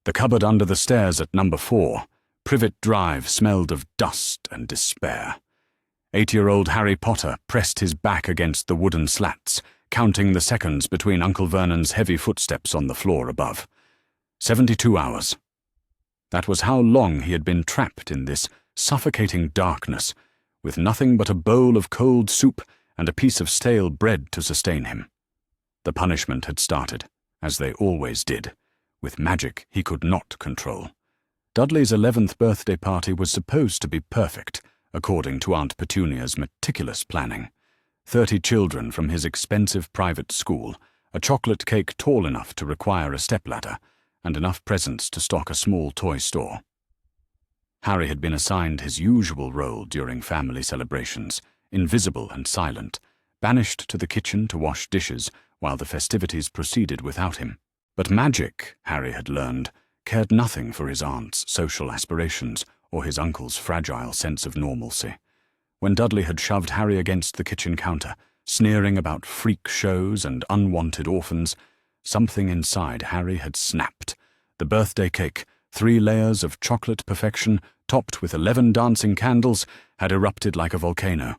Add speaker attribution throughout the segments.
Speaker 1: The cupboard under the stairs at number 4, Privet Drive, smelled of dust and despair. 8-year-old Harry Potter pressed his back against the wooden slats, counting the seconds between Uncle Vernon's heavy footsteps on the floor above. 72 hours. That was how long he had been trapped in this suffocating darkness, with nothing but a bowl of cold soup and a piece of stale bread to sustain him. The punishment had started, as they always did, with magic he could not control. Dudley's 11th birthday party was supposed to be perfect, according to Aunt Petunia's meticulous planning. 30 children from his expensive private school, a chocolate cake tall enough to require a stepladder, and enough presents to stock a small toy store. Harry had been assigned his usual role during family celebrations, invisible and silent, banished to the kitchen to wash dishes while the festivities proceeded without him. But magic, Harry had learned, cared nothing for his aunt's social aspirations or his uncle's fragile sense of normalcy. When Dudley had shoved Harry against the kitchen counter, sneering about freak shows and unwanted orphans, something inside Harry had snapped. The birthday cake, 3 layers of chocolate perfection, topped with 11 dancing candles, had erupted like a volcano.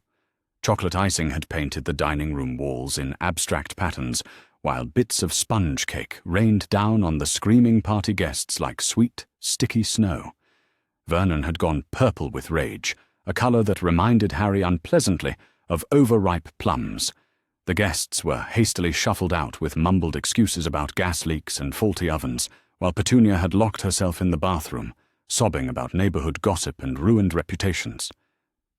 Speaker 1: Chocolate icing had painted the dining room walls in abstract patterns, while bits of sponge cake rained down on the screaming party guests like sweet, sticky snow. Vernon had gone purple with rage, a colour that reminded Harry unpleasantly of overripe plums. The guests were hastily shuffled out with mumbled excuses about gas leaks and faulty ovens, while Petunia had locked herself in the bathroom, sobbing about neighbourhood gossip and ruined reputations.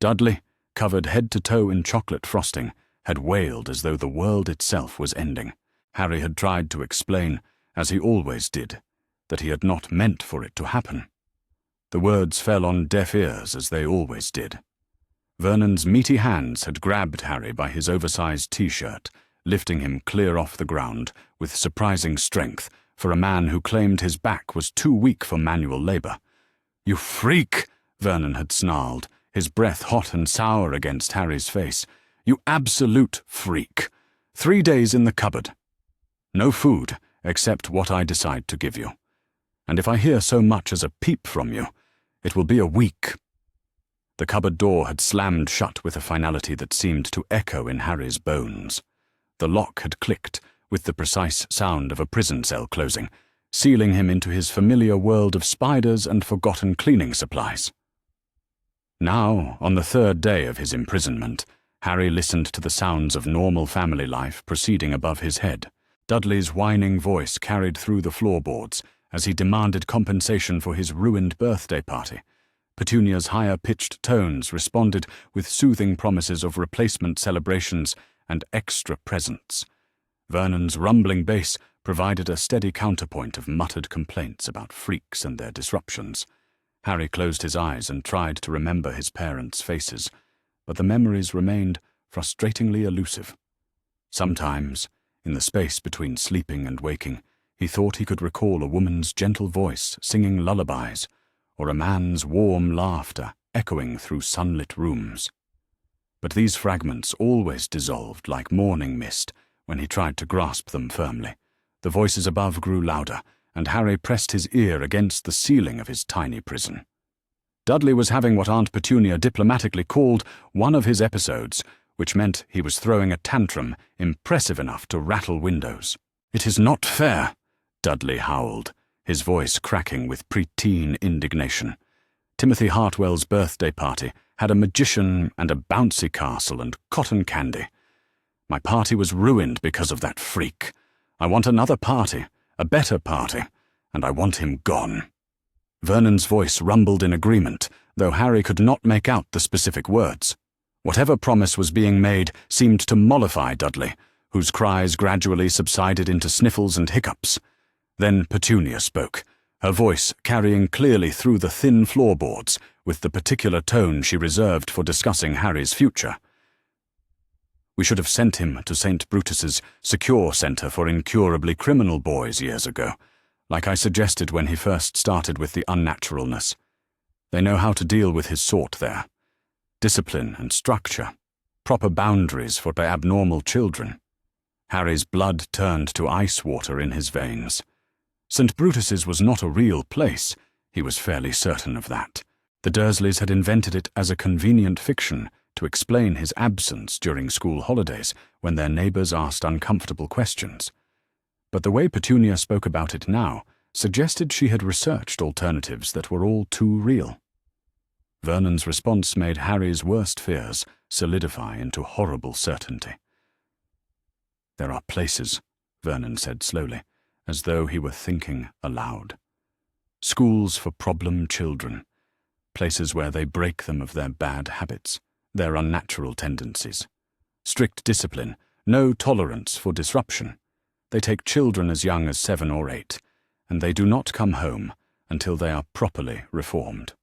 Speaker 1: Dudley, covered head to toe in chocolate frosting, had wailed as though the world itself was ending. Harry had tried to explain, as he always did, that he had not meant for it to happen. The words fell on deaf ears, as they always did. Vernon's meaty hands had grabbed Harry by his oversized T-shirt, lifting him clear off the ground with surprising strength for a man who claimed his back was too weak for manual labor. "You freak!" Vernon had snarled, his breath hot and sour against Harry's face. "You absolute freak! 3 days in the cupboard. No food, except what I decide to give you. And if I hear so much as a peep from you, it will be a week." The cupboard door had slammed shut with a finality that seemed to echo in Harry's bones. The lock had clicked, with the precise sound of a prison cell closing, sealing him into his familiar world of spiders and forgotten cleaning supplies. Now, on the 3rd day of his imprisonment, Harry listened to the sounds of normal family life proceeding above his head. Dudley's whining voice carried through the floorboards as he demanded compensation for his ruined birthday party. Petunia's higher-pitched tones responded with soothing promises of replacement celebrations and extra presents. Vernon's rumbling bass provided a steady counterpoint of muttered complaints about freaks and their disruptions. Harry closed his eyes and tried to remember his parents' faces, but the memories remained frustratingly elusive. Sometimes, in the space between sleeping and waking, he thought he could recall a woman's gentle voice singing lullabies, or a man's warm laughter echoing through sunlit rooms. But these fragments always dissolved like morning mist when he tried to grasp them firmly. The voices above grew louder, and Harry pressed his ear against the ceiling of his tiny prison. Dudley was having what Aunt Petunia diplomatically called one of his episodes, which meant he was throwing a tantrum impressive enough to rattle windows. "It is not fair," Dudley howled, his voice cracking with preteen indignation. Timothy Hartwell's birthday party had a magician and a bouncy castle and cotton candy. My party was ruined because of that freak. I want another party, a better party, and I want him gone. Vernon's voice rumbled in agreement, though Harry could not make out the specific words. Whatever promise was being made seemed to mollify Dudley, whose cries gradually subsided into sniffles and hiccups. Then Petunia spoke, her voice carrying clearly through the thin floorboards with the particular tone she reserved for discussing Harry's future. "We should have sent him to St. Brutus's secure centre for incurably criminal boys years ago, like I suggested when he first started with the unnaturalness. They know how to deal with his sort there. Discipline and structure, proper boundaries for the abnormal children." Harry's blood turned to ice water in his veins. St. Brutus's was not a real place, he was fairly certain of that. The Dursleys had invented it as a convenient fiction to explain his absence during school holidays when their neighbours asked uncomfortable questions. But the way Petunia spoke about it now suggested she had researched alternatives that were all too real. Vernon's response made Harry's worst fears solidify into horrible certainty. "There are places," Vernon said slowly, as though he were thinking aloud. "Schools for problem children. Places where they break them of their bad habits, their unnatural tendencies. Strict discipline, no tolerance for disruption. They take children as young as 7 or 8, and they do not come home until they are properly reformed.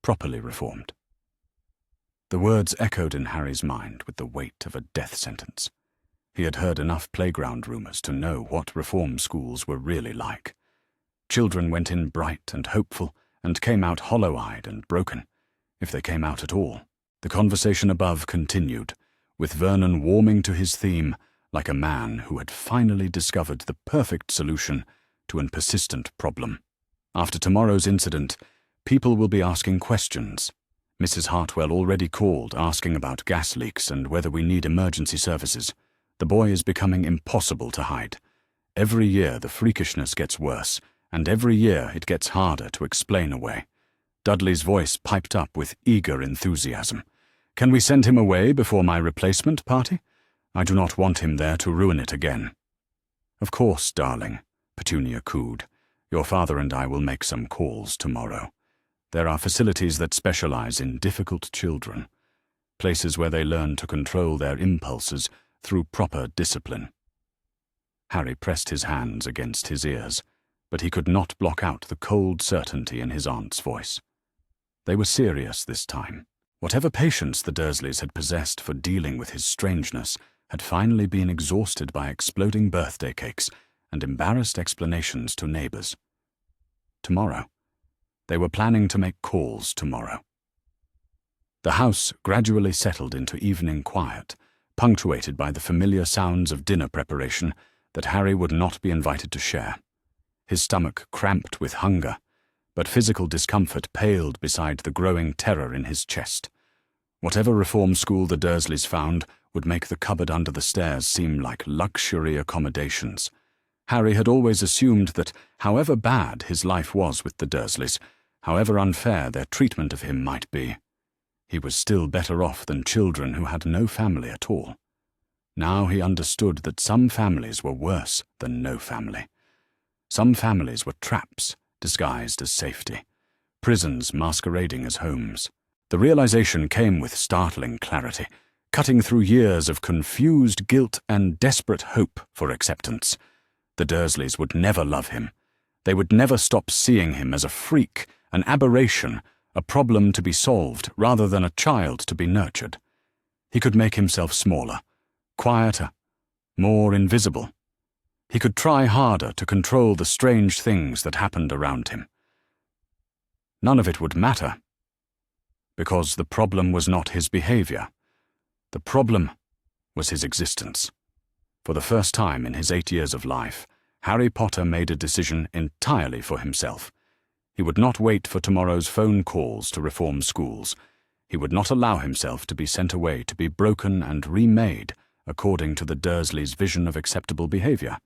Speaker 1: Properly reformed." The words echoed in Harry's mind with the weight of a death sentence. He had heard enough playground rumours to know what reform schools were really like. Children went in bright and hopeful and came out hollow-eyed and broken, if they came out at all. The conversation above continued, with Vernon warming to his theme like a man who had finally discovered the perfect solution to an persistent problem. After tomorrow's incident, people will be asking questions. Mrs. Hartwell already called asking about gas leaks and whether we need emergency services. The boy is becoming impossible to hide. Every year the freakishness gets worse, and every year it gets harder to explain away. Dudley's voice piped up with eager enthusiasm. "Can we send him away before my replacement party? I do not want him there to ruin it again." "Of course, darling," Petunia cooed. "Your father and I will make some calls tomorrow. There are facilities that specialize in difficult children, places where they learn to control their impulses through proper discipline." Harry pressed his hands against his ears, but he could not block out the cold certainty in his aunt's voice. They were serious this time. Whatever patience the Dursleys had possessed for dealing with his strangeness had finally been exhausted by exploding birthday cakes and embarrassed explanations to neighbours. Tomorrow. They were planning to make calls tomorrow. The house gradually settled into evening quiet, punctuated by the familiar sounds of dinner preparation that Harry would not be invited to share. His stomach cramped with hunger, but physical discomfort paled beside the growing terror in his chest. Whatever reform school the Dursleys found would make the cupboard under the stairs seem like luxury accommodations. Harry had always assumed that, however bad his life was with the Dursleys, however unfair their treatment of him might be, he was still better off than children who had no family at all. Now he understood that some families were worse than no family. Some families were traps disguised as safety, prisons masquerading as homes. The realization came with startling clarity, cutting through years of confused guilt and desperate hope for acceptance. The Dursleys would never love him. They would never stop seeing him as a freak, an aberration, a problem to be solved rather than a child to be nurtured. He could make himself smaller, quieter, more invisible. He could try harder to control the strange things that happened around him. None of it would matter, because the problem was not his behavior. The problem was his existence. For the first time in his 8 years of life, Harry Potter made a decision entirely for himself. He would not wait for tomorrow's phone calls to reform schools. He would not allow himself to be sent away to be broken and remade according to the Dursleys' vision of acceptable behavior.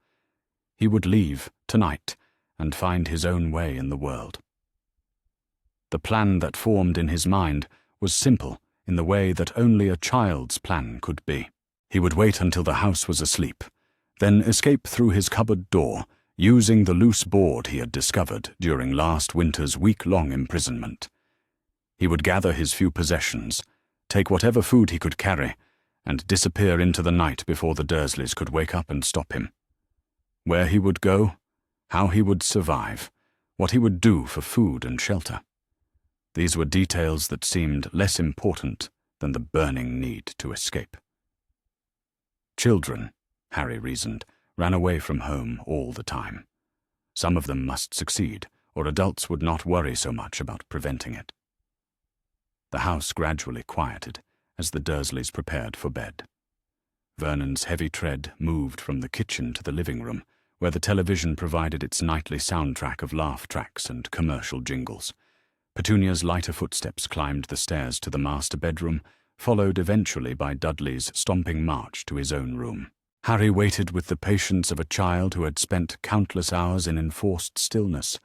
Speaker 1: He would leave tonight and find his own way in the world. The plan that formed in his mind was simple in the way that only a child's plan could be. He would wait until the house was asleep, then escape through his cupboard door, using the loose board he had discovered during last winter's week-long imprisonment. He would gather his few possessions, take whatever food he could carry, and disappear into the night before the Dursleys could wake up and stop him. Where he would go, how he would survive, what he would do for food and shelter. These were details that seemed less important than the burning need to escape. Children, Harry reasoned, ran away from home all the time. Some of them must succeed, or adults would not worry so much about preventing it. The house gradually quieted as the Dursleys prepared for bed. Vernon's heavy tread moved from the kitchen to the living room, where the television provided its nightly soundtrack of laugh tracks and commercial jingles. Petunia's lighter footsteps climbed the stairs to the master bedroom, followed eventually by Dudley's stomping march to his own room. Harry waited with the patience of a child who had spent countless hours in enforced stillness.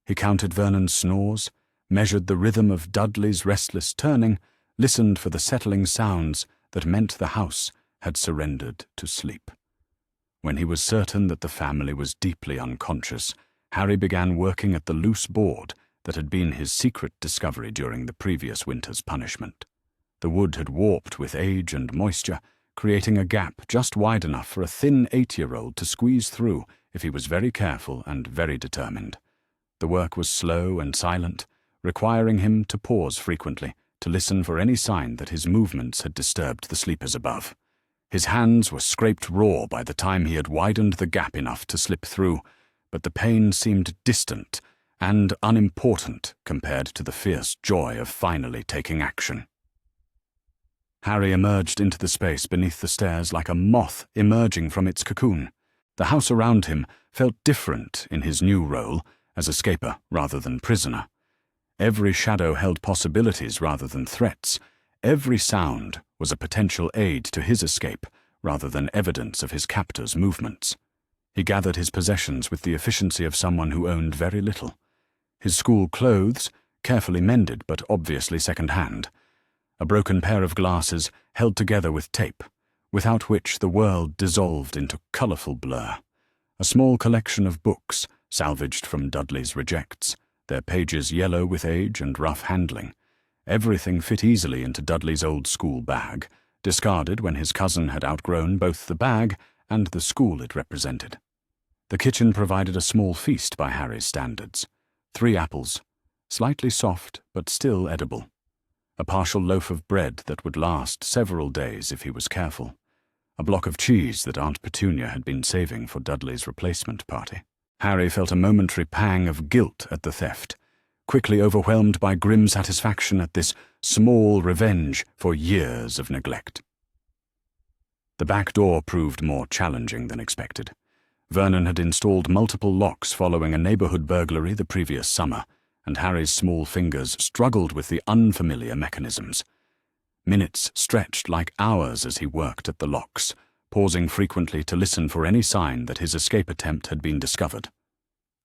Speaker 1: He counted Vernon's snores, measured the rhythm of Dudley's restless turning, listened for the settling sounds that meant the house had surrendered to sleep. When he was certain that the family was deeply unconscious, Harry began working at the loose board that had been his secret discovery during the previous winter's punishment. The wood had warped with age and moisture, creating a gap just wide enough for a thin 8-year-old to squeeze through if he was very careful and very determined. The work was slow and silent, requiring him to pause frequently to listen for any sign that his movements had disturbed the sleepers above. His hands were scraped raw by the time he had widened the gap enough to slip through, but the pain seemed distant and unimportant compared to the fierce joy of finally taking action. Harry emerged into the space beneath the stairs like a moth emerging from its cocoon. The house around him felt different in his new role as escaper rather than prisoner. Every shadow held possibilities rather than threats. Every sound was a potential aid to his escape rather than evidence of his captor's movements. He gathered his possessions with the efficiency of someone who owned very little. His school clothes, carefully mended but obviously second-hand. A broken pair of glasses held together with tape, without which the world dissolved into colourful blur. A small collection of books, salvaged from Dudley's rejects, their pages yellow with age and rough handling. Everything fit easily into Dudley's old school bag, discarded when his cousin had outgrown both the bag and the school it represented. The kitchen provided a small feast by Harry's standards. 3 apples, slightly soft but still edible. A partial loaf of bread that would last several days if he was careful. A block of cheese that Aunt Petunia had been saving for Dudley's replacement party. Harry felt a momentary pang of guilt at the theft, quickly overwhelmed by grim satisfaction at this small revenge for years of neglect. The back door proved more challenging than expected. Vernon had installed multiple locks following a neighborhood burglary the previous summer, and Harry's small fingers struggled with the unfamiliar mechanisms. Minutes stretched like hours as he worked at the locks, pausing frequently to listen for any sign that his escape attempt had been discovered.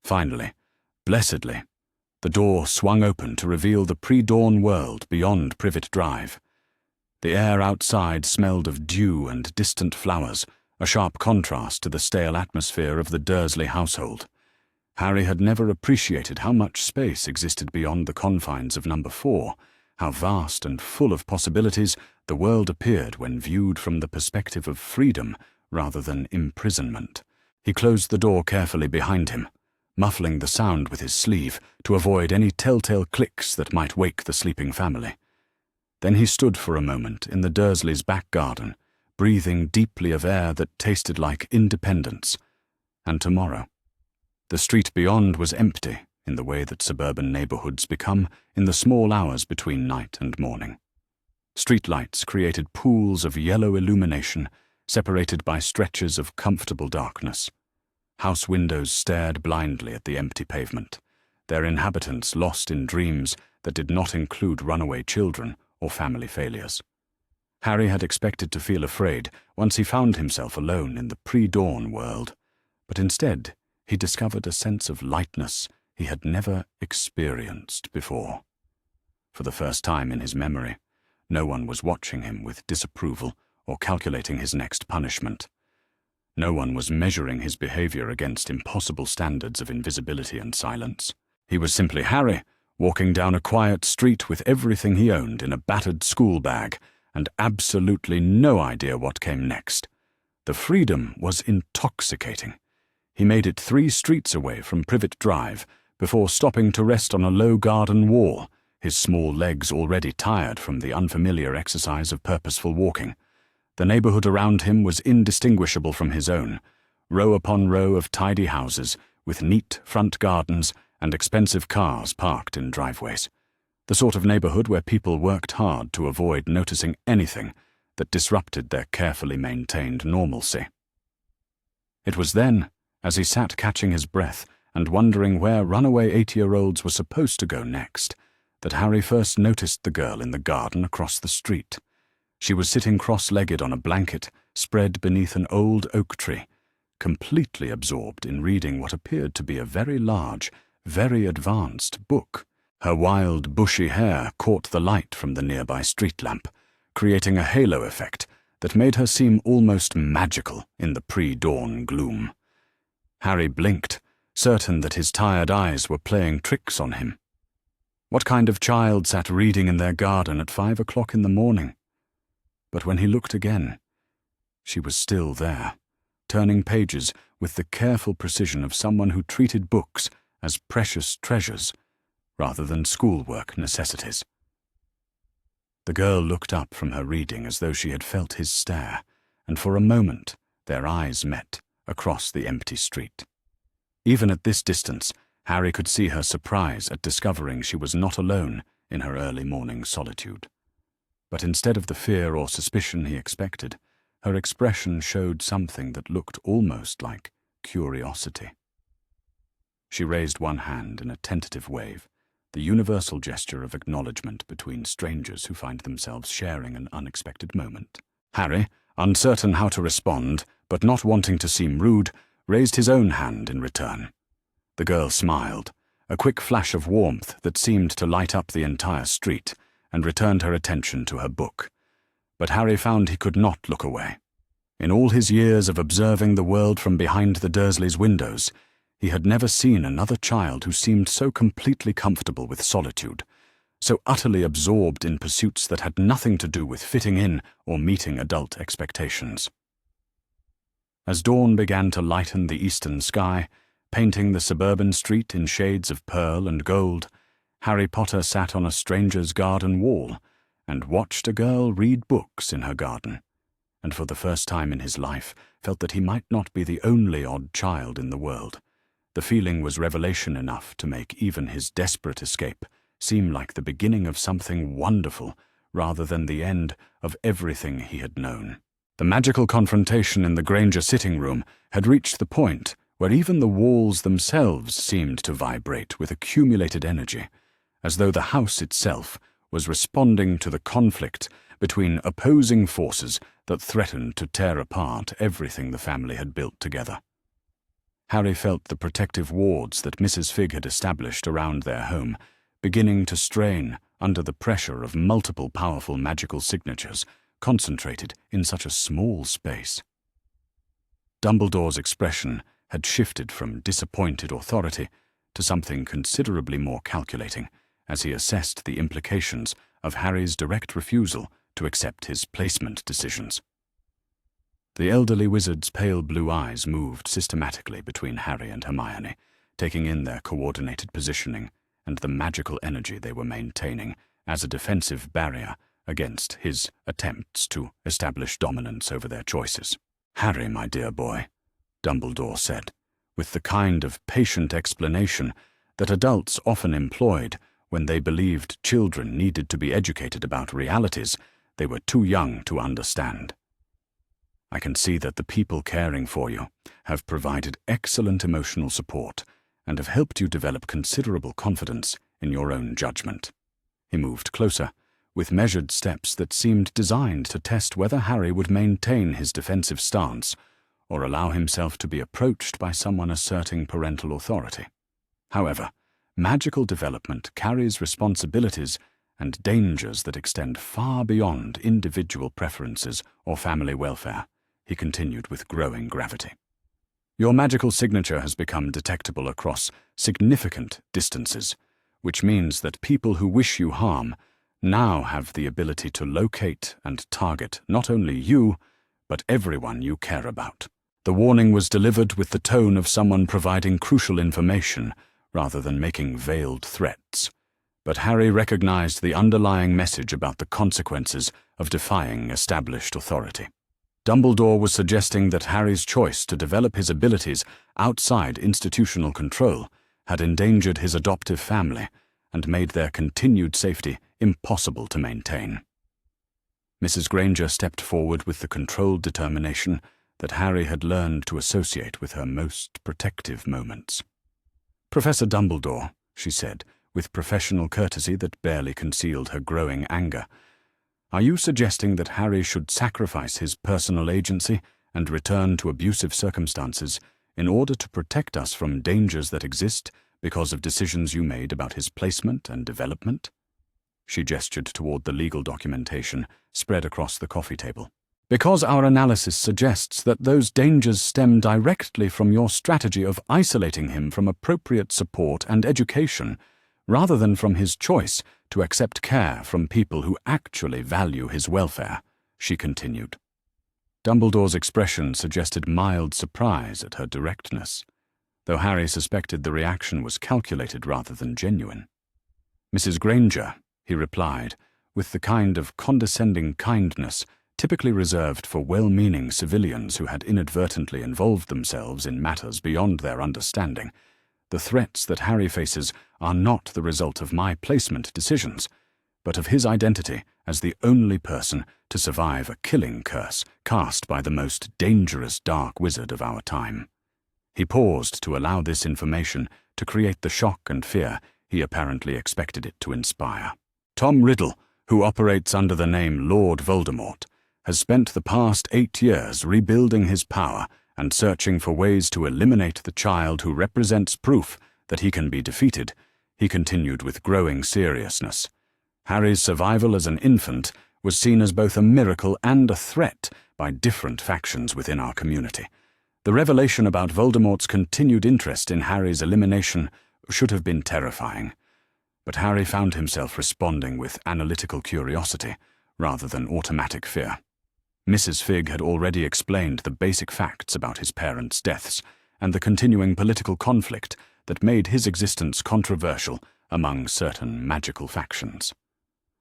Speaker 1: Finally, blessedly, the door swung open to reveal the pre-dawn world beyond Privet Drive. The air outside smelled of dew and distant flowers, a sharp contrast to the stale atmosphere of the Dursley household. Harry had never appreciated how much space existed beyond the confines of Number 4, how vast and full of possibilities the world appeared when viewed from the perspective of freedom rather than imprisonment. He closed the door carefully behind him, muffling the sound with his sleeve to avoid any telltale clicks that might wake the sleeping family. Then he stood for a moment in the Dursleys' back garden, breathing deeply of air that tasted like independence and tomorrow. The street beyond was empty in the way that suburban neighborhoods become in the small hours between night and morning. Streetlights created pools of yellow illumination, separated by stretches of comfortable darkness. House windows stared blindly at the empty pavement, their inhabitants lost in dreams that did not include runaway children or family failures. Harry had expected to feel afraid once he found himself alone in the pre-dawn world, but instead he discovered a sense of lightness he had never experienced before. For the first time in his memory, no one was watching him with disapproval or calculating his next punishment. No one was measuring his behavior against impossible standards of invisibility and silence. He was simply Harry, walking down a quiet street with everything he owned in a battered school bag, and absolutely no idea what came next. The freedom was intoxicating. He made it 3 streets away from Privet Drive before stopping to rest on a low garden wall, his small legs already tired from the unfamiliar exercise of purposeful walking. The neighborhood around him was indistinguishable from his own, row upon row of tidy houses with neat front gardens and expensive cars parked in driveways. The sort of neighborhood where people worked hard to avoid noticing anything that disrupted their carefully maintained normalcy. It was then As he sat catching his breath and wondering where runaway 8-year-olds were supposed to go next, that Harry first noticed the girl in the garden across the street. She was sitting cross-legged on a blanket spread beneath an old oak tree, completely absorbed in reading what appeared to be a very large, very advanced book. Her wild, bushy hair caught the light from the nearby street lamp, creating a halo effect that made her seem almost magical in the pre-dawn gloom. Harry blinked, certain that his tired eyes were playing tricks on him. What kind of child sat reading in their garden at 5 o'clock in the morning? But when he looked again, she was still there, turning pages with the careful precision of someone who treated books as precious treasures rather than schoolwork necessities. The girl looked up from her reading as though she had felt his stare, and for a moment their eyes met across the empty street. Even at this distance, Harry could see her surprise at discovering she was not alone in her early morning solitude. But instead of the fear or suspicion he expected, her expression showed something that looked almost like curiosity. She raised one hand in a tentative wave, the universal gesture of acknowledgement between strangers who find themselves sharing an unexpected moment. Harry, uncertain how to respond, but not wanting to seem rude, raised his own hand in return. The girl smiled, a quick flash of warmth that seemed to light up the entire street, and returned her attention to her book. But Harry found he could not look away. In all his years of observing the world from behind the Dursleys' windows, he had never seen another child who seemed so completely comfortable with solitude, so utterly absorbed in pursuits that had nothing to do with fitting in or meeting adult expectations. As dawn began to lighten the eastern sky, painting the suburban street in shades of pearl and gold, Harry Potter sat on a stranger's garden wall and watched a girl read books in her garden, and for the first time in his life felt that he might not be the only odd child in the world. The feeling was revelation enough to make even his desperate escape seem like the beginning of something wonderful rather than the end of everything he had known. The magical confrontation in the Granger sitting room had reached the point where even the walls themselves seemed to vibrate with accumulated energy, as though the house itself was responding to the conflict between opposing forces that threatened to tear apart everything the family had built together. Harry felt the protective wards that Mrs. Figg had established around their home beginning to strain under the pressure of multiple powerful magical signatures concentrated in such a small space. Dumbledore's expression had shifted from disappointed authority to something considerably more calculating as he assessed the implications of Harry's direct refusal to accept his placement decisions. The elderly wizard's pale blue eyes moved systematically between Harry and Hermione, taking in their coordinated positioning and the magical energy they were maintaining as a defensive barrier against his attempts to establish dominance over their choices. "Harry, my dear boy," Dumbledore said, with the kind of patient explanation that adults often employed when they believed children needed to be educated about realities they were too young to understand. "I can see that the people caring for you have provided excellent emotional support and have helped you develop considerable confidence in your own judgment." He moved closer, with measured steps that seemed designed to test whether Harry would maintain his defensive stance or allow himself to be approached by someone asserting parental authority. However, magical development carries responsibilities and dangers that extend far beyond individual preferences or family welfare, he continued with growing gravity. "Your magical signature has become detectable across significant distances, which means that people who wish you harm now have the ability to locate and target not only you, but everyone you care about." The warning was delivered with the tone of someone providing crucial information rather than making veiled threats. But Harry recognized the underlying message about the consequences of defying established authority. Dumbledore was suggesting that Harry's choice to develop his abilities outside institutional control had endangered his adoptive family and made their continued safety impossible to maintain. Mrs. Granger stepped forward with the controlled determination that Harry had learned to associate with her most protective moments. "Professor Dumbledore," she said, with professional courtesy that barely concealed her growing anger, "are you suggesting that Harry should sacrifice his personal agency and return to abusive circumstances in order to protect us from dangers that exist because of decisions you made about his placement and development?" She gestured toward the legal documentation spread across the coffee table. "Because our analysis suggests that those dangers stem directly from your strategy of isolating him from appropriate support and education, rather than from his choice to accept care from people who actually value his welfare," she continued. Dumbledore's expression suggested mild surprise at her directness, though Harry suspected the reaction was calculated rather than genuine. "Mrs. Granger," he replied, with the kind of condescending kindness typically reserved for well-meaning civilians who had inadvertently involved themselves in matters beyond their understanding, "the threats that Harry faces are not the result of my placement decisions, but of his identity as the only person to survive a killing curse cast by the most dangerous dark wizard of our time." He paused to allow this information to create the shock and fear he apparently expected it to inspire. "Tom Riddle, who operates under the name Lord Voldemort, has spent the past 8 years rebuilding his power and searching for ways to eliminate the child who represents proof that he can be defeated," he continued with growing seriousness. "Harry's survival as an infant was seen as both a miracle and a threat by different factions within our community. The revelation about Voldemort's continued interest in Harry's elimination should have been terrifying, but Harry found himself responding with analytical curiosity rather than automatic fear. Mrs. Figg had already explained the basic facts about his parents' deaths and the continuing political conflict that made his existence controversial among certain magical factions.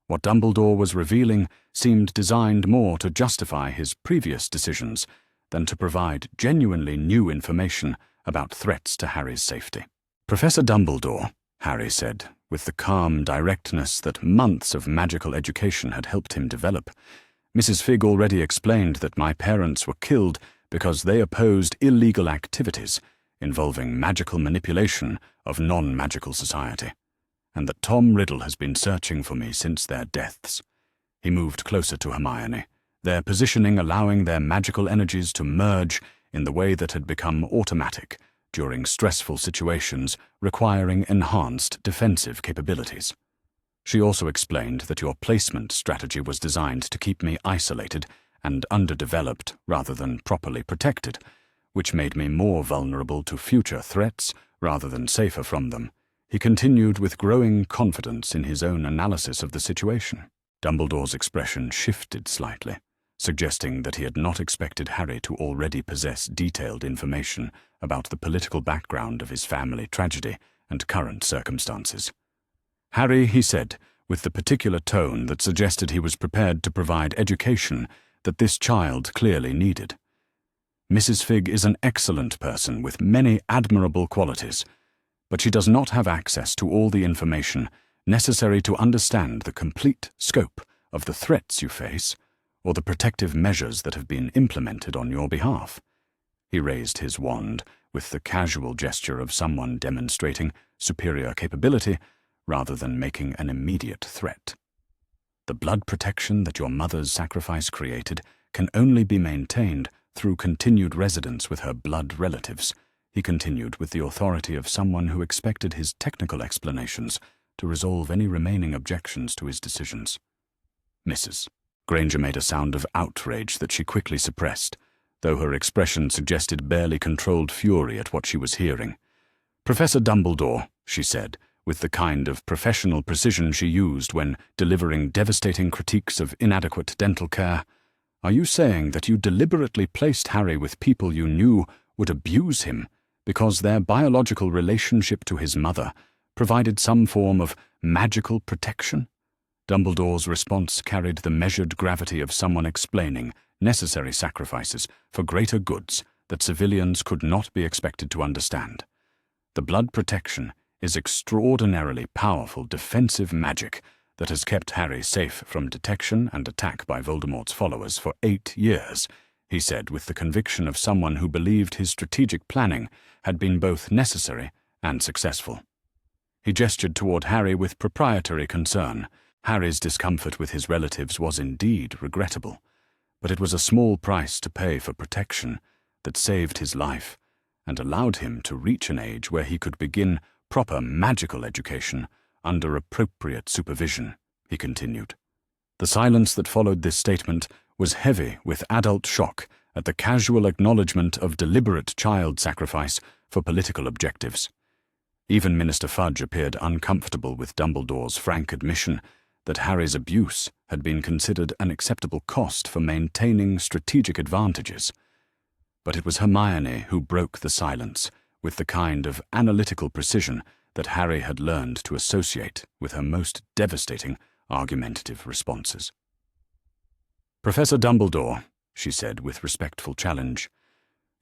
Speaker 1: What Dumbledore was revealing seemed designed more to justify his previous decisions than to provide genuinely new information about threats to Harry's safety. "Professor Dumbledore," Harry said, with the calm directness that months of magical education had helped him develop, "Mrs. Figg already explained that my parents were killed because they opposed illegal activities involving magical manipulation of non-magical society, and that Tom Riddle has been searching for me since their deaths." He moved closer to Hermione, their positioning allowing their magical energies to merge in the way that had become automatic during stressful situations requiring enhanced defensive capabilities. "She also explained that your placement strategy was designed to keep me isolated and underdeveloped rather than properly protected, which made me more vulnerable to future threats rather than safer from them," he continued with growing confidence in his own analysis of the situation. Dumbledore's expression shifted slightly, suggesting that he had not expected Harry to already possess detailed information about the political background of his family tragedy and current circumstances. "Harry," he said, with the particular tone that suggested he was prepared to provide education that this child clearly needed, "Mrs. Figg is an excellent person with many admirable qualities, but she does not have access to all the information necessary to understand the complete scope of the threats you face or the protective measures that have been implemented on your behalf." He raised his wand with the casual gesture of someone demonstrating superior capability rather than making an immediate threat. "The blood protection that your mother's sacrifice created can only be maintained through continued residence with her blood relatives," he continued with the authority of someone who expected his technical explanations to resolve any remaining objections to his decisions. "Mrs." Granger made a sound of outrage that she quickly suppressed, though her expression suggested barely controlled fury at what she was hearing. "Professor Dumbledore," she said, with the kind of professional precision she used when delivering devastating critiques of inadequate dental care, "are you saying that you deliberately placed Harry with people you knew would abuse him because their biological relationship to his mother provided some form of magical protection?" Dumbledore's response carried the measured gravity of someone explaining necessary sacrifices for greater goods that civilians could not be expected to understand. "The blood protection is extraordinarily powerful defensive magic that has kept Harry safe from detection and attack by Voldemort's followers for 8 years," he said with the conviction of someone who believed his strategic planning had been both necessary and successful. He gestured toward Harry with proprietary concern. Harry's discomfort with his relatives was indeed regrettable, but it was a small price to pay for protection that saved his life and allowed him to reach an age where he could begin proper magical education under appropriate supervision, he continued. The silence that followed this statement was heavy with adult shock at the casual acknowledgement of deliberate child sacrifice for political objectives. Even Minister Fudge appeared uncomfortable with Dumbledore's frank admission that Harry's abuse had been considered an acceptable cost for maintaining strategic advantages. But it was Hermione who broke the silence with the kind of analytical precision that Harry had learned to associate with her most devastating argumentative responses. "Professor Dumbledore," she said with respectful challenge,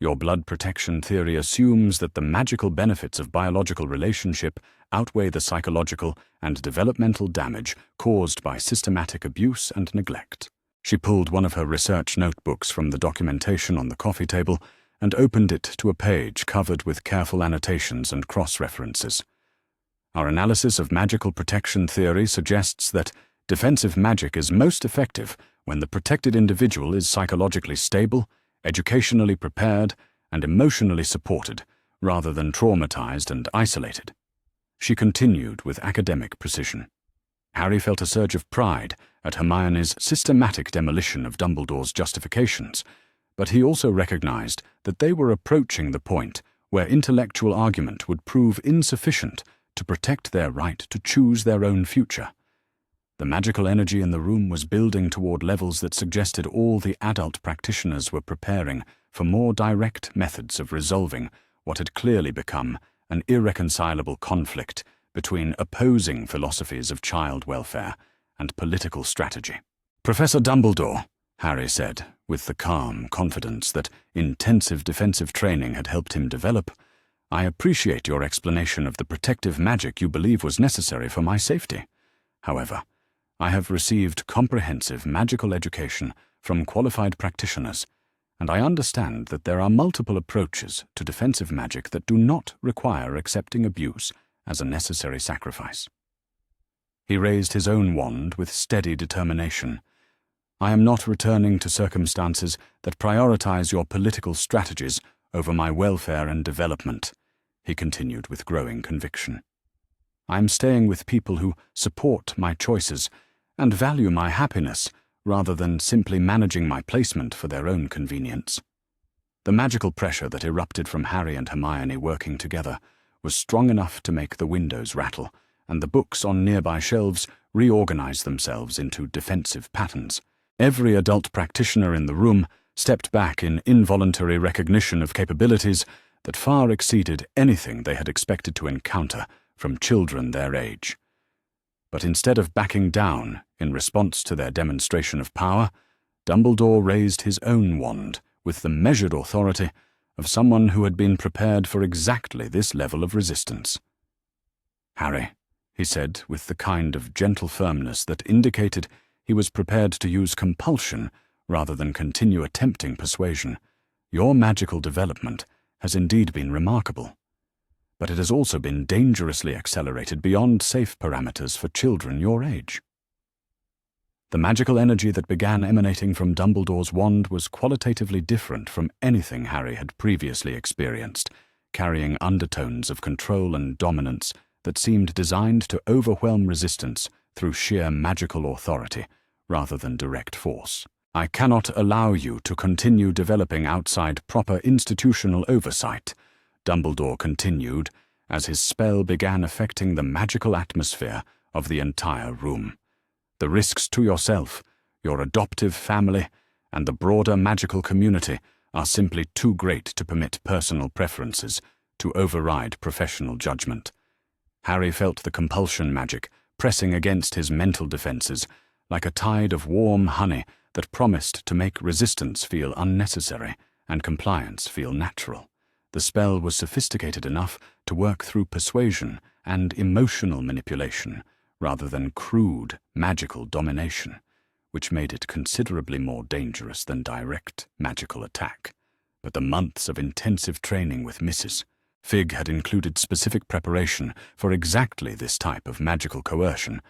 Speaker 1: "your blood protection theory assumes that the magical benefits of biological relationship outweigh the psychological and developmental damage caused by systematic abuse and neglect." She pulled one of her research notebooks from the documentation on the coffee table and opened it to a page covered with careful annotations and cross-references. "Our analysis of magical protection theory suggests that defensive magic is most effective when the protected individual is psychologically stable, educationally prepared, and emotionally supported, rather than traumatized and isolated." She continued with academic precision. Harry felt a surge of pride at Hermione's systematic demolition of Dumbledore's justifications, but he also recognized that they were approaching the point where intellectual argument would prove insufficient to protect their right to choose their own future. The magical energy in the room was building toward levels that suggested all the adult practitioners were preparing for more direct methods of resolving what had clearly become an irreconcilable conflict between opposing philosophies of child welfare and political strategy. "Professor Dumbledore," Harry said, with the calm confidence that intensive defensive training had helped him develop, "I appreciate your explanation of the protective magic you believe was necessary for my safety. However, I have received comprehensive magical education from qualified practitioners, and I understand that there are multiple approaches to defensive magic that do not require accepting abuse as a necessary sacrifice." He raised his own wand with steady determination. "I am not returning to circumstances that prioritize your political strategies over my welfare and development," he continued with growing conviction. "I am staying with people who support my choices and value my happiness rather than simply managing my placement for their own convenience." The magical pressure that erupted from Harry and Hermione working together was strong enough to make the windows rattle, and the books on nearby shelves reorganized themselves into defensive patterns. Every adult practitioner in the room stepped back in involuntary recognition of capabilities that far exceeded anything they had expected to encounter from children their age. But instead of backing down in response to their demonstration of power, Dumbledore raised his own wand with the measured authority of someone who had been prepared for exactly this level of resistance. "Harry," he said with the kind of gentle firmness that indicated he was prepared to use compulsion rather than continue attempting persuasion, "your magical development has indeed been remarkable. But it has also been dangerously accelerated beyond safe parameters for children your age." The magical energy that began emanating from Dumbledore's wand was qualitatively different from anything Harry had previously experienced, carrying undertones of control and dominance that seemed designed to overwhelm resistance through sheer magical authority rather than direct force. "I cannot allow you to continue developing outside proper institutional oversight," Dumbledore continued as his spell began affecting the magical atmosphere of the entire room. "The risks to yourself, your adoptive family, and the broader magical community are simply too great to permit personal preferences to override professional judgment." Harry felt the compulsion magic pressing against his mental defenses like a tide of warm honey that promised to make resistance feel unnecessary and compliance feel natural. The spell was sophisticated enough to work through persuasion and emotional manipulation rather than crude, magical domination, which made it considerably more dangerous than direct magical attack. But the months of intensive training with Mrs. Fig had included specific preparation for exactly this type of magical coercion,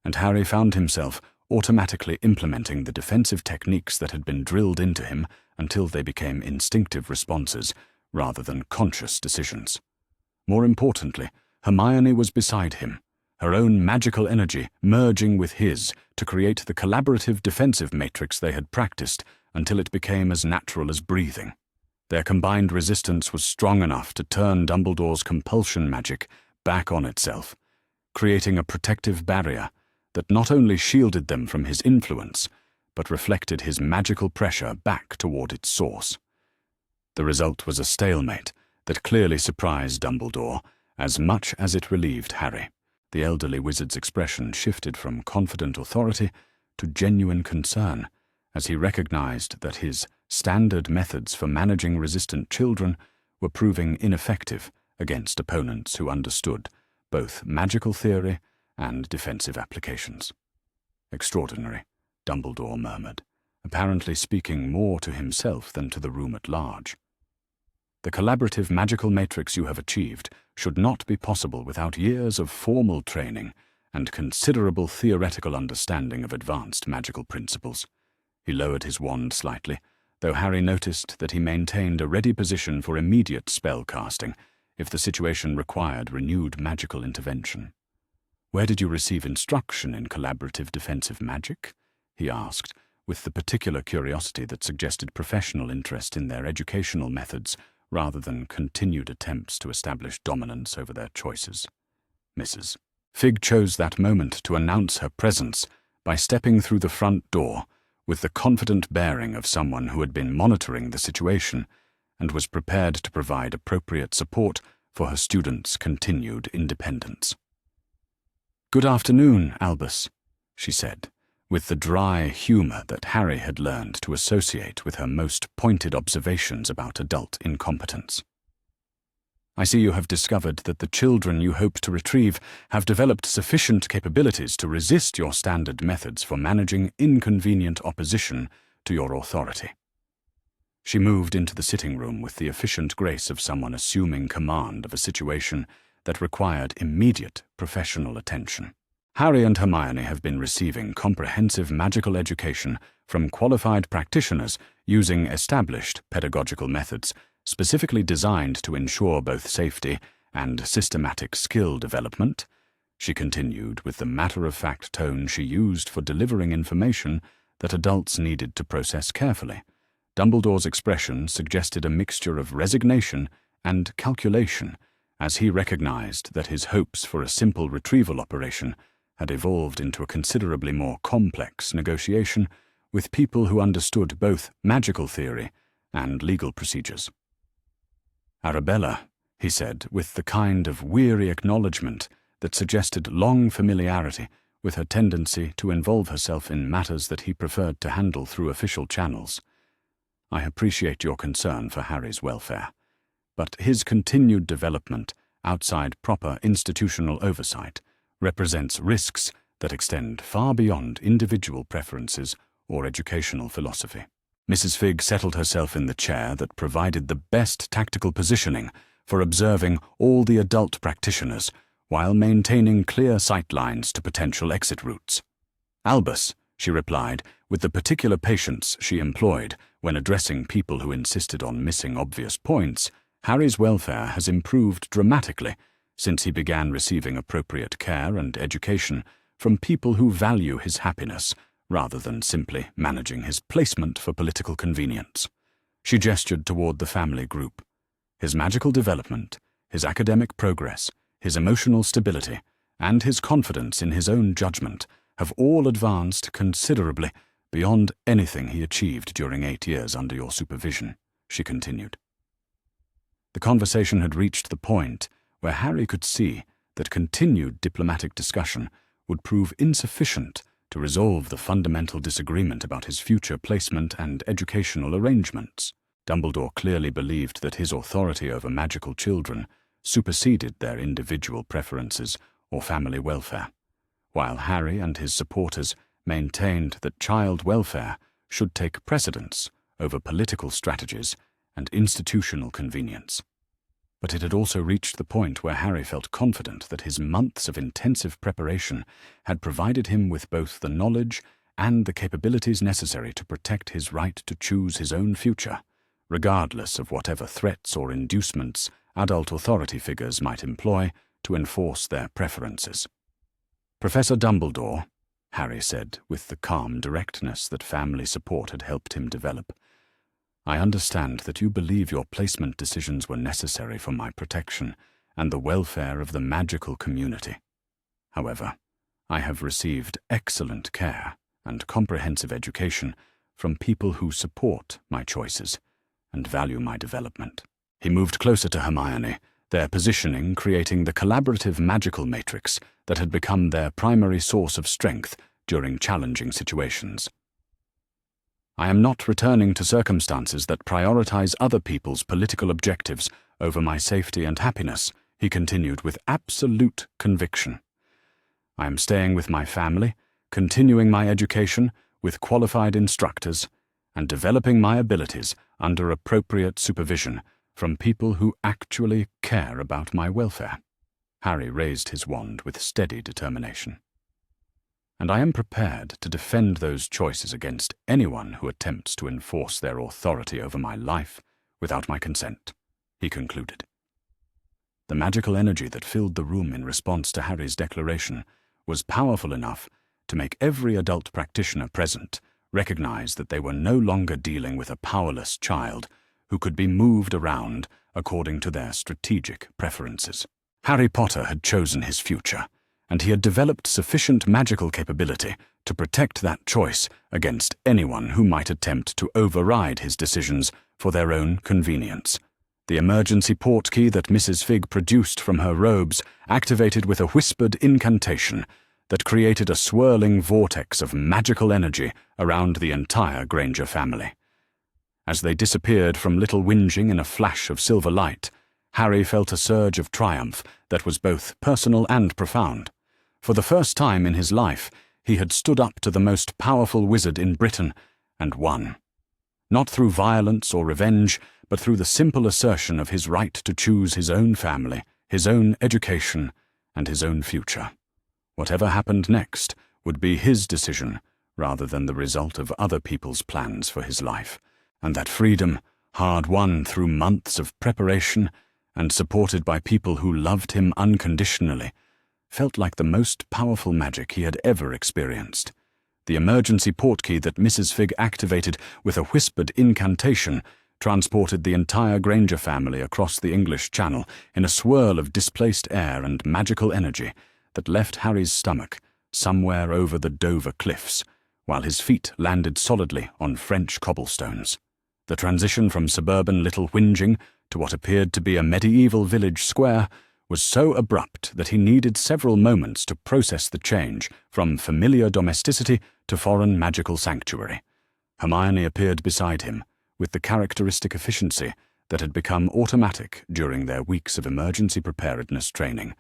Speaker 1: and Harry found himself automatically implementing the defensive techniques that had been drilled into him until they became instinctive responses rather than conscious decisions. More importantly, Hermione was beside him, her own magical energy merging with his to create the collaborative defensive matrix they had practiced until it became as natural as breathing. Their combined resistance was strong enough to turn Dumbledore's compulsion magic back on itself, creating a protective barrier that not only shielded them from his influence, but reflected his magical pressure back toward its source. The result was a stalemate that clearly surprised Dumbledore as much as it relieved Harry. The elderly wizard's expression shifted from confident authority to genuine concern as he recognized that his standard methods for managing resistant children were proving ineffective against opponents who understood both magical theory and defensive applications. Extraordinary, Dumbledore murmured, apparently speaking more to himself than to the room at large. The collaborative magical matrix you have achieved should not be possible without years of formal training and considerable theoretical understanding of advanced magical principles. He lowered his wand slightly, though Harry noticed that he maintained a ready position for immediate spell casting if the situation required renewed magical intervention. "Where did you receive instruction in collaborative defensive magic?" he asked, with the particular curiosity that suggested professional interest in their educational methods rather than continued attempts to establish dominance over their choices. Mrs. Fig chose that moment to announce her presence by stepping through the front door with the confident bearing of someone who had been monitoring the situation and was prepared to provide appropriate support for her students' continued independence. "Good afternoon, Albus," she said, with the dry humor that Harry had learned to associate with her most pointed observations about adult incompetence. "I see you have discovered that the children you hope to retrieve have developed sufficient capabilities to resist your standard methods for managing inconvenient opposition to your authority." She moved into the sitting room with the efficient grace of someone assuming command of a situation that required immediate professional attention. "Harry and Hermione have been receiving comprehensive magical education from qualified practitioners using established pedagogical methods specifically designed to ensure both safety and systematic skill development," she continued with the matter-of-fact tone she used for delivering information that adults needed to process carefully. Dumbledore's expression suggested a mixture of resignation and calculation as he recognized that his hopes for a simple retrieval operation had evolved into a considerably more complex negotiation with people who understood both magical theory and legal procedures. "Arabella," he said, with the kind of weary acknowledgement that suggested long familiarity with her tendency to involve herself in matters that he preferred to handle through official channels. "I appreciate your concern for Harry's welfare, but his continued development outside proper institutional oversight represents risks that extend far beyond individual preferences or educational philosophy." Mrs. Fig settled herself in the chair that provided the best tactical positioning for observing all the adult practitioners while maintaining clear sightlines to potential exit routes. "Albus," she replied, with the particular patience she employed when addressing people who insisted on missing obvious points, "Harry's welfare has improved dramatically since he began receiving appropriate care and education from people who value his happiness rather than simply managing his placement for political convenience." She gestured toward the family group. "His magical development, his academic progress, his emotional stability, and his confidence in his own judgment have all advanced considerably beyond anything he achieved during 8 years under your supervision," she continued. The conversation had reached the point where Harry could see that continued diplomatic discussion would prove insufficient to resolve the fundamental disagreement about his future placement and educational arrangements. Dumbledore clearly believed that his authority over magical children superseded their individual preferences or family welfare, while Harry and his supporters maintained that child welfare should take precedence over political strategies and institutional convenience. But it had also reached the point where Harry felt confident that his months of intensive preparation had provided him with both the knowledge and the capabilities necessary to protect his right to choose his own future, regardless of whatever threats or inducements adult authority figures might employ to enforce their preferences. "Professor Dumbledore," Harry said with the calm directness that family support had helped him develop, "I understand that you believe your placement decisions were necessary for my protection and the welfare of the magical community. However, I have received excellent care and comprehensive education from people who support my choices and value my development." He moved closer to Hermione, their positioning creating the collaborative magical matrix that had become their primary source of strength during challenging situations. "I am not returning to circumstances that prioritize other people's political objectives over my safety and happiness," he continued with absolute conviction. "I am staying with my family, continuing my education with qualified instructors, and developing my abilities under appropriate supervision from people who actually care about my welfare." Harry raised his wand with steady determination. "And I am prepared to defend those choices against anyone who attempts to enforce their authority over my life without my consent," he concluded. The magical energy that filled the room in response to Harry's declaration was powerful enough to make every adult practitioner present recognize that they were no longer dealing with a powerless child who could be moved around according to their strategic preferences. Harry Potter had chosen his future, and he had developed sufficient magical capability to protect that choice against anyone who might attempt to override his decisions for their own convenience. The emergency portkey that Mrs. Fig produced from her robes activated with a whispered incantation that created a swirling vortex of magical energy around the entire Granger family. As they disappeared from Little Whinging in a flash of silver light, Harry felt a surge of triumph that was both personal and profound. For the first time in his life, he had stood up to the most powerful wizard in Britain and won. Not through violence or revenge, but through the simple assertion of his right to choose his own family, his own education, and his own future. Whatever happened next would be his decision rather than the result of other people's plans for his life. And that freedom, hard-won through months of preparation and supported by people who loved him unconditionally, felt like the most powerful magic he had ever experienced. The emergency portkey that Mrs. Fig activated with a whispered incantation transported the entire Granger family across the English Channel in a swirl of displaced air and magical energy that left Harry's stomach somewhere over the Dover cliffs, while his feet landed solidly on French cobblestones. The transition from suburban Little Whinging to what appeared to be a medieval village square was so abrupt that he needed several moments to process the change from familiar domesticity to foreign magical sanctuary. Hermione appeared beside him, with the characteristic efficiency that had become automatic during their weeks of emergency preparedness training,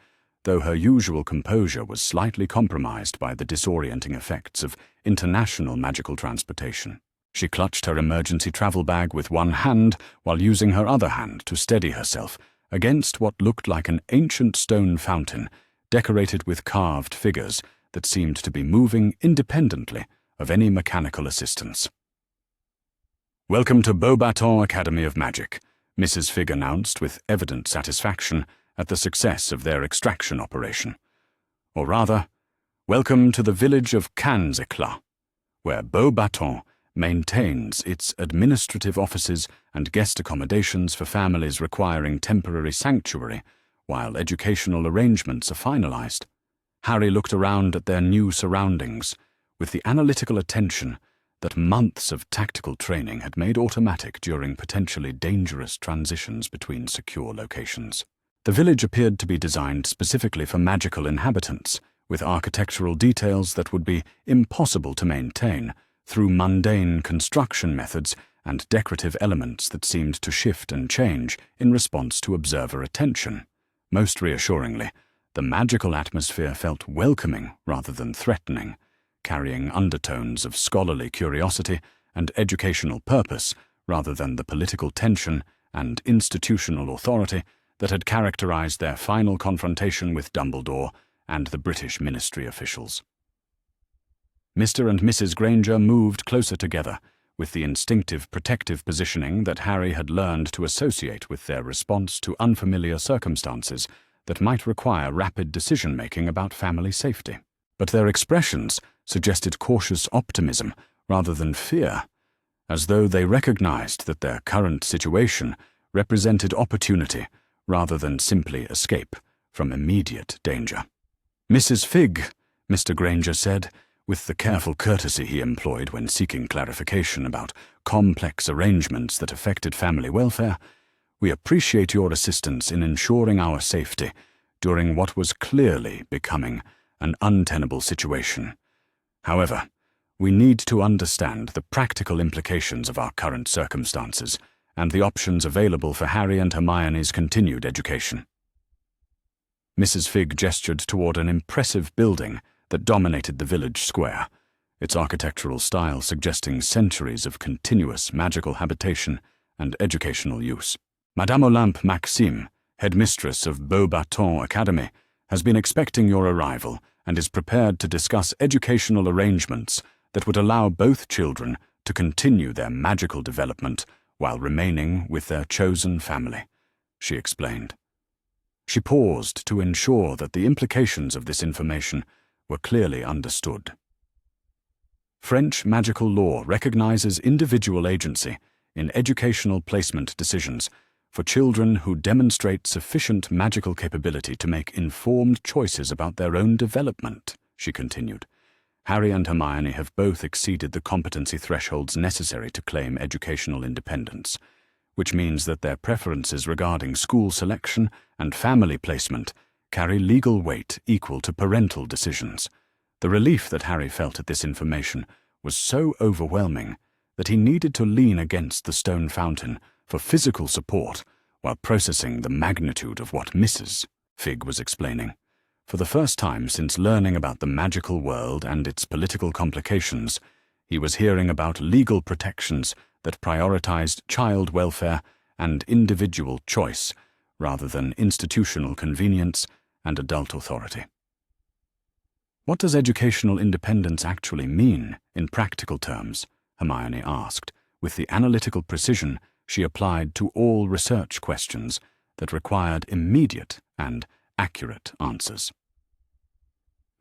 Speaker 1: though her usual composure was slightly compromised by the disorienting effects of international magical transportation. She clutched her emergency travel bag with one hand while using her other hand to steady herself against what looked like an ancient stone fountain decorated with carved figures that seemed to be moving independently of any mechanical assistance. "Welcome to Beauxbatons Academy of Magic," Mrs. Fig announced with evident satisfaction at the success of their extraction operation. Or rather, welcome to the village of Cannes-Éclat, where Beauxbatons maintains its administrative offices and guest accommodations for families requiring temporary sanctuary, while educational arrangements are finalized. Harry looked around at their new surroundings with the analytical attention that months of tactical training had made automatic during potentially dangerous transitions between secure locations. The village appeared to be designed specifically for magical inhabitants, with architectural details that would be impossible to maintain through mundane construction methods and decorative elements that seemed to shift and change in response to observer attention. Most reassuringly, the magical atmosphere felt welcoming rather than threatening, carrying undertones of scholarly curiosity and educational purpose rather than the political tension and institutional authority that had characterized their final confrontation with Dumbledore and the British ministry officials. Mr. and Mrs. Granger moved closer together, with the instinctive protective positioning that Harry had learned to associate with their response to unfamiliar circumstances that might require rapid decision-making about family safety. But their expressions suggested cautious optimism rather than fear, as though they recognized that their current situation represented opportunity rather than simply escape from immediate danger. "Mrs. Figg," Mr. Granger said, with the careful courtesy he employed when seeking clarification about complex arrangements that affected family welfare, "we appreciate your assistance in ensuring our safety during what was clearly becoming an untenable situation. However, we need to understand the practical implications of our current circumstances and the options available for Harry and Hermione's continued education." Mrs. Figg gestured toward an impressive building that dominated the village square, its architectural style suggesting centuries of continuous magical habitation and educational use. "Madame Olympe Maxime, headmistress of Beauxbatons Academy, has been expecting your arrival and is prepared to discuss educational arrangements that would allow both children to continue their magical development while remaining with their chosen family," she explained. She paused to ensure that the implications of this information were clearly understood. French magical law recognizes individual agency in educational placement decisions for children who demonstrate sufficient magical capability to make informed choices about their own development, she continued. Harry and Hermione have both exceeded the competency thresholds necessary to claim educational independence, which means that their preferences regarding school selection and family placement carry legal weight equal to parental decisions. The relief that Harry felt at this information was so overwhelming that he needed to lean against the stone fountain for physical support while processing the magnitude of what Mrs. Figg was explaining. For the first time since learning about the magical world and its political complications, he was hearing about legal protections that prioritized child welfare and individual choice rather than institutional convenience and adult authority. "What does educational independence actually mean in practical terms?" Hermione asked, with the analytical precision she applied to all research questions that required immediate and accurate answers.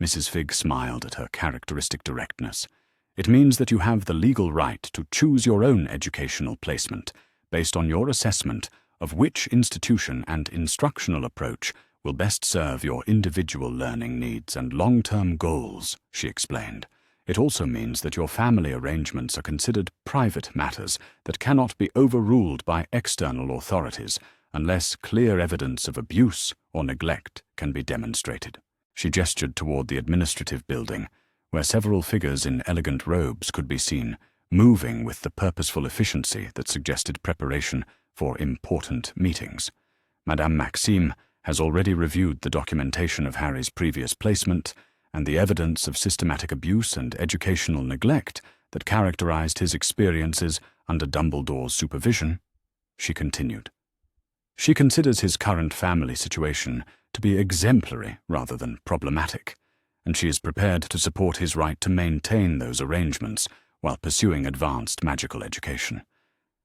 Speaker 1: Mrs. Figg smiled at her characteristic directness. "It means that you have the legal right to choose your own educational placement based on your assessment of which institution and instructional approach will best serve your individual learning needs and long-term goals," she explained. "It also means that your family arrangements are considered private matters that cannot be overruled by external authorities unless clear evidence of abuse or neglect can be demonstrated." She gestured toward the administrative building, where several figures in elegant robes could be seen, moving with the purposeful efficiency that suggested preparation for important meetings. Madame Maxime has already reviewed the documentation of Harry's previous placement and the evidence of systematic abuse and educational neglect that characterized his experiences under Dumbledore's supervision, she continued. She considers his current family situation to be exemplary rather than problematic, and she is prepared to support his right to maintain those arrangements while pursuing advanced magical education.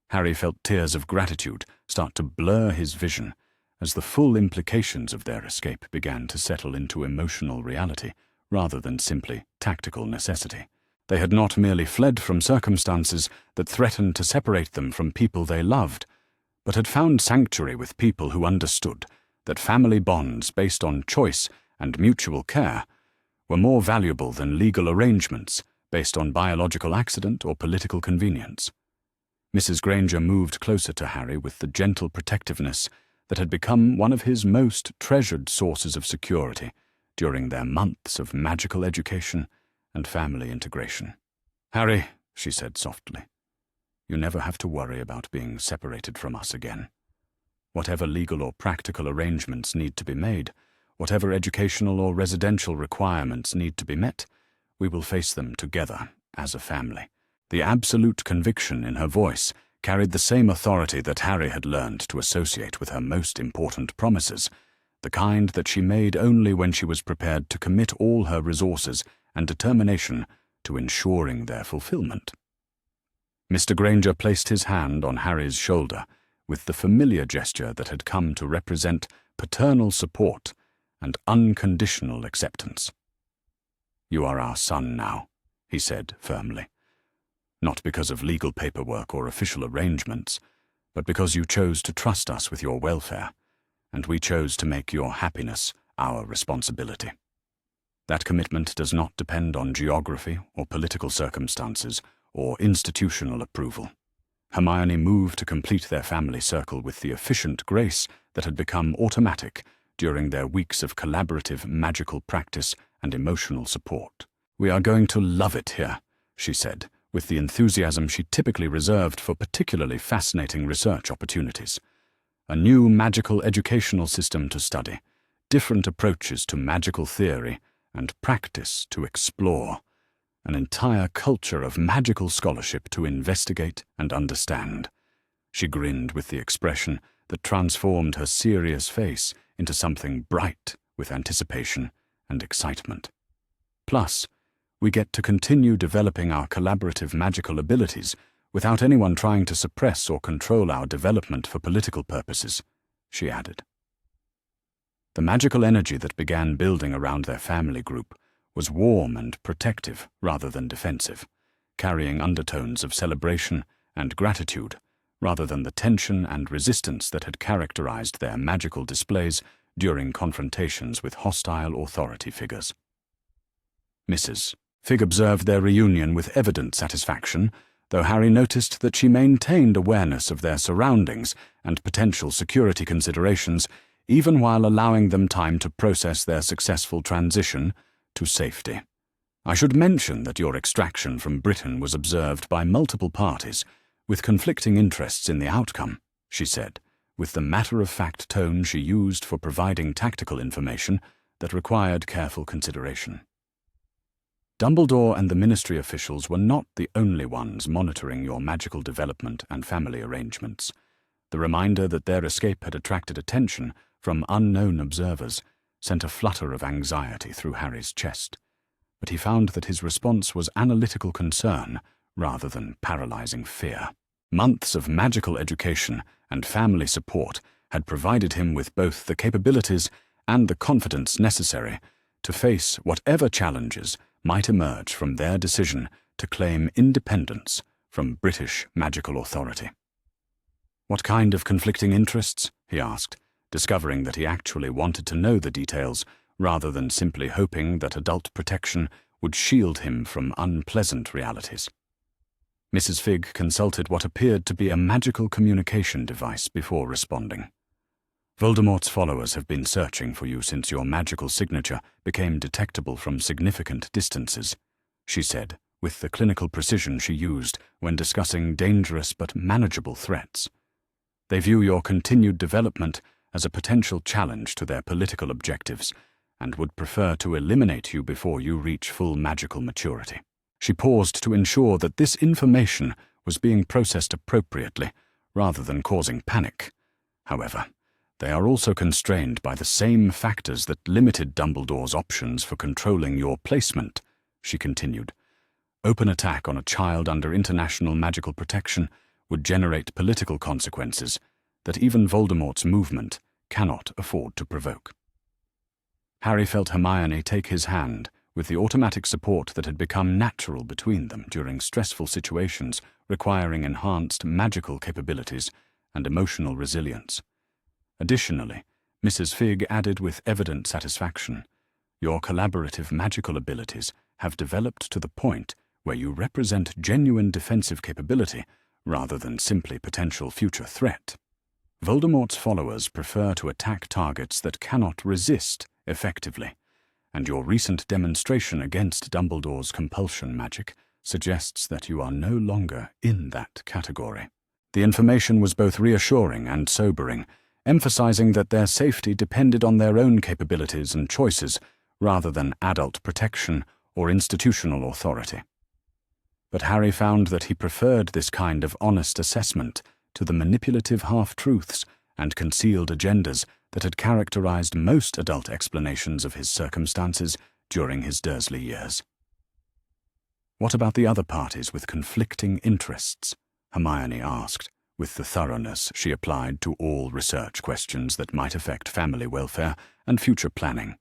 Speaker 1: Harry felt tears of gratitude start to blur his vision as the full implications of their escape began to settle into emotional reality rather than simply tactical necessity. They had not merely fled from circumstances that threatened to separate them from people they loved, but had found sanctuary with people who understood that family bonds based on choice and mutual care were more valuable than legal arrangements based on biological accident or political convenience. Mrs. Granger moved closer to Harry with the gentle protectiveness that had become one of his most treasured sources of security during their months of magical education and family integration. "Harry," she said softly, "you never have to worry about being separated from us again. Whatever legal or practical arrangements need to be made, whatever educational or residential requirements need to be met, We will face them together, as a family. The absolute conviction in her voice carried the same authority that Harry had learned to associate with her most important promises, the kind that she made only when she was prepared to commit all her resources and determination to ensuring their fulfillment. Mr. Granger placed his hand on Harry's shoulder with the familiar gesture that had come to represent paternal support and unconditional acceptance. "You are our son now," he said firmly. "Not because of legal paperwork or official arrangements, but because you chose to trust us with your welfare, and we chose to make your happiness our responsibility. That commitment does not depend on geography or political circumstances or institutional approval." Hermione moved to complete their family circle with the efficient grace that had become automatic during their weeks of collaborative magical practice and emotional support. "We are going to love it here," she said, with the enthusiasm she typically reserved for particularly fascinating research opportunities. A new magical educational system to study, different approaches to magical theory, and practice to explore. An entire culture of magical scholarship to investigate and understand. She grinned with the expression that transformed her serious face into something bright with anticipation and excitement. Plus, we get to continue developing our collaborative magical abilities without anyone trying to suppress or control our development for political purposes, she added. The magical energy that began building around their family group was warm and protective rather than defensive, carrying undertones of celebration and gratitude rather than the tension and resistance that had characterized their magical displays during confrontations with hostile authority figures. Mrs. Fig observed their reunion with evident satisfaction, though Harry noticed that she maintained awareness of their surroundings and potential security considerations, even while allowing them time to process their successful transition to safety. "I should mention that your extraction from Britain was observed by multiple parties, with conflicting interests in the outcome," she said, with the matter-of-fact tone she used for providing tactical information that required careful consideration. Dumbledore and the Ministry officials were not the only ones monitoring your magical development and family arrangements. The reminder that their escape had attracted attention from unknown observers sent a flutter of anxiety through Harry's chest, but he found that his response was analytical concern rather than paralyzing fear. Months of magical education and family support had provided him with both the capabilities and the confidence necessary to face whatever challenges might emerge from their decision to claim independence from British magical authority. "What kind of conflicting interests?" he asked, discovering that he actually wanted to know the details rather than simply hoping that adult protection would shield him from unpleasant realities. Mrs. Fig consulted what appeared to be a magical communication device before responding. "Voldemort's followers have been searching for you since your magical signature became detectable from significant distances," she said, with the clinical precision she used when discussing dangerous but manageable threats. "They view your continued development as a potential challenge to their political objectives, and would prefer to eliminate you before you reach full magical maturity." She paused to ensure that this information was being processed appropriately, rather than causing panic. "However, they are also constrained by the same factors that limited Dumbledore's options for controlling your placement," she continued. "Open attack on a child under international magical protection would generate political consequences that even Voldemort's movement cannot afford to provoke." Harry felt Hermione take his hand with the automatic support that had become natural between them during stressful situations requiring enhanced magical capabilities and emotional resilience. Additionally, Mrs. Fig added with evident satisfaction, "Your collaborative magical abilities have developed to the point where you represent genuine defensive capability rather than simply potential future threat. Voldemort's followers prefer to attack targets that cannot resist effectively, and your recent demonstration against Dumbledore's compulsion magic suggests that you are no longer in that category." The information was both reassuring and sobering, emphasizing that their safety depended on their own capabilities and choices rather than adult protection or institutional authority. But Harry found that he preferred this kind of honest assessment to the manipulative half-truths and concealed agendas that had characterized most adult explanations of his circumstances during his Dursley years. "What about the other parties with conflicting interests?" Hermione asked, with the thoroughness she applied to all research questions that might affect family welfare and future planning.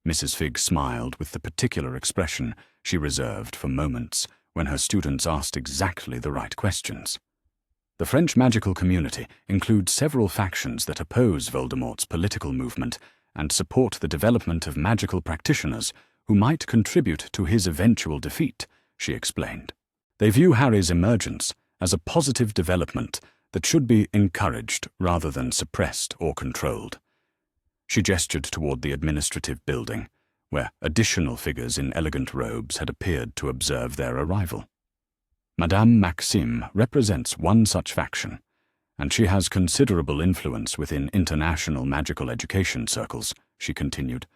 Speaker 1: Mrs. Figg smiled with the particular expression she reserved for moments when her students asked exactly the right questions. The French magical community includes several factions that oppose Voldemort's political movement and support the development of magical practitioners who might contribute to his eventual defeat, she explained. They view Harry's emergence as a positive development that should be encouraged rather than suppressed or controlled. She gestured toward the administrative building, where additional figures in elegant robes had appeared to observe their arrival. Madame Maxime represents one such faction, and she has considerable influence within international magical education circles, she continued.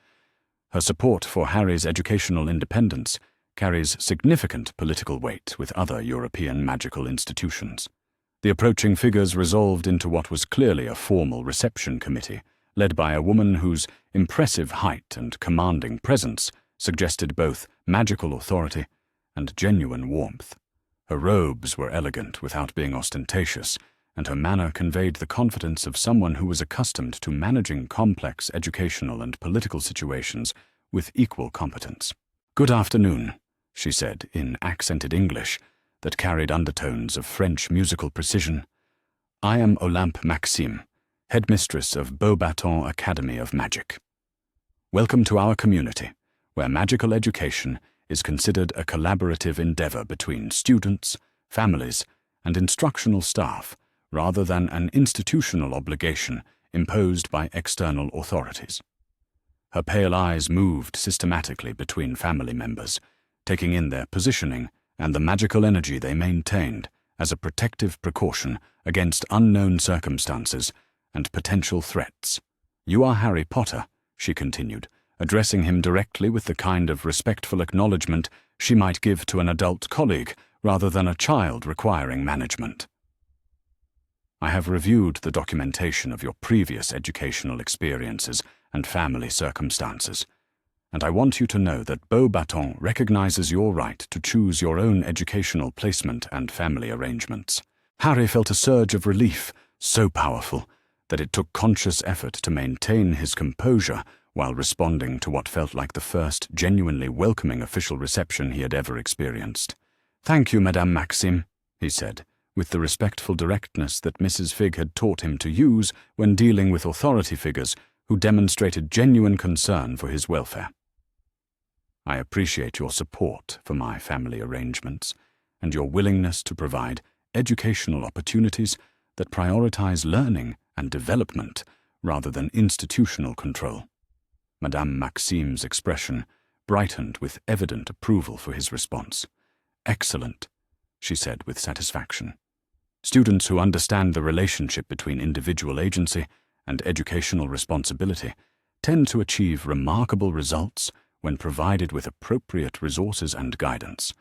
Speaker 1: Her support for Harry's educational independence carries significant political weight with other European magical institutions. The approaching figures resolved into what was clearly a formal reception committee, led by a woman whose impressive height and commanding presence suggested both magical authority and genuine warmth. Her robes were elegant without being ostentatious, and her manner conveyed the confidence of someone who was accustomed to managing complex educational and political situations with equal competence. "Good afternoon," she said in accented English that carried undertones of French musical precision. "I am Olympe Maxime, headmistress of Beauxbatons Academy of Magic. Welcome to our community, where magical education is considered a collaborative endeavor between students, families, and instructional staff, rather than an institutional obligation imposed by external authorities." Her pale eyes moved systematically between family members, taking in their positioning and the magical energy they maintained as a protective precaution against unknown circumstances and potential threats. "You are Harry Potter," she continued, addressing him directly with the kind of respectful acknowledgement she might give to an adult colleague rather than a child requiring management. "I have reviewed the documentation of your previous educational experiences and family circumstances, and I want you to know that Beauxbatons recognizes your right to choose your own educational placement and family arrangements." Harry felt a surge of relief, so powerful that it took conscious effort to maintain his composure while responding to what felt like the first genuinely welcoming official reception he had ever experienced. "Thank you, Madame Maxime," he said, with the respectful directness that Mrs. Figg had taught him to use when dealing with authority figures who demonstrated genuine concern for his welfare. "I appreciate your support for my family arrangements and your willingness to provide educational opportunities that prioritize learning and development rather than institutional control." Madame Maxime's expression brightened with evident approval for his response. "Excellent," she said with satisfaction. "Students who understand the relationship between individual agency and educational responsibility tend to achieve remarkable results when provided with appropriate resources and guidance."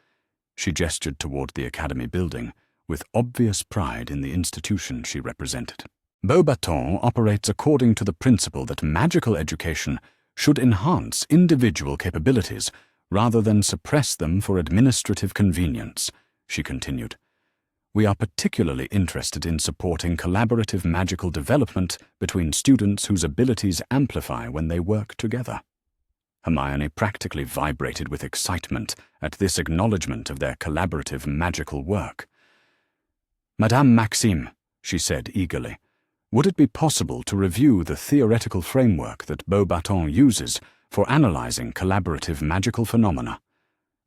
Speaker 1: She gestured toward the academy building with obvious pride in the institution she represented. "Beauxbatons operates according to the principle that magical education should enhance individual capabilities rather than suppress them for administrative convenience," she continued. "We are particularly interested in supporting collaborative magical development between students whose abilities amplify when they work together." Hermione practically vibrated with excitement at this acknowledgement of their collaborative magical work. "Madame Maxime," she said eagerly, "would it be possible to review the theoretical framework that Beauxbatons uses for analyzing collaborative magical phenomena?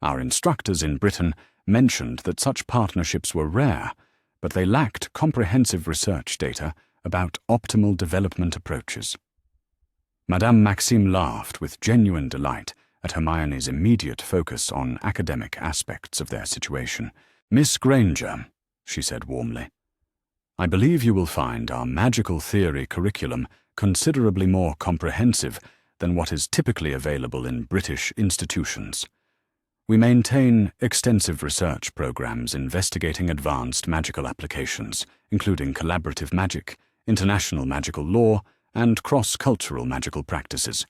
Speaker 1: Our instructors in Britain mentioned that such partnerships were rare, but they lacked comprehensive research data about optimal development approaches." Madame Maxime laughed with genuine delight at Hermione's immediate focus on academic aspects of their situation. "Miss Granger," she said warmly, "I believe you will find our magical theory curriculum considerably more comprehensive than what is typically available in British institutions. We maintain extensive research programs investigating advanced magical applications, including collaborative magic, international magical law, and cross-cultural magical practices.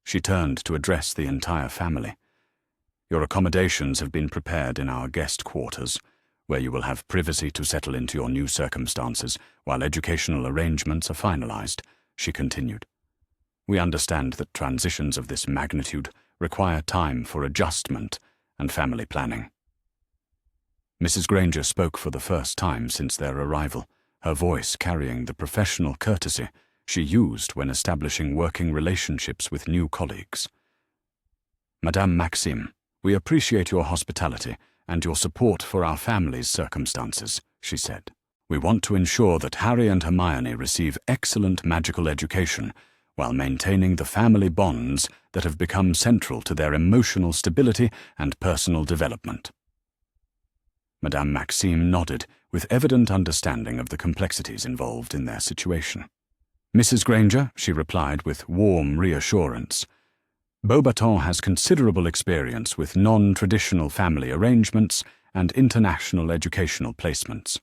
Speaker 1: She turned to address the entire family. Your accommodations have been prepared in our guest quarters, where you will have privacy to settle into your new circumstances while educational arrangements are finalized, she continued. We understand that transitions of this magnitude require time for adjustment and family planning. Mrs. Granger spoke for the first time since their arrival, her voice carrying the professional courtesy she used when establishing working relationships with new colleagues. Madame Maxime, we appreciate your hospitality and your support for our family's circumstances, she said. We want to ensure that Harry and Hermione receive excellent magical education while maintaining the family bonds that have become central to their emotional stability and personal development. Madame Maxime nodded with evident understanding of the complexities involved in their situation. Mrs. Granger, she replied with warm reassurance, Beauxbatons has considerable experience with non-traditional family arrangements and international educational placements.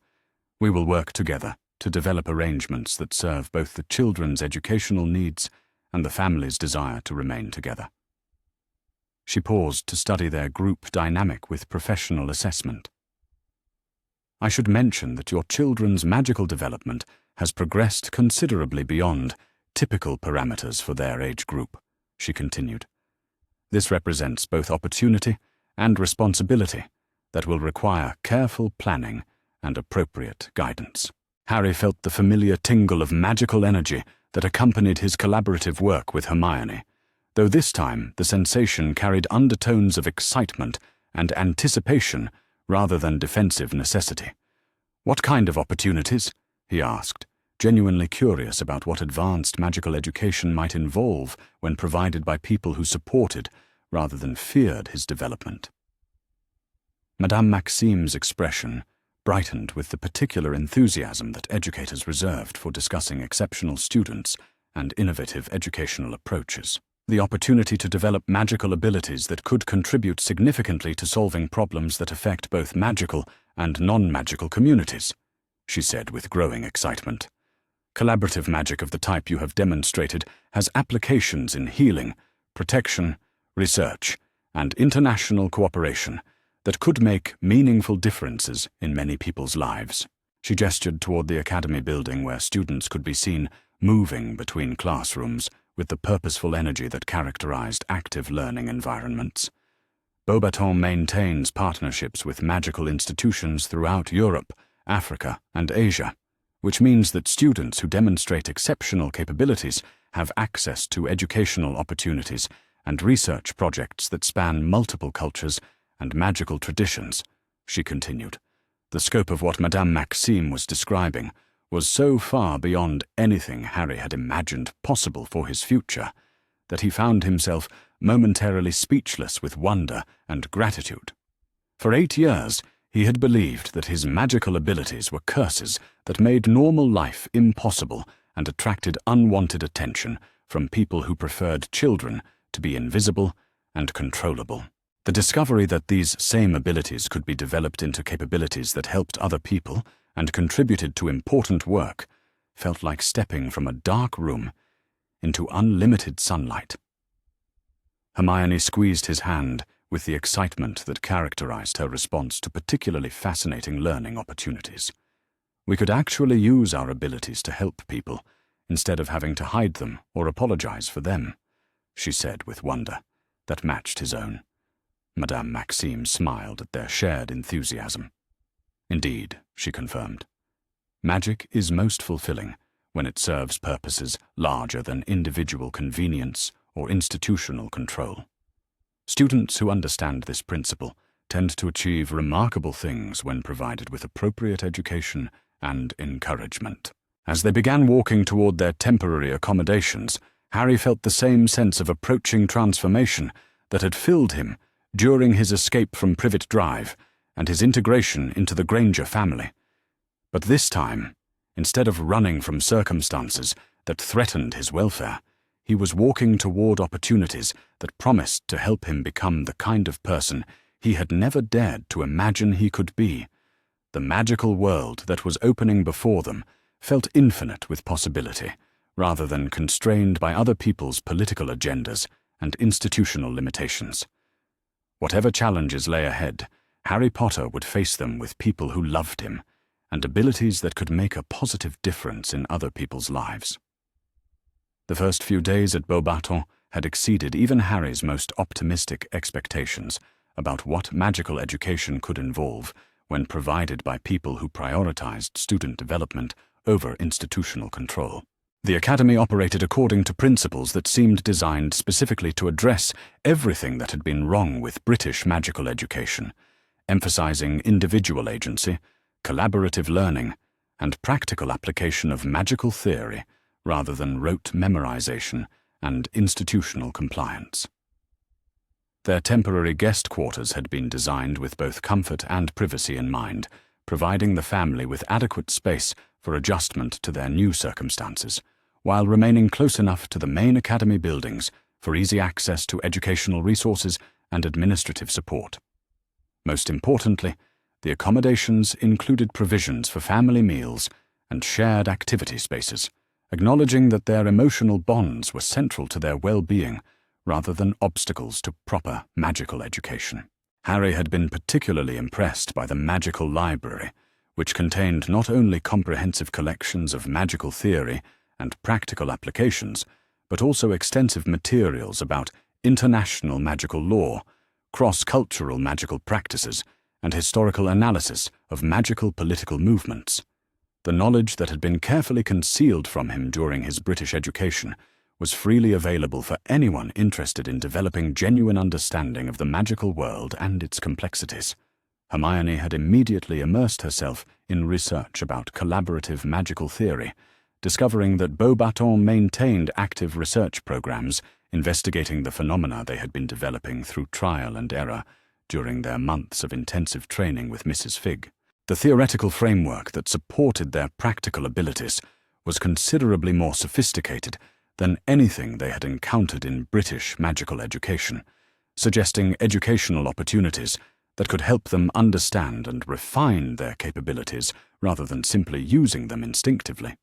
Speaker 1: We will work together to develop arrangements that serve both the children's educational needs and the family's desire to remain together. She paused to study their group dynamic with professional assessment. I should mention that your children's magical development has progressed considerably beyond typical parameters for their age group, she continued. This represents both opportunity and responsibility that will require careful planning and appropriate guidance. Harry felt the familiar tingle of magical energy that accompanied his collaborative work with Hermione, though this time the sensation carried undertones of excitement and anticipation rather than defensive necessity. What kind of opportunities? He asked, genuinely curious about what advanced magical education might involve when provided by people who supported rather than feared his development. Madame Maxime's expression brightened with the particular enthusiasm that educators reserved for discussing exceptional students and innovative educational approaches. The opportunity to develop magical abilities that could contribute significantly to solving problems that affect both magical and non-magical communities, she said with growing excitement. Collaborative magic of the type you have demonstrated has applications in healing, protection, research, and international cooperation that could make meaningful differences in many people's lives. She gestured toward the academy building where students could be seen moving between classrooms with the purposeful energy that characterized active learning environments. Beauxbatons maintains partnerships with magical institutions throughout Europe, Africa, and Asia, which means that students who demonstrate exceptional capabilities have access to educational opportunities and research projects that span multiple cultures and magical traditions, she continued. The scope of what Madame Maxime was describing was so far beyond anything Harry had imagined possible for his future that he found himself momentarily speechless with wonder and gratitude. For 8 years, he had believed that his magical abilities were curses that made normal life impossible and attracted unwanted attention from people who preferred children to be invisible and controllable. The discovery that these same abilities could be developed into capabilities that helped other people and contributed to important work felt like stepping from a dark room into unlimited sunlight. Hermione squeezed his hand with the excitement that characterized her response to particularly fascinating learning opportunities. We could actually use our abilities to help people instead of having to hide them or apologize for them, she said with wonder that matched his own. Madame Maxime smiled at their shared enthusiasm. Indeed, she confirmed. Magic is most fulfilling when it serves purposes larger than individual convenience or institutional control. Students who understand this principle tend to achieve remarkable things when provided with appropriate education and encouragement. As they began walking toward their temporary accommodations, Harry felt the same sense of approaching transformation that had filled him during his escape from Privet Drive and his integration into the Granger family. But this time, instead of running from circumstances that threatened his welfare, he was walking toward opportunities that promised to help him become the kind of person he had never dared to imagine he could be. The magical world that was opening before them felt infinite with possibility, rather than constrained by other people's political agendas and institutional limitations. Whatever challenges lay ahead, Harry Potter would face them with people who loved him, and abilities that could make a positive difference in other people's lives. The first few days at Beauxbatons had exceeded even Harry's most optimistic expectations about what magical education could involve when provided by people who prioritized student development over institutional control. The Academy operated according to principles that seemed designed specifically to address everything that had been wrong with British magical education, emphasizing individual agency, collaborative learning, and practical application of magical theory rather than rote memorization and institutional compliance. Their temporary guest quarters had been designed with both comfort and privacy in mind, providing the family with adequate space for adjustment to their new circumstances, while remaining close enough to the main academy buildings for easy access to educational resources and administrative support. Most importantly, the accommodations included provisions for family meals and shared activity spaces, acknowledging that their emotional bonds were central to their well-being rather than obstacles to proper magical education. Harry had been particularly impressed by the magical library, which contained not only comprehensive collections of magical theory and practical applications, but also extensive materials about international magical law, cross-cultural magical practices, and historical analysis of magical political movements. The knowledge that had been carefully concealed from him during his British education was freely available for anyone interested in developing genuine understanding of the magical world and its complexities. Hermione had immediately immersed herself in research about collaborative magical theory, discovering that Beauxbatons maintained active research programs investigating the phenomena they had been developing through trial and error during their months of intensive training with Mrs. Figg. The theoretical framework that supported their practical abilities was considerably more sophisticated than anything they had encountered in British magical education, suggesting educational opportunities that could help them understand and refine their capabilities rather than simply using them instinctively.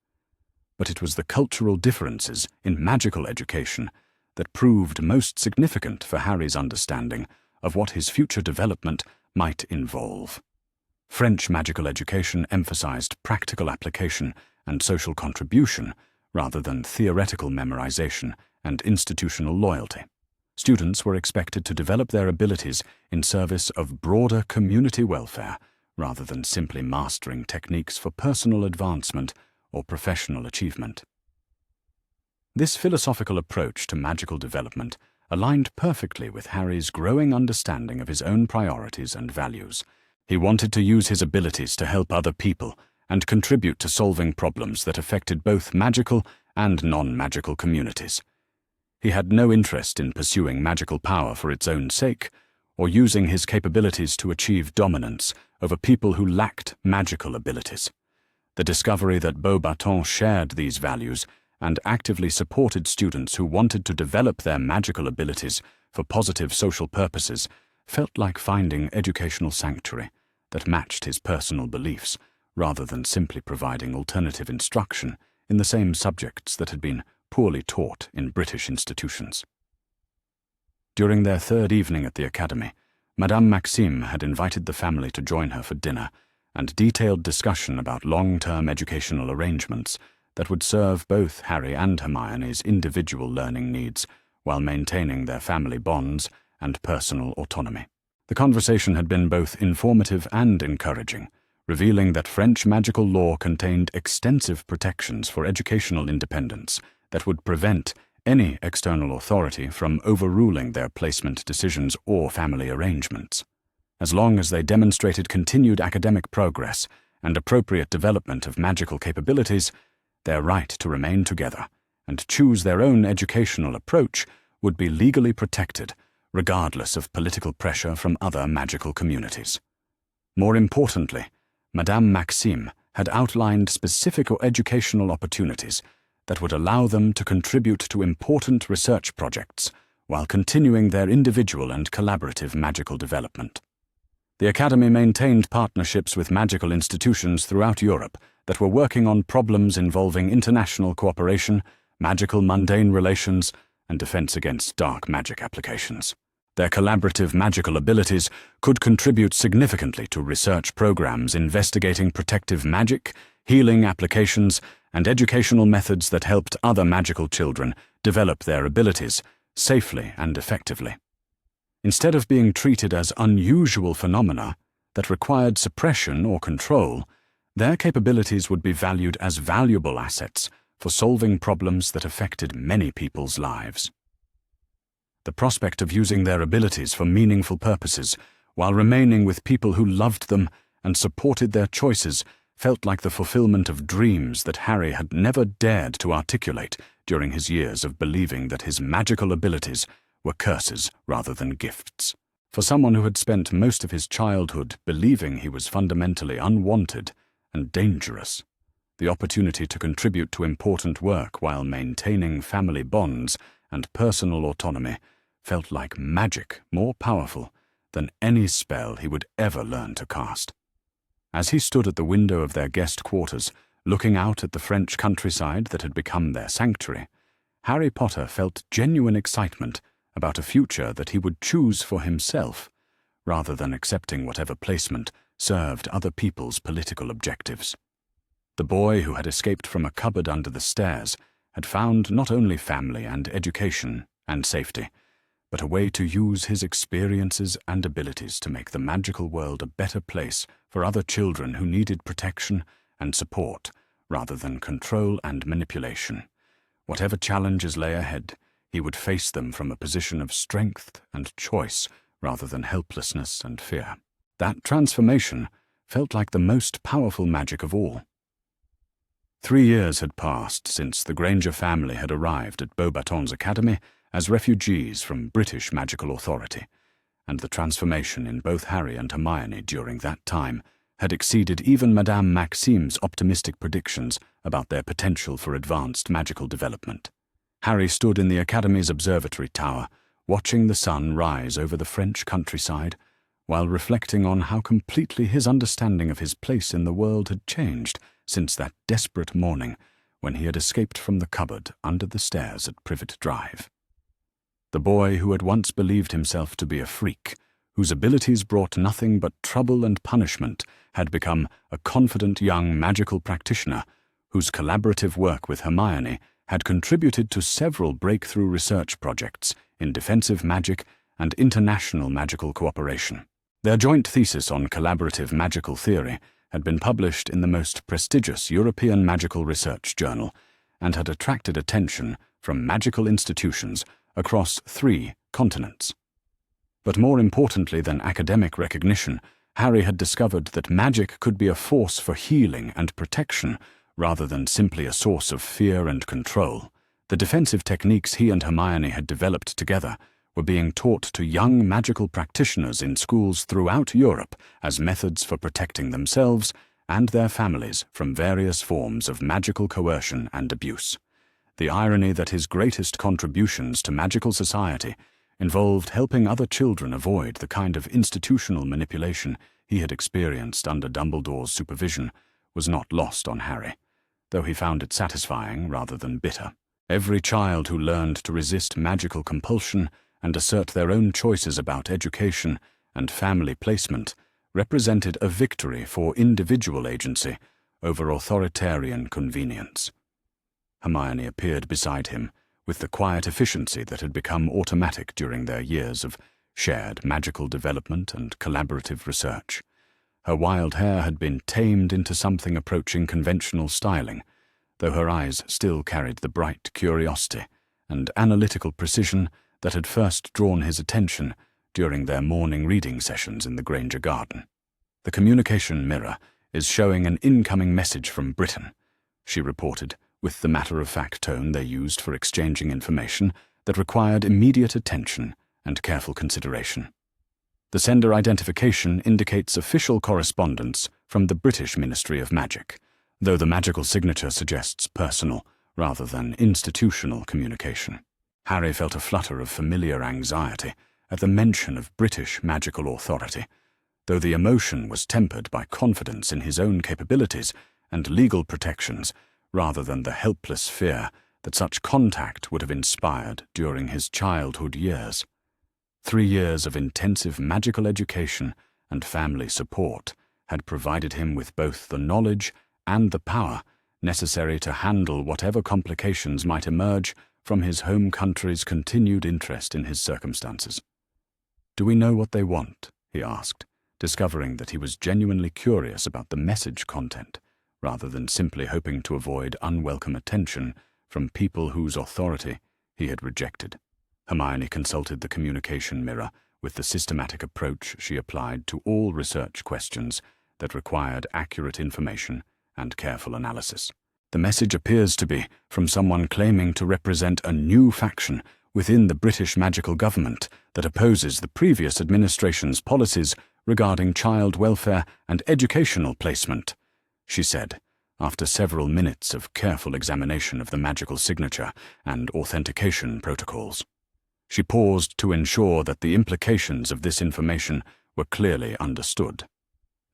Speaker 1: But it was the cultural differences in magical education that proved most significant for Harry's understanding of what his future development might involve. French magical education emphasized practical application and social contribution rather than theoretical memorization and institutional loyalty. Students were expected to develop their abilities in service of broader community welfare rather than simply mastering techniques for personal advancement or professional achievement. This philosophical approach to magical development aligned perfectly with Harry's growing understanding of his own priorities and values. He wanted to use his abilities to help other people and contribute to solving problems that affected both magical and non-magical communities. He had no interest in pursuing magical power for its own sake, or using his capabilities to achieve dominance over people who lacked magical abilities. The discovery that Beauxbatons shared these values and actively supported students who wanted to develop their magical abilities for positive social purposes felt like finding educational sanctuary that matched his personal beliefs, rather than simply providing alternative instruction in the same subjects that had been poorly taught in British institutions. During their third evening at the Academy, Madame Maxime had invited the family to join her for dinner and detailed discussion about long-term educational arrangements that would serve both Harry and Hermione's individual learning needs while maintaining their family bonds and personal autonomy. The conversation had been both informative and encouraging, revealing that French magical law contained extensive protections for educational independence that would prevent any external authority from overruling their placement decisions or family arrangements. As long as they demonstrated continued academic progress and appropriate development of magical capabilities, their right to remain together and choose their own educational approach would be legally protected, regardless of political pressure from other magical communities. More importantly, Madame Maxime had outlined specific educational opportunities that would allow them to contribute to important research projects while continuing their individual and collaborative magical development. The Academy maintained partnerships with magical institutions throughout Europe that were working on problems involving international cooperation, magical mundane relations, and defense against dark magic applications. Their collaborative magical abilities could contribute significantly to research programs investigating protective magic, healing applications, and educational methods that helped other magical children develop their abilities safely and effectively. Instead of being treated as unusual phenomena that required suppression or control, their capabilities would be valued as valuable assets for solving problems that affected many people's lives. The prospect of using their abilities for meaningful purposes while remaining with people who loved them and supported their choices felt like the fulfillment of dreams that Harry had never dared to articulate during his years of believing that his magical abilities were curses rather than gifts. For someone who had spent most of his childhood believing he was fundamentally unwanted and dangerous, the opportunity to contribute to important work while maintaining family bonds and personal autonomy felt like magic more powerful than any spell he would ever learn to cast. As he stood at the window of their guest quarters, looking out at the French countryside that had become their sanctuary, Harry Potter felt genuine excitement about a future that he would choose for himself, rather than accepting whatever placement served other people's political objectives. The boy who had escaped from a cupboard under the stairs had found not only family and education and safety, but a way to use his experiences and abilities to make the magical world a better place for other children who needed protection and support rather than control and manipulation. Whatever challenges lay ahead, he would face them from a position of strength and choice rather than helplessness and fear. That transformation felt like the most powerful magic of all. 3 years had passed since the Granger family had arrived at Beauxbatons Academy as refugees from British magical authority, and the transformation in both Harry and Hermione during that time had exceeded even Madame Maxime's optimistic predictions about their potential for advanced magical development. Harry stood in the Academy's observatory tower, watching the sun rise over the French countryside, while reflecting on how completely his understanding of his place in the world had changed since that desperate morning when he had escaped from the cupboard under the stairs at Privet Drive. The boy who had once believed himself to be a freak, whose abilities brought nothing but trouble and punishment, had become a confident young magical practitioner whose collaborative work with Hermione had contributed to several breakthrough research projects in defensive magic and international magical cooperation. Their joint thesis on collaborative magical theory had been published in the most prestigious European magical research journal and had attracted attention from magical institutions across 3 continents. But more importantly than academic recognition, Harry had discovered that magic could be a force for healing and protection rather than simply a source of fear and control. The defensive techniques he and Hermione had developed together were being taught to young magical practitioners in schools throughout Europe as methods for protecting themselves and their families from various forms of magical coercion and abuse. The irony that his greatest contributions to magical society involved helping other children avoid the kind of institutional manipulation he had experienced under Dumbledore's supervision was not lost on Harry, though he found it satisfying rather than bitter. Every child who learned to resist magical compulsion and assert their own choices about education and family placement represented a victory for individual agency over authoritarian convenience. Hermione appeared beside him with the quiet efficiency that had become automatic during their years of shared magical development and collaborative research. Her wild hair had been tamed into something approaching conventional styling, though her eyes still carried the bright curiosity and analytical precision that had first drawn his attention during their morning reading sessions in the Granger garden. "The communication mirror is showing an incoming message from Britain," she reported, with the matter-of-fact tone they used for exchanging information that required immediate attention and careful consideration. The sender identification indicates official correspondence from the British Ministry of Magic, though the magical signature suggests personal rather than institutional communication. Harry felt a flutter of familiar anxiety at the mention of British magical authority, though the emotion was tempered by confidence in his own capabilities and legal protections rather than the helpless fear that such contact would have inspired during his childhood years. 3 years of intensive magical education and family support had provided him with both the knowledge and the power necessary to handle whatever complications might emerge from his home country's continued interest in his circumstances. "Do we know what they want?" he asked, discovering that he was genuinely curious about the message content, rather than simply hoping to avoid unwelcome attention from people whose authority he had rejected. Hermione consulted the communication mirror with the systematic approach she applied to all research questions that required accurate information and careful analysis. "The message appears to be from someone claiming to represent a new faction within the British magical government that opposes the previous administration's policies regarding child welfare and educational placement," she said, after several minutes of careful examination of the magical signature and authentication protocols. She paused to ensure that the implications of this information were clearly understood.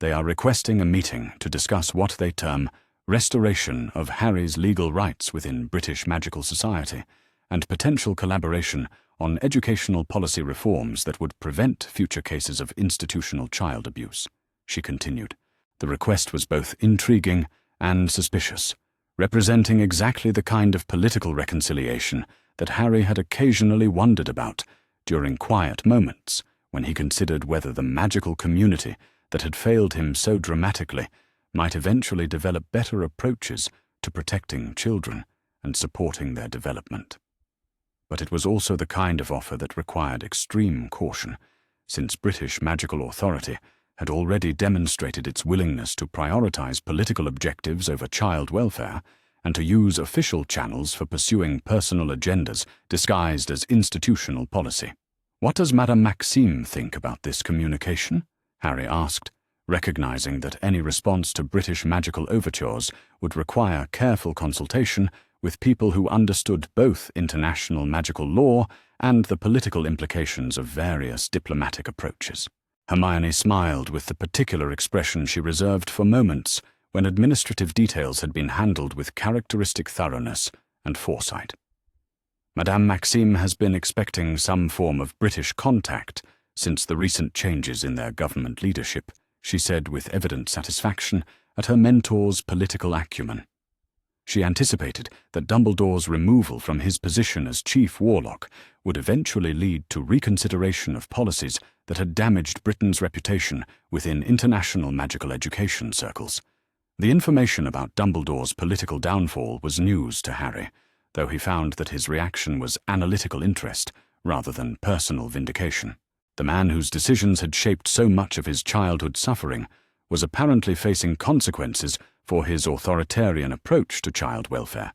Speaker 1: "They are requesting a meeting to discuss what they term restoration of Harry's legal rights within British magical society and potential collaboration on educational policy reforms that would prevent future cases of institutional child abuse," she continued. The request was both intriguing and suspicious, representing exactly the kind of political reconciliation that Harry had occasionally wondered about during quiet moments when he considered whether the magical community that had failed him so dramatically might eventually develop better approaches to protecting children and supporting their development. But it was also the kind of offer that required extreme caution, since British magical authority had already demonstrated its willingness to prioritize political objectives over child welfare and to use official channels for pursuing personal agendas disguised as institutional policy. "What does Madame Maxime think about this communication?" Harry asked, recognizing that any response to British magical overtures would require careful consultation with people who understood both international magical law and the political implications of various diplomatic approaches. Hermione smiled with the particular expression she reserved for moments when administrative details had been handled with characteristic thoroughness and foresight. "Madame Maxime has been expecting some form of British contact since the recent changes in their government leadership," she said with evident satisfaction at her mentor's political acumen. She anticipated that Dumbledore's removal from his position as Chief Warlock would eventually lead to reconsideration of policies that had damaged Britain's reputation within international magical education circles. The information about Dumbledore's political downfall was news to Harry, though he found that his reaction was analytical interest rather than personal vindication. The man whose decisions had shaped so much of his childhood suffering was apparently facing consequences for his authoritarian approach to child welfare,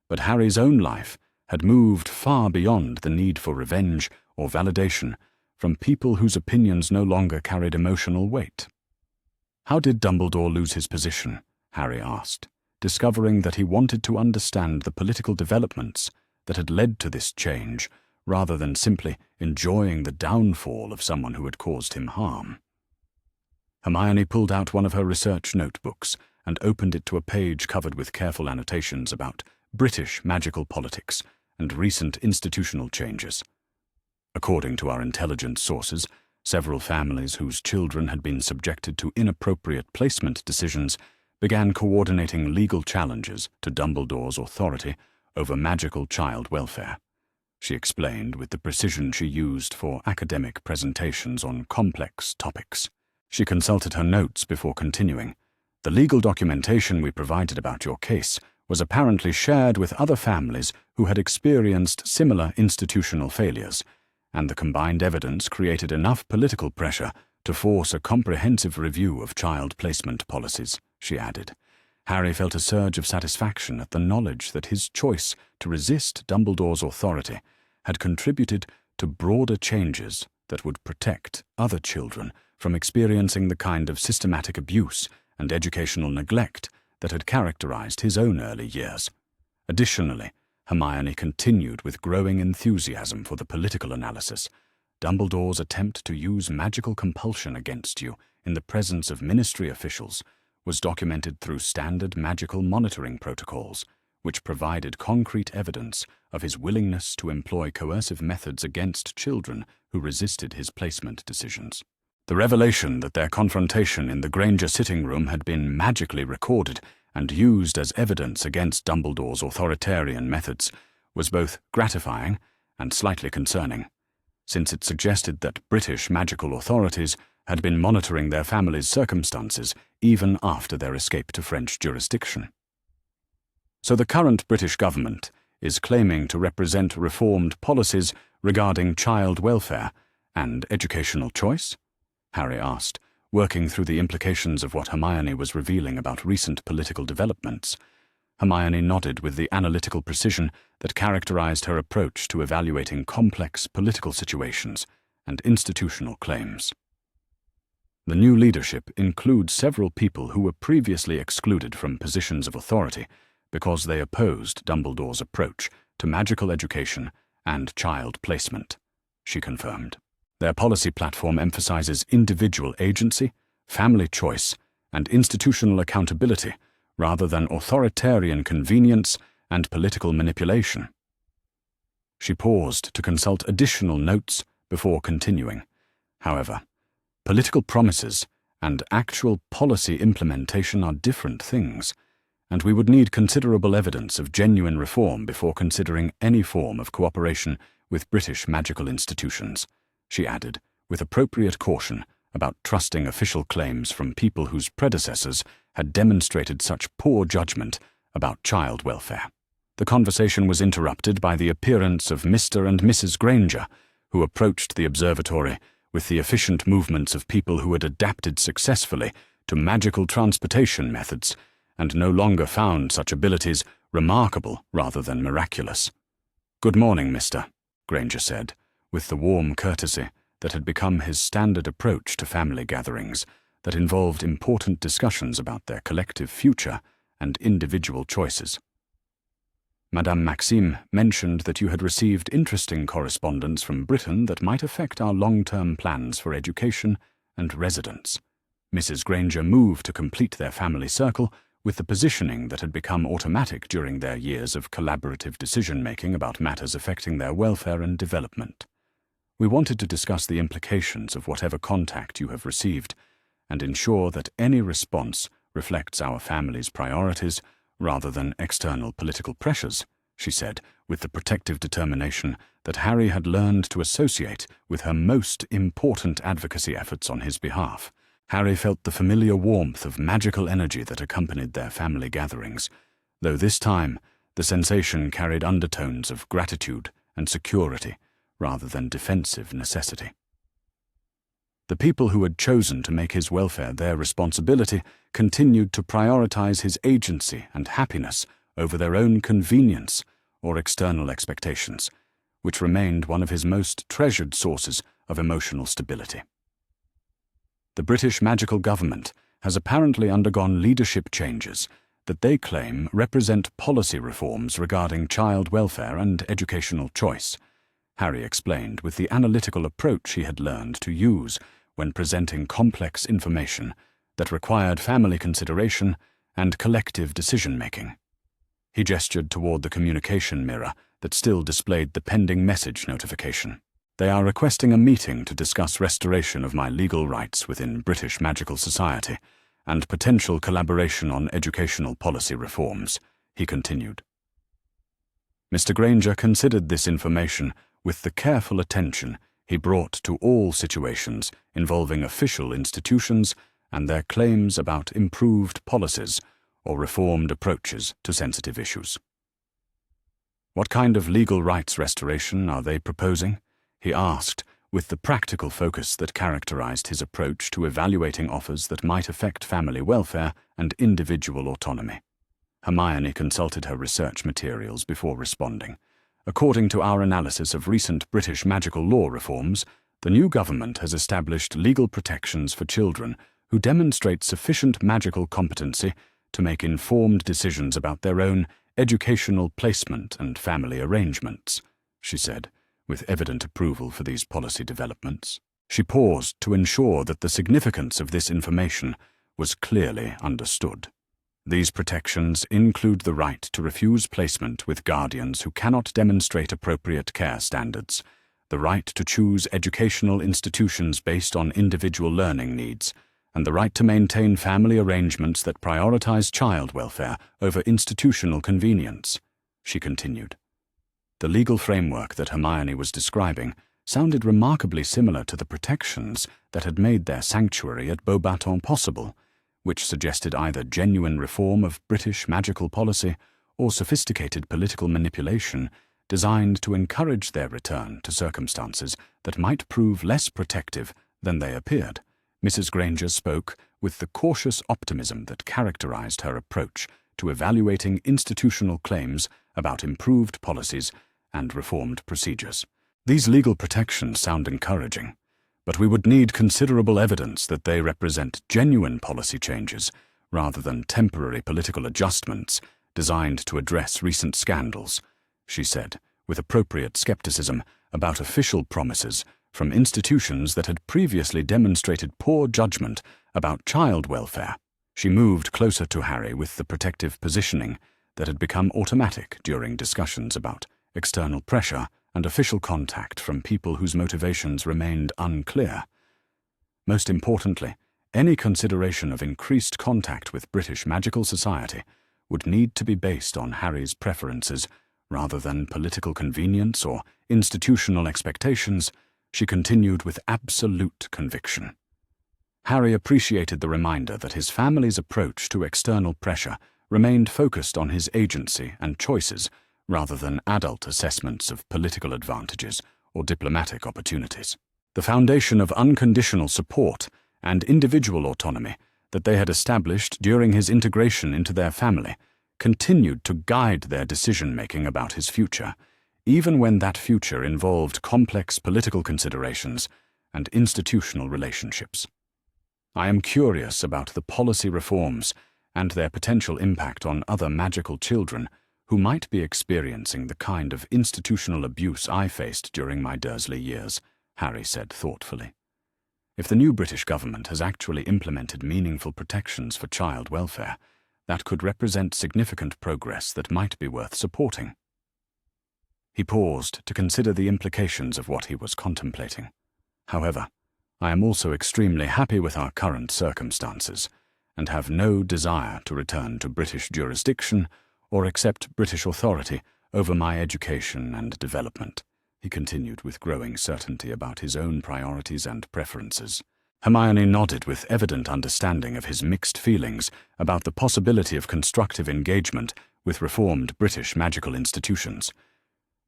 Speaker 1: but Harry's own life had moved far beyond the need for revenge or validation from people whose opinions no longer carried emotional weight. "How did Dumbledore lose his position?" Harry asked, discovering that he wanted to understand the political developments that had led to this change, rather than simply enjoying the downfall of someone who had caused him harm. Hermione pulled out one of her research notebooks and opened it to a page covered with careful annotations about British magical politics and recent institutional changes. According to our intelligence sources, several families whose children had been subjected to inappropriate placement decisions began coordinating legal challenges to Dumbledore's authority over magical child welfare, she explained with the precision she used for academic presentations on complex topics. She consulted her notes before continuing. "The legal documentation we provided about your case was apparently shared with other families who had experienced similar institutional failures, and the combined evidence created enough political pressure to force a comprehensive review of child placement policies," she added. Harry felt a surge of satisfaction at the knowledge that his choice to resist Dumbledore's authority had contributed to broader changes that would protect other children from experiencing the kind of systematic abuse and educational neglect that had characterized his own early years. Additionally, Hermione continued with growing enthusiasm for the political analysis. Dumbledore's attempt to use magical compulsion against you in the presence of ministry officials was documented through standard magical monitoring protocols, which provided concrete evidence of his willingness to employ coercive methods against children who resisted his placement decisions. The revelation that their confrontation in the Granger sitting room had been magically recorded and used as evidence against Dumbledore's authoritarian methods was both gratifying and slightly concerning, since it suggested that British magical authorities had been monitoring their family's circumstances even after their escape to French jurisdiction. So the current British government is claiming to represent reformed policies regarding child welfare and educational choice? Harry asked, working through the implications of what Hermione was revealing about recent political developments. Hermione nodded with the analytical precision that characterized her approach to evaluating complex political situations and institutional claims. The new leadership includes several people who were previously excluded from positions of authority because they opposed Dumbledore's approach to magical education and child placement, she confirmed. Their policy platform emphasizes individual agency, family choice, and institutional accountability rather than authoritarian convenience and political manipulation. She paused to consult additional notes before continuing. However, political promises and actual policy implementation are different things, and we would need considerable evidence of genuine reform before considering any form of cooperation with British magical institutions, she added, with appropriate caution about trusting official claims from people whose predecessors had demonstrated such poor judgment about child welfare. The conversation was interrupted by the appearance of Mr. and Mrs. Granger, who approached the observatory with the efficient movements of people who had adapted successfully to magical transportation methods and no longer found such abilities remarkable rather than miraculous. "Good morning, Mr." Granger said, with the warm courtesy that had become his standard approach to family gatherings that involved important discussions about their collective future and individual choices. Madame Maxime mentioned that you had received interesting correspondence from Britain that might affect our long-term plans for education and residence. Mrs. Granger moved to complete their family circle with the positioning that had become automatic during their years of collaborative decision-making about matters affecting their welfare and development. We wanted to discuss the implications of whatever contact you have received and ensure that any response reflects our family's priorities rather than external political pressures, she said, with the protective determination that Harry had learned to associate with her most important advocacy efforts on his behalf. Harry felt the familiar warmth of magical energy that accompanied their family gatherings, though this time the sensation carried undertones of gratitude and security rather than defensive necessity. The people who had chosen to make his welfare their responsibility continued to prioritize his agency and happiness over their own convenience or external expectations, which remained one of his most treasured sources of emotional stability. The British magical government has apparently undergone leadership changes that they claim represent policy reforms regarding child welfare and educational choice, Harry explained with the analytical approach he had learned to use when presenting complex information that required family consideration and collective decision-making. He gestured toward the communication mirror that still displayed the pending message notification. "They are requesting a meeting to discuss restoration of my legal rights within British magical society and potential collaboration on educational policy reforms," he continued. Mr. Granger considered this information with the careful attention he brought to all situations involving official institutions and their claims about improved policies or reformed approaches to sensitive issues. "What kind of legal rights restoration are they proposing?" he asked, with the practical focus that characterized his approach to evaluating offers that might affect family welfare and individual autonomy. Hermione consulted her research materials before responding. According to our analysis of recent British magical law reforms, the new government has established legal protections for children who demonstrate sufficient magical competency to make informed decisions about their own educational placement and family arrangements, she said, with evident approval for these policy developments. She paused to ensure that the significance of this information was clearly understood. These protections include the right to refuse placement with guardians who cannot demonstrate appropriate care standards, the right to choose educational institutions based on individual learning needs, and the right to maintain family arrangements that prioritize child welfare over institutional convenience, she continued. The legal framework that Hermione was describing sounded remarkably similar to the protections that had made their sanctuary at Beauxbatons possible, which suggested either genuine reform of British magical policy or sophisticated political manipulation designed to encourage their return to circumstances that might prove less protective than they appeared. Mrs. Granger spoke with the cautious optimism that characterized her approach to evaluating institutional claims about improved policies and reformed procedures. These legal protections sound encouraging, but we would need considerable evidence that they represent genuine policy changes rather than temporary political adjustments designed to address recent scandals, she said, with appropriate skepticism about official promises from institutions that had previously demonstrated poor judgment about child welfare. She moved closer to Harry with the protective positioning that had become automatic during discussions about external pressure and official contact from people whose motivations remained unclear. Most importantly, any consideration of increased contact with British magical society would need to be based on Harry's preferences rather than political convenience or institutional expectations, she continued with absolute conviction. Harry appreciated the reminder that his family's approach to external pressure remained focused on his agency and choices rather than adult assessments of political advantages or diplomatic opportunities. The foundation of unconditional support and individual autonomy that they had established during his integration into their family continued to guide their decision-making about his future, even when that future involved complex political considerations and institutional relationships. I am curious about the policy reforms and their potential impact on other magical children who might be experiencing the kind of institutional abuse I faced during my Dursley years, Harry said thoughtfully. If the new British government has actually implemented meaningful protections for child welfare, that could represent significant progress that might be worth supporting. He paused to consider the implications of what he was contemplating. However, I am also extremely happy with our current circumstances and have no desire to return to British jurisdiction or accept British authority over my education and development, he continued with growing certainty about his own priorities and preferences. Hermione nodded with evident understanding of his mixed feelings about the possibility of constructive engagement with reformed British magical institutions.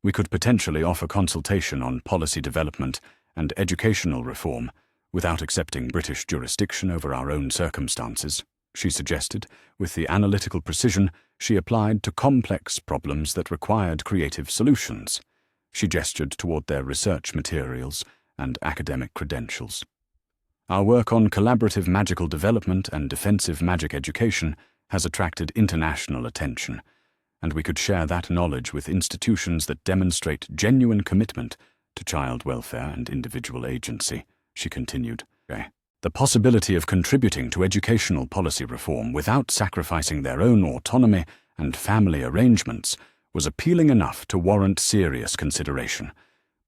Speaker 1: We could potentially offer consultation on policy development and educational reform without accepting British jurisdiction over our own circumstances, she suggested, with the analytical precision she applied to complex problems that required creative solutions. She gestured toward their research materials and academic credentials. Our work on collaborative magical development and defensive magic education has attracted international attention, and we could share that knowledge with institutions that demonstrate genuine commitment to child welfare and individual agency, she continued. The possibility of contributing to educational policy reform without sacrificing their own autonomy and family arrangements was appealing enough to warrant serious consideration,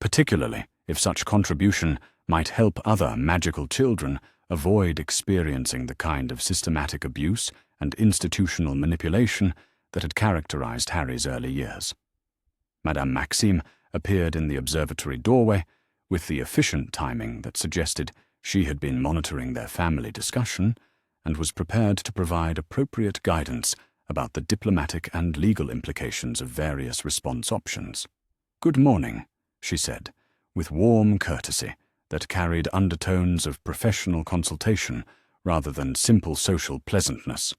Speaker 1: particularly if such contribution might help other magical children avoid experiencing the kind of systematic abuse and institutional manipulation that had characterized Harry's early years. Madame Maxime appeared in the observatory doorway with the efficient timing that suggested she had been monitoring their family discussion and was prepared to provide appropriate guidance about the diplomatic and legal implications of various response options. "Good morning," she said, with warm courtesy that carried undertones of professional consultation rather than simple social pleasantness.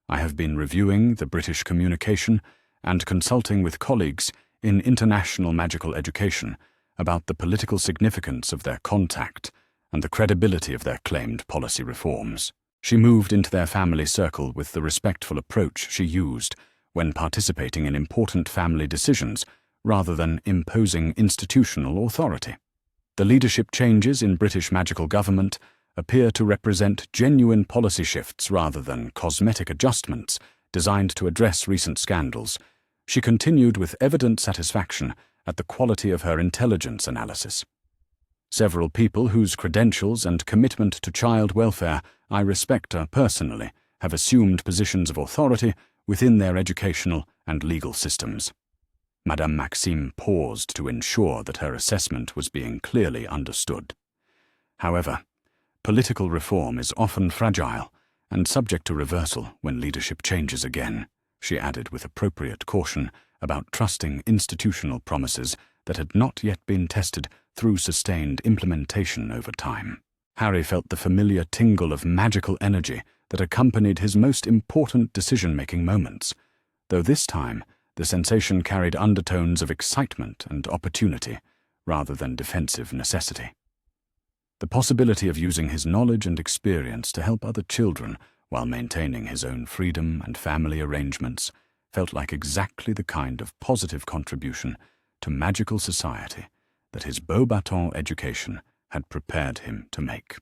Speaker 1: "I have been reviewing the British communication and consulting with colleagues in international magical education about the political significance of their contact and the credibility of their claimed policy reforms." She moved into their family circle with the respectful approach she used when participating in important family decisions rather than imposing institutional authority. The leadership changes in British magical government appear to represent genuine policy shifts rather than cosmetic adjustments designed to address recent scandals. She continued with evident satisfaction at the quality of her intelligence analysis. Several people whose credentials and commitment to child welfare I respect personally have assumed positions of authority within their educational and legal systems. Madame Maxime paused to ensure that her assessment was being clearly understood. However, political reform is often fragile and subject to reversal when leadership changes again, she added with appropriate caution about trusting institutional promises that had not yet been tested through sustained implementation over time. Harry felt the familiar tingle of magical energy that accompanied his most important decision-making moments, though this time the sensation carried undertones of excitement and opportunity rather than defensive necessity. The possibility of using his knowledge and experience to help other children while maintaining his own freedom and family arrangements felt like exactly the kind of positive contribution to magical society that his Beauxbatons education had prepared him to make.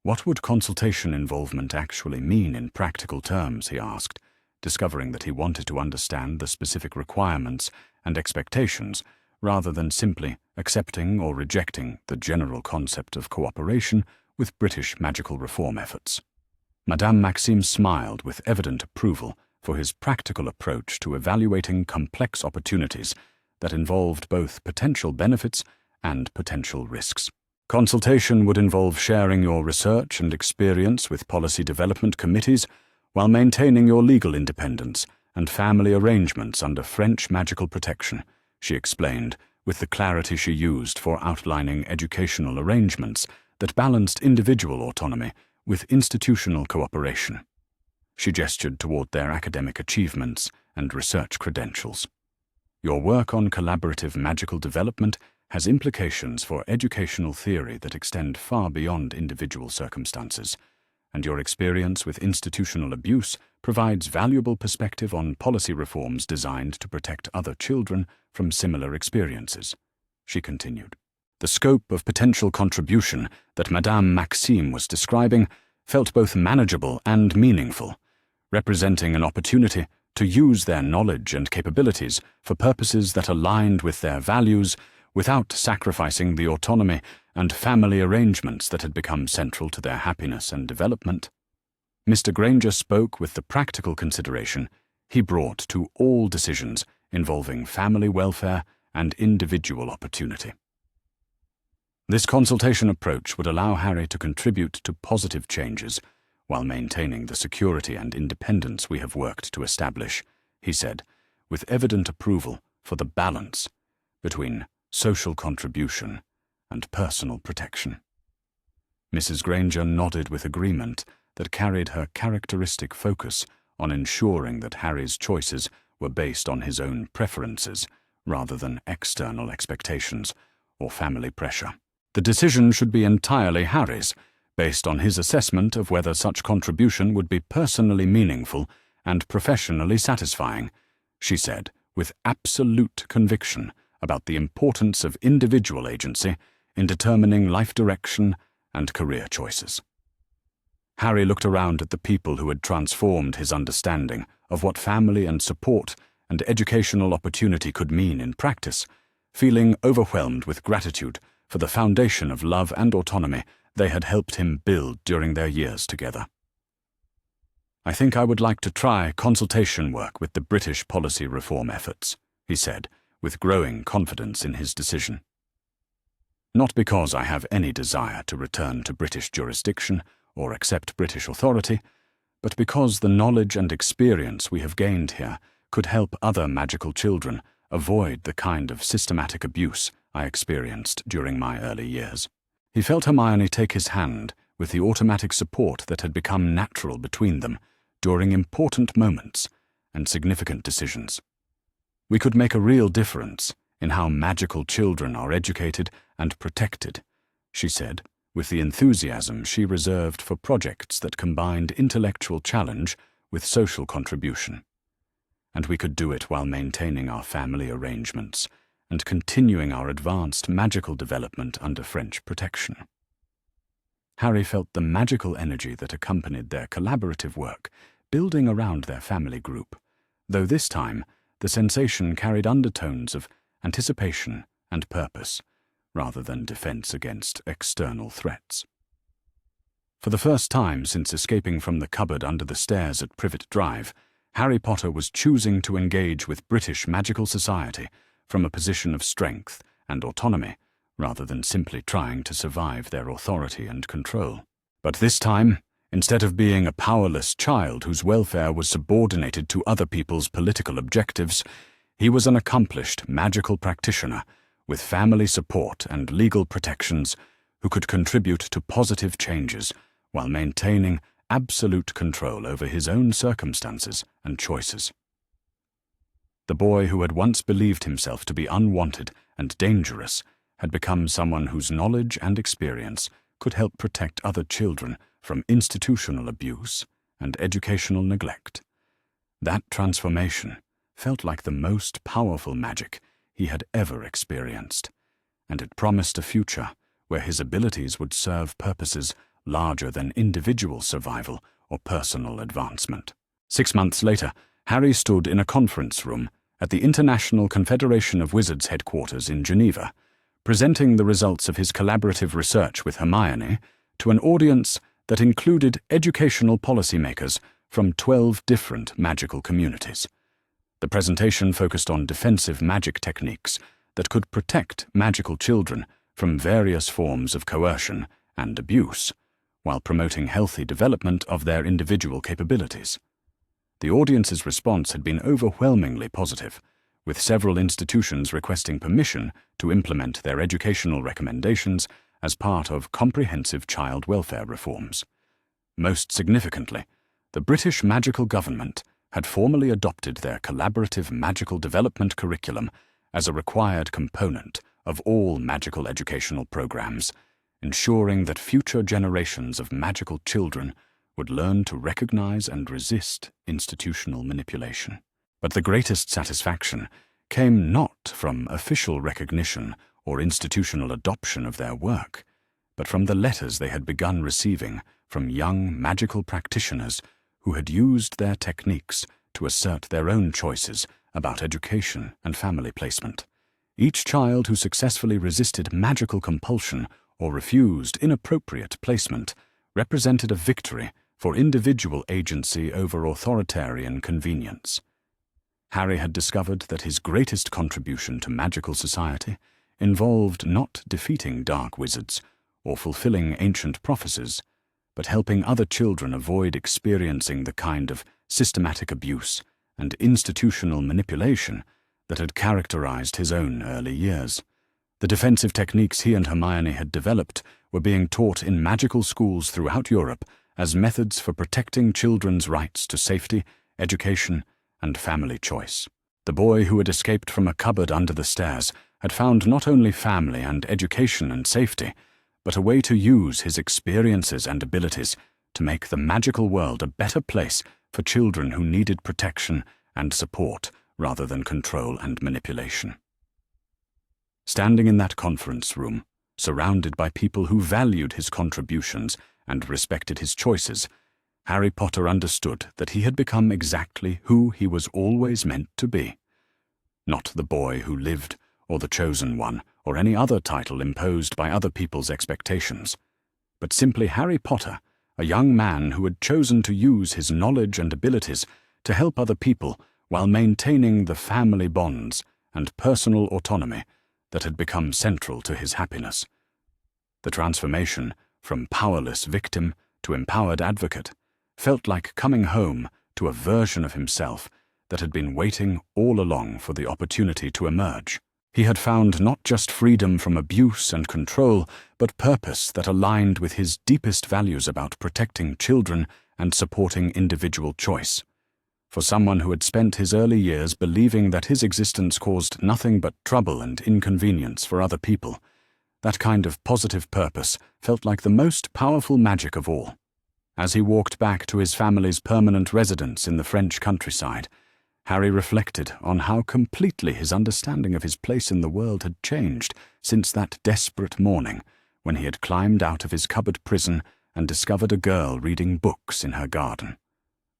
Speaker 1: What would consultation involvement actually mean in practical terms, he asked, discovering that he wanted to understand the specific requirements and expectations rather than simply accepting or rejecting the general concept of cooperation with British magical reform efforts. Madame Maxime smiled with evident approval for his practical approach to evaluating complex opportunities that involved both potential benefits and potential risks. Consultation would involve sharing your research and experience with policy development committees while maintaining your legal independence and family arrangements under French magical protection, she explained with the clarity she used for outlining educational arrangements that balanced individual autonomy with institutional cooperation. She gestured toward their academic achievements and research credentials. Your work on collaborative magical development has implications for educational theory that extend far beyond individual circumstances, and your experience with institutional abuse provides valuable perspective on policy reforms designed to protect other children from similar experiences, she continued. The scope of potential contribution that Madame Maxime was describing felt both manageable and meaningful, representing an opportunity to use their knowledge and capabilities for purposes that aligned with their values without sacrificing the autonomy and family arrangements that had become central to their happiness and development. Mr. Granger spoke with the practical consideration he brought to all decisions involving family welfare and individual opportunity. This consultation approach would allow Harry to contribute to positive changes while maintaining the security and independence we have worked to establish, he said, with evident approval for the balance between social contribution and personal protection. Mrs. Granger nodded with agreement that carried her characteristic focus on ensuring that Harry's choices were based on his own preferences rather than external expectations or family pressure. The decision should be entirely Harry's, based on his assessment of whether such contribution would be personally meaningful and professionally satisfying, she said, with absolute conviction about the importance of individual agency in determining life direction and career choices. Harry looked around at the people who had transformed his understanding of what family and support and educational opportunity could mean in practice, feeling overwhelmed with gratitude for the foundation of love and autonomy they had helped him build during their years together. I think I would like to try consultation work with the British policy reform efforts, he said, with growing confidence in his decision. Not because I have any desire to return to British jurisdiction or accept British authority, but because the knowledge and experience we have gained here could help other magical children avoid the kind of systematic abuse I experienced during my early years. He felt Hermione take his hand with the automatic support that had become natural between them during important moments and significant decisions. We could make a real difference in how magical children are educated and protected, she said, with the enthusiasm she reserved for projects that combined intellectual challenge with social contribution. and we could do it while maintaining our family arrangements and continuing our advanced magical development under French protection. Harry felt the magical energy that accompanied their collaborative work, building around their family group, though this time the sensation carried undertones of anticipation and purpose, rather than defense against external threats. For the first time since escaping from the cupboard under the stairs at Privet Drive, Harry Potter was choosing to engage with British magical society from a position of strength and autonomy, rather than simply trying to survive their authority and control. But this time, instead of being a powerless child whose welfare was subordinated to other people's political objectives, he was an accomplished magical practitioner with family support and legal protections who could contribute to positive changes while maintaining absolute control over his own circumstances and choices. The boy who had once believed himself to be unwanted and dangerous had become someone whose knowledge and experience could help protect other children from institutional abuse and educational neglect. That transformation felt like the most powerful magic he had ever experienced, and it promised a future where his abilities would serve purposes larger than individual survival or personal advancement. 6 months later, Harry stood in a conference room at the International Confederation of Wizards headquarters in Geneva, presenting the results of his collaborative research with Hermione to an audience that included educational policymakers from 12 different magical communities. The presentation focused on defensive magic techniques that could protect magical children from various forms of coercion and abuse, while promoting healthy development of their individual capabilities. The audience's response had been overwhelmingly positive, with several institutions requesting permission to implement their educational recommendations as part of comprehensive child welfare reforms. Most significantly, the British magical government had formally adopted their collaborative magical development curriculum as a required component of all magical educational programs, ensuring that future generations of magical children would learn to recognize and resist institutional manipulation. But the greatest satisfaction came not from official recognition or institutional adoption of their work, but from the letters they had begun receiving from young magical practitioners who had used their techniques to assert their own choices about education and family placement. Each child who successfully resisted magical compulsion or refused inappropriate placement represented a victory for individual agency over authoritarian convenience. Harry had discovered that his greatest contribution to magical society involved not defeating dark wizards or fulfilling ancient prophecies, but helping other children avoid experiencing the kind of systematic abuse and institutional manipulation that had characterized his own early years. The defensive techniques he and Hermione had developed were being taught in magical schools throughout Europe as methods for protecting children's rights to safety, education, and family choice. The boy who had escaped from a cupboard under the stairs had found not only family and education and safety, but a way to use his experiences and abilities to make the magical world a better place for children who needed protection and support rather than control and manipulation. Standing in that conference room, surrounded by people who valued his contributions and respected his choices, Harry Potter understood that he had become exactly who he was always meant to be. Not the boy who lived, or the chosen one, or any other title imposed by other people's expectations, but simply Harry Potter, a young man who had chosen to use his knowledge and abilities to help other people while maintaining the family bonds and personal autonomy that had become central to his happiness. The transformation from powerless victim to empowered advocate felt like coming home to a version of himself that had been waiting all along for the opportunity to emerge. He had found not just freedom from abuse and control, but purpose that aligned with his deepest values about protecting children and supporting individual choice. For someone who had spent his early years believing that his existence caused nothing but trouble and inconvenience for other people, that kind of positive purpose felt like the most powerful magic of all. As he walked back to his family's permanent residence in the French countryside, Harry reflected on how completely his understanding of his place in the world had changed since that desperate morning when he had climbed out of his cupboard prison and discovered a girl reading books in her garden.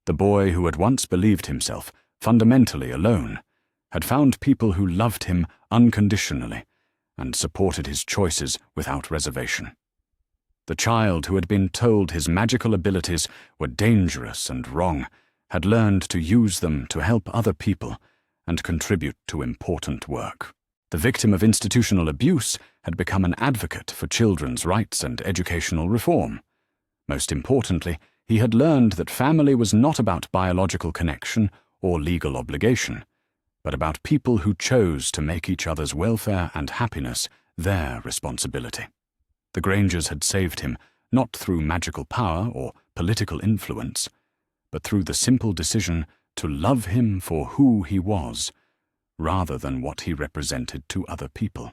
Speaker 1: The boy who had once believed himself fundamentally alone had found people who loved him unconditionally and supported his choices without reservation. The child who had been told his magical abilities were dangerous and wrong had learned to use them to help other people and contribute to important work. The victim of institutional abuse had become an advocate for children's rights and educational reform. Most importantly, he had learned that family was not about biological connection or legal obligation, but about people who chose to make each other's welfare and happiness their responsibility. The Grangers had saved him not through magical power or political influence, but through the simple decision to love him for who he was, rather than what he represented to other people.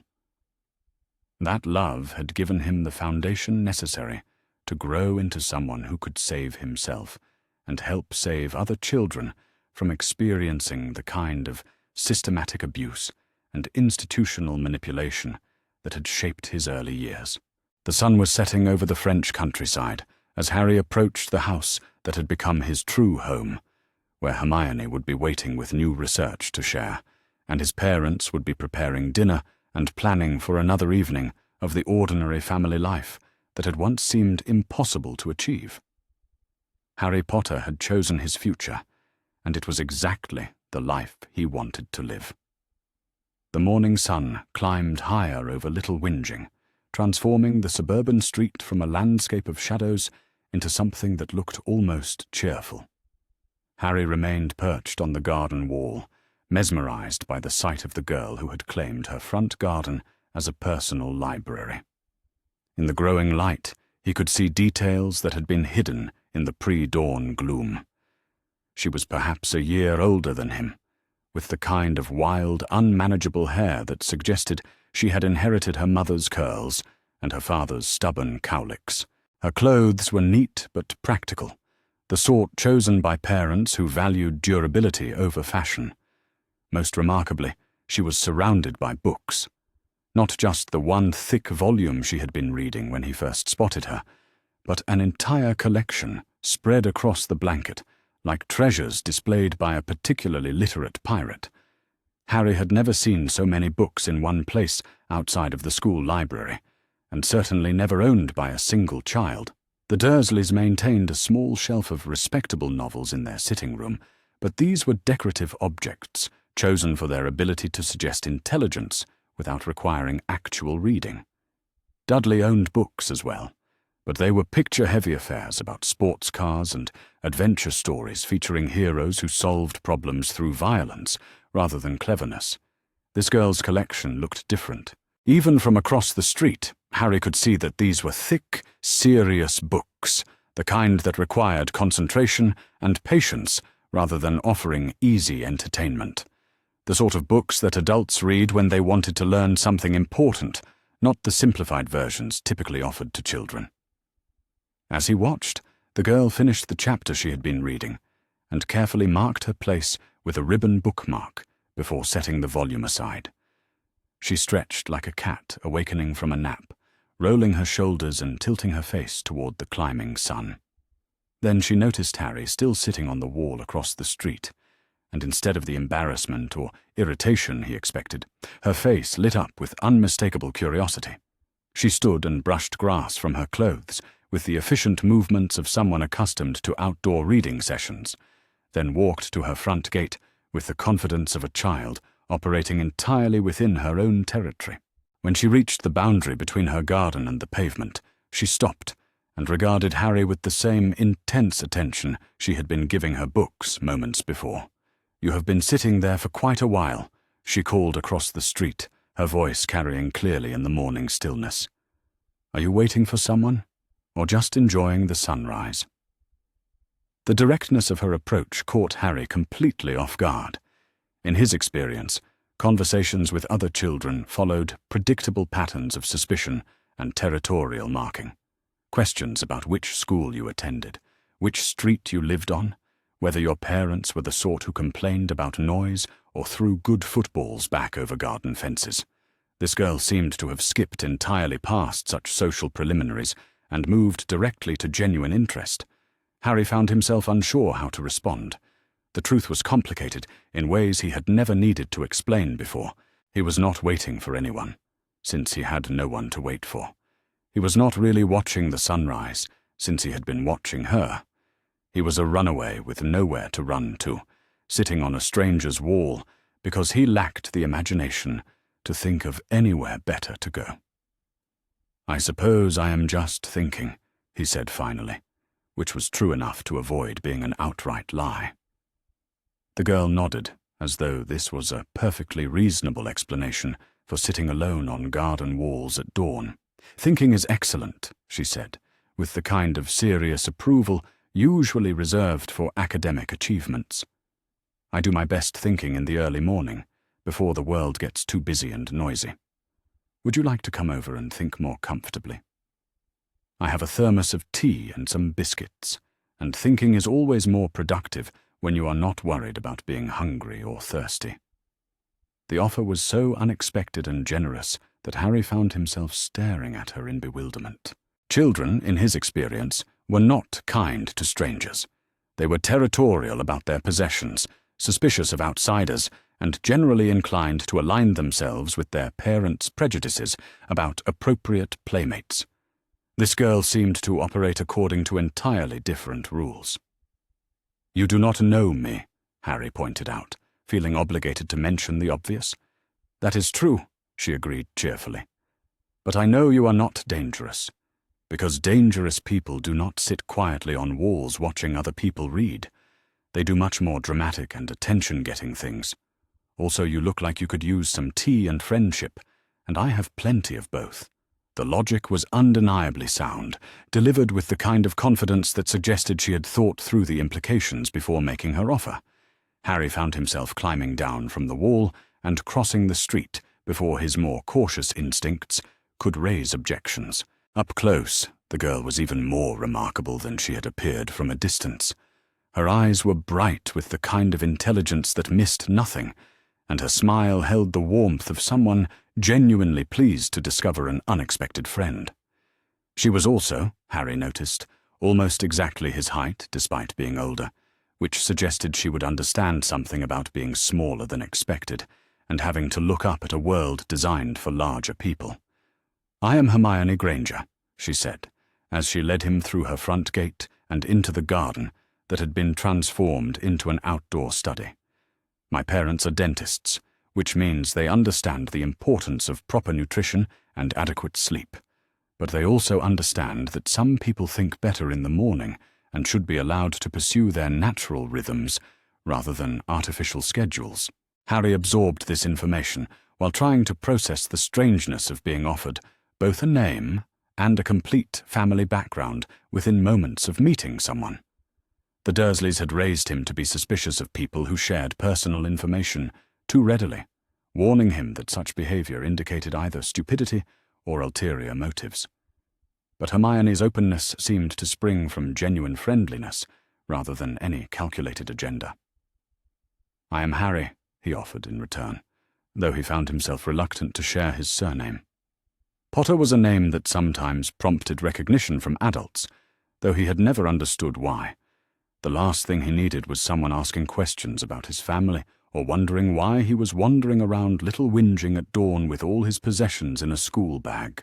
Speaker 1: That love had given him the foundation necessary to grow into someone who could save himself and help save other children from experiencing the kind of systematic abuse and institutional manipulation that had shaped his early years. The sun was setting over the French countryside as Harry approached the house that had become his true home, where Hermione would be waiting with new research to share, and his parents would be preparing dinner and planning for another evening of the ordinary family life that had once seemed impossible to achieve. Harry Potter had chosen his future, and it was exactly the life he wanted to live. The morning sun climbed higher over Little Whinging, transforming the suburban street from a landscape of shadows into something that looked almost cheerful. Harry remained perched on the garden wall, mesmerized by the sight of the girl who had claimed her front garden as a personal library. In the growing light, he could see details that had been hidden in the pre-dawn gloom. She was perhaps a year older than him, with the kind of wild, unmanageable hair that suggested she had inherited her mother's curls and her father's stubborn cowlicks. Her clothes were neat but practical, the sort chosen by parents who valued durability over fashion. Most remarkably, she was surrounded by books. Not just the one thick volume she had been reading when he first spotted her, but an entire collection spread across the blanket, like treasures displayed by a particularly literate pirate. Harry had never seen so many books in one place outside of the school library, and certainly never owned by a single child. The Dursleys maintained a small shelf of respectable novels in their sitting room, but these were decorative objects, chosen for their ability to suggest intelligence without requiring actual reading. Dudley owned books as well, but they were picture-heavy affairs about sports cars and adventure stories featuring heroes who solved problems through violence rather than cleverness. This girl's collection looked different. Even from across the street, Harry could see that these were thick, serious books, the kind that required concentration and patience rather than offering easy entertainment. The sort of books that adults read when they wanted to learn something important, not the simplified versions typically offered to children. As he watched, the girl finished the chapter she had been reading and carefully marked her place with a ribbon bookmark before setting the volume aside. She stretched like a cat awakening from a nap, rolling her shoulders and tilting her face toward the climbing sun. Then she noticed Harry still sitting on the wall across the street, and instead of the embarrassment or irritation he expected, her face lit up with unmistakable curiosity. She stood and brushed grass from her clothes with the efficient movements of someone accustomed to outdoor reading sessions, then walked to her front gate with the confidence of a child operating entirely within her own territory. When she reached the boundary between her garden and the pavement, she stopped and regarded Harry with the same intense attention she had been giving her books moments before. "You have been sitting there for quite a while," she called across the street, her voice carrying clearly in the morning stillness. "Are you waiting for someone, or just enjoying the sunrise?" The directness of her approach caught Harry completely off guard. In his experience, conversations with other children followed predictable patterns of suspicion and territorial marking. Questions about which school you attended, which street you lived on, whether your parents were the sort who complained about noise or threw good footballs back over garden fences. This girl seemed to have skipped entirely past such social preliminaries and moved directly to genuine interest. Harry found himself unsure how to respond. The truth was complicated in ways he had never needed to explain before. He was not waiting for anyone, since he had no one to wait for. He was not really watching the sunrise, since he had been watching her. He was a runaway with nowhere to run to, sitting on a stranger's wall, because he lacked the imagination to think of anywhere better to go. "I suppose I am just thinking," he said finally, which was true enough to avoid being an outright lie. The girl nodded, as though this was a perfectly reasonable explanation for sitting alone on garden walls at dawn. "Thinking is excellent," she said, with the kind of serious approval usually reserved for academic achievements. "I do my best thinking in the early morning, before the world gets too busy and noisy. Would you like to come over and think more comfortably? I have a thermos of tea and some biscuits, and thinking is always more productive when you are not worried about being hungry or thirsty." The offer was so unexpected and generous that Harry found himself staring at her in bewilderment. Children, in his experience, were not kind to strangers. They were territorial about their possessions, suspicious of outsiders, and generally inclined to align themselves with their parents' prejudices about appropriate playmates. This girl seemed to operate according to entirely different rules. "You do not know me," Harry pointed out, feeling obligated to mention the obvious. "That is true," she agreed cheerfully. "But I know you are not dangerous, because dangerous people do not sit quietly on walls watching other people read. They do much more dramatic and attention-getting things. Also, you look like you could use some tea and friendship, and I have plenty of both." The logic was undeniably sound, delivered with the kind of confidence that suggested she had thought through the implications before making her offer. Harry found himself climbing down from the wall and crossing the street before his more cautious instincts could raise objections. Up close, the girl was even more remarkable than she had appeared from a distance. Her eyes were bright with the kind of intelligence that missed nothing, and her smile held the warmth of someone genuinely pleased to discover an unexpected friend. She was also, Harry noticed, almost exactly his height despite being older, which suggested she would understand something about being smaller than expected and having to look up at a world designed for larger people. "I am Hermione Granger," she said, as she led him through her front gate and into the garden that had been transformed into an outdoor study. "My parents are dentists, which means they understand the importance of proper nutrition and adequate sleep. But they also understand that some people think better in the morning and should be allowed to pursue their natural rhythms rather than artificial schedules." Harry absorbed this information while trying to process the strangeness of being offered both a name and a complete family background within moments of meeting someone. The Dursleys had raised him to be suspicious of people who shared personal information too readily, warning him that such behavior indicated either stupidity or ulterior motives. But Hermione's openness seemed to spring from genuine friendliness rather than any calculated agenda. "I am Harry," he offered in return, though he found himself reluctant to share his surname. Potter was a name that sometimes prompted recognition from adults, though he had never understood why. The last thing he needed was someone asking questions about his family or wondering why he was wandering around Little Whinging at dawn with all his possessions in a school bag.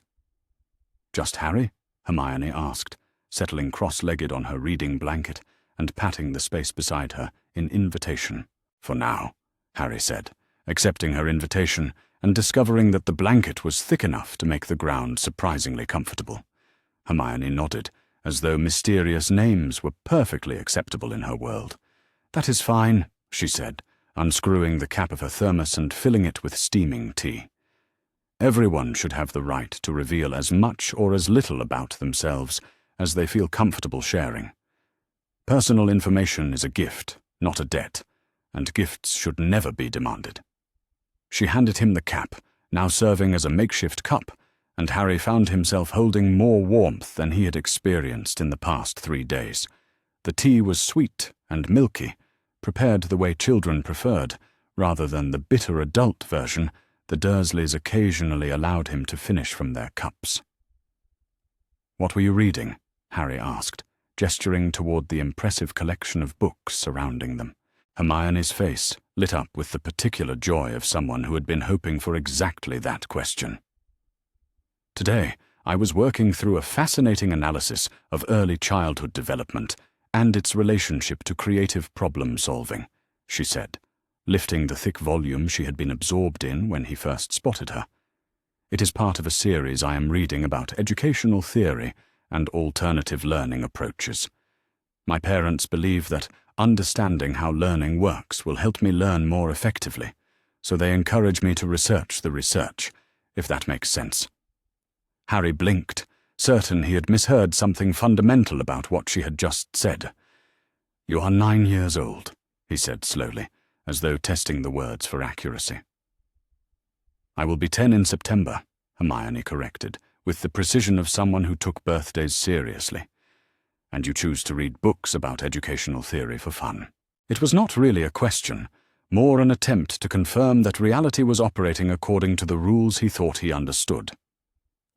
Speaker 1: "Just Harry?" Hermione asked, settling cross-legged on her reading blanket and patting the space beside her in invitation. "For now," Harry said, accepting her invitation and discovering that the blanket was thick enough to make the ground surprisingly comfortable. Hermione nodded, as though mysterious names were perfectly acceptable in her world. "That is fine," she said, unscrewing the cap of her thermos and filling it with steaming tea. Everyone should have the right to reveal as much or as little about themselves as they feel comfortable sharing. Personal information is a gift, not a debt, and gifts should never be demanded. She handed him the cap, now serving as a makeshift cup, and Harry found himself holding more warmth than he had experienced in the past 3 days. The tea was sweet and milky, prepared the way children preferred, rather than the bitter adult version the Dursleys occasionally allowed him to finish from their cups. "What were you reading?" Harry asked, gesturing toward the impressive collection of books surrounding them. Hermione's face lit up with the particular joy of someone who had been hoping for exactly that question. "Today, I was working through a fascinating analysis of early childhood development and its relationship to creative problem-solving," she said, lifting the thick volume she had been absorbed in when he first spotted her. "It is part of a series I am reading about educational theory and alternative learning approaches. My parents believe that understanding how learning works will help me learn more effectively, so they encourage me to research the research, if that makes sense." Harry blinked, certain he had misheard something fundamental about what she had just said. "You are 9 years old," he said slowly, as though testing the words for accuracy. "I will be 10 in September," Hermione corrected, with the precision of someone who took birthdays seriously. "And you choose to read books about educational theory for fun." It was not really a question, more an attempt to confirm that reality was operating according to the rules he thought he understood.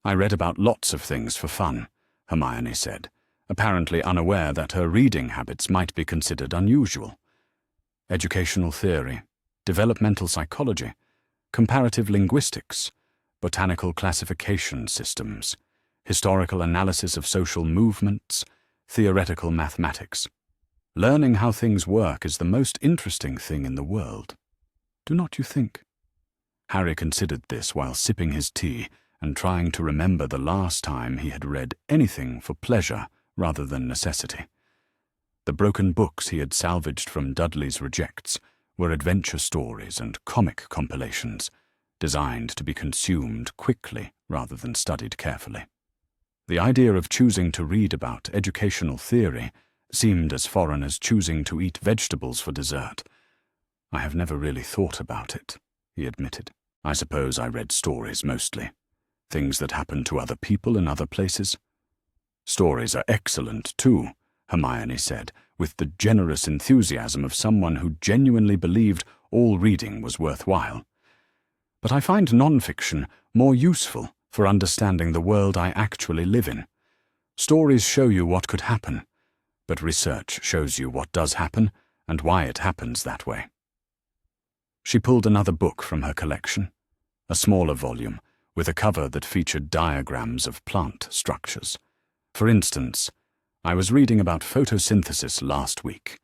Speaker 1: "I read about lots of things for fun," Hermione said, apparently unaware that her reading habits might be considered unusual. "Educational theory, developmental psychology, comparative linguistics, botanical classification systems, historical analysis of social movements, theoretical mathematics. Learning how things work is the most interesting thing in the world. Do not you think?" Harry considered this while sipping his tea and trying to remember the last time he had read anything for pleasure rather than necessity. The broken books he had salvaged from Dudley's Rejects were adventure stories and comic compilations, designed to be consumed quickly rather than studied carefully. The idea of choosing to read about educational theory seemed as foreign as choosing to eat vegetables for dessert. "I have never really thought about it," he admitted. "I suppose I read stories mostly. Things that happened to other people in other places." "Stories are excellent, too," Hermione said, with the generous enthusiasm of someone who genuinely believed all reading was worthwhile. "But I find non-fiction more useful for understanding the world I actually live in. Stories show you what could happen, but research shows you what does happen and why it happens that way." She pulled another book from her collection, a smaller volume with a cover that featured diagrams of plant structures. "For instance, I was reading about photosynthesis last week,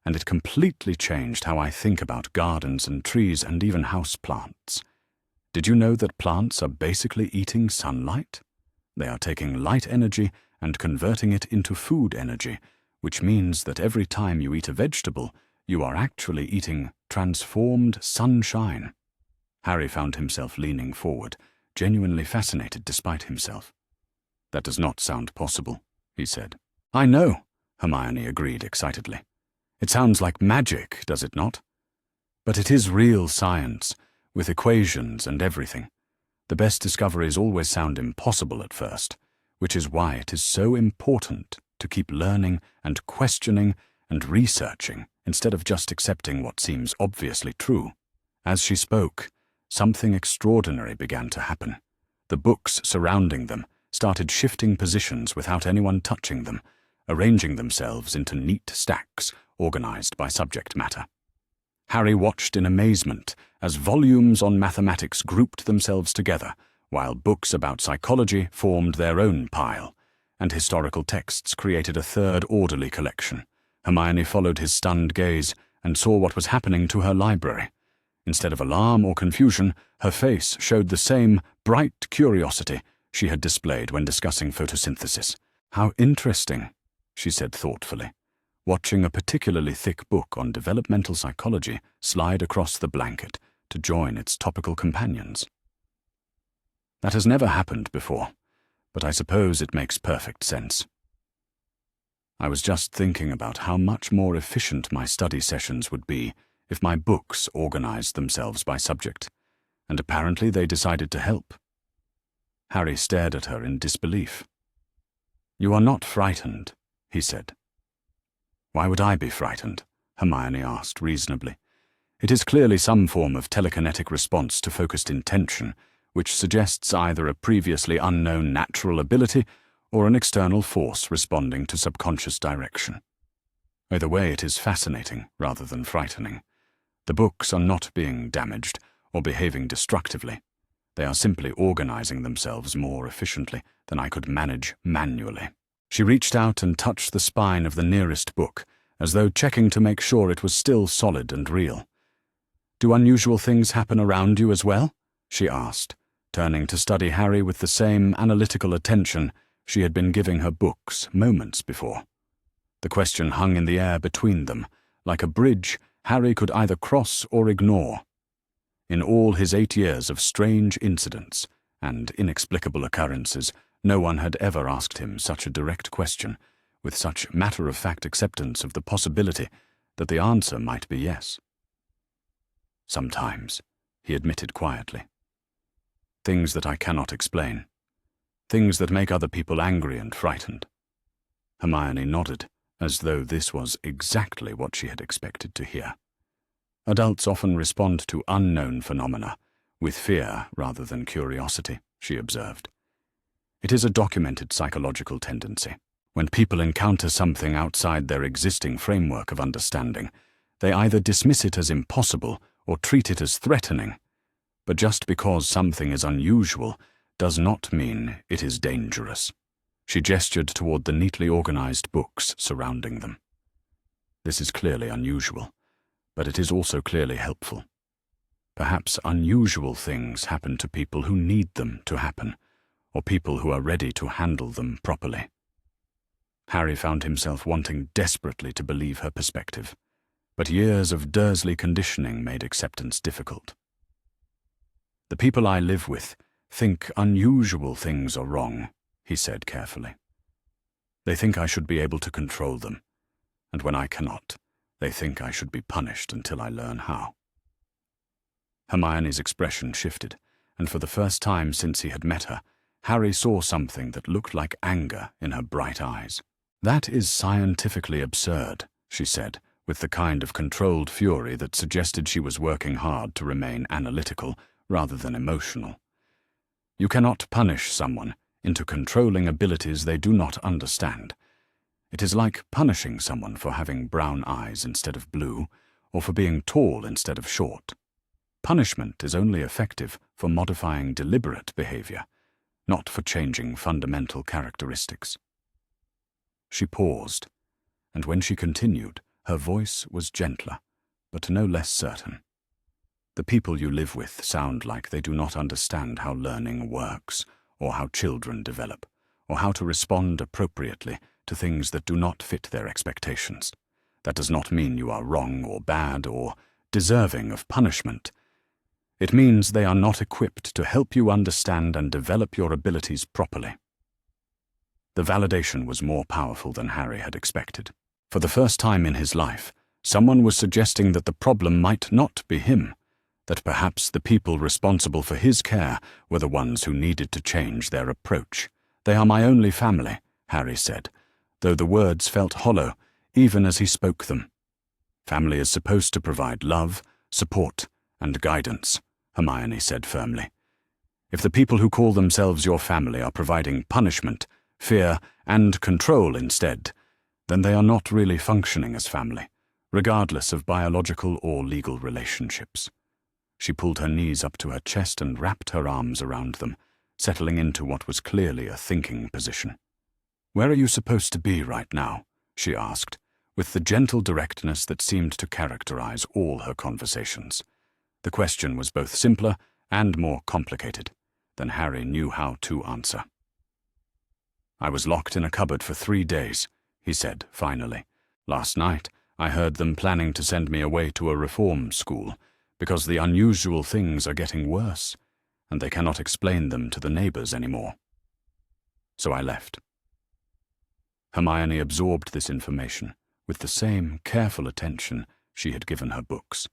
Speaker 1: and it completely changed how I think about gardens and trees and even houseplants. Did you know that plants are basically eating sunlight? They are taking light energy and converting it into food energy, which means that every time you eat a vegetable, you are actually eating transformed sunshine." Harry found himself leaning forward, genuinely fascinated despite himself. "That does not sound possible," he said. "I know," Hermione agreed excitedly. "It sounds like magic, does it not? But it is real science, with equations and everything. The best discoveries always sound impossible at first, which is why it is so important to keep learning and questioning and researching instead of just accepting what seems obviously true." As she spoke, something extraordinary began to happen. The books surrounding them started shifting positions without anyone touching them, arranging themselves into neat stacks organized by subject matter. Harry watched in amazement as volumes on mathematics grouped themselves together, while books about psychology formed their own pile, and historical texts created a third orderly collection. Hermione followed his stunned gaze and saw what was happening to her library. Instead of alarm or confusion, her face showed the same bright curiosity she had displayed when discussing photosynthesis. "How interesting," she said thoughtfully, watching a particularly thick book on developmental psychology slide across the blanket to join its topical companions. "That has never happened before, but I suppose it makes perfect sense. I was just thinking about how much more efficient my study sessions would be if my books organized themselves by subject, and apparently they decided to help." Harry stared at her in disbelief. "You are not frightened," he said. Why would I be frightened? Hermione asked reasonably. It is clearly some form of telekinetic response to focused intention, which suggests either a previously unknown natural ability or an external force responding to subconscious direction. Either way, it is fascinating rather than frightening. The books are not being damaged or behaving destructively. They are simply organizing themselves more efficiently than I could manage manually. She reached out and touched the spine of the nearest book, as though checking to make sure it was still solid and real. "Do unusual things happen around you as well?" she asked, turning to study Harry with the same analytical attention she had been giving her books moments before. The question hung in the air between them, like a bridge Harry could either cross or ignore. In all his 8 years of strange incidents and inexplicable occurrences, no one had ever asked him such a direct question, with such matter-of-fact acceptance of the possibility that the answer might be yes. "Sometimes," he admitted quietly. "Things that I cannot explain. Things that make other people angry and frightened." Hermione nodded, as though this was exactly what she had expected to hear. Adults often respond to unknown phenomena with fear rather than curiosity, she observed. It is a documented psychological tendency. When people encounter something outside their existing framework of understanding, they either dismiss it as impossible or treat it as threatening. But just because something is unusual does not mean it is dangerous. She gestured toward the neatly organized books surrounding them. This is clearly unusual, but it is also clearly helpful. Perhaps unusual things happen to people who need them to happen, or people who are ready to handle them properly. Harry found himself wanting desperately to believe her perspective, but years of Dursley conditioning made acceptance difficult. "The people I live with think unusual things are wrong," he said carefully. "They think I should be able to control them, and when I cannot, they think I should be punished until I learn how." Hermione's expression shifted, and for the first time since he had met her, Harry saw something that looked like anger in her bright eyes. "That is scientifically absurd," she said, with the kind of controlled fury that suggested she was working hard to remain analytical rather than emotional. "You cannot punish someone into controlling abilities they do not understand. It is like punishing someone for having brown eyes instead of blue, or for being tall instead of short. Punishment is only effective for modifying deliberate behavior, not for changing fundamental characteristics." She paused, and when she continued, her voice was gentler, but no less certain. "The people you live with sound like they do not understand how learning works, or how children develop, or how to respond appropriately to things that do not fit their expectations. That does not mean you are wrong or bad or deserving of punishment. It means they are not equipped to help you understand and develop your abilities properly." The validation was more powerful than Harry had expected. For the first time in his life, someone was suggesting that the problem might not be him, that perhaps the people responsible for his care were the ones who needed to change their approach. "They are my only family," Harry said, though the words felt hollow even as he spoke them. "Family is supposed to provide love, support, and guidance," Hermione said firmly. "If the people who call themselves your family are providing punishment, fear, and control instead, then they are not really functioning as family, regardless of biological or legal relationships." She pulled her knees up to her chest and wrapped her arms around them, settling into what was clearly a thinking position. "Where are you supposed to be right now?" she asked, with the gentle directness that seemed to characterize all her conversations. The question was both simpler and more complicated than Harry knew how to answer. "I was locked in a cupboard for 3 days, he said finally. "Last night, I heard them planning to send me away to a reform school, because the unusual things are getting worse, and they cannot explain them to the neighbors anymore. So I left." Hermione absorbed this information with the same careful attention she had given her books,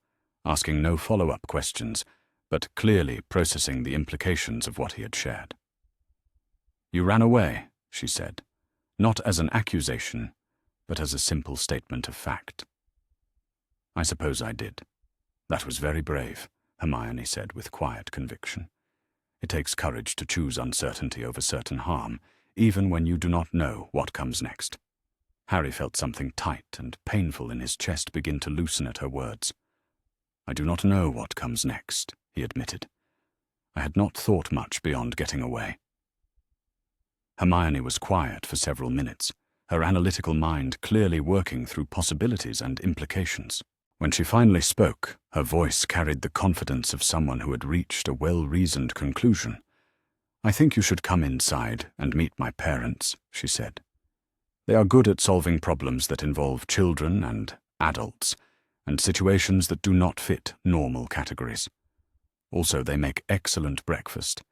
Speaker 1: asking no follow-up questions, but clearly processing the implications of what he had shared. "You ran away," she said, "not as an accusation, but as a simple statement of fact. "I suppose I did. That was very brave," Hermione said with quiet conviction. "It takes courage to choose uncertainty over certain harm, even when you do not know what comes next." Harry felt something tight and painful in his chest begin to loosen at her words. "I do not know what comes next," he admitted. "I had not thought much beyond getting away." Hermione was quiet for several minutes, her analytical mind clearly working through possibilities and implications. When she finally spoke, her voice carried the confidence of someone who had reached a well-reasoned conclusion. "I think you should come inside and meet my parents," she said. "They are good at solving problems that involve children and adults, and situations that do not fit normal categories. Also, they make excellent breakfast,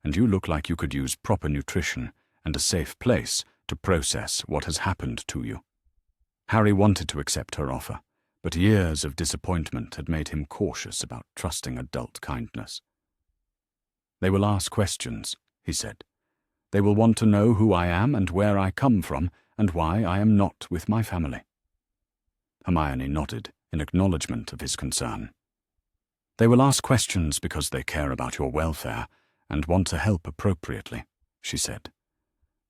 Speaker 1: and you look like you could use proper nutrition and a safe place to process what has happened to you." Harry wanted to accept her offer, but years of disappointment had made him cautious about trusting adult kindness. "They will ask questions," he said. "They will want to know who I am and where I come from and why I am not with my family." Hermione nodded in acknowledgement of his concern. "They will ask questions because they care about your welfare and want to help appropriately," she said.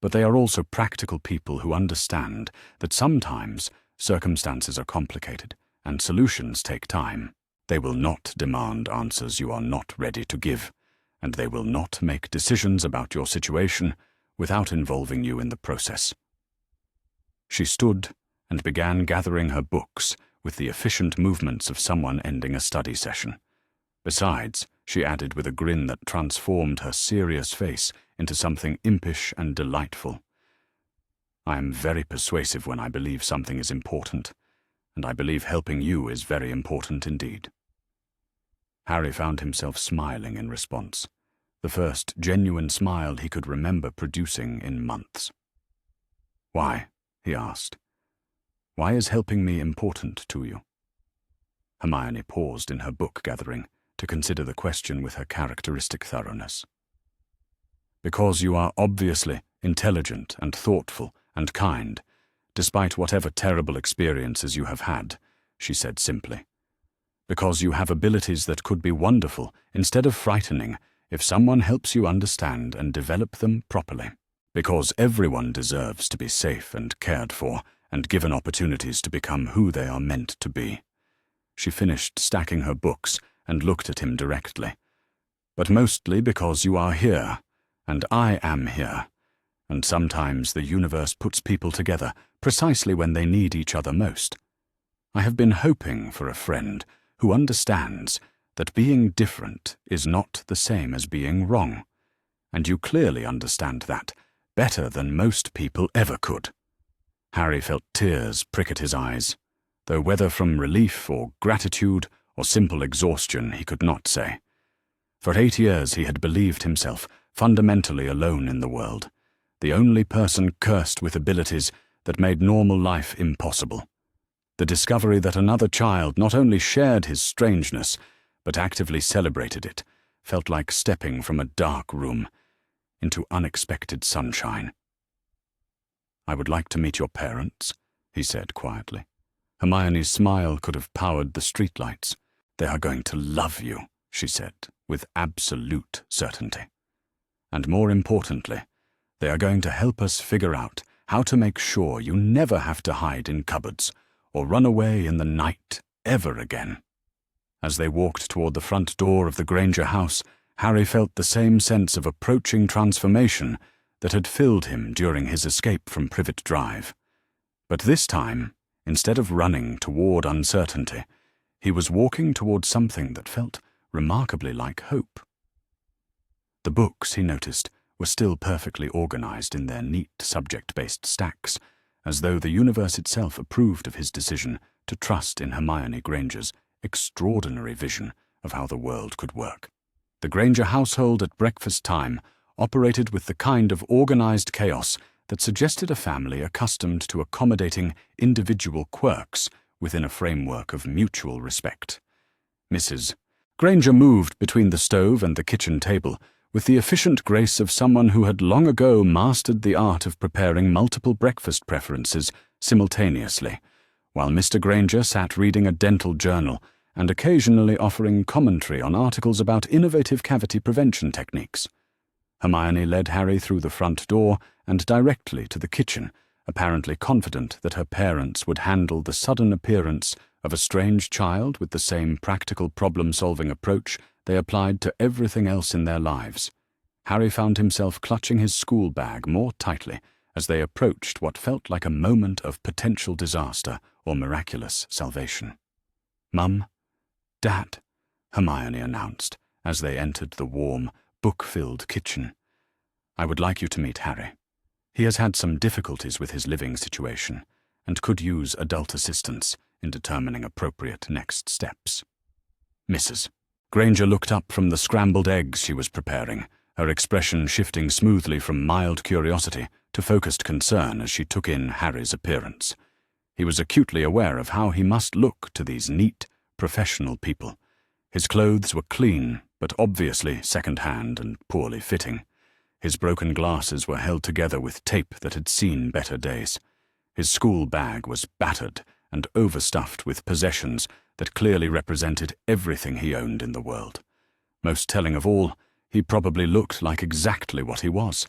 Speaker 1: "But they are also practical people who understand that sometimes circumstances are complicated and solutions take time. They will not demand answers you are not ready to give, and they will not make decisions about your situation without involving you in the process." She stood and began gathering her books with the efficient movements of someone ending a study session. Besides, she added with a grin that transformed her serious face into something impish and delightful, "I am very persuasive when I believe something is important, and I believe helping you is very important indeed." Harry found himself smiling in response, the first genuine smile he could remember producing in months. "Why?" he asked. "Why is helping me important to you?" Hermione paused in her book gathering to consider the question with her characteristic thoroughness. "Because you are obviously intelligent and thoughtful and kind, despite whatever terrible experiences you have had," she said simply. "Because you have abilities that could be wonderful instead of frightening if someone helps you understand and develop them properly. Because everyone deserves to be safe and cared for and given opportunities to become who they are meant to be." She finished stacking her books and looked at him directly. "But mostly because you are here, and I am here, and sometimes the universe puts people together precisely when they need each other most. I have been hoping for a friend who understands that being different is not the same as being wrong, and you clearly understand that better than most people ever could." Harry felt tears prick at his eyes, though whether from relief or gratitude or simple exhaustion he could not say. For 8 years he had believed himself fundamentally alone in the world, the only person cursed with abilities that made normal life impossible. The discovery that another child not only shared his strangeness, but actively celebrated it, felt like stepping from a dark room into unexpected sunshine. "I would like to meet your parents," he said quietly. Hermione's smile could have powered the streetlights. "They are going to love you," she said, with absolute certainty. "And more importantly, they are going to help us figure out how to make sure you never have to hide in cupboards or run away in the night ever again." As they walked toward the front door of the Granger house, Harry felt the same sense of approaching transformation that had filled him during his escape from Privet Drive. But this time, instead of running toward uncertainty, he was walking toward something that felt remarkably like hope. The books, he noticed, were still perfectly organized in their neat subject-based stacks, as though the universe itself approved of his decision to trust in Hermione Granger's extraordinary vision of how the world could work. The Granger household at breakfast time operated with the kind of organized chaos that suggested a family accustomed to accommodating individual quirks within a framework of mutual respect. Mrs. Granger moved between the stove and the kitchen table with the efficient grace of someone who had long ago mastered the art of preparing multiple breakfast preferences simultaneously, while Mr. Granger sat reading a dental journal and occasionally offering commentary on articles about innovative cavity prevention techniques. Hermione led Harry through the front door and directly to the kitchen, apparently confident that her parents would handle the sudden appearance of a strange child with the same practical problem-solving approach they applied to everything else in their lives. Harry found himself clutching his school bag more tightly as they approached what felt like a moment of potential disaster or miraculous salvation. "Mum, Dad," Hermione announced as they entered the warm, book-filled kitchen. "I would like you to meet Harry. He has had some difficulties with his living situation and could use adult assistance in determining appropriate next steps." Mrs. Granger looked up from the scrambled eggs she was preparing, her expression shifting smoothly from mild curiosity to focused concern as she took in Harry's appearance. He was acutely aware of how he must look to these neat, professional people. His clothes were clean, but obviously second-hand and poorly fitting. His broken glasses were held together with tape that had seen better days. His school bag was battered and overstuffed with possessions that clearly represented everything he owned in the world. Most telling of all, he probably looked like exactly what he was: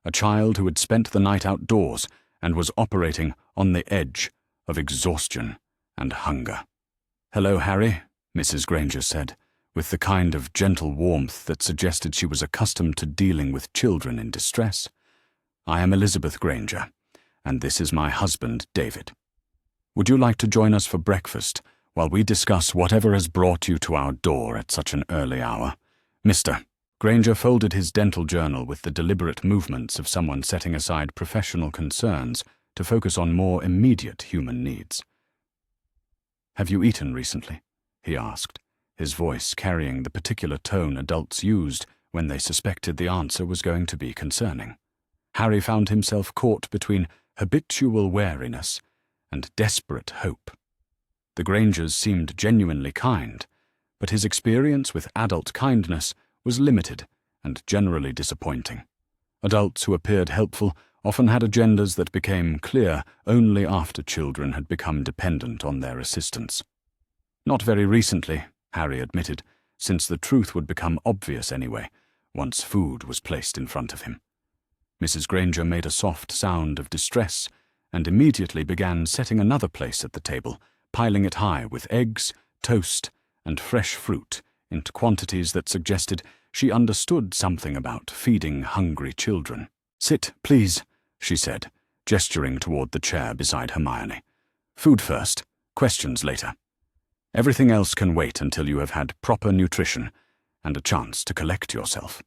Speaker 1: a child who had spent the night outdoors and was operating on the edge of exhaustion and hunger. "Hello, Harry," Mrs. Granger said, with the kind of gentle warmth that suggested she was accustomed to dealing with children in distress. "I am Elizabeth Granger, and this is my husband, David. Would you like to join us for breakfast while we discuss whatever has brought you to our door at such an early hour?" Mr. Granger folded his dental journal with the deliberate movements of someone setting aside professional concerns to focus on more immediate human needs. "Have you eaten recently?" he asked, his voice carrying the particular tone adults used when they suspected the answer was going to be concerning. Harry found himself caught between habitual wariness and desperate hope. The Grangers seemed genuinely kind, but his experience with adult kindness was limited and generally disappointing. Adults who appeared helpful often had agendas that became clear only after children had become dependent on their assistance. Not very recently, Harry admitted, since the truth would become obvious anyway, once food was placed in front of him. Mrs. Granger made a soft sound of distress and immediately began setting another place at the table, piling it high with eggs, toast, and fresh fruit in quantities that suggested she understood something about feeding hungry children. "Sit, please," she said, gesturing toward the chair beside Hermione. "Food first, questions later. Everything else can wait until you have had proper nutrition and a chance to collect yourself."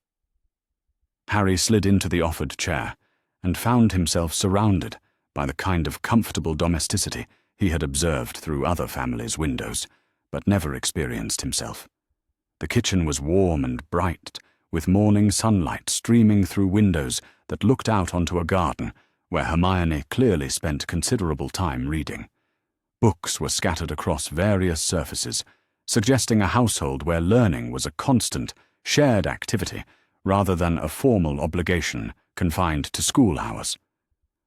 Speaker 1: Harry slid into the offered chair and found himself surrounded by the kind of comfortable domesticity he had observed through other families' windows, but never experienced himself. The kitchen was warm and bright, with morning sunlight streaming through windows that looked out onto a garden where Hermione clearly spent considerable time reading. Books were scattered across various surfaces, suggesting a household where learning was a constant, shared activity rather than a formal obligation confined to school hours.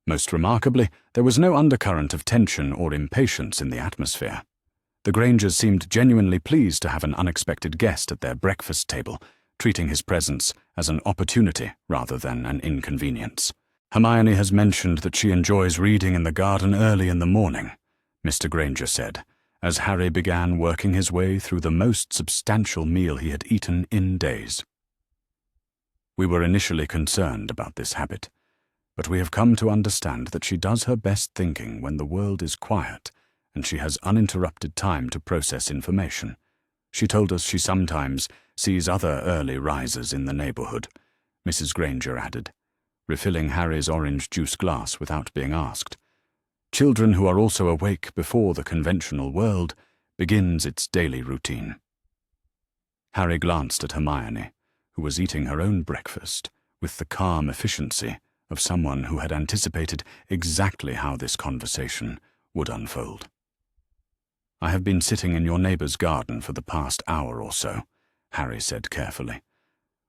Speaker 1: Most remarkably, there was no undercurrent of tension or impatience in the atmosphere. The Grangers seemed genuinely pleased to have an unexpected guest at their breakfast table, treating his presence as an opportunity rather than an inconvenience. "Hermione has mentioned that she enjoys reading in the garden early in the morning," Mr. Granger said, as Harry began working his way through the most substantial meal he had eaten in days. "We were initially concerned about this habit, but we have come to understand that she does her best thinking when the world is quiet and she has uninterrupted time to process information. She told us she sometimes sees other early risers in the neighborhood," Mrs. Granger added, refilling Harry's orange juice glass without being asked. "Children who are also awake before the conventional world begins its daily routine." Harry glanced at Hermione, who was eating her own breakfast with the calm efficiency of someone who had anticipated exactly how this conversation would unfold. "I have been sitting in your neighbor's garden for the past hour or so," Harry said carefully.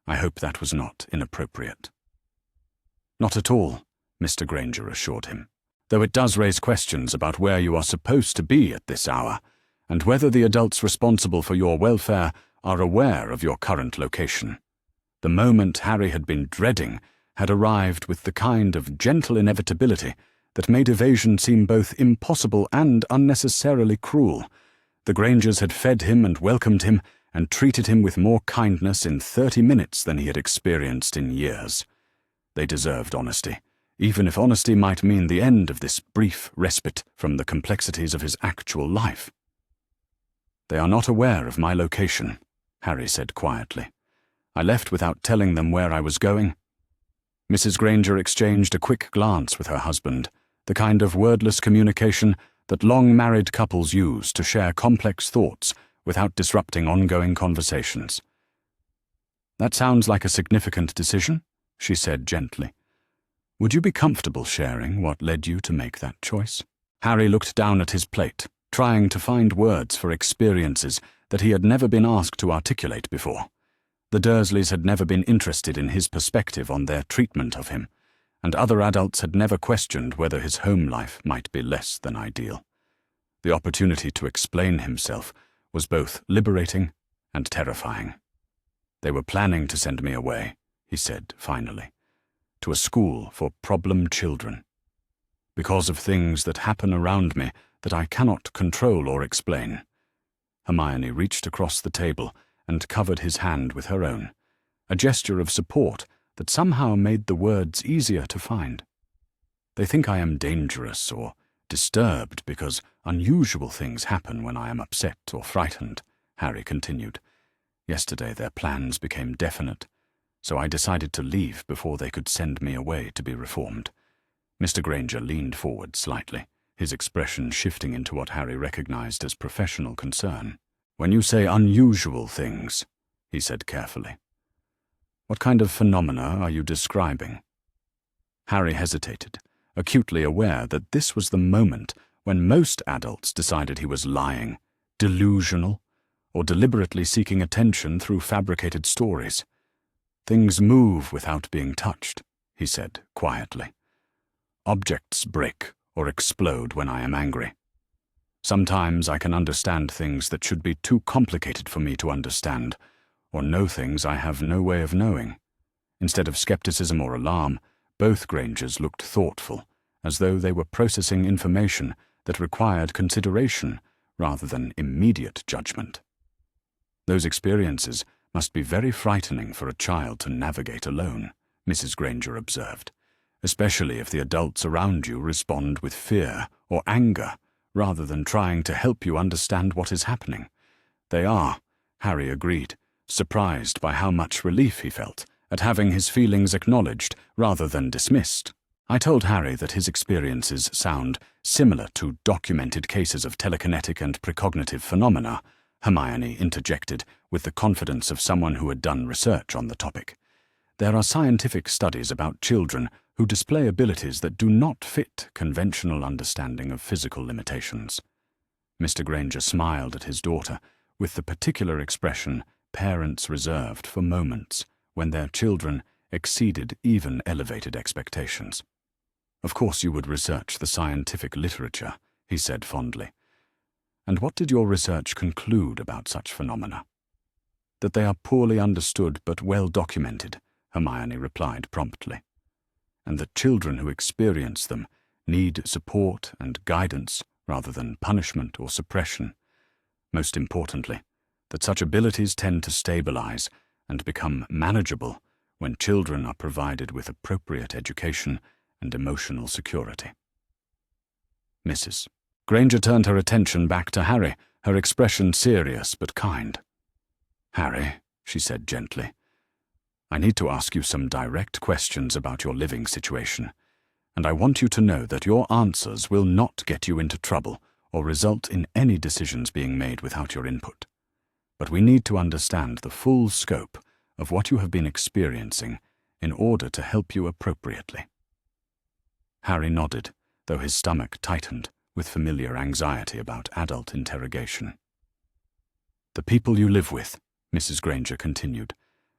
Speaker 1: "I hope that was not inappropriate." "Not at all," Mr. Granger assured him. though it does raise questions about where you are supposed to be at this hour, and whether the adults responsible for your welfare are aware of your current location. The moment Harry had been dreading had arrived with the kind of gentle inevitability that made evasion seem both impossible and unnecessarily cruel. The Grangers had fed him and welcomed him and treated him with more kindness in 30 minutes than he had experienced in years. They deserved honesty, even if honesty might mean the end of this brief respite from the complexities of his actual life. "They are not aware of my location," Harry said quietly. "I left without telling them where I was going." Mrs. Granger exchanged a quick glance with her husband, the kind of wordless communication that long-married couples use to share complex thoughts without disrupting ongoing conversations. "That sounds like a significant decision," she said gently. "Would you be comfortable sharing what led you to make that choice?" Harry looked down at his plate, trying to find words for experiences that he had never been asked to articulate before. The Dursleys had never been interested in his perspective on their treatment of him, and other adults had never questioned whether his home life might be less than ideal. The opportunity to explain himself was both liberating and terrifying. "They were planning to send me away," he said finally, "to a school for problem children. Because of things that happen around me that I cannot control or explain." Hermione reached across the table and covered his hand with her own, a gesture of support that somehow made the words easier to find. "They think I am dangerous or disturbed because unusual things happen when I am upset or frightened," Harry continued. "Yesterday their plans became definite, so I decided to leave before they could send me away to be reformed." Mr. Granger leaned forward slightly, his expression shifting into what Harry recognized as professional concern. "When you say unusual things," he said carefully, "what kind of phenomena are you describing?" Harry hesitated, acutely aware that this was the moment when most adults decided he was lying, delusional, or deliberately seeking attention through fabricated stories. "Things move without being touched," he said quietly. "Objects break or explode when I am angry. Sometimes I can understand things that should be too complicated for me to understand, or know things I have no way of knowing." Instead of skepticism or alarm, both Grangers looked thoughtful, as though they were processing information that required consideration rather than immediate judgment. "Those experiences must be very frightening for a child to navigate alone," Mrs. Granger observed, "especially if the adults around you respond with fear or anger rather than trying to help you understand what is happening." "They are," Harry agreed, surprised by how much relief he felt at having his feelings acknowledged rather than dismissed. I told Harry that his experiences sound similar to documented cases of telekinetic and precognitive phenomena, Hermione interjected with the confidence of someone who had done research on the topic. "There are scientific studies about children who display abilities that do not fit conventional understanding of physical limitations." Mr. Granger smiled at his daughter with the particular expression parents reserved for moments when their children exceeded even elevated expectations. "Of course you would research the scientific literature," he said fondly. "And what did your research conclude about such phenomena?" "That they are poorly understood but well documented," Hermione replied promptly, "and that children who experience them need support and guidance rather than punishment or suppression. Most importantly, that such abilities tend to stabilize and become manageable when children are provided with appropriate education and emotional security." Mrs. Granger turned her attention back to Harry, her expression serious but kind. "Harry," she said gently, "I need to ask you some direct questions about your living situation, and I want you to know that your answers will not get you into trouble or result in any decisions being made without your input. But we need to understand the full scope of what you have been experiencing in order to help you appropriately." Harry nodded, though his stomach tightened with familiar anxiety about adult interrogation. "The people you live with," Mrs. Granger continued,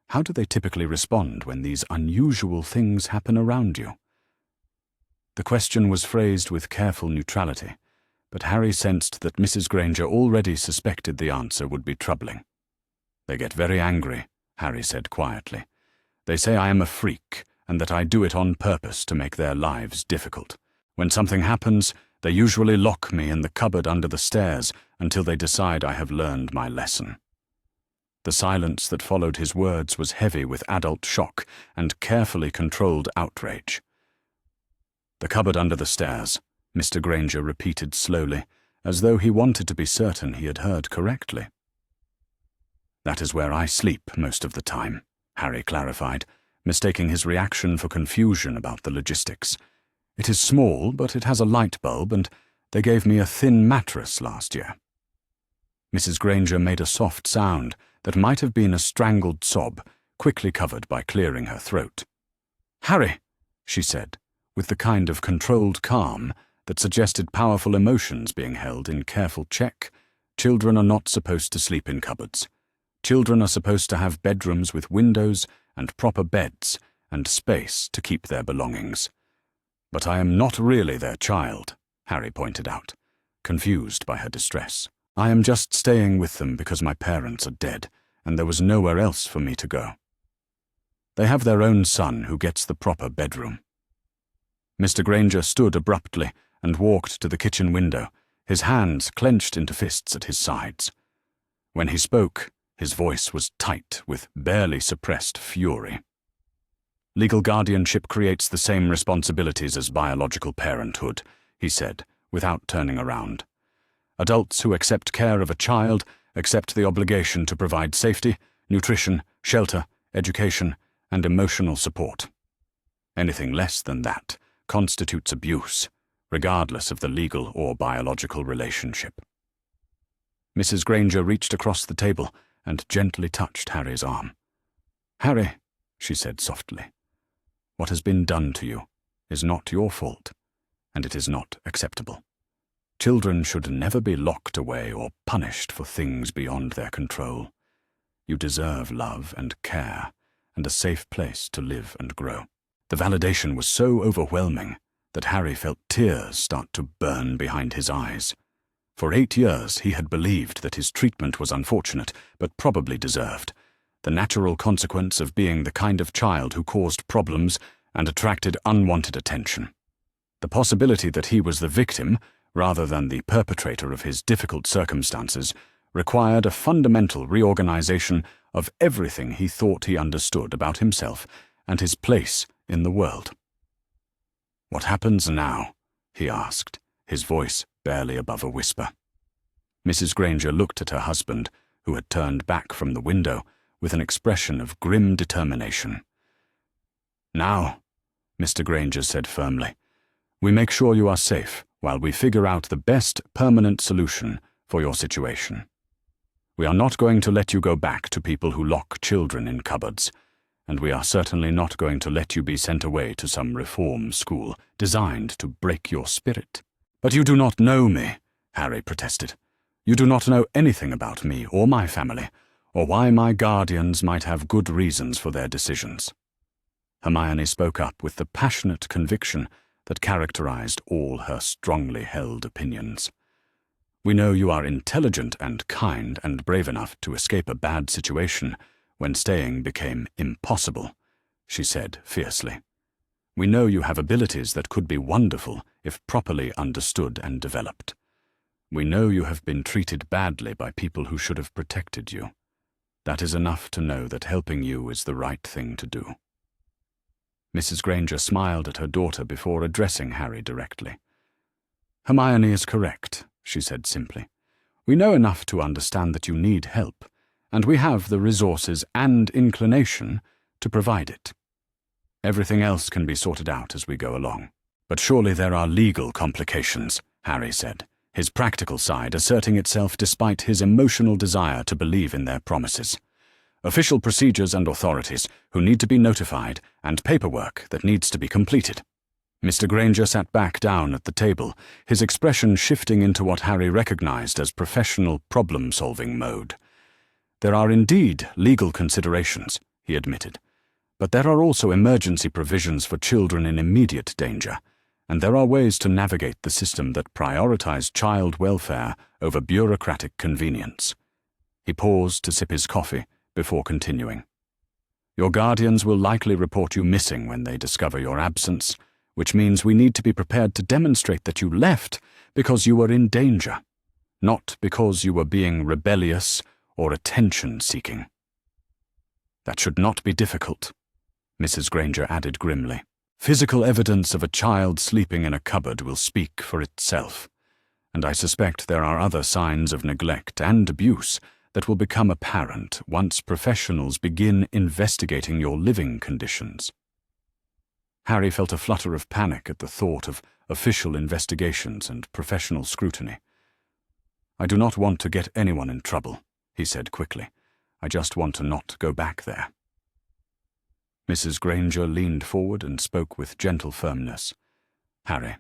Speaker 1: "how do they typically respond when these unusual things happen around you?" The question was phrased with careful neutrality, but Harry sensed that Mrs. Granger already suspected the answer would be troubling. "They get very angry," Harry said quietly. "They say I am a freak, and that I do it on purpose to make their lives difficult. When something happens, they usually lock me in the cupboard under the stairs until they decide I have learned my lesson." The silence that followed his words was heavy with adult shock and carefully controlled outrage. "The cupboard under the stairs," Mr. Granger repeated slowly, as though he wanted to be certain he had heard correctly. "That is where I sleep most of the time," Harry clarified, mistaking his reaction for confusion about the logistics. "It is small, but it has a light bulb, and they gave me a thin mattress last year." Mrs. Granger made a soft sound that might have been a strangled sob, quickly covered by clearing her throat. "Harry," she said, with the kind of controlled calm that suggested powerful emotions being held in careful check, "children are not supposed to sleep in cupboards. Children are supposed to have bedrooms with windows and proper beds and space to keep their belongings." "But I am not really their child," Harry pointed out, confused by her distress. "I am just staying with them because my parents are dead, and there was nowhere else for me to go. They have their own son who gets the proper bedroom." Mr. Granger stood abruptly and walked to the kitchen window, his hands clenched into fists at his sides. When he spoke, his voice was tight with barely suppressed fury. "Legal guardianship creates the same responsibilities as biological parenthood," he said, without turning around. "Adults who accept care of a child accept the obligation to provide safety, nutrition, shelter, education, and emotional support. Anything less than that constitutes abuse, regardless of the legal or biological relationship." Mrs. Granger reached across the table and gently touched Harry's arm. "Harry," she said softly, "what has been done to you is not your fault, and it is not acceptable. Children should never be locked away or punished for things beyond their control. You deserve love and care, and a safe place to live and grow." The validation was so overwhelming that Harry felt tears start to burn behind his eyes. For 8 years he had believed that his treatment was unfortunate, but probably deserved, the natural consequence of being the kind of child who caused problems and attracted unwanted attention. The possibility that he was the victim, rather than the perpetrator of his difficult circumstances, required a fundamental reorganization of everything he thought he understood about himself and his place in the world. "What happens now?" he asked, his voice barely above a whisper. Mrs. Granger looked at her husband, who had turned back from the window, with an expression of grim determination. "Now," Mr. Granger said firmly, "we make sure you are safe while we figure out the best permanent solution for your situation. We are not going to let you go back to people who lock children in cupboards, and we are certainly not going to let you be sent away to some reform school designed to break your spirit." "But you do not know me," Harry protested. "You do not know anything about me or my family, or why my guardians might have good reasons for their decisions." Hermione spoke up with the passionate conviction that characterized all her strongly held opinions. "We know you are intelligent and kind and brave enough to escape a bad situation when staying became impossible," she said fiercely. "We know you have abilities that could be wonderful if properly understood and developed. We know you have been treated badly by people who should have protected you. That is enough to know that helping you is the right thing to do." Mrs. Granger smiled at her daughter before addressing Harry directly. "Hermione is correct," she said simply. "We know enough to understand that you need help, and we have the resources and inclination to provide it. Everything else can be sorted out as we go along." "But surely there are legal complications," Harry said, his practical side asserting itself despite his emotional desire to believe in their promises. "Official procedures and authorities who need to be notified, and paperwork that needs to be completed." Mr. Granger sat back down at the table, his expression shifting into what Harry recognized as professional problem-solving mode. "There are indeed legal considerations," he admitted, "but there are also emergency provisions for children in immediate danger, and there are ways to navigate the system that prioritize child welfare over bureaucratic convenience. He paused to sip his coffee before continuing. Your guardians will likely report you missing when they discover your absence, which means we need to be prepared to demonstrate that you left because you were in danger, not because you were being rebellious or attention-seeking. That should not be difficult, Mrs. Granger added grimly. Physical evidence of a child sleeping in a cupboard will speak for itself, and I suspect there are other signs of neglect and abuse that will become apparent once professionals begin investigating your living conditions. Harry felt a flutter of panic at the thought of official investigations and professional scrutiny. I do not want to get anyone in trouble, he said quickly. I just want to not go back there. Mrs. Granger leaned forward and spoke with gentle firmness. Harry,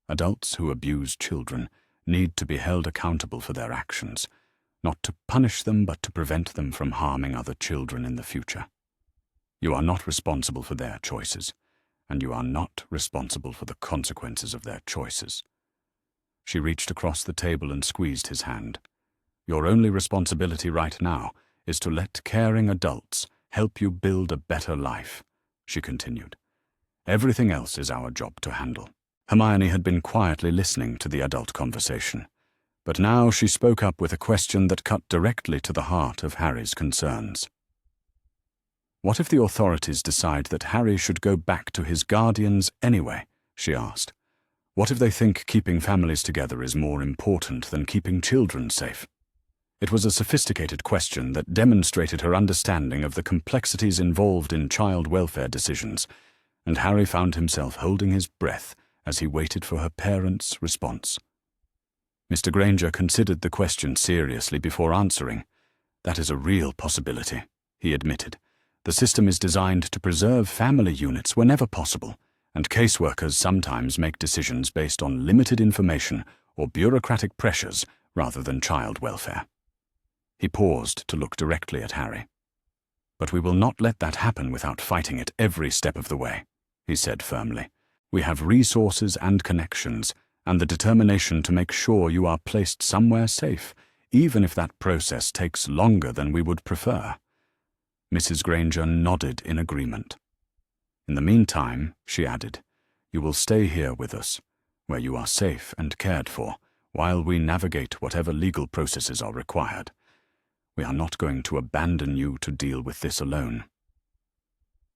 Speaker 1: adults who abuse children need to be held accountable for their actions, not to punish them but to prevent them from harming other children in the future. You are not responsible for their choices, and you are not responsible for the consequences of their choices. She reached across the table and squeezed his hand. Your only responsibility right now is to let caring adults help you build a better life, she continued. Everything else is our job to handle. Hermione had been quietly listening to the adult conversation, but now she spoke up with a question that cut directly to the heart of Harry's concerns. What if the authorities decide that Harry should go back to his guardians anyway? She asked. What if they think keeping families together is more important than keeping children safe? It was a sophisticated question that demonstrated her understanding of the complexities involved in child welfare decisions, and Harry found himself holding his breath as he waited for her parents' response. Mr. Granger considered the question seriously before answering. That is a real possibility, he admitted. The system is designed to preserve family units whenever possible, and caseworkers sometimes make decisions based on limited information or bureaucratic pressures rather than child welfare. He paused to look directly at Harry. But we will not let that happen without fighting it every step of the way, he said firmly. We have resources and connections, and the determination to make sure you are placed somewhere safe, even if that process takes longer than we would prefer. Mrs. Granger nodded in agreement. In the meantime, she added, you will stay here with us, where you are safe and cared for, while we navigate whatever legal processes are required. We are not going to abandon you to deal with this alone.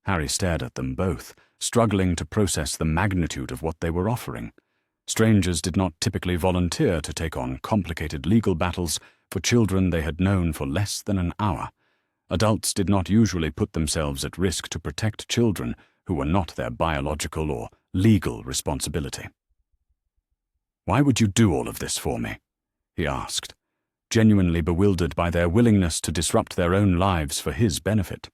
Speaker 1: Harry stared at them both, struggling to process the magnitude of what they were offering. Strangers did not typically volunteer to take on complicated legal battles for children they had known for less than an hour. Adults did not usually put themselves at risk to protect children who were not their biological or legal responsibility. Why would you do all of this for me? He asked, genuinely bewildered by their willingness to disrupt their own lives for his benefit.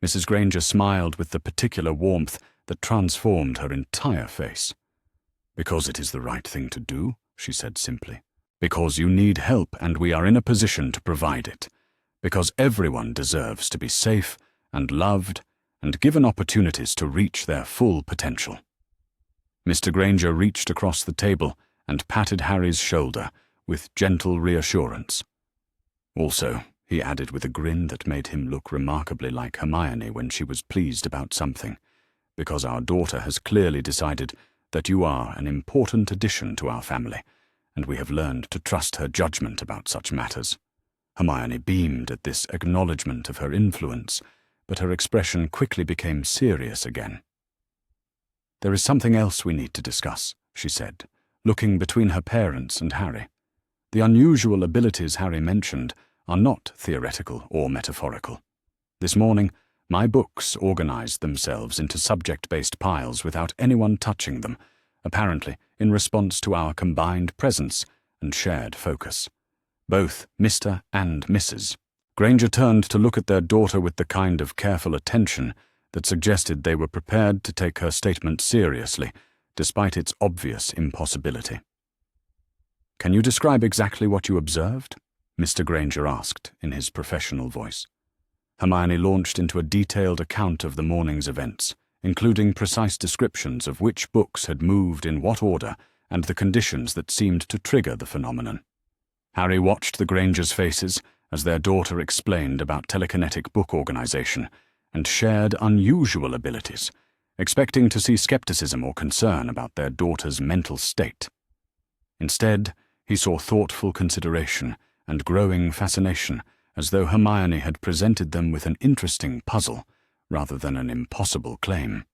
Speaker 1: Mrs. Granger smiled with the particular warmth that transformed her entire face. Because it is the right thing to do, she said simply. Because you need help and we are in a position to provide it. Because everyone deserves to be safe and loved and given opportunities to reach their full potential. Mr. Granger reached across the table and patted Harry's shoulder with gentle reassurance. Also, he added with a grin that made him look remarkably like Hermione when she was pleased about something, because our daughter has clearly decided that you are an important addition to our family, and we have learned to trust her judgment about such matters. Hermione beamed at this acknowledgement of her influence, but her expression quickly became serious again. There is something else we need to discuss, she said, looking between her parents and Harry. The unusual abilities Harry mentioned are not theoretical or metaphorical. This morning, my books organized themselves into subject-based piles without anyone touching them, apparently in response to our combined presence and shared focus. Both Mr. and Mrs. Granger turned to look at their daughter with the kind of careful attention that suggested they were prepared to take her statement seriously, despite its obvious impossibility. Can you describe exactly what you observed? Mr. Granger asked in his professional voice. Hermione launched into a detailed account of the morning's events, including precise descriptions of which books had moved in what order and the conditions that seemed to trigger the phenomenon. Harry watched the Grangers' faces as their daughter explained about telekinetic book organization and shared unusual abilities, expecting to see skepticism or concern about their daughter's mental state. Instead, he saw thoughtful consideration and growing fascination, as though Hermione had presented them with an interesting puzzle rather than an impossible claim.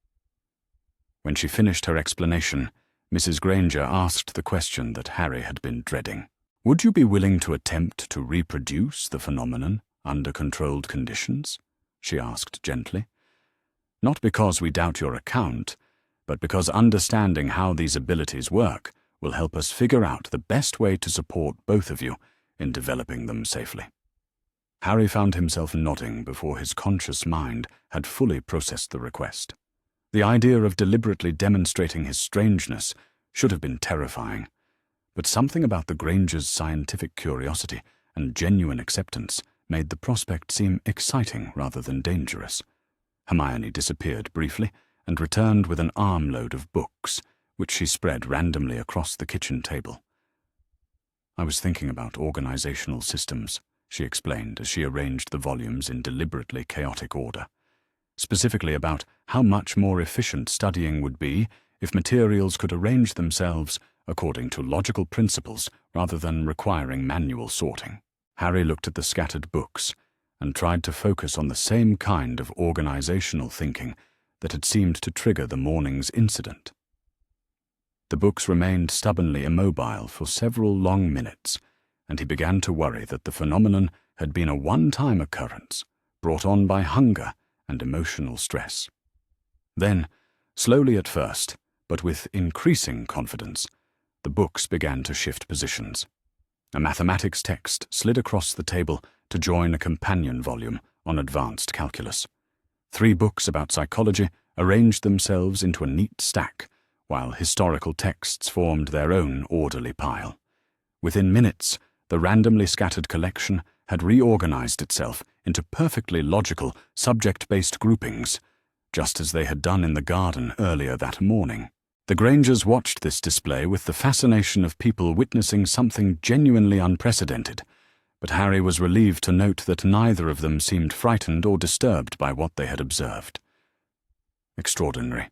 Speaker 1: When she finished her explanation, Mrs. Granger asked the question that Harry had been dreading. "Would you be willing to attempt to reproduce the phenomenon under controlled conditions?" she asked gently. "Not because we doubt your account, but because understanding how these abilities work will help us figure out the best way to support both of you in developing them safely." Harry found himself nodding before his conscious mind had fully processed the request. The idea of deliberately demonstrating his strangeness should have been terrifying, but something about the Grangers' scientific curiosity and genuine acceptance made the prospect seem exciting rather than dangerous. Hermione disappeared briefly and returned with an armload of books, which she spread randomly across the kitchen table. "I was thinking about organizational systems," she explained as she arranged the volumes in deliberately chaotic order. "Specifically about how much more efficient studying would be if materials could arrange themselves according to logical principles rather than requiring manual sorting." Harry looked at the scattered books and tried to focus on the same kind of organizational thinking that had seemed to trigger the morning's incident. The books remained stubbornly immobile for several long minutes, and he began to worry that the phenomenon had been a one-time occurrence brought on by hunger and emotional stress. Then, slowly at first, but with increasing confidence, the books began to shift positions. A mathematics text slid across the table to join a companion volume on advanced calculus. 3 books about psychology arranged themselves into a neat stack, while historical texts formed their own orderly pile. Within minutes, the randomly scattered collection had reorganized itself into perfectly logical, subject-based groupings, just as they had done in the garden earlier that morning. The Grangers watched this display with the fascination of people witnessing something genuinely unprecedented, but Harry was relieved to note that neither of them seemed frightened or disturbed by what they had observed. "Extraordinary,"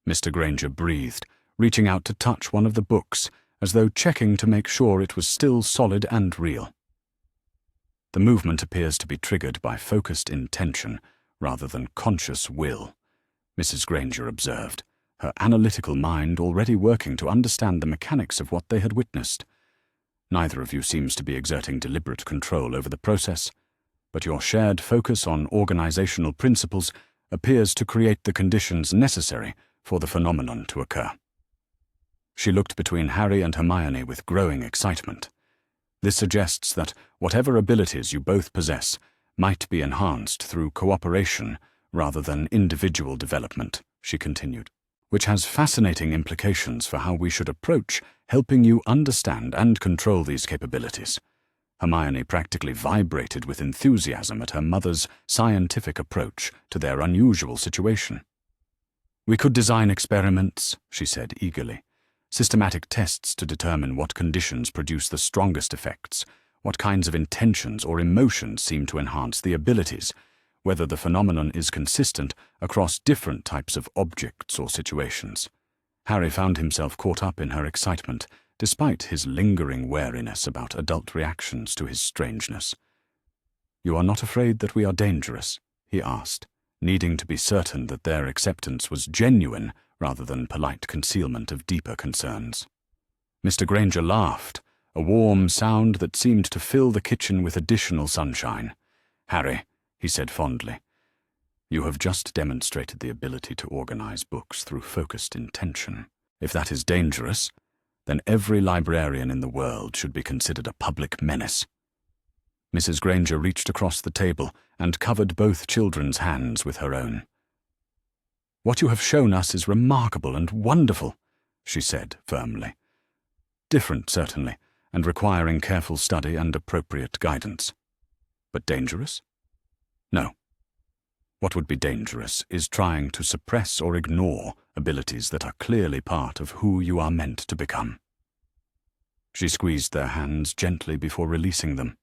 Speaker 1: Mr. Granger breathed, reaching out to touch one of the books, as though checking to make sure it was still solid and real. "The movement appears to be triggered by focused intention rather than conscious will," Mrs. Granger observed, her analytical mind already working to understand the mechanics of what they had witnessed. "Neither of you seems to be exerting deliberate control over the process, but your shared focus on organizational principles appears to create the conditions necessary for the phenomenon to occur." She looked between Harry and Hermione with growing excitement. "This suggests that whatever abilities you both possess might be enhanced through cooperation rather than individual development," she continued, "which has fascinating implications for how we should approach helping you understand and control these capabilities." Hermione practically vibrated with enthusiasm at her mother's scientific approach to their unusual situation. "We could design experiments," she said eagerly, "systematic tests to determine what conditions produce the strongest effects, what kinds of intentions or emotions seem to enhance the abilities, whether the phenomenon is consistent across different types of objects or situations." Harry found himself caught up in her excitement, despite his lingering wariness about adult reactions to his strangeness. "You are not afraid that we are dangerous?" he asked, needing to be certain that their acceptance was genuine rather than polite concealment of deeper concerns. Mr. Granger laughed, a warm sound that seemed to fill the kitchen with additional sunshine. "Harry," he said fondly, "you have just demonstrated the ability to organize books through focused intention. If that is dangerous, then every librarian in the world should be considered a public menace." Mrs. Granger reached across the table and covered both children's hands with her own. "What you have shown us is remarkable and wonderful," she said firmly. "Different, certainly, and requiring careful study and appropriate guidance. But dangerous? No. What would be dangerous is trying to suppress or ignore abilities that are clearly part of who you are meant to become. She squeezed their hands gently before releasing them.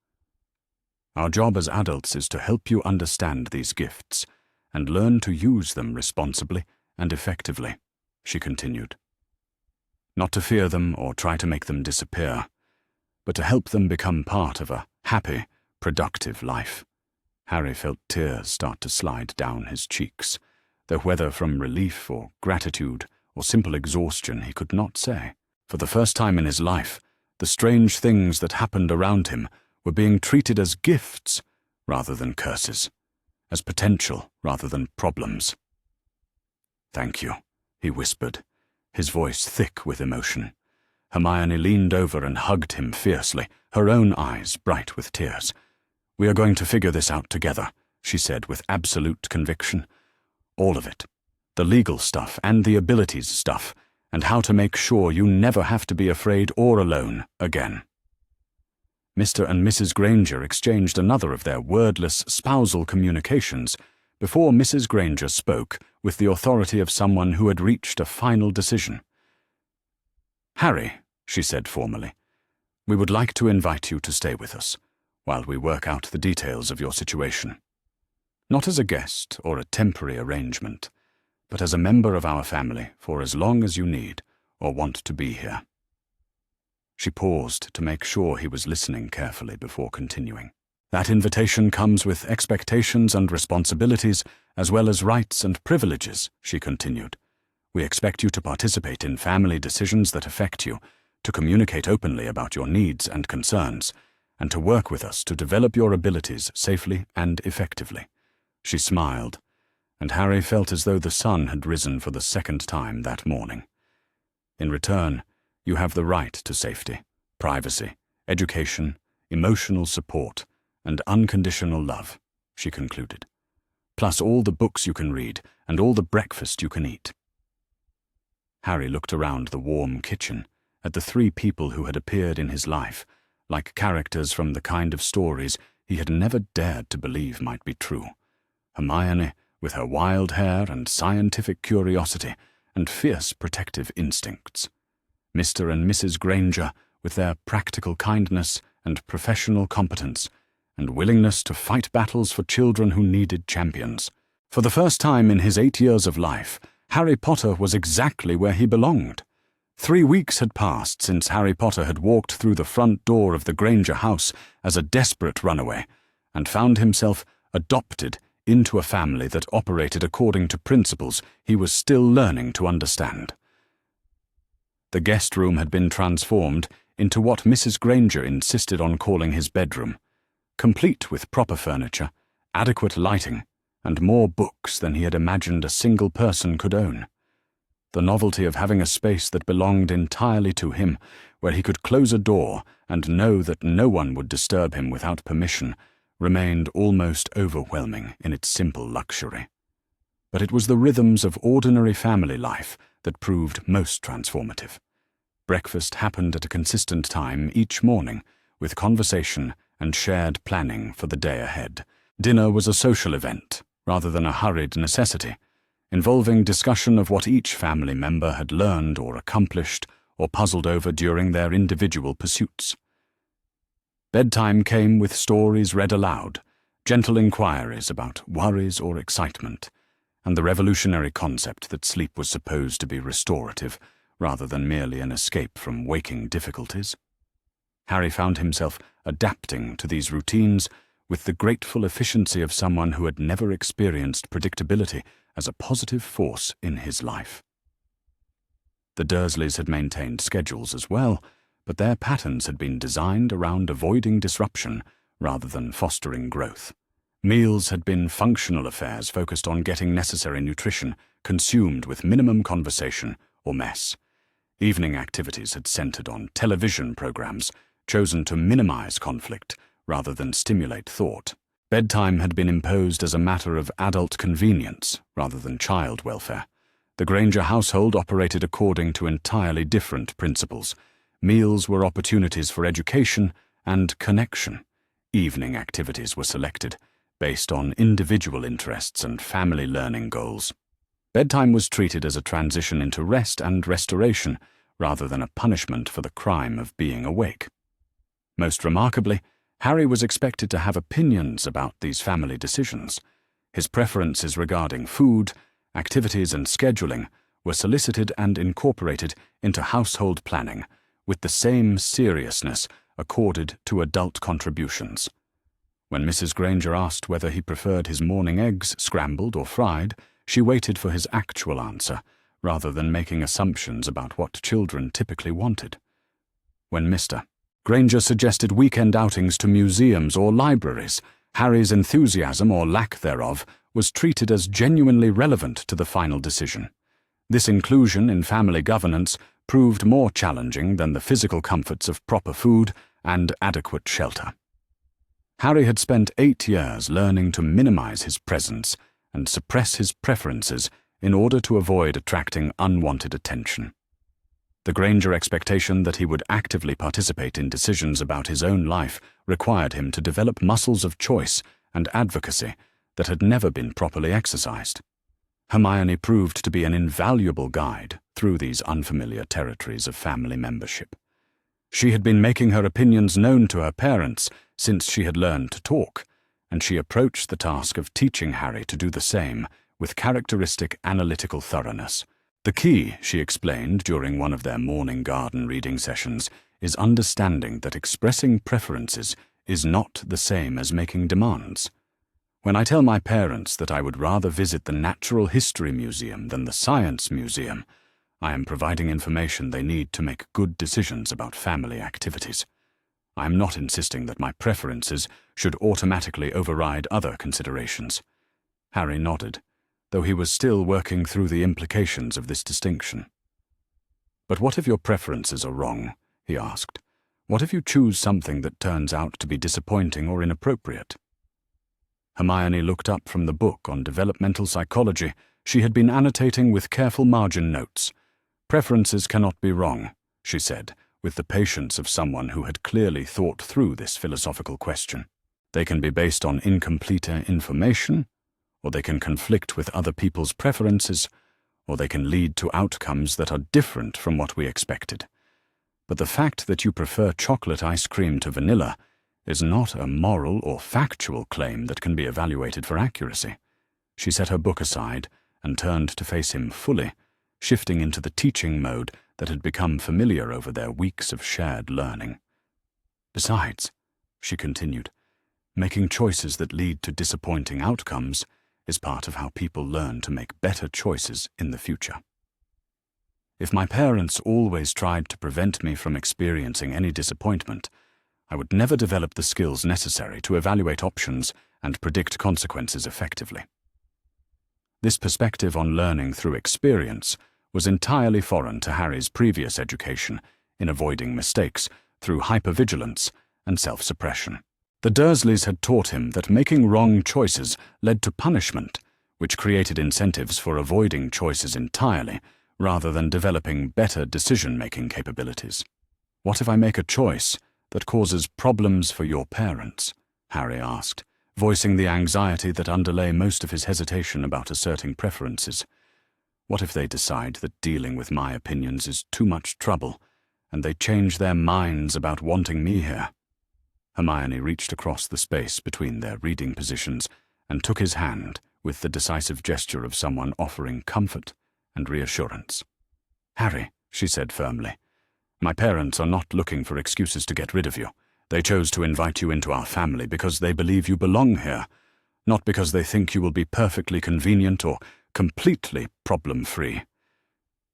Speaker 1: Our job as adults is to help you understand these gifts and learn to use them responsibly and effectively, she continued. Not to fear them or try to make them disappear, but to help them become part of a happy, productive life. Harry felt tears start to slide down his cheeks, though whether from relief or gratitude or simple exhaustion he could not say. For the first time in his life, the strange things that happened around him were being treated as gifts rather than curses, as potential rather than problems. "Thank you," he whispered, his voice thick with emotion. Hermione leaned over and hugged him fiercely, her own eyes bright with tears. "We are going to figure this out together," she said with absolute conviction. "All of it. The legal stuff and the abilities stuff, and how to make sure you never have to be afraid or alone again." Mr. and Mrs. Granger exchanged another of their wordless spousal communications before Mrs. Granger spoke with the authority of someone who had reached a final decision. "Harry," she said formally, "we would like to invite you to stay with us while we work out the details of your situation. Not as a guest or a temporary arrangement, but as a member of our family for as long as you need or want to be here." She paused to make sure he was listening carefully before continuing. "That invitation comes with expectations and responsibilities, as well as rights and privileges," she continued. "We expect you to participate in family decisions that affect you, to communicate openly about your needs and concerns, and to work with us to develop your abilities safely and effectively." She smiled, and Harry felt as though the sun had risen for the second time that morning. "In return, you have the right to safety, privacy, education, emotional support, and unconditional love," she concluded, "plus all the books you can read and all the breakfast you can eat." Harry looked around the warm kitchen at the three people who had appeared in his life, like characters from the kind of stories he had never dared to believe might be true. Hermione, with her wild hair and scientific curiosity and fierce protective instincts. Mr. and Mrs. Granger, with their practical kindness and professional competence, and willingness to fight battles for children who needed champions. For the first time in his 8 years of life, Harry Potter was exactly where he belonged. 3 weeks had passed since Harry Potter had walked through the front door of the Granger house as a desperate runaway, and found himself adopted into a family that operated according to principles he was still learning to understand. The guest room had been transformed into what Mrs. Granger insisted on calling his bedroom, complete with proper furniture, adequate lighting, and more books than he had imagined a single person could own. The novelty of having a space that belonged entirely to him, where he could close a door and know that no one would disturb him without permission, remained almost overwhelming in its simple luxury. But it was the rhythms of ordinary family life that proved most transformative. Breakfast happened at a consistent time each morning, with conversation and shared planning for the day ahead. Dinner was a social event, rather than a hurried necessity, involving discussion of what each family member had learned or accomplished or puzzled over during their individual pursuits. Bedtime came with stories read aloud, gentle inquiries about worries or excitement, and the revolutionary concept that sleep was supposed to be restorative, rather than merely an escape from waking difficulties. Harry found himself adapting to these routines with the grateful efficiency of someone who had never experienced predictability as a positive force in his life. The Dursleys had maintained schedules as well, but their patterns had been designed around avoiding disruption rather than fostering growth. Meals had been functional affairs focused on getting necessary nutrition consumed with minimum conversation or mess. Evening activities had centered on television programs chosen to minimize conflict rather than stimulate thought. Bedtime had been imposed as a matter of adult convenience rather than child welfare. The Granger household operated according to entirely different principles. Meals were opportunities for education and connection. Evening activities were selected, based on individual interests and family learning goals. Bedtime was treated as a transition into rest and restoration, rather than a punishment for the crime of being awake. Most remarkably, Harry was expected to have opinions about these family decisions. His preferences regarding food, activities, and scheduling were solicited and incorporated into household planning, with the same seriousness accorded to adult contributions. When Mrs. Granger asked whether he preferred his morning eggs scrambled or fried, she waited for his actual answer, rather than making assumptions about what children typically wanted. When Mr. Granger suggested weekend outings to museums or libraries, Harry's enthusiasm or lack thereof was treated as genuinely relevant to the final decision. This inclusion in family governance proved more challenging than the physical comforts of proper food and adequate shelter. Harry had spent 8 years learning to minimize his presence and suppress his preferences in order to avoid attracting unwanted attention. The Granger expectation that he would actively participate in decisions about his own life required him to develop muscles of choice and advocacy that had never been properly exercised. Hermione proved to be an invaluable guide through these unfamiliar territories of family membership. She had been making her opinions known to her parents since she had learned to talk, and she approached the task of teaching Harry to do the same with characteristic analytical thoroughness. The key, she explained during one of their morning garden reading sessions, is understanding that expressing preferences is not the same as making demands. When I tell my parents that I would rather visit the Natural History Museum than the Science Museum, I am providing information they need to make good decisions about family activities. I am not insisting that my preferences should automatically override other considerations. Harry nodded, though he was still working through the implications of this distinction. "But what if your preferences are wrong?" he asked. "What if you choose something that turns out to be disappointing or inappropriate?" Hermione looked up from the book on developmental psychology she had been annotating with careful margin notes. "Preferences cannot be wrong," she said, with the patience of someone who had clearly thought through this philosophical question. "They can be based on incomplete information, or they can conflict with other people's preferences, or they can lead to outcomes that are different from what we expected. But the fact that you prefer chocolate ice cream to vanilla is not a moral or factual claim that can be evaluated for accuracy." She set her book aside and turned to face him fully, shifting into the teaching mode that had become familiar over their weeks of shared learning. "Besides," she continued, "making choices that lead to disappointing outcomes is part of how people learn to make better choices in the future. If my parents always tried to prevent me from experiencing any disappointment, I would never develop the skills necessary to evaluate options and predict consequences effectively." This perspective on learning through experience was entirely foreign to Harry's previous education in avoiding mistakes through hypervigilance and self-suppression. The Dursleys had taught him that making wrong choices led to punishment, which created incentives for avoiding choices entirely, rather than developing better decision-making capabilities. "What if I make a choice that causes problems for your parents?" Harry asked, voicing the anxiety that underlay most of his hesitation about asserting preferences. "What if they decide that dealing with my opinions is too much trouble, and they change their minds about wanting me here?" Hermione reached across the space between their reading positions and took his hand with the decisive gesture of someone offering comfort and reassurance. "Harry," she said firmly, "my parents are not looking for excuses to get rid of you. They chose to invite you into our family because they believe you belong here, not because they think you will be perfectly convenient or completely problem-free."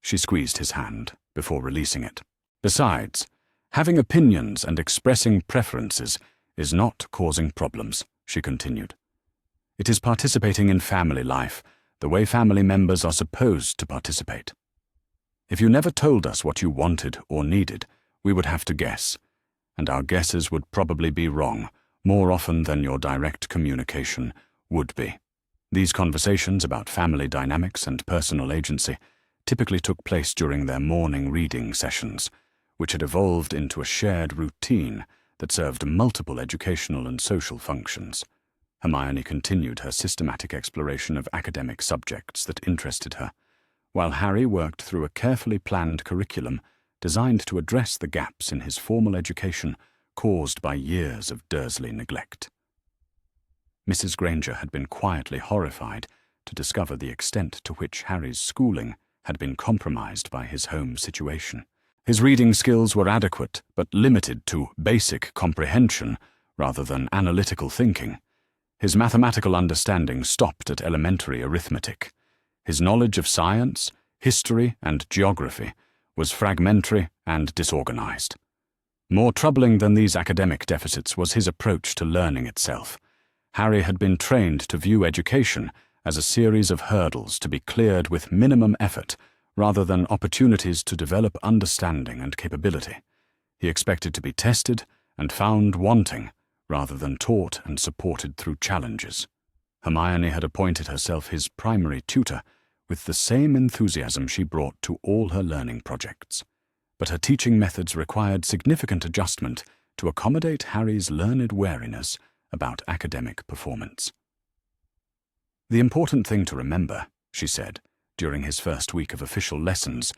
Speaker 1: She squeezed his hand before releasing it. "Besides, having opinions and expressing preferences is not causing problems," she continued. "It is participating in family life, the way family members are supposed to participate. If you never told us what you wanted or needed, we would have to guess, and our guesses would probably be wrong, more often than your direct communication would be." These conversations about family dynamics and personal agency typically took place during their morning reading sessions, which had evolved into a shared routine that served multiple educational and social functions. Hermione continued her systematic exploration of academic subjects that interested her, while Harry worked through a carefully planned curriculum designed to address the gaps in his formal education caused by years of Dursley neglect. Mrs. Granger had been quietly horrified to discover the extent to which Harry's schooling had been compromised by his home situation. His reading skills were adequate but limited to basic comprehension rather than analytical thinking. His mathematical understanding stopped at elementary arithmetic. His knowledge of science, history, and geography was fragmentary and disorganized. More troubling than these academic deficits was his approach to learning itself. Harry had been trained to view education as a series of hurdles to be cleared with minimum effort, rather than opportunities to develop understanding and capability. He expected to be tested and found wanting, rather than taught and supported through challenges. Hermione had appointed herself his primary tutor with the same enthusiasm she brought to all her learning projects. But her teaching methods required significant adjustment to accommodate Harry's learned wariness about academic performance. "The important thing to remember," she said, during his first week of official lessons,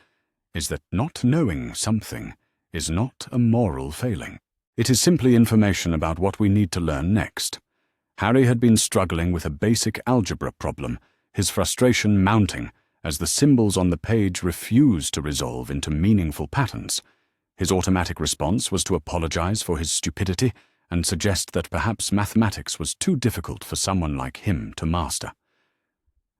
Speaker 1: "is that not knowing something is not a moral failing. It is simply information about what we need to learn next." Harry had been struggling with a basic algebra problem, his frustration mounting as the symbols on the page refused to resolve into meaningful patterns. His automatic response was to apologize for his stupidity and suggest that perhaps mathematics was too difficult for someone like him to master.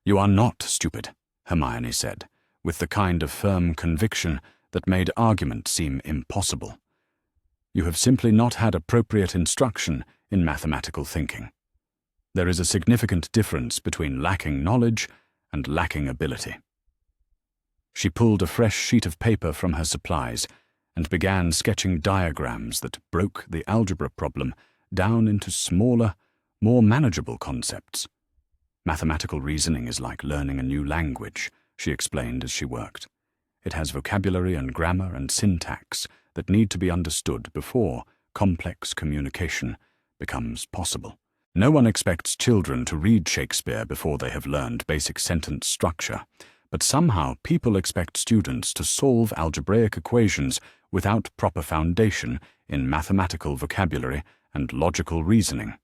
Speaker 1: "You are not stupid," Hermione said, with the kind of firm conviction that made argument seem impossible. "You have simply not had appropriate instruction in mathematical thinking. There is a significant difference between lacking knowledge and lacking ability." She pulled a fresh sheet of paper from her supplies and began sketching diagrams that broke the algebra problem down into smaller, more manageable concepts. "Mathematical reasoning is like learning a new language," she explained as she worked. "It has vocabulary and grammar and syntax that need to be understood before complex communication becomes possible. No one expects children to read Shakespeare before they have learned basic sentence structure, but somehow people expect students to solve algebraic equations without proper foundation in mathematical vocabulary and logical reasoning."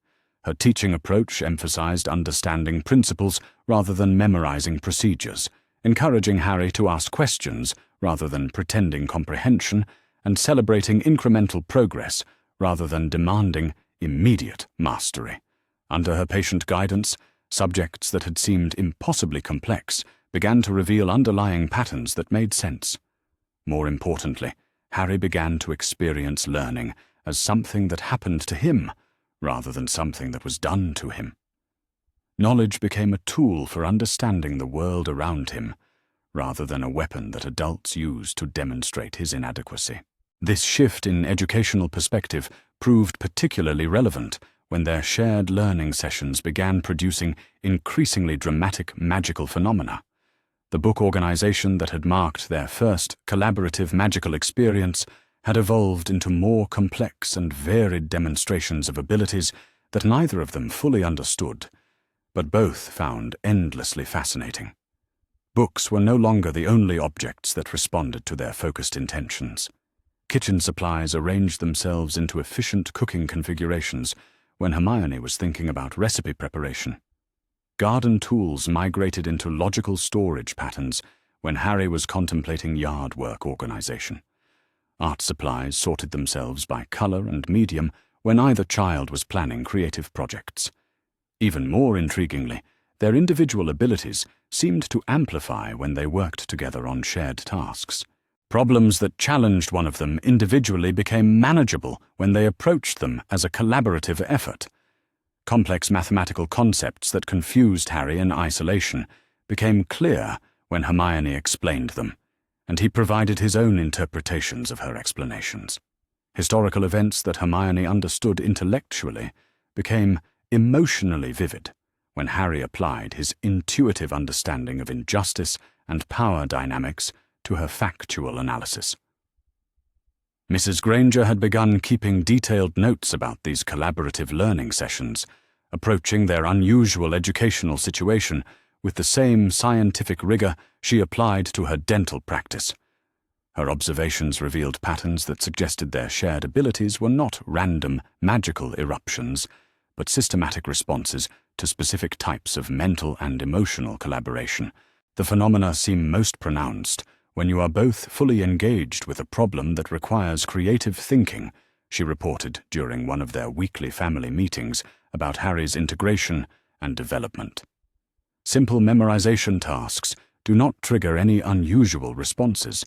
Speaker 1: Her teaching approach emphasized understanding principles rather than memorizing procedures, encouraging Harry to ask questions rather than pretending comprehension, and celebrating incremental progress rather than demanding immediate mastery. Under her patient guidance, subjects that had seemed impossibly complex began to reveal underlying patterns that made sense. More importantly, Harry began to experience learning as something that happened to him, rather than something that was done to him. Knowledge became a tool for understanding the world around him, rather than a weapon that adults use to demonstrate his inadequacy. This shift in educational perspective proved particularly relevant when their shared learning sessions began producing increasingly dramatic magical phenomena. The book organization that had marked their first collaborative magical experience had evolved into more complex and varied demonstrations of abilities that neither of them fully understood, but both found endlessly fascinating. Books were no longer the only objects that responded to their focused intentions. Kitchen supplies arranged themselves into efficient cooking configurations when Hermione was thinking about recipe preparation. Garden tools migrated into logical storage patterns when Harry was contemplating yard work organization. Art supplies sorted themselves by color and medium when either child was planning creative projects. Even more intriguingly, their individual abilities seemed to amplify when they worked together on shared tasks. Problems that challenged one of them individually became manageable when they approached them as a collaborative effort. Complex mathematical concepts that confused Harry in isolation became clear when Hermione explained them, and he provided his own interpretations of her explanations. Historical events that Hermione understood intellectually became emotionally vivid when Harry applied his intuitive understanding of injustice and power dynamics to her factual analysis. Mrs. Granger had begun keeping detailed notes about these collaborative learning sessions, approaching their unusual educational situation with the same scientific rigor she applied to her dental practice. Her observations revealed patterns that suggested their shared abilities were not random, magical eruptions, but systematic responses to specific types of mental and emotional collaboration. The phenomena seem most pronounced when you are both fully engaged with a problem that requires creative thinking, she reported during one of their weekly family meetings about Harry's integration and development. Simple memorization tasks do not trigger any unusual responses,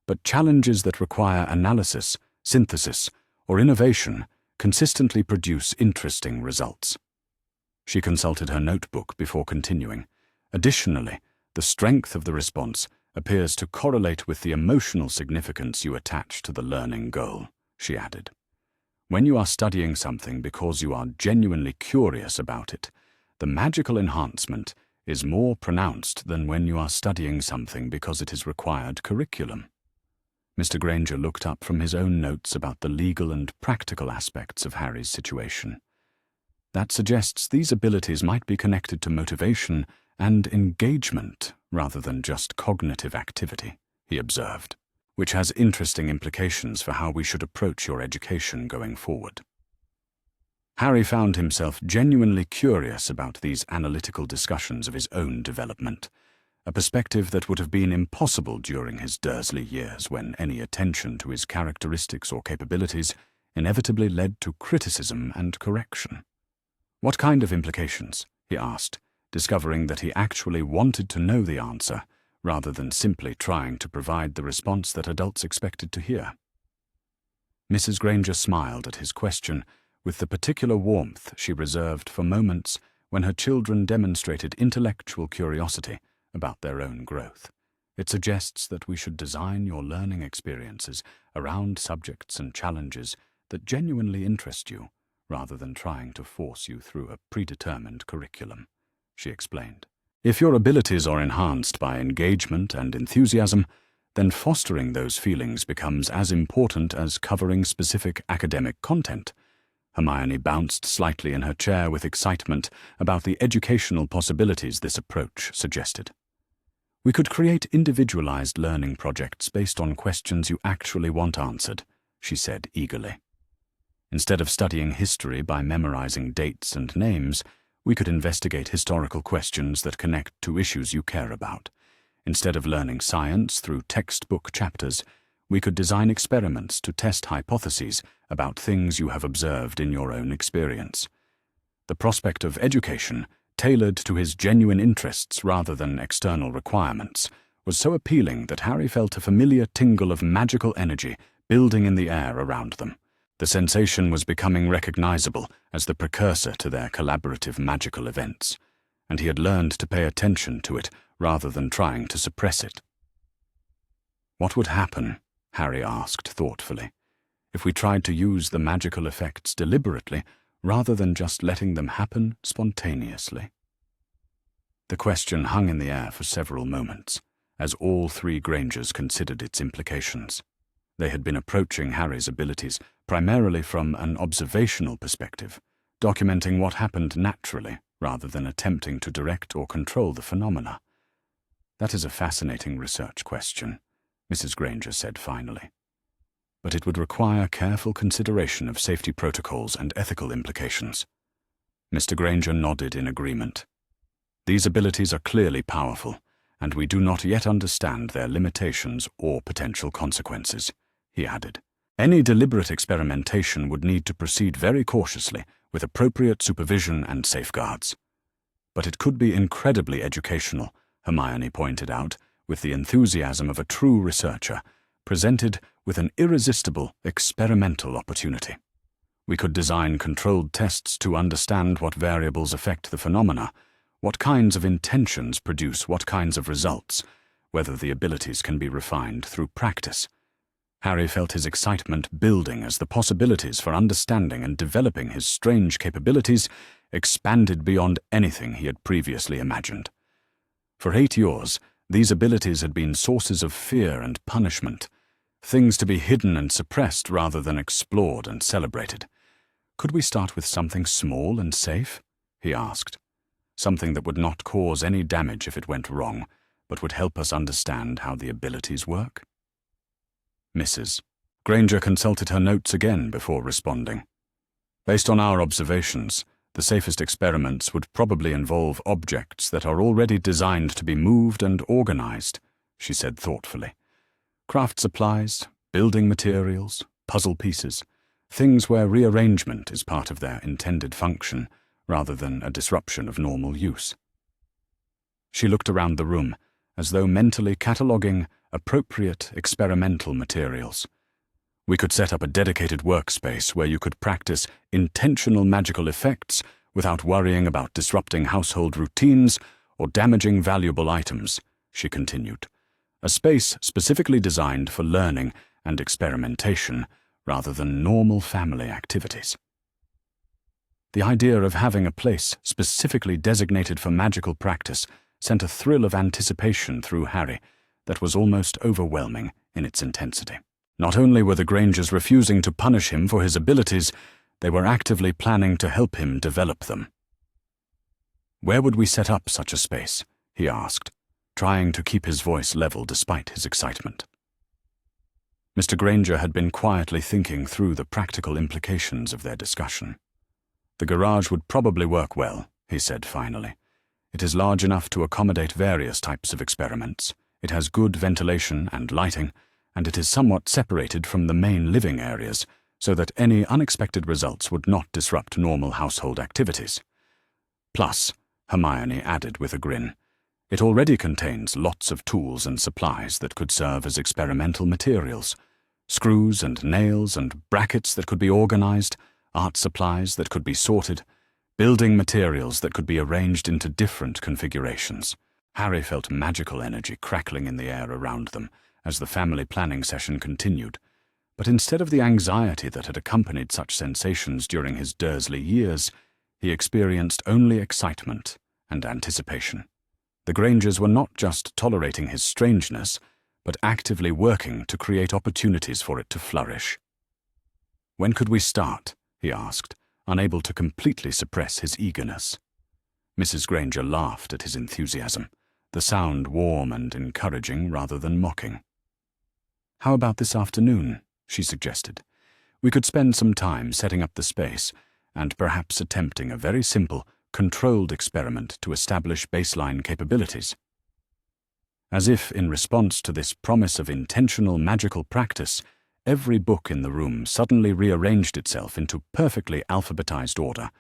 Speaker 1: but challenges that require analysis, synthesis, or innovation consistently produce interesting results. She consulted her notebook before continuing. Additionally, the strength of the response appears to correlate with the emotional significance you attach to the learning goal, she added. When you are studying something because you are genuinely curious about it, the magical enhancement is more pronounced than when you are studying something because it is required curriculum. Mr. Granger looked up from his own notes about the legal and practical aspects of Harry's situation. That suggests these abilities might be connected to motivation and engagement rather than just cognitive activity, he observed, which has interesting implications for how we should approach your education going forward. Harry found himself genuinely curious about these analytical discussions of his own development, a perspective that would have been impossible during his Dursley years when any attention to his characteristics or capabilities inevitably led to criticism and correction. What kind of implications? He asked, discovering that he actually wanted to know the answer rather than simply trying to provide the response that adults expected to hear. Mrs. Granger smiled at his question with the particular warmth she reserved for moments when her children demonstrated intellectual curiosity about their own growth. It suggests that we should design your learning experiences around subjects and challenges that genuinely interest you, rather than trying to force you through a predetermined curriculum, she explained. If your abilities are enhanced by engagement and enthusiasm, then fostering those feelings becomes as important as covering specific academic content. Hermione bounced slightly in her chair with excitement about the educational possibilities this approach suggested. We could create individualized learning projects based on questions you actually want answered, she said eagerly. Instead of studying history by memorizing dates and names, we could investigate historical questions that connect to issues you care about. Instead of learning science through textbook chapters, we could design experiments to test hypotheses about things you have observed in your own experience. The prospect of education, tailored to his genuine interests rather than external requirements, was so appealing that Harry felt a familiar tingle of magical energy building in the air around them. The sensation was becoming recognizable as the precursor to their collaborative magical events, and he had learned to pay attention to it rather than trying to suppress it. What would happen, Harry asked thoughtfully, if we tried to use the magical effects deliberately rather than just letting them happen spontaneously? The question hung in the air for several moments, as all three Grangers considered its implications. They had been approaching Harry's abilities primarily from an observational perspective, documenting what happened naturally rather than attempting to direct or control the phenomena. That is a fascinating research question, Mrs. Granger said finally. But it would require careful consideration of safety protocols and ethical implications. Mr. Granger nodded in agreement. These abilities are clearly powerful, and we do not yet understand their limitations or potential consequences, he added. Any deliberate experimentation would need to proceed very cautiously with appropriate supervision and safeguards. But it could be incredibly educational, Hermione pointed out, with the enthusiasm of a true researcher, presented with an irresistible experimental opportunity. We could design controlled tests to understand what variables affect the phenomena, what kinds of intentions produce what kinds of results, whether the abilities can be refined through practice. Harry felt his excitement building as the possibilities for understanding and developing his strange capabilities expanded beyond anything he had previously imagined. For 8 years, these abilities had been sources of fear and punishment, things to be hidden and suppressed rather than explored and celebrated. Could we start with something small and safe? he asked. Something that would not cause any damage if it went wrong, but would help us understand how the abilities work? Mrs. Granger consulted her notes again before responding. Based on our observations, the safest experiments would probably involve objects that are already designed to be moved and organized, she said thoughtfully. Craft supplies, building materials, puzzle pieces, things where rearrangement is part of their intended function, rather than a disruption of normal use. She looked around the room, as though mentally cataloguing appropriate experimental materials. We could set up a dedicated workspace where you could practice intentional magical effects without worrying about disrupting household routines or damaging valuable items, she continued. A space specifically designed for learning and experimentation rather than normal family activities. The idea of having a place specifically designated for magical practice sent a thrill of anticipation through Harry that was almost overwhelming in its intensity. Not only were the Grangers refusing to punish him for his abilities, they were actively planning to help him develop them. Where would we set up such a space? He asked, trying to keep his voice level despite his excitement. Mr. Granger had been quietly thinking through the practical implications of their discussion. The garage would probably work well, he said finally. It is large enough to accommodate various types of experiments. It has good ventilation and lighting, and it is somewhat separated from the main living areas, so that any unexpected results would not disrupt normal household activities. Plus, Hermione added with a grin, it already contains lots of tools and supplies that could serve as experimental materials. Screws and nails and brackets that could be organized, art supplies that could be sorted, building materials that could be arranged into different configurations. Harry felt magical energy crackling in the air around them as the family planning session continued, but instead of the anxiety that had accompanied such sensations during his Dursley years, he experienced only excitement and anticipation. The Grangers were not just tolerating his strangeness, but actively working to create opportunities for it to flourish. "When could we start?" he asked, unable to completely suppress his eagerness. Mrs. Granger laughed at his enthusiasm, the sound warm and encouraging rather than mocking. "How about this afternoon?" she suggested. "We could spend some time setting up the space and perhaps attempting a very simple, controlled experiment to establish baseline capabilities." As if in response to this promise of intentional magical practice, every book in the room suddenly rearranged itself into perfectly alphabetized order,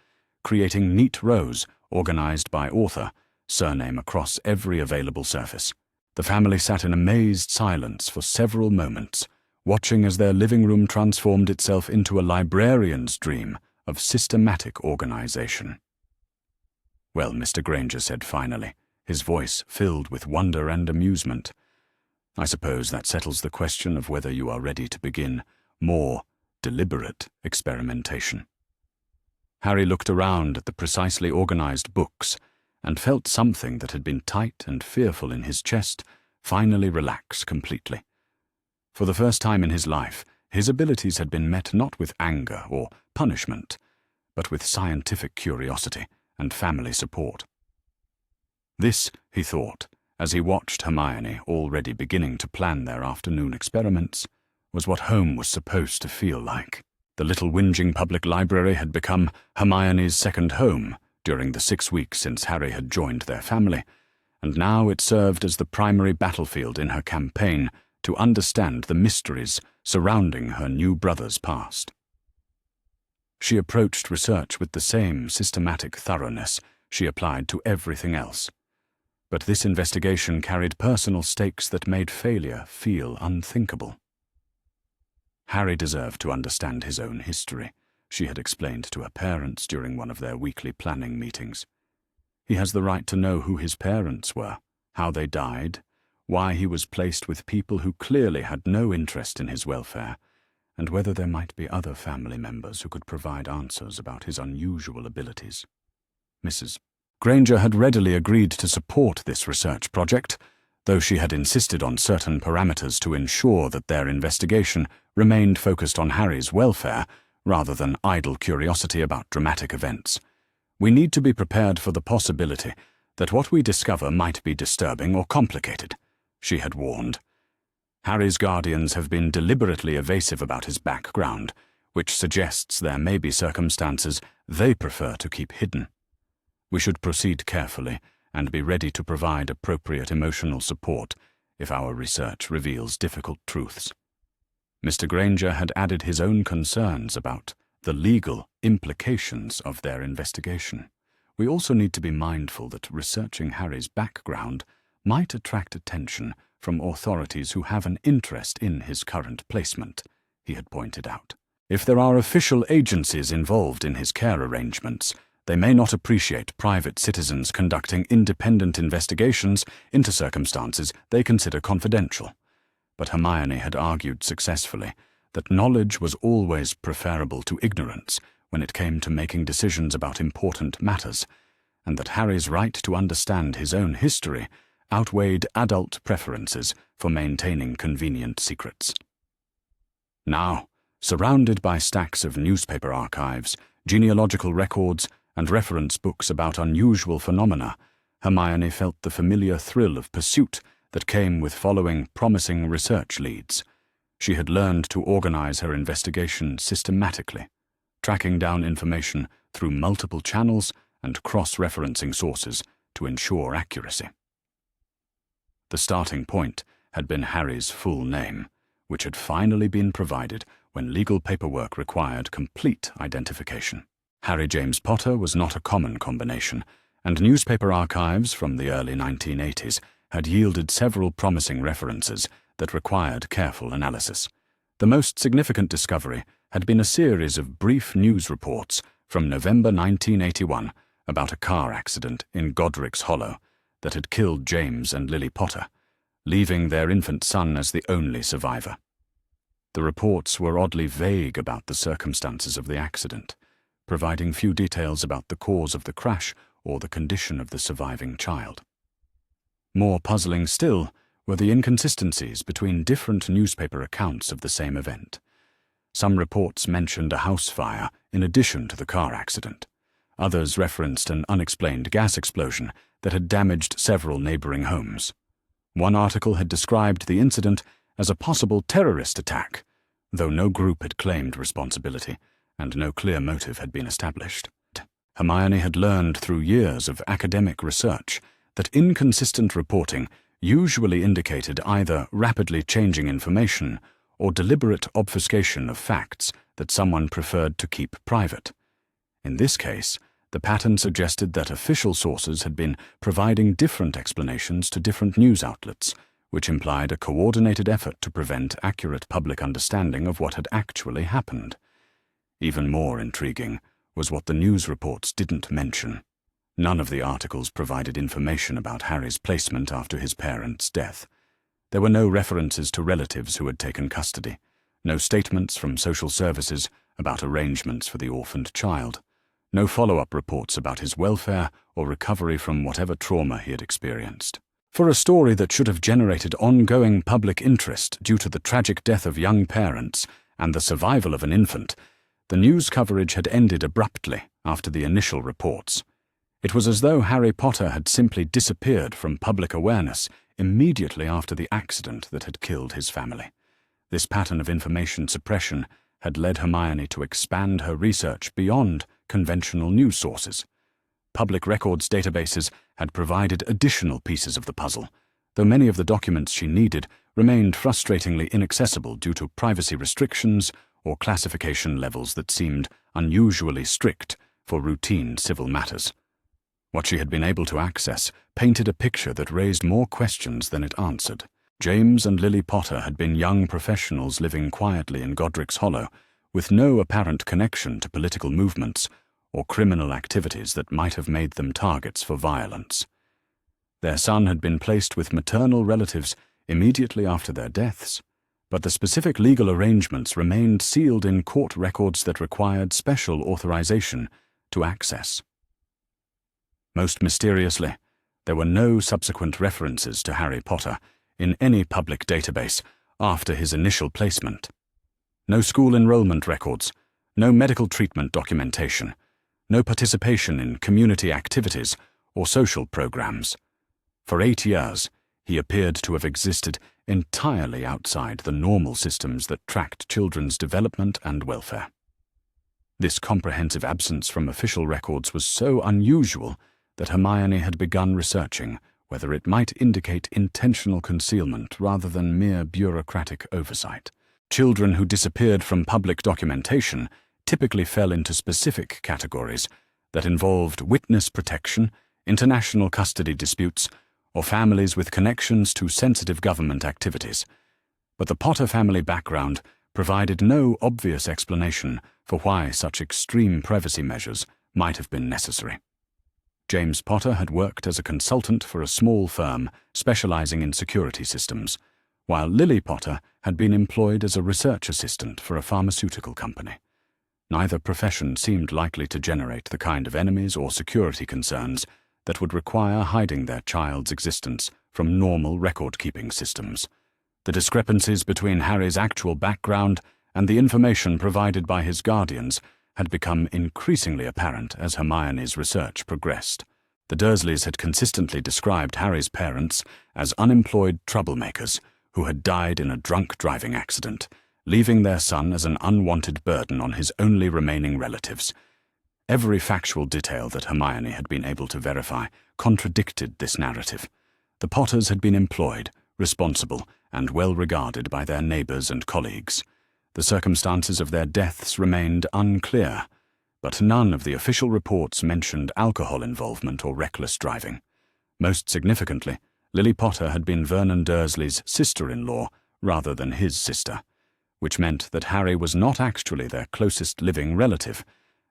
Speaker 1: creating neat rows organized by author, surname across every available surface. The family sat in amazed silence for several moments, watching as their living room transformed itself into a librarian's dream of systematic organization. "Well," Mr. Granger said finally, his voice filled with wonder and amusement, "I suppose that settles the question of whether you are ready to begin more deliberate experimentation." Harry looked around at the precisely organized books and felt something that had been tight and fearful in his chest finally relax completely. For the first time in his life, his abilities had been met not with anger or punishment, but with scientific curiosity and family support. This, he thought, as he watched Hermione already beginning to plan their afternoon experiments, was what home was supposed to feel like. The little whinging public library had become Hermione's second home during the 6 weeks since Harry had joined their family, and now it served as the primary battlefield in her campaign to understand the mysteries surrounding her new brother's past. She approached research with the same systematic thoroughness she applied to everything else, but this investigation carried personal stakes that made failure feel unthinkable. Harry deserved to understand his own history, she had explained to her parents during one of their weekly planning meetings. He has the right to know who his parents were, how they died, why he was placed with people who clearly had no interest in his welfare, and whether there might be other family members who could provide answers about his unusual abilities. Mrs. Granger had readily agreed to support this research project, though she had insisted on certain parameters to ensure that their investigation remained focused on Harry's welfare rather than idle curiosity about dramatic events. We need to be prepared for the possibility that what we discover might be disturbing or complicated, she had warned. Harry's guardians have been deliberately evasive about his background, which suggests there may be circumstances they prefer to keep hidden. We should proceed carefully and be ready to provide appropriate emotional support if our research reveals difficult truths. Mr. Granger had added his own concerns about the legal implications of their investigation. We also need to be mindful that researching Harry's background might attract attention from authorities who have an interest in his current placement, he had pointed out. If there are official agencies involved in his care arrangements, they may not appreciate private citizens conducting independent investigations into circumstances they consider confidential. But Hermione had argued successfully that knowledge was always preferable to ignorance when it came to making decisions about important matters, and that Harry's right to understand his own history outweighed adult preferences for maintaining convenient secrets. Now, surrounded by stacks of newspaper archives, genealogical records, and reference books about unusual phenomena, Hermione felt the familiar thrill of pursuit that came with following promising research leads. She had learned to organize her investigation systematically, tracking down information through multiple channels and cross-referencing sources to ensure accuracy. The starting point had been Harry's full name, which had finally been provided when legal paperwork required complete identification. Harry James Potter was not a common combination, and newspaper archives from the early 1980s had yielded several promising references that required careful analysis. The most significant discovery had been a series of brief news reports from November 1981 about a car accident in Godric's Hollow that had killed James and Lily Potter, leaving their infant son as the only survivor. The reports were oddly vague about the circumstances of the accident, providing few details about the cause of the crash or the condition of the surviving child. More puzzling still were the inconsistencies between different newspaper accounts of the same event. Some reports mentioned a house fire in addition to the car accident. Others referenced an unexplained gas explosion that had damaged several neighboring homes. One article had described the incident as a possible terrorist attack, though no group had claimed responsibility and no clear motive had been established. Hermione had learned through years of academic research that inconsistent reporting usually indicated either rapidly changing information or deliberate obfuscation of facts that someone preferred to keep private. In this case, the pattern suggested that official sources had been providing different explanations to different news outlets, which implied a coordinated effort to prevent accurate public understanding of what had actually happened. Even more intriguing was what the news reports didn't mention. None of the articles provided information about Harry's placement after his parents' death. There were no references to relatives who had taken custody, no statements from social services about arrangements for the orphaned child, no follow-up reports about his welfare or recovery from whatever trauma he had experienced. For a story that should have generated ongoing public interest due to the tragic death of young parents and the survival of an infant, the news coverage had ended abruptly after the initial reports. It was as though Harry Potter had simply disappeared from public awareness immediately after the accident that had killed his family. This pattern of information suppression had led Hermione to expand her research beyond conventional news sources. Public records databases had provided additional pieces of the puzzle, though many of the documents she needed remained frustratingly inaccessible due to privacy restrictions or classification levels that seemed unusually strict for routine civil matters. What she had been able to access painted a picture that raised more questions than it answered. James and Lily Potter had been young professionals living quietly in Godric's Hollow, with no apparent connection to political movements or criminal activities that might have made them targets for violence. Their son had been placed with maternal relatives immediately after their deaths, but the specific legal arrangements remained sealed in court records that required special authorization to access. Most mysteriously, there were no subsequent references to Harry Potter in any public database after his initial placement. No school enrollment records, no medical treatment documentation, no participation in community activities or social programs. For 8 years, he appeared to have existed entirely outside the normal systems that tracked children's development and welfare. This comprehensive absence from official records was so unusual that Hermione had begun researching whether it might indicate intentional concealment rather than mere bureaucratic oversight. Children who disappeared from public documentation typically fell into specific categories that involved witness protection, international custody disputes, or families with connections to sensitive government activities. But the Potter family background provided no obvious explanation for why such extreme privacy measures might have been necessary. James Potter had worked as a consultant for a small firm specializing in security systems, while Lily Potter had been employed as a research assistant for a pharmaceutical company. Neither profession seemed likely to generate the kind of enemies or security concerns that would require hiding their child's existence from normal record-keeping systems. The discrepancies between Harry's actual background and the information provided by his guardians had become increasingly apparent as Hermione's research progressed. The Dursleys had consistently described Harry's parents as unemployed troublemakers who had died in a drunk driving accident, leaving their son as an unwanted burden on his only remaining relatives. Every factual detail that Hermione had been able to verify contradicted this narrative. The Potters had been employed, responsible, and well regarded by their neighbors and colleagues. The circumstances of their deaths remained unclear, but none of the official reports mentioned alcohol involvement or reckless driving. Most significantly, Lily Potter had been Vernon Dursley's sister-in-law rather than his sister, which meant that Harry was not actually their closest living relative,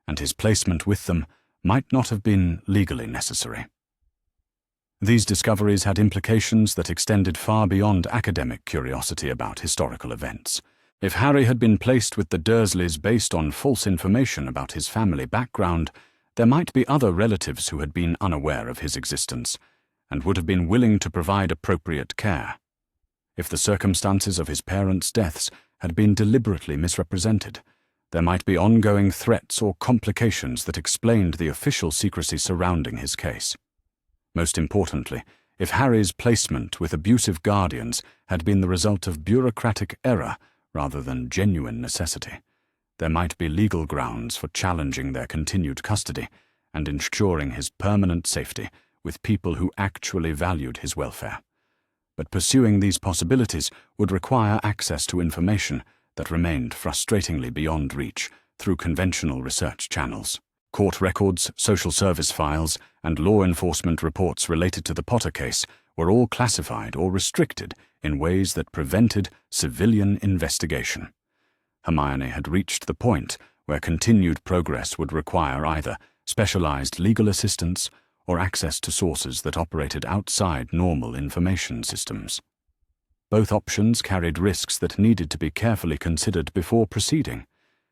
Speaker 1: and his placement with them might not have been legally necessary. These discoveries had implications that extended far beyond academic curiosity about historical events. If Harry had been placed with the Dursleys based on false information about his family background, there might be other relatives who had been unaware of his existence and would have been willing to provide appropriate care. If the circumstances of his parents' deaths had been deliberately misrepresented, there might be ongoing threats or complications that explained the official secrecy surrounding his case. Most importantly, if Harry's placement with abusive guardians had been the result of bureaucratic error rather than genuine necessity, there might be legal grounds for challenging their continued custody and ensuring his permanent safety with people who actually valued his welfare. But pursuing these possibilities would require access to information that remained frustratingly beyond reach through conventional research channels. Court records, social service files, and law enforcement reports related to the Potter case were all classified or restricted in ways that prevented civilian investigation. Hermione had reached the point where continued progress would require either specialized legal assistance or access to sources that operated outside normal information systems. Both options carried risks that needed to be carefully considered before proceeding.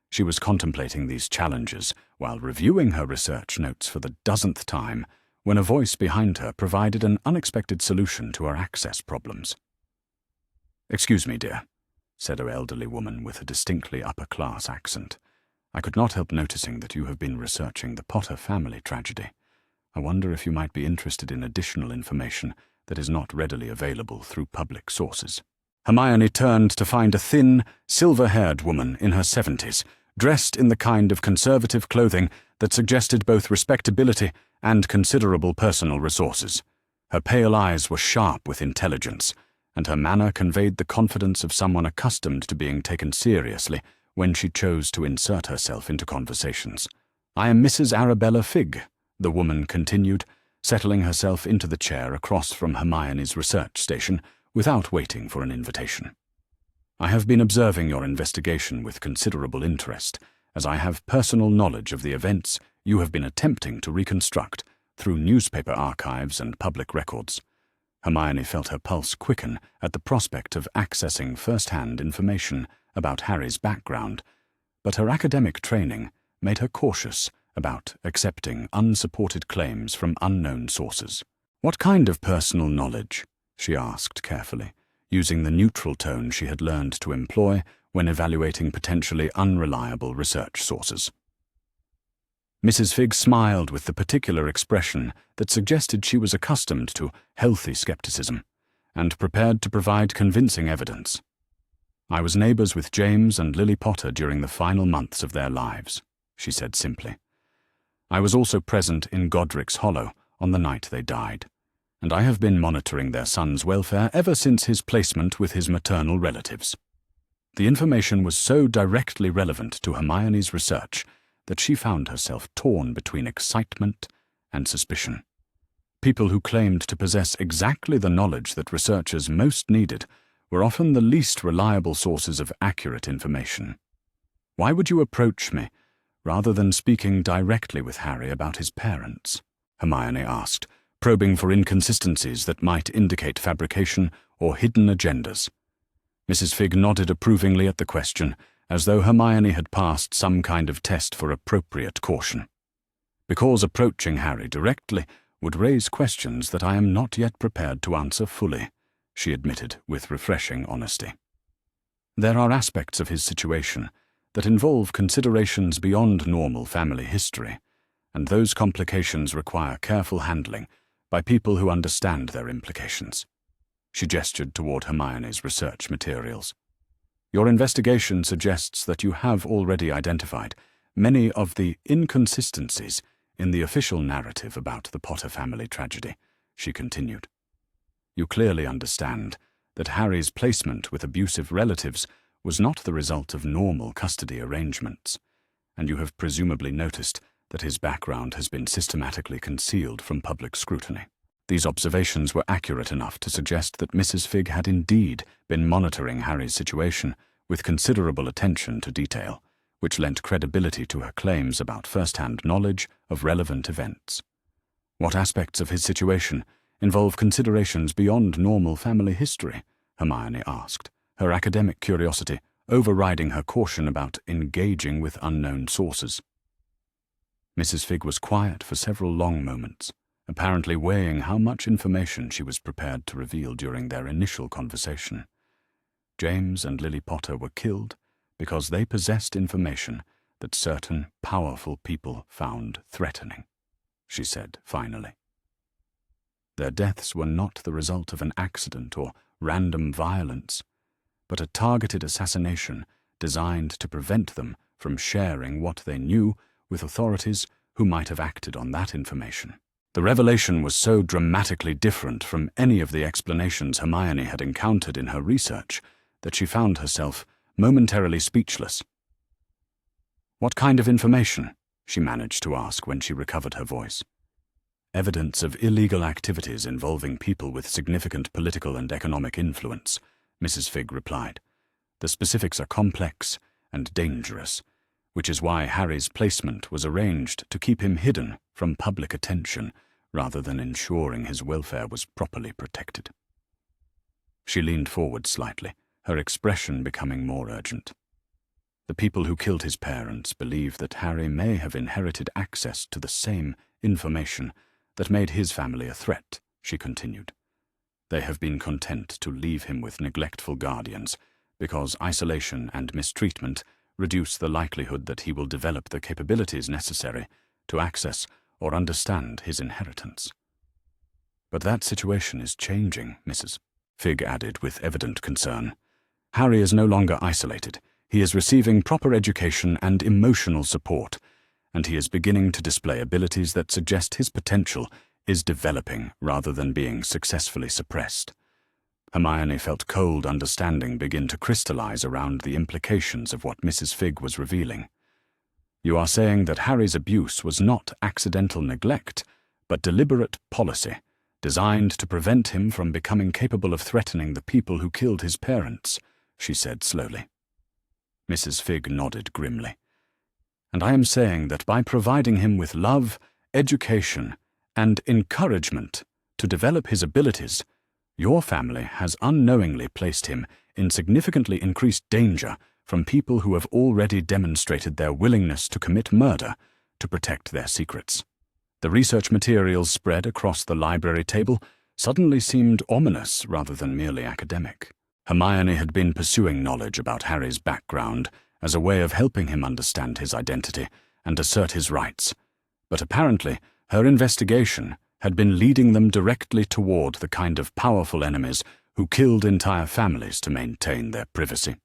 Speaker 1: She was contemplating these challenges while reviewing her research notes for the dozenth time when a voice behind her provided an unexpected solution to her access problems. "Excuse me, dear," said her elderly woman with a distinctly upper-class accent. "I could not help noticing that you have been researching the Potter family tragedy. I wonder if you might be interested in additional information that is not readily available through public sources." Hermione turned to find a thin, silver-haired woman in her 70s, dressed in the kind of conservative clothing that suggested both respectability and considerable personal resources. Her pale eyes were sharp with intelligence, and her manner conveyed the confidence of someone accustomed to being taken seriously when she chose to insert herself into conversations. "I am Mrs. Arabella Figg," the woman continued, settling herself into the chair across from Hermione's research station without waiting for an invitation. "I have been observing your investigation with considerable interest, as I have personal knowledge of the events you have been attempting to reconstruct through newspaper archives and public records." Hermione felt her pulse quicken at the prospect of accessing first-hand information about Harry's background, but her academic training made her cautious about accepting unsupported claims from unknown sources. "What kind of personal knowledge?" she asked carefully, using the neutral tone she had learned to employ when evaluating potentially unreliable research sources. Mrs. Figg smiled with the particular expression that suggested she was accustomed to healthy skepticism and prepared to provide convincing evidence. "I was neighbours with James and Lily Potter during the final months of their lives," she said simply. "I was also present in Godric's Hollow on the night they died, and I have been monitoring their son's welfare ever since his placement with his maternal relatives." The information was so directly relevant to Hermione's research that she found herself torn between excitement and suspicion. People who claimed to possess exactly the knowledge that researchers most needed were often the least reliable sources of accurate information. "Why would you approach me, rather than speaking directly with Harry about his parents?" Hermione asked, probing for inconsistencies that might indicate fabrication or hidden agendas. Mrs. Figg nodded approvingly at the question, as though Hermione had passed some kind of test for appropriate caution. "Because approaching Harry directly would raise questions that I am not yet prepared to answer fully," she admitted with refreshing honesty. "There are aspects of his situation that involve considerations beyond normal family history, and those complications require careful handling by people who understand their implications." She gestured toward Hermione's research materials. "Your investigation suggests that you have already identified many of the inconsistencies in the official narrative about the Potter family tragedy," she continued. "You clearly understand that Harry's placement with abusive relatives was not the result of normal custody arrangements, and you have presumably noticed that his background has been systematically concealed from public scrutiny." These observations were accurate enough to suggest that Mrs. Figg had indeed been monitoring Harry's situation with considerable attention to detail, which lent credibility to her claims about first-hand knowledge of relevant events. "What aspects of his situation involve considerations beyond normal family history?" Hermione asked, her academic curiosity overriding her caution about engaging with unknown sources. Mrs. Figg was quiet for several long moments, apparently weighing how much information she was prepared to reveal during their initial conversation. James and Lily Potter were killed because they possessed information that certain powerful people found threatening, she said finally. Their deaths were not the result of an accident or random violence, but a targeted assassination designed to prevent them from sharing what they knew with authorities who might have acted on that information. The revelation was so dramatically different from any of the explanations Hermione had encountered in her research that she found herself momentarily speechless. "What kind of information?" she managed to ask when she recovered her voice. "Evidence of illegal activities involving people with significant political and economic influence," Mrs. Figg replied. "The specifics are complex and dangerous, which is why Harry's placement was arranged to keep him hidden from public attention rather than ensuring his welfare was properly protected." She leaned forward slightly, her expression becoming more urgent. "The people who killed his parents believe that Harry may have inherited access to the same information that made his family a threat," she continued. "They have been content to leave him with neglectful guardians because isolation and mistreatment reduce the likelihood that he will develop the capabilities necessary to access or understand his inheritance." "But that situation is changing," Mrs. Figg added with evident concern. "Harry is no longer isolated. He is receiving proper education and emotional support, and he is beginning to display abilities that suggest his potential is developing rather than being successfully suppressed." Hermione felt cold understanding begin to crystallize around the implications of what Mrs. Figg was revealing. "You are saying that Harry's abuse was not accidental neglect, but deliberate policy, designed to prevent him from becoming capable of threatening the people who killed his parents," she said slowly. Mrs. Figg nodded grimly. "And I am saying that by providing him with love, education, and encouragement to develop his abilities, your family has unknowingly placed him in significantly increased danger from people who have already demonstrated their willingness to commit murder to protect their secrets." The research materials spread across the library table suddenly seemed ominous rather than merely academic. Hermione had been pursuing knowledge about Harry's background as a way of helping him understand his identity and assert his rights, But apparently, her investigation had been leading them directly toward the kind of powerful enemies who killed entire families to maintain their privacy.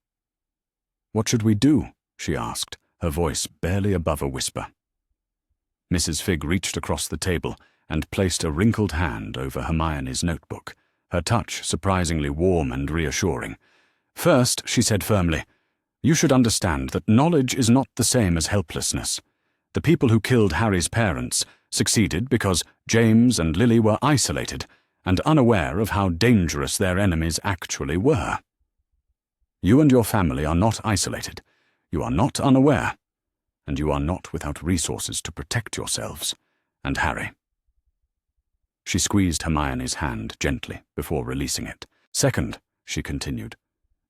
Speaker 1: "What should we do?" she asked, her voice barely above a whisper. Mrs. Figg reached across the table and placed a wrinkled hand over Hermione's notebook, her touch surprisingly warm and reassuring. "First," she said firmly, "you should understand that knowledge is not the same as helplessness. The people who killed Harry's parents succeeded because James and Lily were isolated and unaware of how dangerous their enemies actually were. You and your family are not isolated. You are not unaware. And you are not without resources to protect yourselves and Harry." She squeezed Hermione's hand gently before releasing it. "Second," she continued,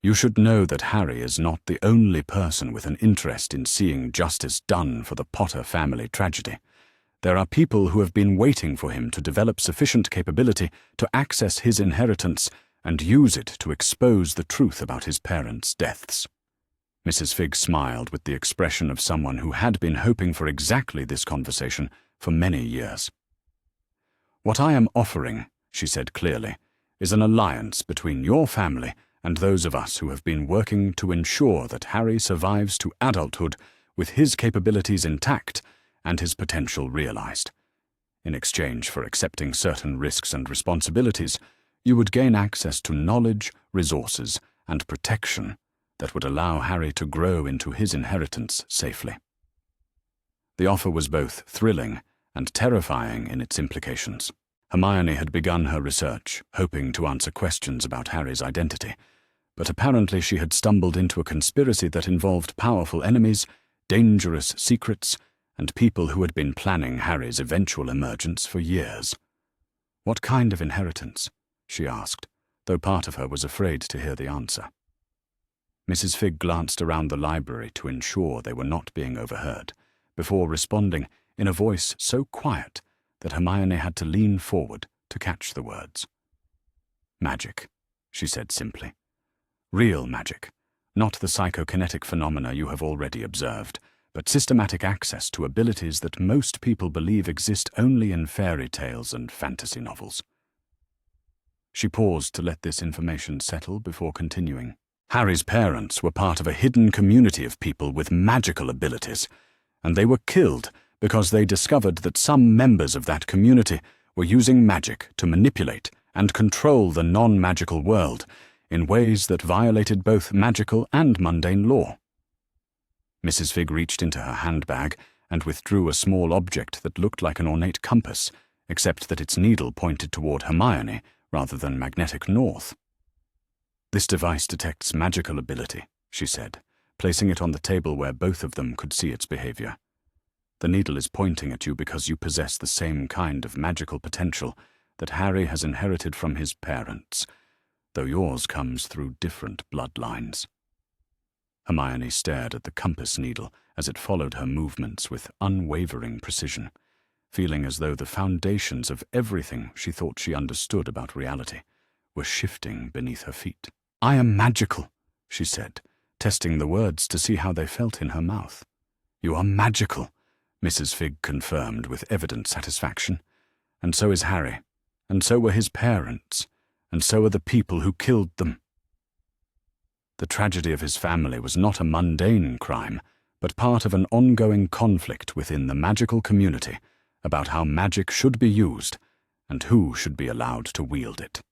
Speaker 1: "you should know that Harry is not the only person with an interest in seeing justice done for the Potter family tragedy. There are people who have been waiting for him to develop sufficient capability to access his inheritance and use it to expose the truth about his parents' deaths." Mrs. Figg smiled with the expression of someone who had been hoping for exactly this conversation for many years. "What I am offering," she said clearly, "is an alliance between your family and those of us who have been working to ensure that Harry survives to adulthood with his capabilities intact and his potential realized. In exchange for accepting certain risks and responsibilities, you would gain access to knowledge, resources, and protection that would allow Harry to grow into his inheritance safely." The offer was both thrilling and terrifying in its implications. Hermione had begun her research, hoping to answer questions about Harry's identity, but apparently she had stumbled into a conspiracy that involved powerful enemies, dangerous secrets, and people who had been planning Harry's eventual emergence for years. "What kind of inheritance?" she asked, though part of her was afraid to hear the answer. Mrs. Figg glanced around the library to ensure they were not being overheard, before responding in a voice so quiet that Hermione had to lean forward to catch the words. "Magic," she said simply. "Real magic, not the psychokinetic phenomena you have already observed, but systematic access to abilities that most people believe exist only in fairy tales and fantasy novels." She paused to let this information settle before continuing. "Harry's parents were part of a hidden community of people with magical abilities, and they were killed because they discovered that some members of that community were using magic to manipulate and control the non-magical world in ways that violated both magical and mundane law." Mrs. Figg reached into her handbag and withdrew a small object that looked like an ornate compass, except that its needle pointed toward Hermione rather than magnetic north. "This device detects magical ability," she said, placing it on the table where both of them could see its behavior. "The needle is pointing at you because you possess the same kind of magical potential that Harry has inherited from his parents, though yours comes through different bloodlines." Hermione stared at the compass needle as it followed her movements with unwavering precision, feeling as though the foundations of everything she thought she understood about reality were shifting beneath her feet. "I am magical," she said, testing the words to see how they felt in her mouth. "You are magical," Mrs. Figg confirmed with evident satisfaction. "And so is Harry, and so were his parents, and so are the people who killed them." The tragedy of his family was not a mundane crime, but part of an ongoing conflict within the magical community about how magic should be used and who should be allowed to wield it.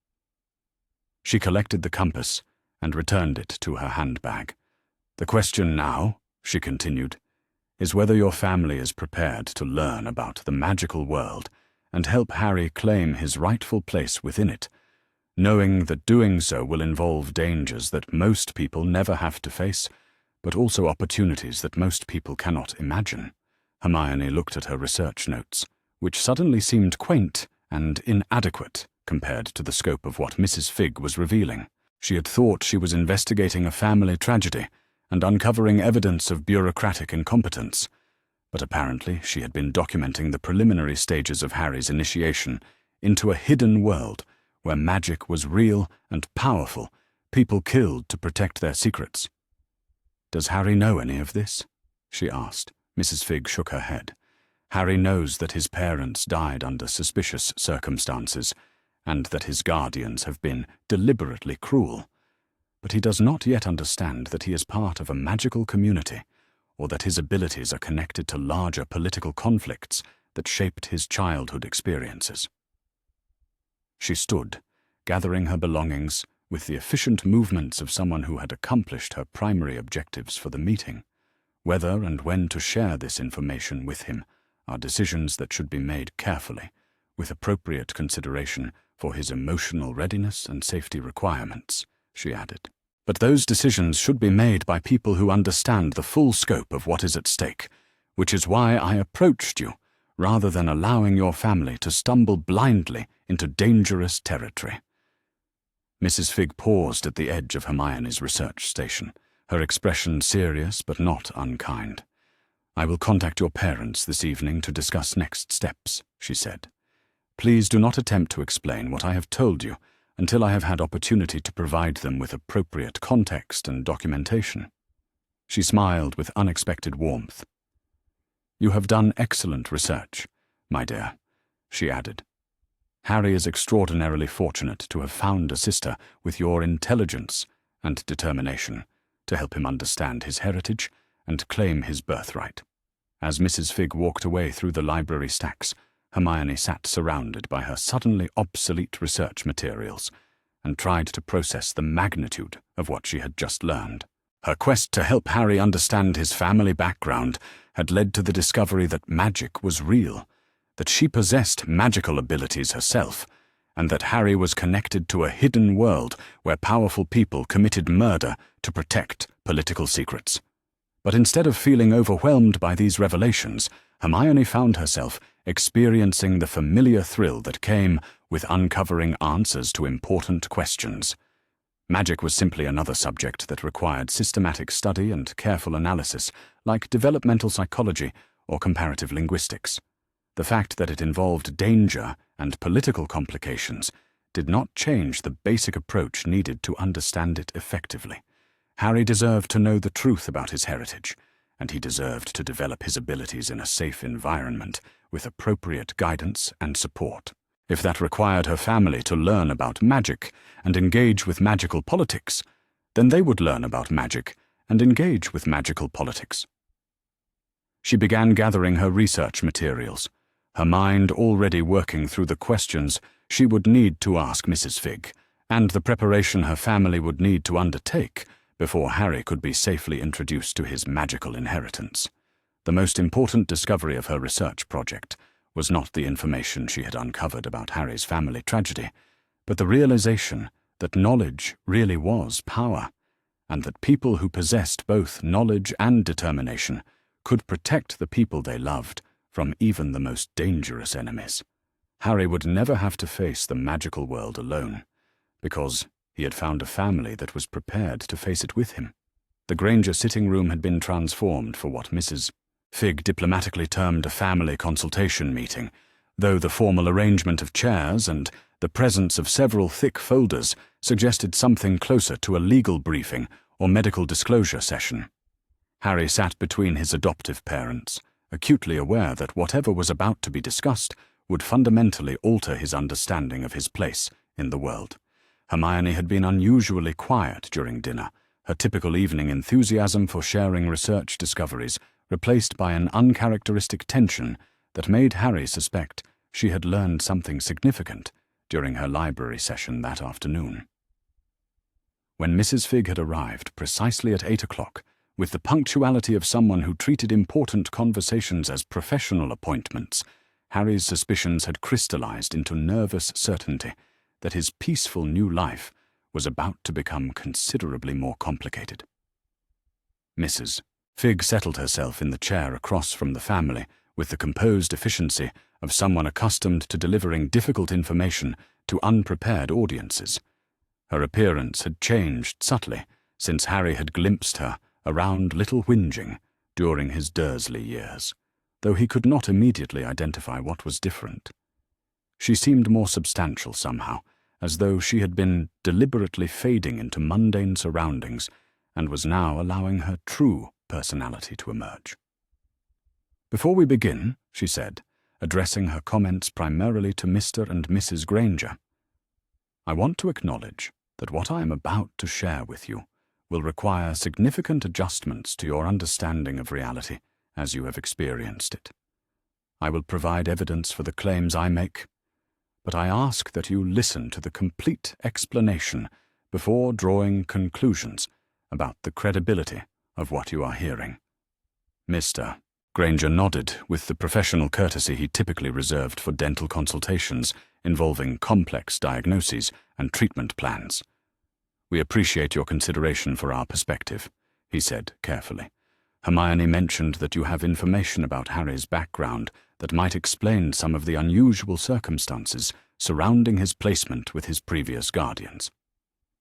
Speaker 1: She collected the compass and returned it to her handbag. "The question now," she continued, "is whether your family is prepared to learn about the magical world and help Harry claim his rightful place within it, knowing that doing so will involve dangers that most people never have to face, but also opportunities that most people cannot imagine." Hermione looked at her research notes, which suddenly seemed quaint and inadequate compared to the scope of what Mrs. Figg was revealing. She had thought she was investigating a family tragedy and uncovering evidence of bureaucratic incompetence, but apparently she had been documenting the preliminary stages of Harry's initiation into a hidden world where magic was real and powerful, people killed to protect their secrets. "Does Harry know any of this?" she asked. Mrs. Figg shook her head. Harry knows that his parents died under suspicious circumstances, and that his guardians have been deliberately cruel, but he does not yet understand that he is part of a magical community, or that his abilities are connected to larger political conflicts that shaped his childhood experiences. She stood, gathering her belongings with the efficient movements of someone who had accomplished her primary objectives for the meeting. Whether and when to share this information with him are decisions that should be made carefully, with appropriate consideration for his emotional readiness and safety requirements, she added. But those decisions should be made by people who understand the full scope of what is at stake, which is why I approached you, rather than allowing your family to stumble blindly into dangerous territory. Mrs. Figg paused at the edge of Hermione's research station, her expression serious but not unkind. I will contact your parents this evening to discuss next steps, she said. Please do not attempt to explain what I have told you until I have had opportunity to provide them with appropriate context and documentation. She smiled with unexpected warmth. You have done excellent research, my dear, she added. Harry is extraordinarily fortunate to have found a sister with your intelligence and determination to help him understand his heritage and claim his birthright. As Mrs. Figg walked away through the library stacks, Hermione sat surrounded by her suddenly obsolete research materials and tried to process the magnitude of what she had just learned. Her quest to help Harry understand his family background had led to the discovery that magic was real, that she possessed magical abilities herself, and that Harry was connected to a hidden world where powerful people committed murder to protect political secrets. But instead of feeling overwhelmed by these revelations, Hermione found herself experiencing the familiar thrill that came with uncovering answers to important questions. Magic was simply another subject that required systematic study and careful analysis, like developmental psychology or comparative linguistics. The fact that it involved danger and political complications did not change the basic approach needed to understand it effectively. Harry deserved to know the truth about his heritage, and he deserved to develop his abilities in a safe environment with appropriate guidance and support. If that required her family to learn about magic and engage with magical politics, then they would learn about magic and engage with magical politics. She began gathering her research materials, her mind already working through the questions she would need to ask Mrs. Figg, and the preparation her family would need to undertake before Harry could be safely introduced to his magical inheritance. The most important discovery of her research project was not the information she had uncovered about Harry's family tragedy, but the realization that knowledge really was power, and that people who possessed both knowledge and determination could protect the people they loved from even the most dangerous enemies. Harry would never have to face the magical world alone, because he had found a family that was prepared to face it with him. The Granger sitting room had been transformed for what Mrs. Figg diplomatically termed a family consultation meeting, though the formal arrangement of chairs and the presence of several thick folders suggested something closer to a legal briefing or medical disclosure session. Harry sat between his adoptive parents, acutely aware that whatever was about to be discussed would fundamentally alter his understanding of his place in the world. Hermione had been unusually quiet during dinner, her typical evening enthusiasm for sharing research discoveries replaced by an uncharacteristic tension that made Harry suspect she had learned something significant during her library session that afternoon. When Mrs. Figg had arrived precisely at 8 o'clock, with the punctuality of someone who treated important conversations as professional appointments, Harry's suspicions had crystallized into nervous certainty that his peaceful new life was about to become considerably more complicated. Mrs. Figg settled herself in the chair across from the family with the composed efficiency of someone accustomed to delivering difficult information to unprepared audiences. Her appearance had changed subtly since Harry had glimpsed her around Little Whinging during his Dursley years, though he could not immediately identify what was different. She seemed more substantial somehow, as though she had been deliberately fading into mundane surroundings and was now allowing her true personality to emerge. "Before we begin," she said, addressing her comments primarily to Mr. and Mrs. Granger, "I want to acknowledge that what I am about to share with you will require significant adjustments to your understanding of reality as you have experienced it. I will provide evidence for the claims I make, but I ask that you listen to the complete explanation before drawing conclusions about the credibility of what you are hearing." Mr. Granger nodded with the professional courtesy he typically reserved for dental consultations involving complex diagnoses and treatment plans. "We appreciate your consideration for our perspective," he said carefully. "Hermione mentioned that you have information about Harry's background that might explain some of the unusual circumstances surrounding his placement with his previous guardians."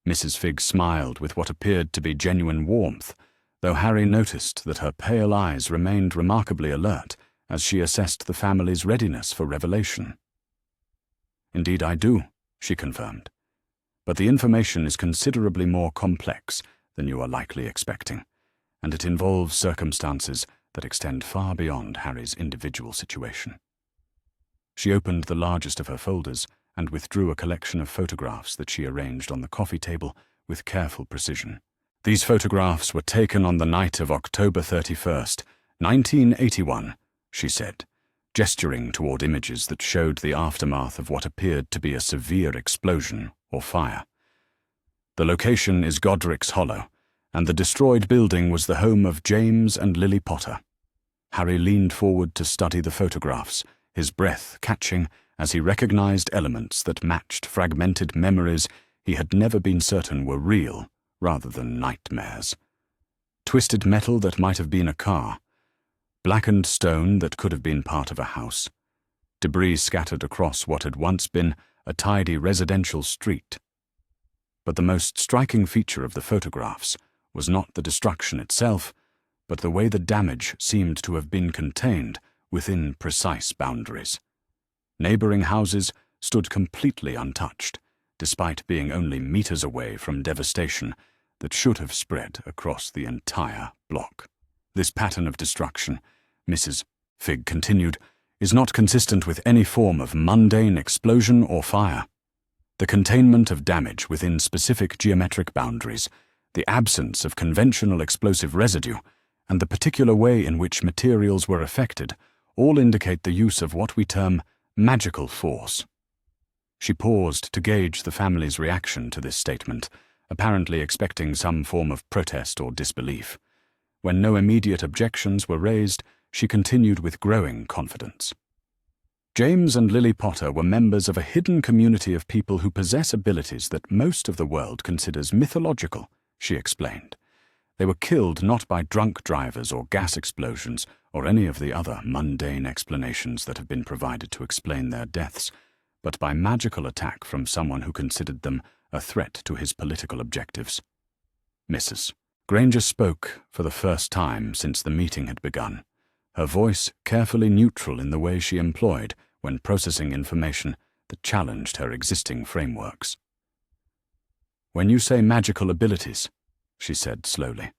Speaker 1: Mrs. Figg smiled with what appeared to be genuine warmth, though Harry noticed that her pale eyes remained remarkably alert as she assessed the family's readiness for revelation. "Indeed I do," she confirmed. "But the information is considerably more complex than you are likely expecting, and it involves circumstances that extend far beyond Harry's individual situation." She opened the largest of her folders and withdrew a collection of photographs that she arranged on the coffee table with careful precision. "These photographs were taken on the night of October 31st, 1981, she said, gesturing toward images that showed the aftermath of what appeared to be a severe explosion or fire. "The location is Godric's Hollow, and the destroyed building was the home of James and Lily Potter." Harry leaned forward to study the photographs, his breath catching as he recognized elements that matched fragmented memories he had never been certain were real rather than nightmares. Twisted metal that might have been a car, blackened stone that could have been part of a house, debris scattered across what had once been a tidy residential street. But the most striking feature of the photographs was not the destruction itself, but the way the damage seemed to have been contained within precise boundaries. Neighboring houses stood completely untouched, despite being only meters away from devastation that should have spread across the entire block. "This pattern of destruction," Mrs. Figg continued, "is not consistent with any form of mundane explosion or fire. The containment of damage within specific geometric boundaries, the absence of conventional explosive residue, and the particular way in which materials were affected all indicate the use of what we term magical force." She paused to gauge the family's reaction to this statement, apparently expecting some form of protest or disbelief. When no immediate objections were raised, she continued with growing confidence. "James and Lily Potter were members of a hidden community of people who possess abilities that most of the world considers mythological," she explained. "They were killed not by drunk drivers or gas explosions or any of the other mundane explanations that have been provided to explain their deaths, but by magical attack from someone who considered them a threat to his political objectives." Mrs. Granger spoke for the first time since the meeting had begun, her voice carefully neutral in the way she employed when processing information that challenged her existing frameworks. "When you say magical abilities," she said slowly,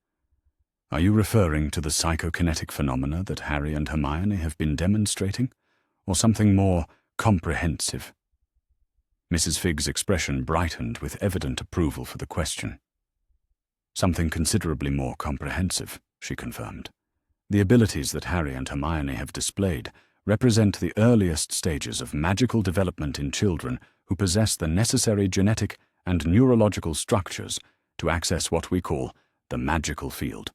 Speaker 1: "are you referring to the psychokinetic phenomena that Harry and Hermione have been demonstrating, or something more comprehensive?" Mrs. Figg's expression brightened with evident approval for the question. "Something considerably more comprehensive," she confirmed. "The abilities that Harry and Hermione have displayed represent the earliest stages of magical development in children who possess the necessary genetic and neurological structures to access what we call the magical field."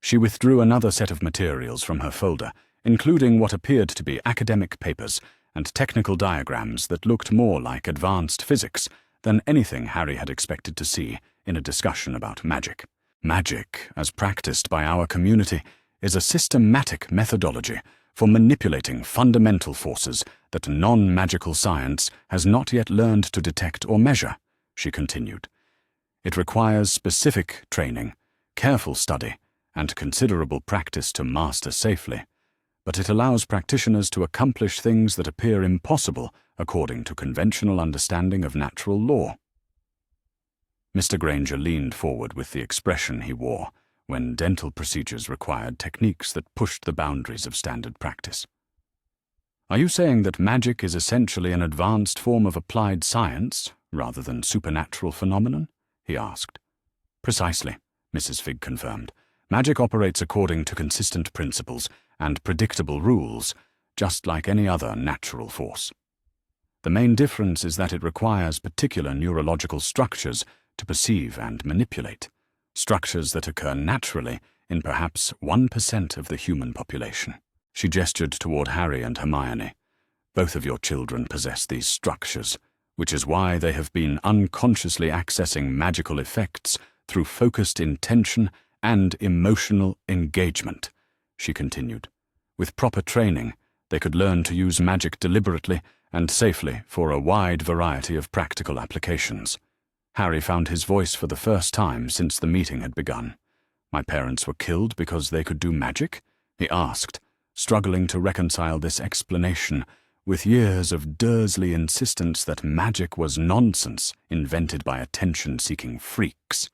Speaker 1: She withdrew another set of materials from her folder, including what appeared to be academic papers and technical diagrams that looked more like advanced physics than anything Harry had expected to see in a discussion about magic. "Magic, as practiced by our community, is a systematic methodology for manipulating fundamental forces that non-magical science has not yet learned to detect or measure," she continued. "It requires specific training, careful study, and considerable practice to master safely, but it allows practitioners to accomplish things that appear impossible according to conventional understanding of natural law." Mr. Granger leaned forward with the expression he wore when dental procedures required techniques that pushed the boundaries of standard practice. Are you saying that magic is essentially an advanced form of applied science, rather than supernatural phenomenon? He asked. Precisely, Mrs. Figg confirmed. Magic operates according to consistent principles and predictable rules, just like any other natural force. The main difference is that it requires particular neurological structures to perceive and manipulate, structures that occur naturally in perhaps 1% of the human population. She gestured toward Harry and Hermione. Both of your children possess these structures, which is why they have been unconsciously accessing magical effects through focused intention and emotional engagement, she continued. With proper training, they could learn to use magic deliberately and safely for a wide variety of practical applications. Harry found his voice for the first time since the meeting had begun. My parents were killed because they could do magic? He asked, struggling to reconcile this explanation with years of Dursley insistence that magic was nonsense invented by attention-seeking freaks.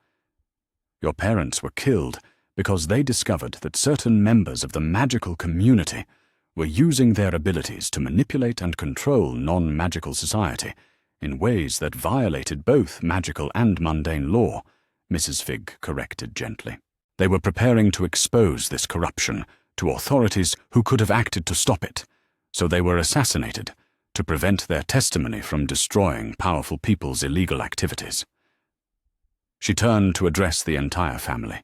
Speaker 1: Your parents were killed because they discovered that certain members of the magical community were using their abilities to manipulate and control non-magical society in ways that violated both magical and mundane law, Mrs. Figg corrected gently. They were preparing to expose this corruption to authorities who could have acted to stop it, so they were assassinated to prevent their testimony from destroying powerful people's illegal activities. She turned to address the entire family.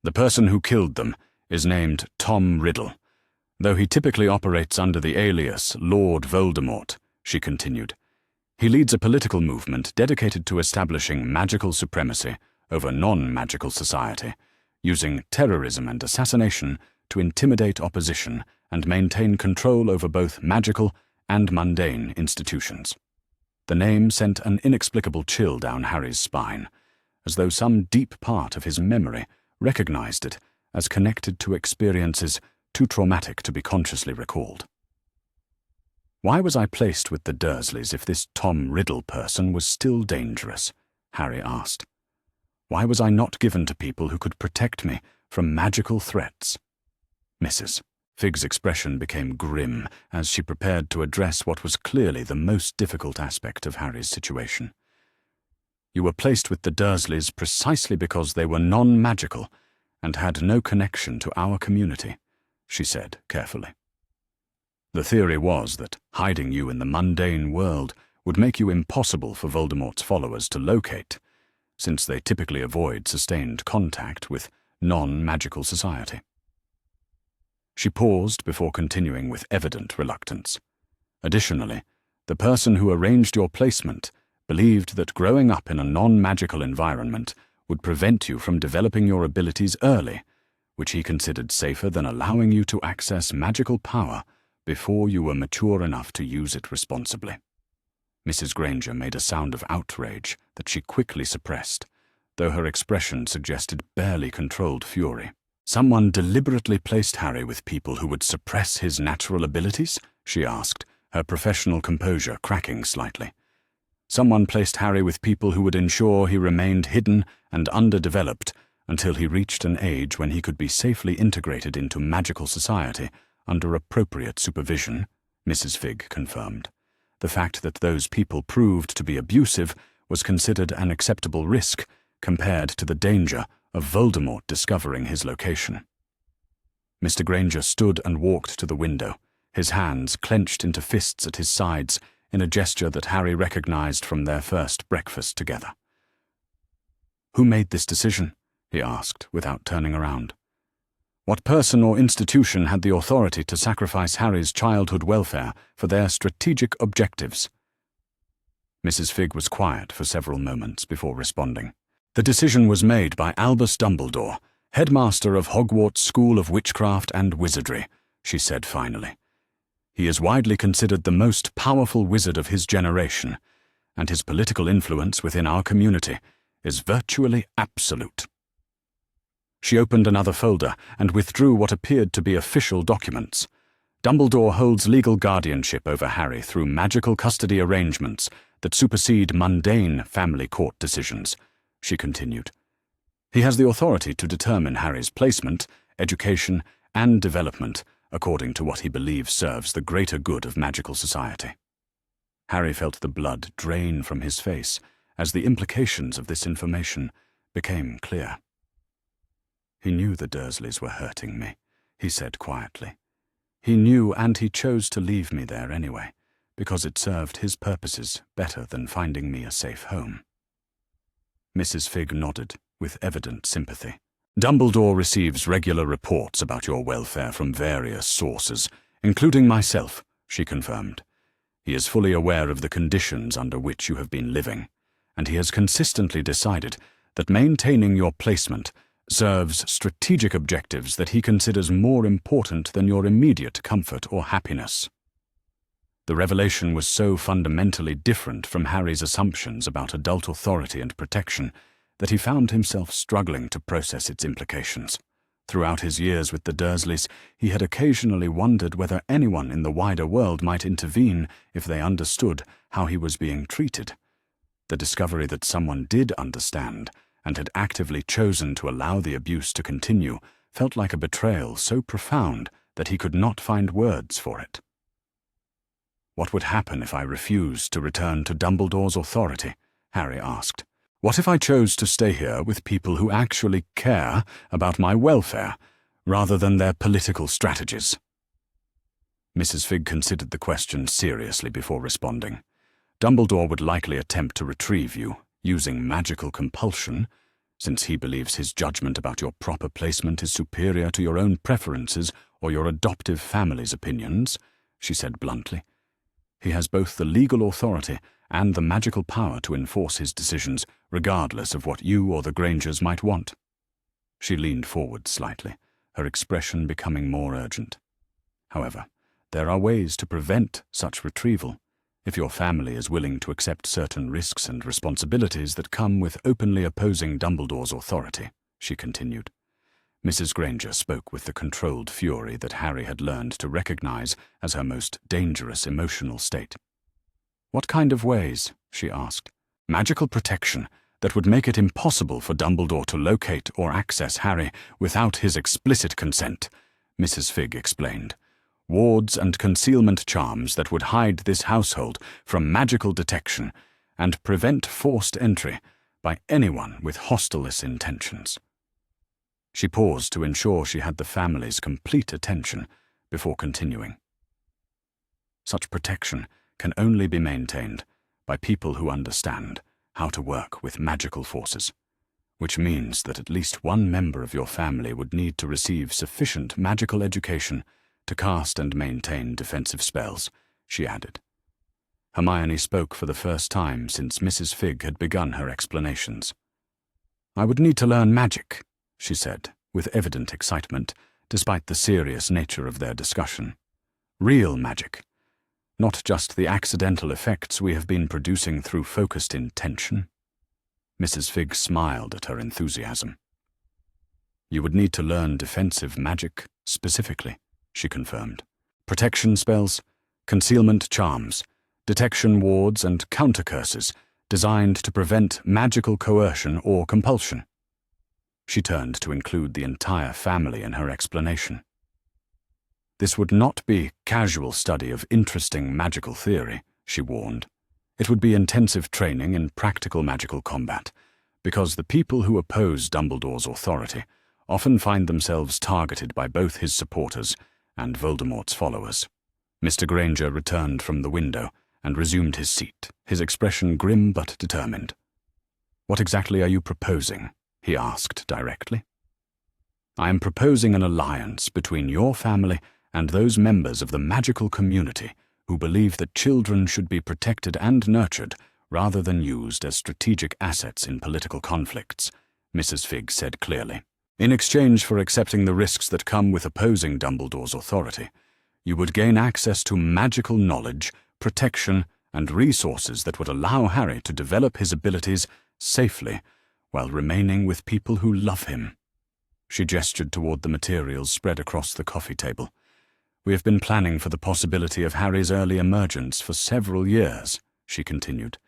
Speaker 1: The person who killed them is named Tom Riddle, though he typically operates under the alias Lord Voldemort, she continued. He leads a political movement dedicated to establishing magical supremacy over non-magical society, using terrorism and assassination to intimidate opposition and maintain control over both magical and mundane institutions. The name sent an inexplicable chill down Harry's spine, as though some deep part of his memory recognized it as connected to experiences too traumatic to be consciously recalled. Why was I placed with the Dursleys if this Tom Riddle person was still dangerous? Harry asked. Why was I not given to people who could protect me from magical threats? Mrs. Figg's expression became grim as she prepared to address what was clearly the most difficult aspect of Harry's situation. You were placed with the Dursleys precisely because they were non-magical and had no connection to our community, she said carefully. The theory was that hiding you in the mundane world would make you impossible for Voldemort's followers to locate, since they typically avoid sustained contact with non-magical society. She paused before continuing with evident reluctance. Additionally, the person who arranged your placement believed that growing up in a non-magical environment would prevent you from developing your abilities early, which he considered safer than allowing you to access magical power before you were mature enough to use it responsibly. Mrs. Granger made a sound of outrage that she quickly suppressed, though her expression suggested barely controlled fury. Someone deliberately placed Harry with people who would suppress his natural abilities? She asked, her professional composure cracking slightly. Someone placed Harry with people who would ensure he remained hidden and underdeveloped until he reached an age when he could be safely integrated into magical society under appropriate supervision, Mrs. Figg confirmed. The fact that those people proved to be abusive was considered an acceptable risk compared to the danger of Voldemort discovering his location. Mr. Granger stood and walked to the window, his hands clenched into fists at his sides in a gesture that Harry recognized from their first breakfast together. Who made this decision? He asked, without turning around. What person or institution had the authority to sacrifice Harry's childhood welfare for their strategic objectives? Mrs. Figg was quiet for several moments before responding. The decision was made by Albus Dumbledore, headmaster of Hogwarts School of Witchcraft and Wizardry, she said finally. He is widely considered the most powerful wizard of his generation, and his political influence within our community is virtually absolute. She opened another folder and withdrew what appeared to be official documents. Dumbledore holds legal guardianship over Harry through magical custody arrangements that supersede mundane family court decisions, she continued. He has the authority to determine Harry's placement, education, and development according to what he believes serves the greater good of magical society. Harry felt the blood drain from his face as the implications of this information became clear. He knew the Dursleys were hurting me, he said quietly. He knew, and he chose to leave me there anyway, because it served his purposes better than finding me a safe home. Mrs. Figg nodded, with evident sympathy. Dumbledore receives regular reports about your welfare from various sources, including myself, she confirmed. He is fully aware of the conditions under which you have been living, and he has consistently decided that maintaining your placement serves strategic objectives that he considers more important than your immediate comfort or happiness. The revelation was so fundamentally different from Harry's assumptions about adult authority and protection that he found himself struggling to process its implications. Throughout his years with the Dursleys, he had occasionally wondered whether anyone in the wider world might intervene if they understood how he was being treated. The discovery that someone did understand and had actively chosen to allow the abuse to continue felt like a betrayal so profound that he could not find words for it. What would happen if I refused to return to Dumbledore's authority? Harry asked. What if I chose to stay here with people who actually care about my welfare, rather than their political strategies? Mrs. Figg considered the question seriously before responding. Dumbledore would likely attempt to retrieve you, using magical compulsion, since he believes his judgment about your proper placement is superior to your own preferences or your adoptive family's opinions, she said bluntly. He has both the legal authority and the magical power to enforce his decisions, regardless of what you or the Grangers might want. She leaned forward slightly, her expression becoming more urgent. However, there are ways to prevent such retrieval, if your family is willing to accept certain risks and responsibilities that come with openly opposing Dumbledore's authority, she continued. Mrs. Granger spoke with the controlled fury that Harry had learned to recognize as her most dangerous emotional state. What kind of ways? She asked. Magical protection that would make it impossible for Dumbledore to locate or access Harry without his explicit consent, Mrs. Figg explained. Wards and concealment charms that would hide this household from magical detection and prevent forced entry by anyone with hostile intentions. She paused to ensure she had the family's complete attention before continuing. Such protection can only be maintained by people who understand how to work with magical forces, which means that at least one member of your family would need to receive sufficient magical education to cast and maintain defensive spells, she added. Hermione spoke for the first time since Mrs. Figg had begun her explanations. I would need to learn magic, she said, with evident excitement, despite the serious nature of their discussion. Real magic. Not just the accidental effects we have been producing through focused intention. Mrs. Figg smiled at her enthusiasm. You would need to learn defensive magic, specifically, she confirmed. Protection spells, concealment charms, detection wards and counter curses designed to prevent magical coercion or compulsion. She turned to include the entire family in her explanation. This would not be casual study of interesting magical theory, she warned. It would be intensive training in practical magical combat, because the people who oppose Dumbledore's authority often find themselves targeted by both his supporters and Voldemort's followers. Mr. Granger returned from the window and resumed his seat, his expression grim but determined. What exactly are you proposing? He asked directly. I am proposing an alliance between your family and those members of the magical community who believe that children should be protected and nurtured rather than used as strategic assets in political conflicts, Mrs. Figg said clearly. In exchange for accepting the risks that come with opposing Dumbledore's authority, you would gain access to magical knowledge, protection, and resources that would allow Harry to develop his abilities safely while remaining with people who love him. She gestured toward the materials spread across the coffee table. We have been planning for the possibility of Harry's early emergence for several years, she continued.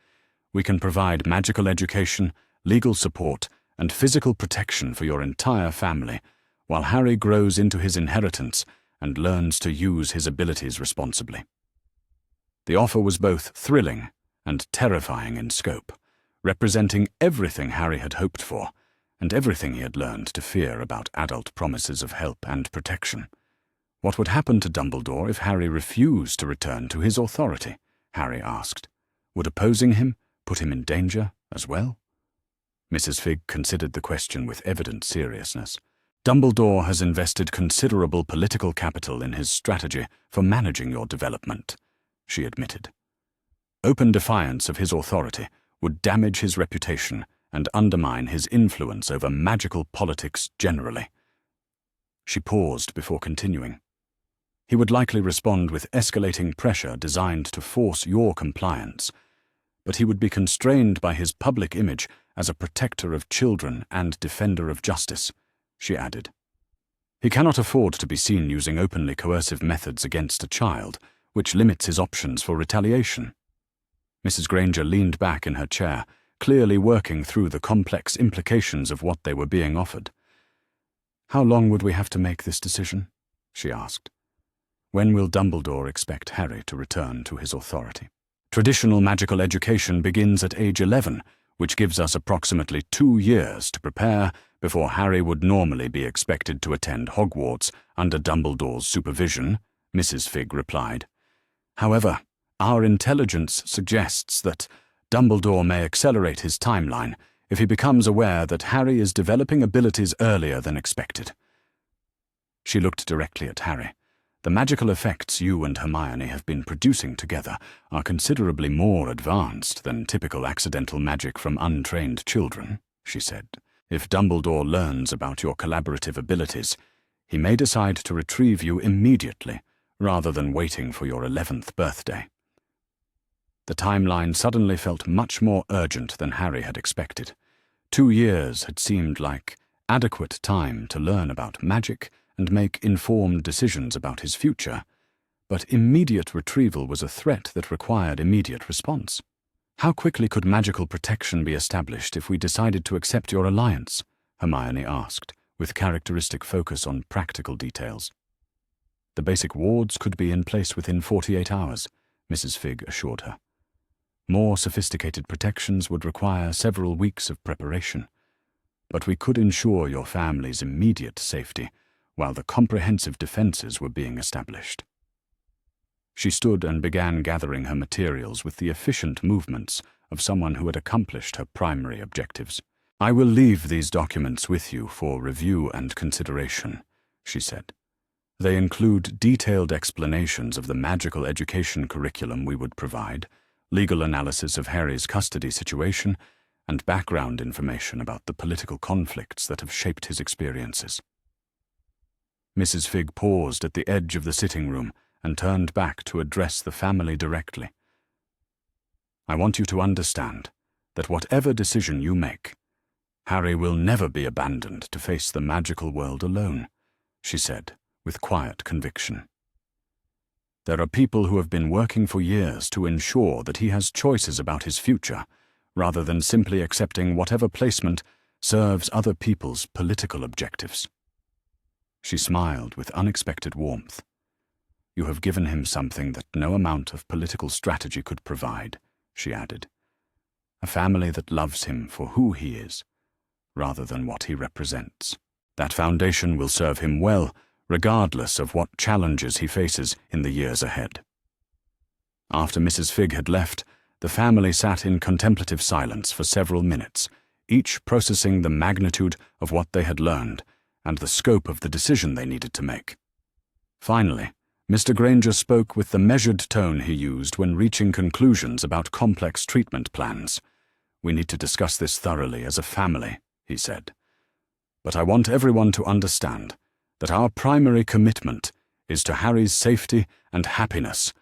Speaker 1: We can provide magical education, legal support, and physical protection for your entire family, while Harry grows into his inheritance and learns to use his abilities responsibly. The offer was both thrilling and terrifying in scope, representing everything Harry had hoped for, and everything he had learned to fear about adult promises of help and protection. What would happen to Dumbledore if Harry refused to return to his authority? Harry asked. Would opposing him put him in danger as well? Mrs. Figg considered the question with evident seriousness. Dumbledore has invested considerable political capital in his strategy for managing your development, she admitted. Open defiance of his authority would damage his reputation and undermine his influence over magical politics generally. She paused before continuing. He would likely respond with escalating pressure designed to force your compliance, but he would be constrained by his public image as a protector of children and defender of justice, she added. He cannot afford to be seen using openly coercive methods against a child, which limits his options for retaliation. Mrs. Granger leaned back in her chair, clearly working through the complex implications of what they were being offered. How long would we have to make this decision? She asked. When will Dumbledore expect Harry to return to his authority? Traditional magical education begins at age 11, which gives us approximately 2 years to prepare before Harry would normally be expected to attend Hogwarts under Dumbledore's supervision, Mrs. Figg replied. However, our intelligence suggests that Dumbledore may accelerate his timeline if he becomes aware that Harry is developing abilities earlier than expected. She looked directly at Harry. The magical effects you and Hermione have been producing together are considerably more advanced than typical accidental magic from untrained children, she said. If Dumbledore learns about your collaborative abilities, he may decide to retrieve you immediately, rather than waiting for your 11th birthday. The timeline suddenly felt much more urgent than Harry had expected. 2 years had seemed like adequate time to learn about magic and make informed decisions about his future, but immediate retrieval was a threat that required immediate response. How quickly could magical protection be established if we decided to accept your alliance? Hermione asked, with characteristic focus on practical details. The basic wards could be in place within 48 hours, Mrs. Figg assured her. More sophisticated protections would require several weeks of preparation, but we could ensure your family's immediate safety while the comprehensive defenses were being established. She stood and began gathering her materials with the efficient movements of someone who had accomplished her primary objectives. I will leave these documents with you for review and consideration, she said. They include detailed explanations of the magical education curriculum we would provide, legal analysis of Harry's custody situation, and background information about the political conflicts that have shaped his experiences. Mrs. Figg paused at the edge of the sitting room and turned back to address the family directly. I want you to understand that whatever decision you make, Harry will never be abandoned to face the magical world alone, she said, with quiet conviction. There are people who have been working for years to ensure that he has choices about his future, rather than simply accepting whatever placement serves other people's political objectives. She smiled with unexpected warmth. You have given him something that no amount of political strategy could provide, she added. A family that loves him for who he is, rather than what he represents. That foundation will serve him well, regardless of what challenges he faces in the years ahead. After Mrs. Figg had left, the family sat in contemplative silence for several minutes, each processing the magnitude of what they had learned and the scope of the decision they needed to make. Finally, Mr. Granger spoke with the measured tone he used when reaching conclusions about complex treatment plans. We need to discuss this thoroughly as a family, he said. But I want everyone to understand that our primary commitment is to Harry's safety and happiness,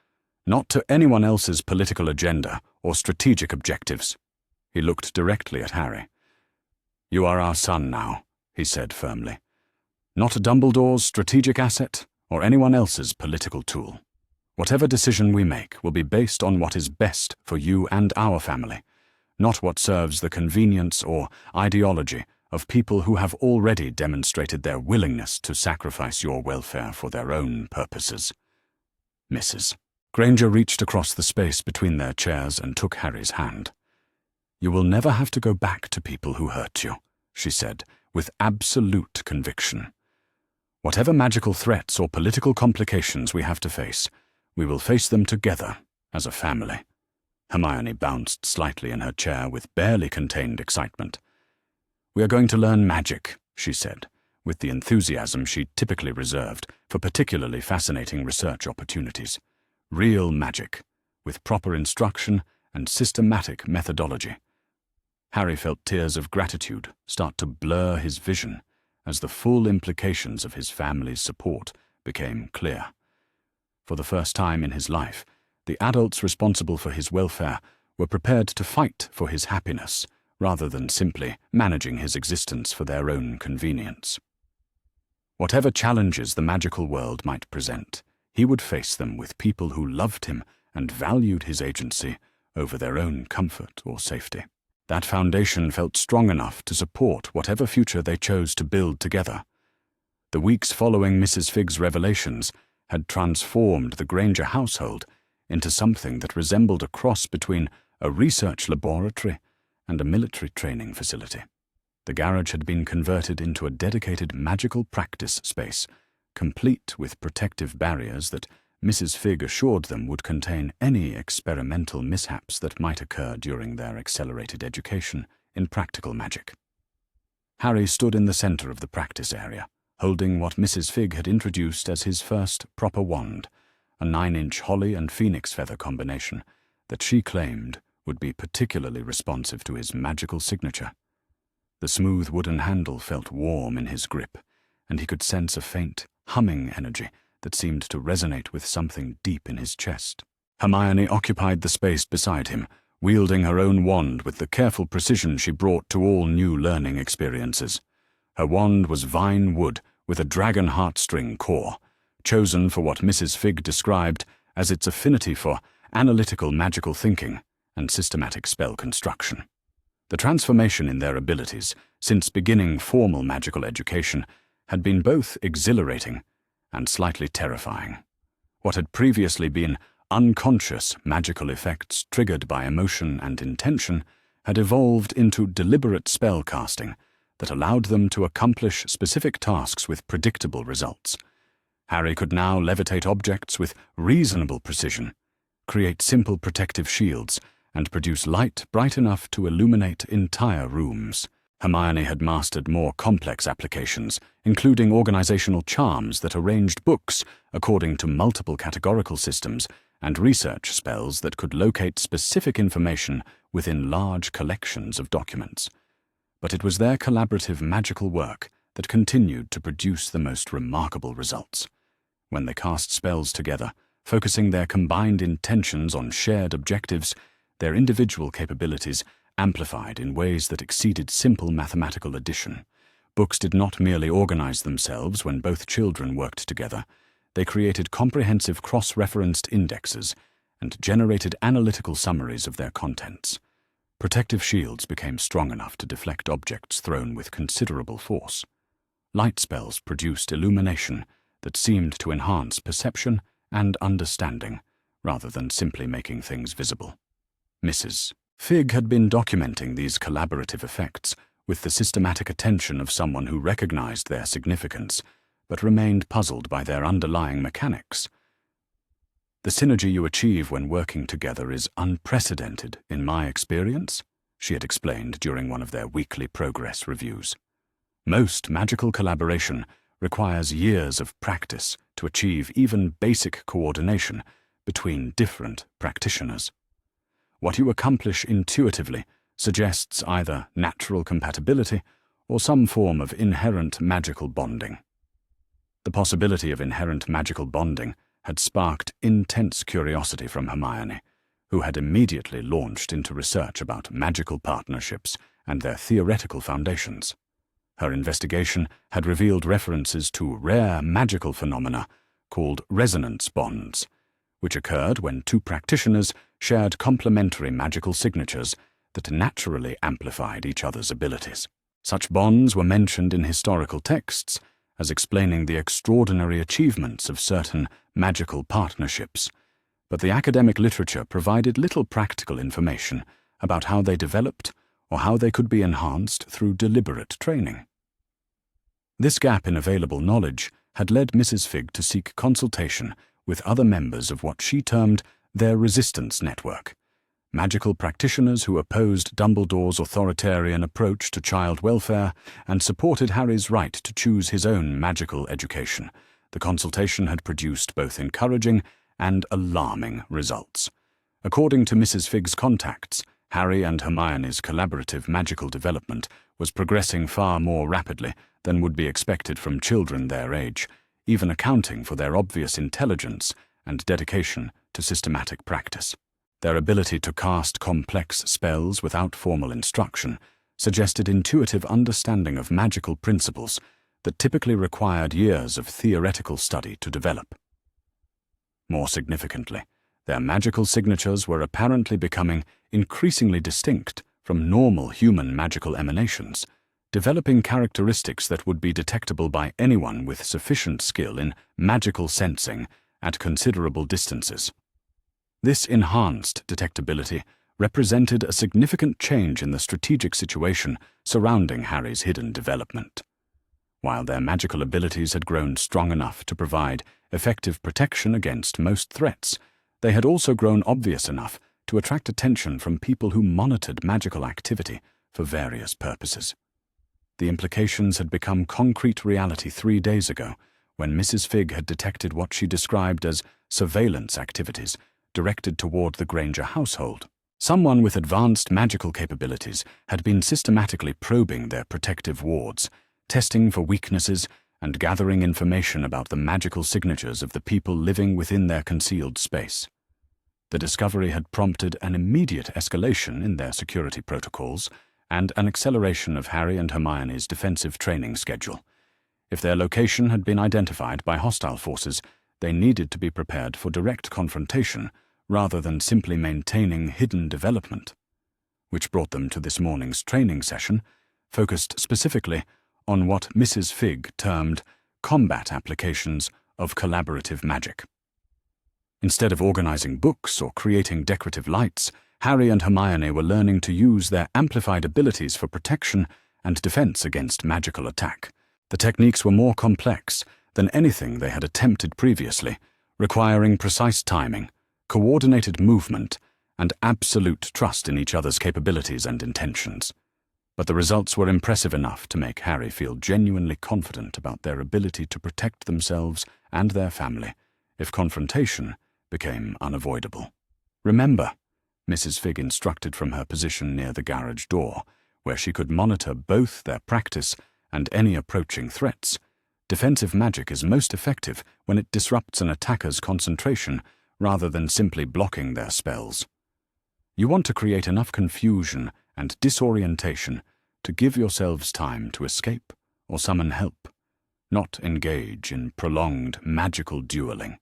Speaker 1: not to anyone else's political agenda or strategic objectives. He looked directly at Harry. You are our son now, he said firmly. Not Dumbledore's strategic asset or anyone else's political tool. Whatever decision we make will be based on what is best for you and our family, not what serves the convenience or ideology of people who have already demonstrated their willingness to sacrifice your welfare for their own purposes. Mrs. Granger reached across the space between their chairs and took Harry's hand. "You will never have to go back to people who hurt you," she said, with absolute conviction. "Whatever magical threats or political complications we have to face, we will face them together, as a family." Hermione bounced slightly in her chair with barely contained excitement. "We are going to learn magic," she said, with the enthusiasm she typically reserved for particularly fascinating research opportunities. Real magic, with proper instruction and systematic methodology. Harry felt tears of gratitude start to blur his vision as the full implications of his family's support became clear. For the first time in his life, the adults responsible for his welfare were prepared to fight for his happiness, rather than simply managing his existence for their own convenience. Whatever challenges the magical world might present, he would face them with people who loved him and valued his agency over their own comfort or safety. That foundation felt strong enough to support whatever future they chose to build together. The weeks following Mrs. Figg's revelations had transformed the Granger household into something that resembled a cross between a research laboratory and a military training facility. The garage had been converted into a dedicated magical practice space, complete with protective barriers that Mrs. Figg assured them would contain any experimental mishaps that might occur during their accelerated education in practical magic. Harry stood in the center of the practice area, holding what Mrs. Figg had introduced as his first proper wand, a 9-inch holly and phoenix feather combination that she claimed would be particularly responsive to his magical signature. The smooth wooden handle felt warm in his grip, and he could sense a faint, humming energy that seemed to resonate with something deep in his chest. Hermione occupied the space beside him, wielding her own wand with the careful precision she brought to all new learning experiences. Her wand was vine wood with a dragon heartstring core, chosen for what Mrs. Figg described as its affinity for analytical magical thinking and systematic spell construction. The transformation in their abilities since beginning formal magical education had been both exhilarating and slightly terrifying. What had previously been unconscious magical effects triggered by emotion and intention had evolved into deliberate spell casting that allowed them to accomplish specific tasks with predictable results. Harry could now levitate objects with reasonable precision, create simple protective shields, and produce light bright enough to illuminate entire rooms. Hermione had mastered more complex applications, including organizational charms that arranged books according to multiple categorical systems and research spells that could locate specific information within large collections of documents. But it was their collaborative magical work that continued to produce the most remarkable results. When they cast spells together, focusing their combined intentions on shared objectives, their individual capabilities amplified in ways that exceeded simple mathematical addition. Books did not merely organize themselves when both children worked together. They created comprehensive cross-referenced indexes and generated analytical summaries of their contents. Protective shields became strong enough to deflect objects thrown with considerable force. Light spells produced illumination that seemed to enhance perception and understanding, rather than simply making things visible. Mrs. Figg had been documenting these collaborative effects with the systematic attention of someone who recognized their significance, but remained puzzled by their underlying mechanics. "The synergy you achieve when working together is unprecedented in my experience," she had explained during one of their weekly progress reviews. "Most magical collaboration requires years of practice to achieve even basic coordination between different practitioners. What you accomplish intuitively suggests either natural compatibility or some form of inherent magical bonding." The possibility of inherent magical bonding had sparked intense curiosity from Hermione, who had immediately launched into research about magical partnerships and their theoretical foundations. Her investigation had revealed references to rare magical phenomena called resonance bonds, which occurred when two practitioners shared complementary magical signatures that naturally amplified each other's abilities. Such bonds were mentioned in historical texts as explaining the extraordinary achievements of certain magical partnerships, but the academic literature provided little practical information about how they developed or how they could be enhanced through deliberate training. This gap in available knowledge had led Mrs. Figg to seek consultation with other members of what she termed their resistance network, magical practitioners who opposed Dumbledore's authoritarian approach to child welfare and supported Harry's right to choose his own magical education. The consultation had produced both encouraging and alarming results. According to Mrs. Figg's contacts, Harry and Hermione's collaborative magical development was progressing far more rapidly than would be expected from children their age, even accounting for their obvious intelligence and dedication to systematic practice. Their ability to cast complex spells without formal instruction suggested intuitive understanding of magical principles that typically required years of theoretical study to develop. More significantly, their magical signatures were apparently becoming increasingly distinct from normal human magical emanations, developing characteristics that would be detectable by anyone with sufficient skill in magical sensing at considerable distances. This enhanced detectability represented a significant change in the strategic situation surrounding Harry's hidden development. While their magical abilities had grown strong enough to provide effective protection against most threats, they had also grown obvious enough to attract attention from people who monitored magical activity for various purposes. The implications had become concrete reality 3 days ago, when Mrs. Figg had detected what she described as surveillance activities directed toward the Granger household. Someone with advanced magical capabilities had been systematically probing their protective wards, testing for weaknesses and gathering information about the magical signatures of the people living within their concealed space. The discovery had prompted an immediate escalation in their security protocols and an acceleration of Harry and Hermione's defensive training schedule. If their location had been identified by hostile forces, they needed to be prepared for direct confrontation rather than simply maintaining hidden development, which brought them to this morning's training session, focused specifically on what Mrs. Figg termed combat applications of collaborative magic. Instead of organizing books or creating decorative lights, Harry and Hermione were learning to use their amplified abilities for protection and defense against magical attack. The techniques were more complex than anything they had attempted previously, requiring precise timing, coordinated movement, and absolute trust in each other's capabilities and intentions. But the results were impressive enough to make Harry feel genuinely confident about their ability to protect themselves and their family if confrontation became unavoidable. "Remember," Mrs. Figg instructed from her position near the garage door, where she could monitor both their practice and any approaching threats, defensive magic is most effective when it disrupts an attacker's concentration rather than simply blocking their spells. You want to create enough confusion and disorientation to give yourselves time to escape or summon help, not engage in prolonged magical dueling.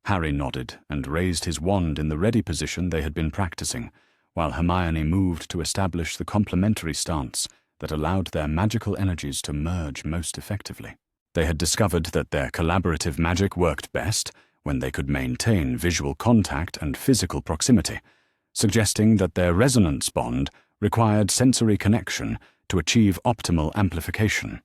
Speaker 1: Harry nodded and raised his wand in the ready position they had been practicing, while Hermione moved to establish the complementary stance that allowed their magical energies to merge most effectively. They had discovered that their collaborative magic worked best when they could maintain visual contact and physical proximity, suggesting that their resonance bond required sensory connection to achieve optimal amplification.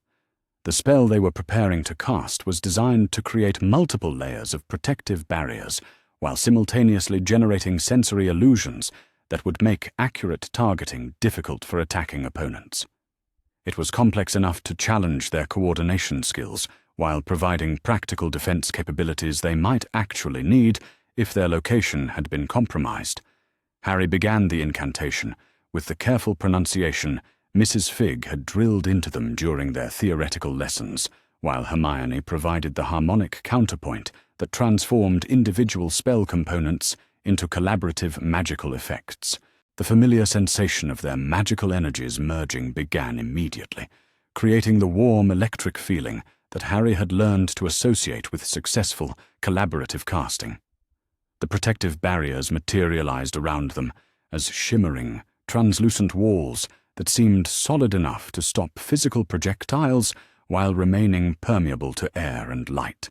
Speaker 1: The spell they were preparing to cast was designed to create multiple layers of protective barriers while simultaneously generating sensory illusions that would make accurate targeting difficult for attacking opponents. It was complex enough to challenge their coordination skills while providing practical defense capabilities they might actually need if their location had been compromised. Harry began the incantation with the careful pronunciation Mrs. Figg had drilled into them during their theoretical lessons, while Hermione provided the harmonic counterpoint that transformed individual spell components into collaborative magical effects. The familiar sensation of their magical energies merging began immediately, creating the warm electric feeling that Harry had learned to associate with successful collaborative casting. The protective barriers materialized around them as shimmering, translucent walls that seemed solid enough to stop physical projectiles while remaining permeable to air and light.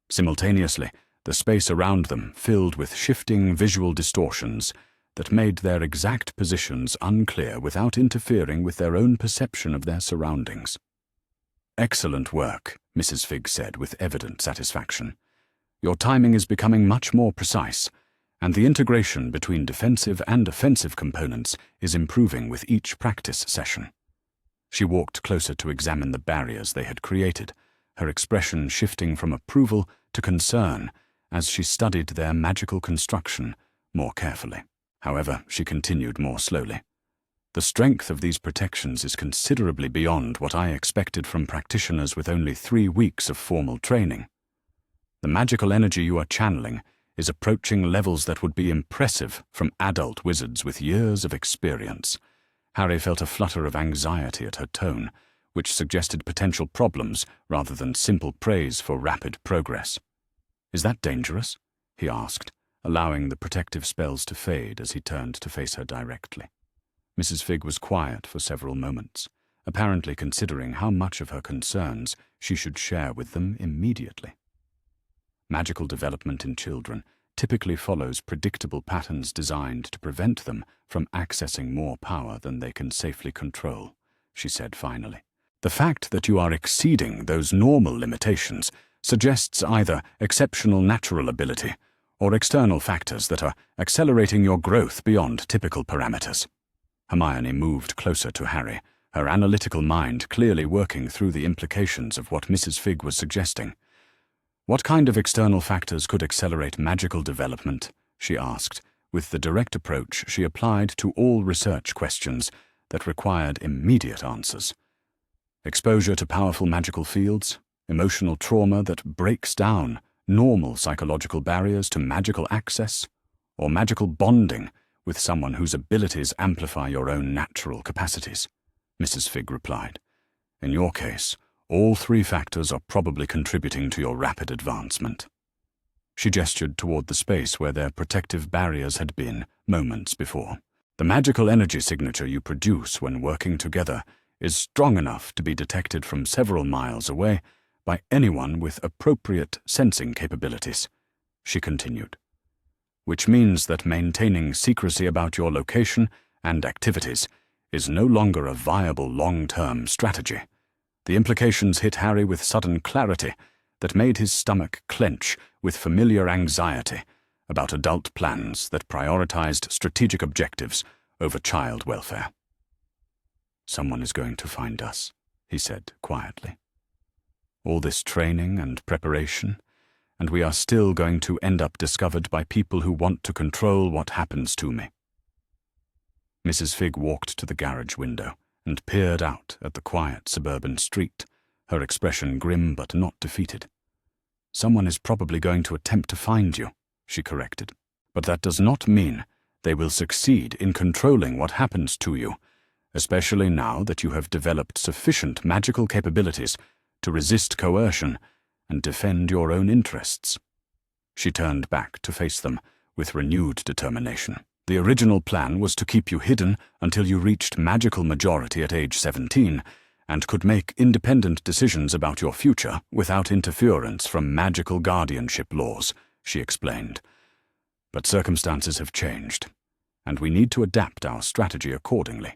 Speaker 1: Simultaneously, the space around them filled with shifting visual distortions that made their exact positions unclear without interfering with their own perception of their surroundings. "Excellent work," Mrs. Fig said with evident satisfaction. "Your timing is becoming much more precise, and the integration between defensive and offensive components is improving with each practice session." She walked closer to examine the barriers they had created, her expression shifting from approval to concern as she studied their magical construction more carefully. However, she continued more slowly. "The strength of these protections is considerably beyond what I expected from practitioners with only 3 weeks of formal training. The magical energy you are channeling is approaching levels that would be impressive from adult wizards with years of experience." Harry felt a flutter of anxiety at her tone, which suggested potential problems rather than simple praise for rapid progress. "Is that dangerous?" he asked, allowing the protective spells to fade as he turned to face her directly. Mrs. Fig was quiet for several moments, apparently considering how much of her concerns she should share with them immediately. Magical development in children typically follows predictable patterns designed to prevent them from accessing more power than they can safely control, she said finally. "The fact that you are exceeding those normal limitations suggests either exceptional natural ability or external factors that are accelerating your growth beyond typical parameters." Hermione moved closer to Harry, her analytical mind clearly working through the implications of what Mrs. Fig was suggesting. "What kind of external factors could accelerate magical development?" she asked, with the direct approach she applied to all research questions that required immediate answers. "Exposure to powerful magical fields, emotional trauma that breaks down normal psychological barriers to magical access, or magical bonding with someone whose abilities amplify your own natural capacities," Mrs. Fig replied. "In your case, all 3 factors are probably contributing to your rapid advancement." She gestured toward the space where their protective barriers had been moments before. "The magical energy signature you produce when working together is strong enough to be detected from several miles away by anyone with appropriate sensing capabilities," she continued. "Which means that maintaining secrecy about your location and activities is no longer a viable long-term strategy." The implications hit Harry with sudden clarity that made his stomach clench with familiar anxiety about adult plans that prioritized strategic objectives over child welfare. "Someone is going to find us," he said quietly. "All this training and preparation, and we are still going to end up discovered by people who want to control what happens to me." Mrs. Fig walked to the garage window and peered out at the quiet suburban street, her expression grim but not defeated. "Someone is probably going to attempt to find you," she corrected. "But that does not mean they will succeed in controlling what happens to you, especially now that you have developed sufficient magical capabilities to resist coercion and defend your own interests." She turned back to face them with renewed determination. "The original plan was to keep you hidden until you reached magical majority at age 17 and could make independent decisions about your future without interference from magical guardianship laws," she explained. "But circumstances have changed, and we need to adapt our strategy accordingly."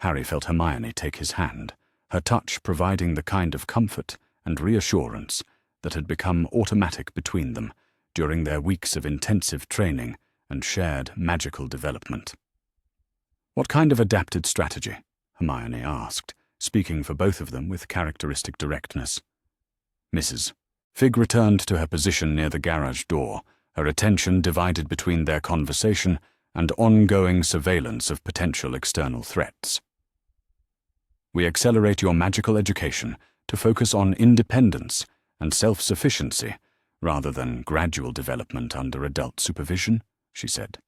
Speaker 1: Harry felt Hermione take his hand, her touch providing the kind of comfort and reassurance that had become automatic between them during their weeks of intensive training and shared magical development. "What kind of adapted strategy?" Hermione asked, speaking for both of them with characteristic directness. Mrs. Fig returned to her position near the garage door, her attention divided between their conversation and ongoing surveillance of potential external threats. "We accelerate your magical education to focus on independence and self-sufficiency rather than gradual development under adult supervision," she said.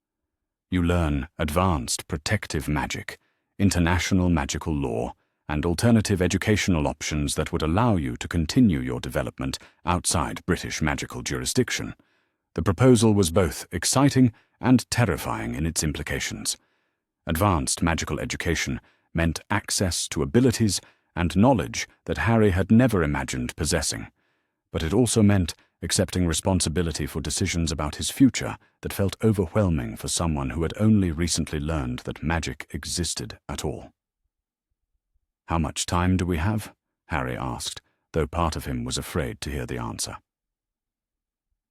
Speaker 1: "You learn advanced protective magic, international magical law, and alternative educational options that would allow you to continue your development outside British magical jurisdiction." The proposal was both exciting and terrifying in its implications. Advanced magical education meant access to abilities and knowledge that Harry had never imagined possessing, but it also meant accepting responsibility for decisions about his future that felt overwhelming for someone who had only recently learned that magic existed at all. "How much time do we have?" Harry asked, though part of him was afraid to hear the answer.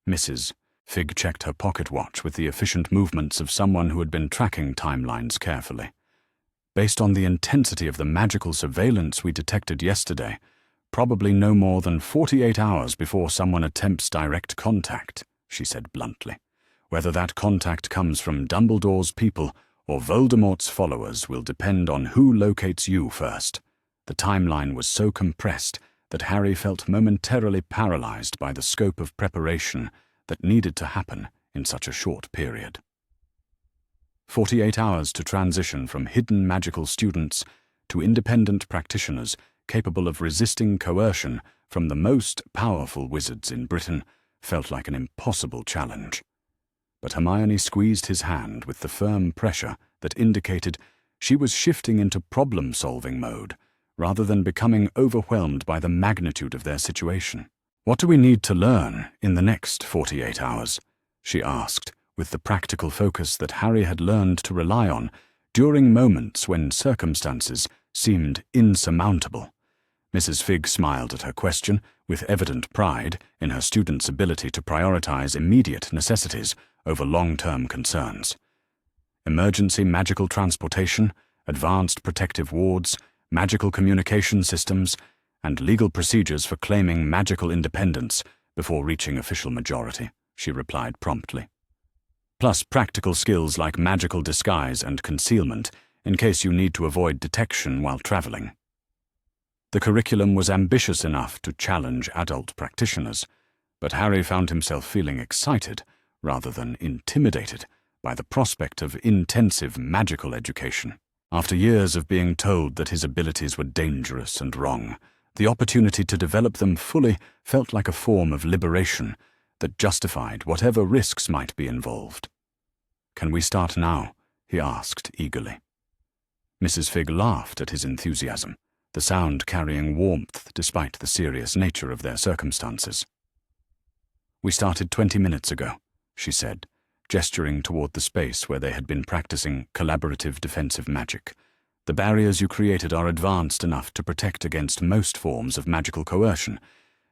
Speaker 1: Mrs. Fig checked her pocket watch with the efficient movements of someone who had been tracking timelines carefully. "Based on the intensity of the magical surveillance we detected yesterday, probably no more than 48 hours before someone attempts direct contact," she said bluntly. "Whether that contact comes from Dumbledore's people or Voldemort's followers will depend on who locates you first." The timeline was so compressed that Harry felt momentarily paralyzed by the scope of preparation that needed to happen in such a short period. 48 hours to transition from hidden magical students to independent practitioners capable of resisting coercion from the most powerful wizards in Britain felt like an impossible challenge. But Hermione squeezed his hand with the firm pressure that indicated she was shifting into problem-solving mode, rather than becoming overwhelmed by the magnitude of their situation. "What do we need to learn in the next 48 hours?" she asked, with the practical focus that Harry had learned to rely on during moments when circumstances seemed insurmountable. Mrs. Fig smiled at her question with evident pride in her student's ability to prioritize immediate necessities over long-term concerns. Emergency magical transportation, advanced protective wards, magical communication systems, and legal procedures for claiming magical independence before reaching official majority, she replied promptly. Plus practical skills like magical disguise and concealment in case you need to avoid detection while traveling. The curriculum was ambitious enough to challenge adult practitioners, but Harry found himself feeling excited rather than intimidated by the prospect of intensive magical education. After years of being told that his abilities were dangerous and wrong, the opportunity to develop them fully felt like a form of liberation that justified whatever risks might be involved. "Can we start now?" he asked eagerly. Mrs. Fig laughed at his enthusiasm, the sound carrying warmth despite the serious nature of their circumstances. "We started 20 minutes ago," she said, gesturing toward the space where they had been practicing collaborative defensive magic. "The barriers you created are advanced enough to protect against most forms of magical coercion,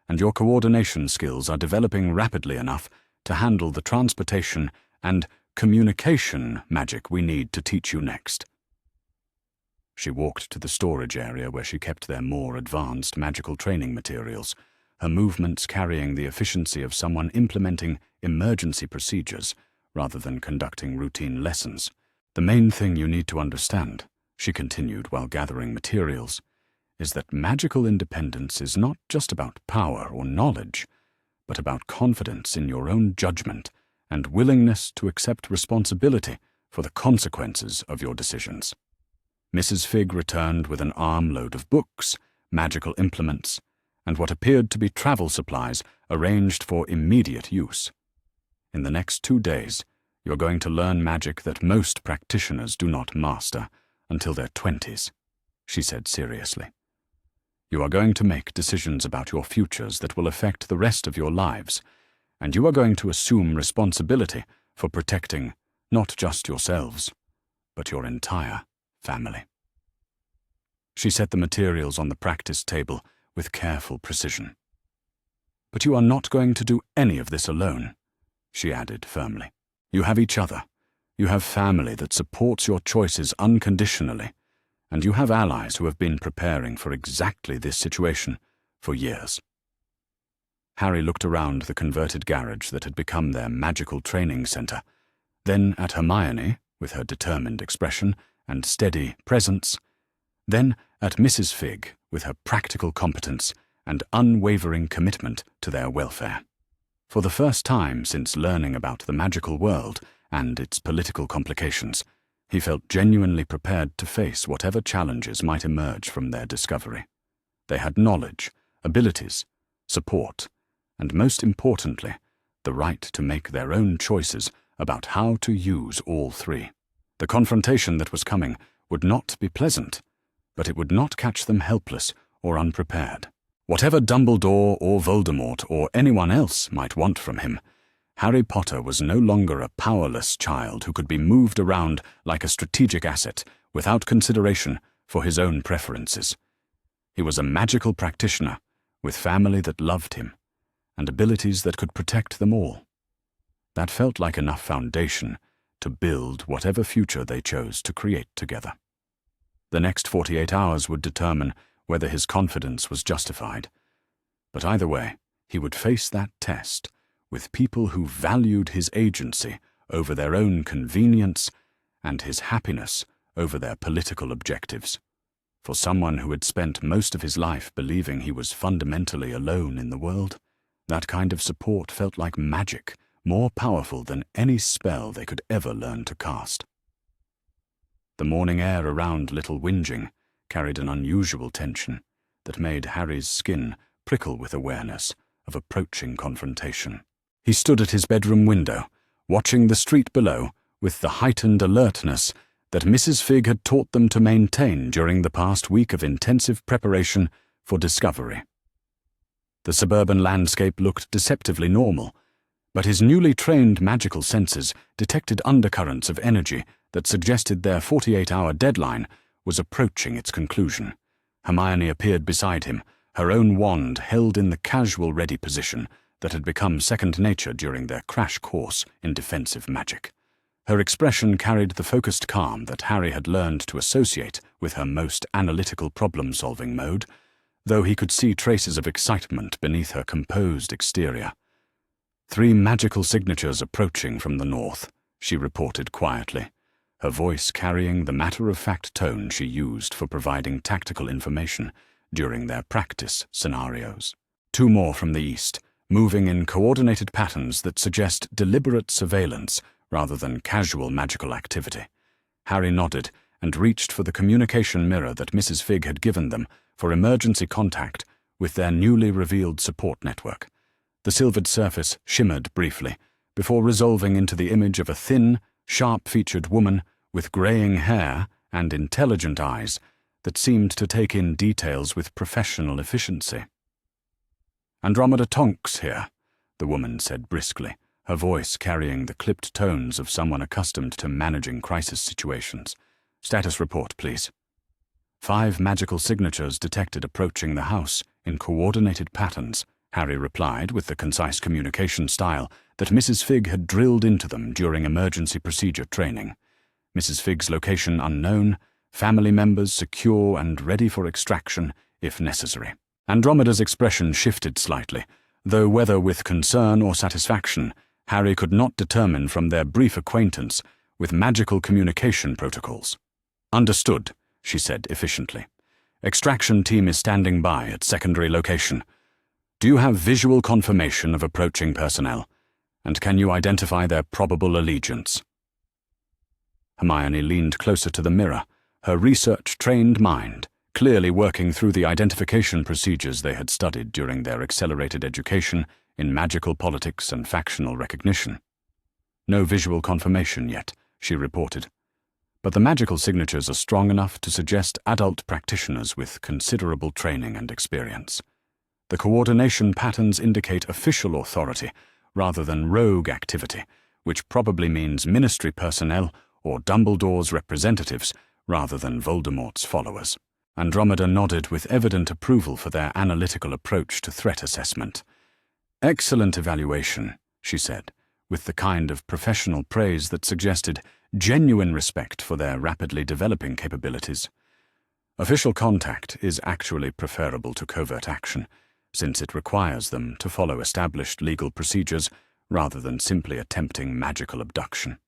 Speaker 1: and your coordination skills are developing rapidly enough to handle the transportation and communication magic we need to teach you next." She walked to the storage area where she kept their more advanced magical training materials, her movements carrying the efficiency of someone implementing emergency procedures rather than conducting routine lessons. "The main thing you need to understand," she continued while gathering materials, "is that magical independence is not just about power or knowledge, but about confidence in your own judgment and willingness to accept responsibility for the consequences of your decisions." Mrs. Fig returned with an armload of books, magical implements, and what appeared to be travel supplies arranged for immediate use. "In the next 2 days, you're going to learn magic that most practitioners do not master until their 20s, she said seriously. "You are going to make decisions about your futures that will affect the rest of your lives, and you are going to assume responsibility for protecting not just yourselves, but your entire family." She set the materials on the practice table with careful precision. "But you are not going to do any of this alone," she added firmly. "You have each other. You have family that supports your choices unconditionally, and you have allies who have been preparing for exactly this situation for years." Harry looked around the converted garage that had become their magical training center, then at Hermione, with her determined expression and steady presence, then at Mrs. Fig, with her practical competence and unwavering commitment to their welfare. For the first time since learning about the magical world and its political complications, he felt genuinely prepared to face whatever challenges might emerge from their discovery. They had knowledge, abilities, support, and most importantly, the right to make their own choices about how to use all three. The confrontation that was coming would not be pleasant, but it would not catch them helpless or unprepared. Whatever Dumbledore or Voldemort or anyone else might want from him, Harry Potter was no longer a powerless child who could be moved around like a strategic asset without consideration for his own preferences. He was a magical practitioner with family that loved him and abilities that could protect them all. That felt like enough foundation to build whatever future they chose to create together. The next 48 hours would determine whether his confidence was justified. But either way, he would face that test with people who valued his agency over their own convenience and his happiness over their political objectives. For someone who had spent most of his life believing he was fundamentally alone in the world, that kind of support felt like magic, more powerful than any spell they could ever learn to cast. The morning air around Little Whinging carried an unusual tension that made Harry's skin prickle with awareness of approaching confrontation. He stood at his bedroom window, watching the street below with the heightened alertness that Mrs. Figg had taught them to maintain during the past week of intensive preparation for discovery. The suburban landscape looked deceptively normal, but his newly trained magical senses detected undercurrents of energy that suggested their 48-hour deadline was approaching its conclusion. Hermione appeared beside him, her own wand held in the casual ready position that had become second nature during their crash course in defensive magic. Her expression carried the focused calm that Harry had learned to associate with her most analytical problem-solving mode, though he could see traces of excitement beneath her composed exterior. 3 magical signatures approaching from the north, she reported quietly, her voice carrying the matter-of-fact tone she used for providing tactical information during their practice scenarios. 2 more from the east, moving in coordinated patterns that suggest deliberate surveillance rather than casual magical activity. Harry nodded and reached for the communication mirror that Mrs. Figg had given them for emergency contact with their newly revealed support network. The silvered surface shimmered briefly, before resolving into the image of a thin, sharp-featured woman with graying hair and intelligent eyes that seemed to take in details with professional efficiency. "Andromeda Tonks here," the woman said briskly, her voice carrying the clipped tones of someone accustomed to managing crisis situations. "Status report, please." 5 magical signatures detected approaching the house in coordinated patterns, Harry replied with the concise communication style that Mrs. Figg had drilled into them during emergency procedure training. Mrs. Figg's location unknown, family members secure and ready for extraction if necessary. Andromeda's expression shifted slightly, though whether with concern or satisfaction, Harry could not determine from their brief acquaintance with magical communication protocols. "Understood," she said efficiently. "Extraction team is standing by at secondary location. Do you have visual confirmation of approaching personnel, and can you identify their probable allegiance?" Hermione leaned closer to the mirror, her research-trained mind clearly working through the identification procedures they had studied during their accelerated education in magical politics and factional recognition. "No visual confirmation yet," she reported. "But the magical signatures are strong enough to suggest adult practitioners with considerable training and experience. The coordination patterns indicate official authority rather than rogue activity, which probably means ministry personnel or Dumbledore's representatives rather than Voldemort's followers." Andromeda nodded with evident approval for their analytical approach to threat assessment. "Excellent evaluation," she said, with the kind of professional praise that suggested genuine respect for their rapidly developing capabilities. "Official contact is actually preferable to covert action, since it requires them to follow established legal procedures rather than simply attempting magical abduction."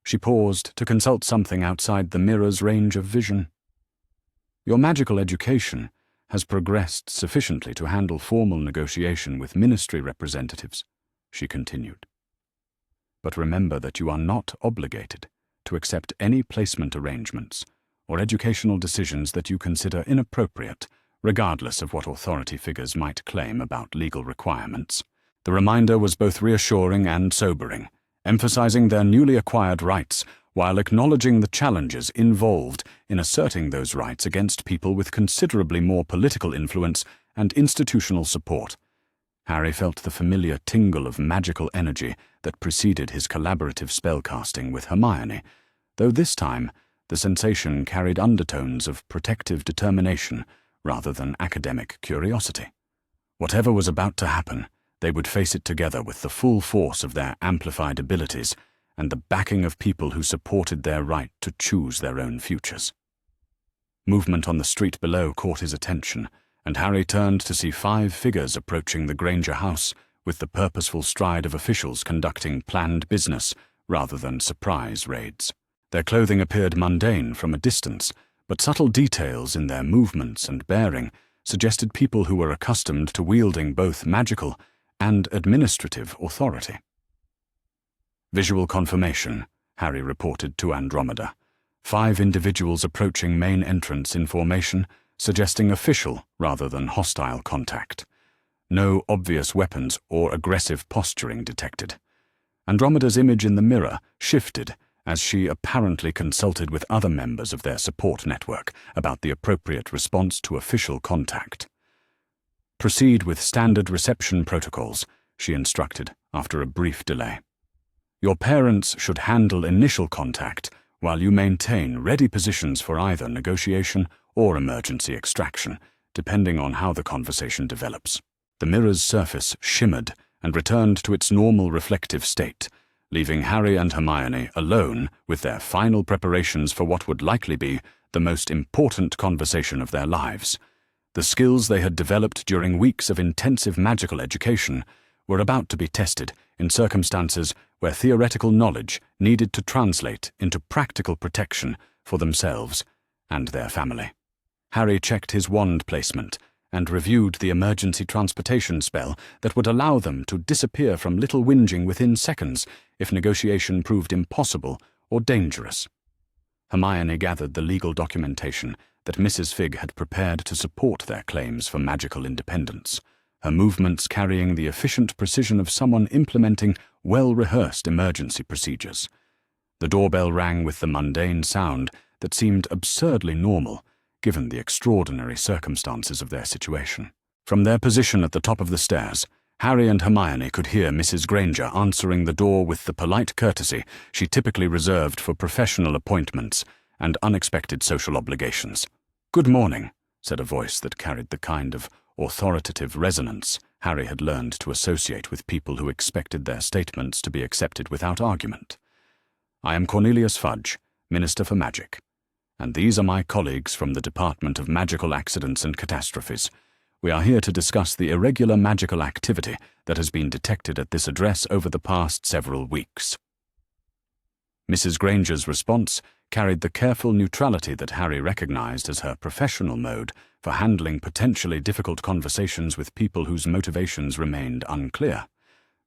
Speaker 1: She paused to consult something outside the mirror's range of vision. "Your magical education has progressed sufficiently to handle formal negotiation with ministry representatives," she continued. "But remember that you are not obligated to accept any placement arrangements or educational decisions that you consider inappropriate, regardless of what authority figures might claim about legal requirements." The reminder was both reassuring and sobering, emphasizing their newly acquired rights while acknowledging the challenges involved in asserting those rights against people with considerably more political influence and institutional support. Harry felt the familiar tingle of magical energy that preceded his collaborative spellcasting with Hermione, though this time the sensation carried undertones of protective determination rather than academic curiosity. Whatever was about to happen, they would face it together with the full force of their amplified abilities and the backing of people who supported their right to choose their own futures. Movement on the street below caught his attention, and Harry turned to see 5 figures approaching the Granger house with the purposeful stride of officials conducting planned business rather than surprise raids. Their clothing appeared mundane from a distance, but subtle details in their movements and bearing suggested people who were accustomed to wielding both magical and administrative authority. Visual confirmation, Harry reported to Andromeda. 5 individuals approaching main entrance in formation, suggesting official rather than hostile contact. No obvious weapons or aggressive posturing detected. Andromeda's image in the mirror shifted as she apparently consulted with other members of their support network about the appropriate response to official contact. Proceed with standard reception protocols, she instructed after a brief delay. Your parents should handle initial contact while you maintain ready positions for either negotiation or emergency extraction, depending on how the conversation develops. The mirror's surface shimmered and returned to its normal reflective state, leaving Harry and Hermione alone with their final preparations for what would likely be the most important conversation of their lives. The skills they had developed during weeks of intensive magical education were about to be tested in circumstances where theoretical knowledge needed to translate into practical protection for themselves and their family. Harry checked his wand placement and reviewed the emergency transportation spell that would allow them to disappear from Little Whinging within seconds if negotiation proved impossible or dangerous. Hermione gathered the legal documentation that Mrs. Figg had prepared to support their claims for magical independence, her movements carrying the efficient precision of someone implementing well-rehearsed emergency procedures. The doorbell rang with the mundane sound that seemed absurdly normal, given the extraordinary circumstances of their situation. From their position at the top of the stairs, Harry and Hermione could hear Mrs. Granger answering the door with the polite courtesy she typically reserved for professional appointments and unexpected social obligations. "Good morning," said a voice that carried the kind of authoritative resonance Harry had learned to associate with people who expected their statements to be accepted without argument. "I am Cornelius Fudge, Minister for Magic, and these are my colleagues from the Department of Magical Accidents and Catastrophes. We are here to discuss the irregular magical activity that has been detected at this address over the past several weeks." Mrs. Granger's response carried the careful neutrality that Harry recognized as her professional mode for handling potentially difficult conversations with people whose motivations remained unclear.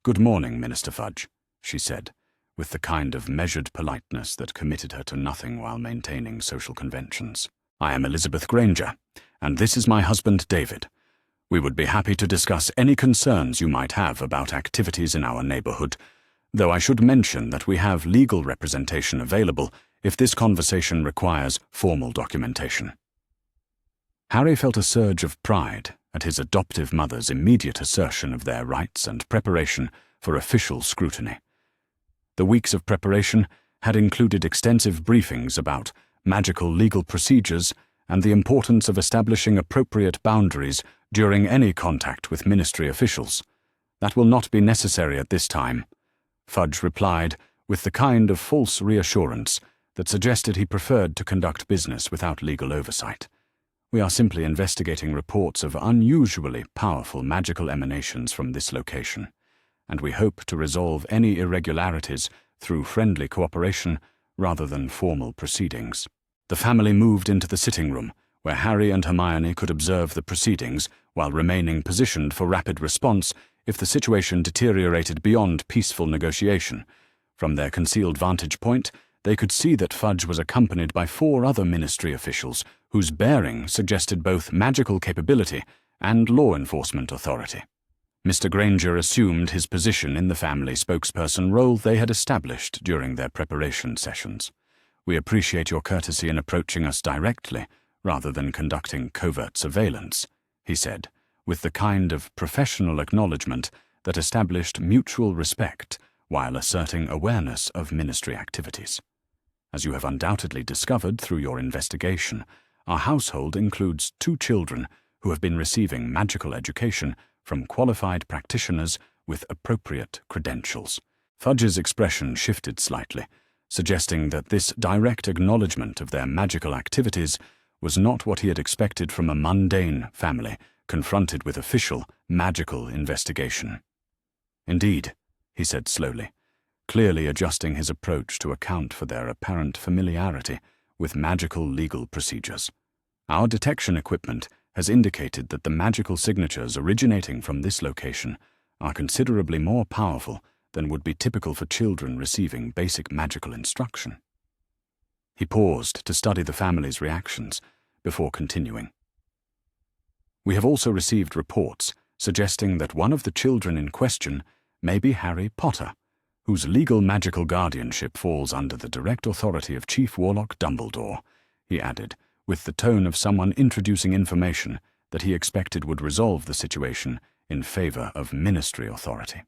Speaker 1: "Good morning, Minister Fudge," she said, with the kind of measured politeness that committed her to nothing while maintaining social conventions. "I am Elizabeth Granger, and this is my husband David. We would be happy to discuss any concerns you might have about activities in our neighborhood, though I should mention that we have legal representation available if this conversation requires formal documentation." Harry felt a surge of pride at his adoptive mother's immediate assertion of their rights and preparation for official scrutiny. The weeks of preparation had included extensive briefings about magical legal procedures and the importance of establishing appropriate boundaries during any contact with ministry officials. "That will not be necessary at this time," Fudge replied with the kind of false reassurance that suggested he preferred to conduct business without legal oversight. "We are simply investigating reports of unusually powerful magical emanations from this location, and we hope to resolve any irregularities through friendly cooperation rather than formal proceedings." The family moved into the sitting room, where Harry and Hermione could observe the proceedings while remaining positioned for rapid response if the situation deteriorated beyond peaceful negotiation. From their concealed vantage point, they could see that Fudge was accompanied by 4 other ministry officials whose bearing suggested both magical capability and law enforcement authority. Mr. Granger assumed his position in the family spokesperson role they had established during their preparation sessions. We appreciate your courtesy in approaching us directly, rather than conducting covert surveillance, he said, with the kind of professional acknowledgement that established mutual respect while asserting awareness of ministry activities. As you have undoubtedly discovered through your investigation, our household includes 2 children who have been receiving magical education from qualified practitioners with appropriate credentials. Fudge's expression shifted slightly, suggesting that this direct acknowledgement of their magical activities was not what he had expected from a mundane family confronted with official, magical investigation. Indeed, he said slowly, clearly adjusting his approach to account for their apparent familiarity with magical legal procedures. Our detection equipment has indicated that the magical signatures originating from this location are considerably more powerful than would be typical for children receiving basic magical instruction. He paused to study the family's reactions before continuing. We have also received reports suggesting that one of the children in question may be Harry Potter, whose legal magical guardianship falls under the direct authority of Chief Warlock Dumbledore, he added, with the tone of someone introducing information that he expected would resolve the situation in favor of ministry authority.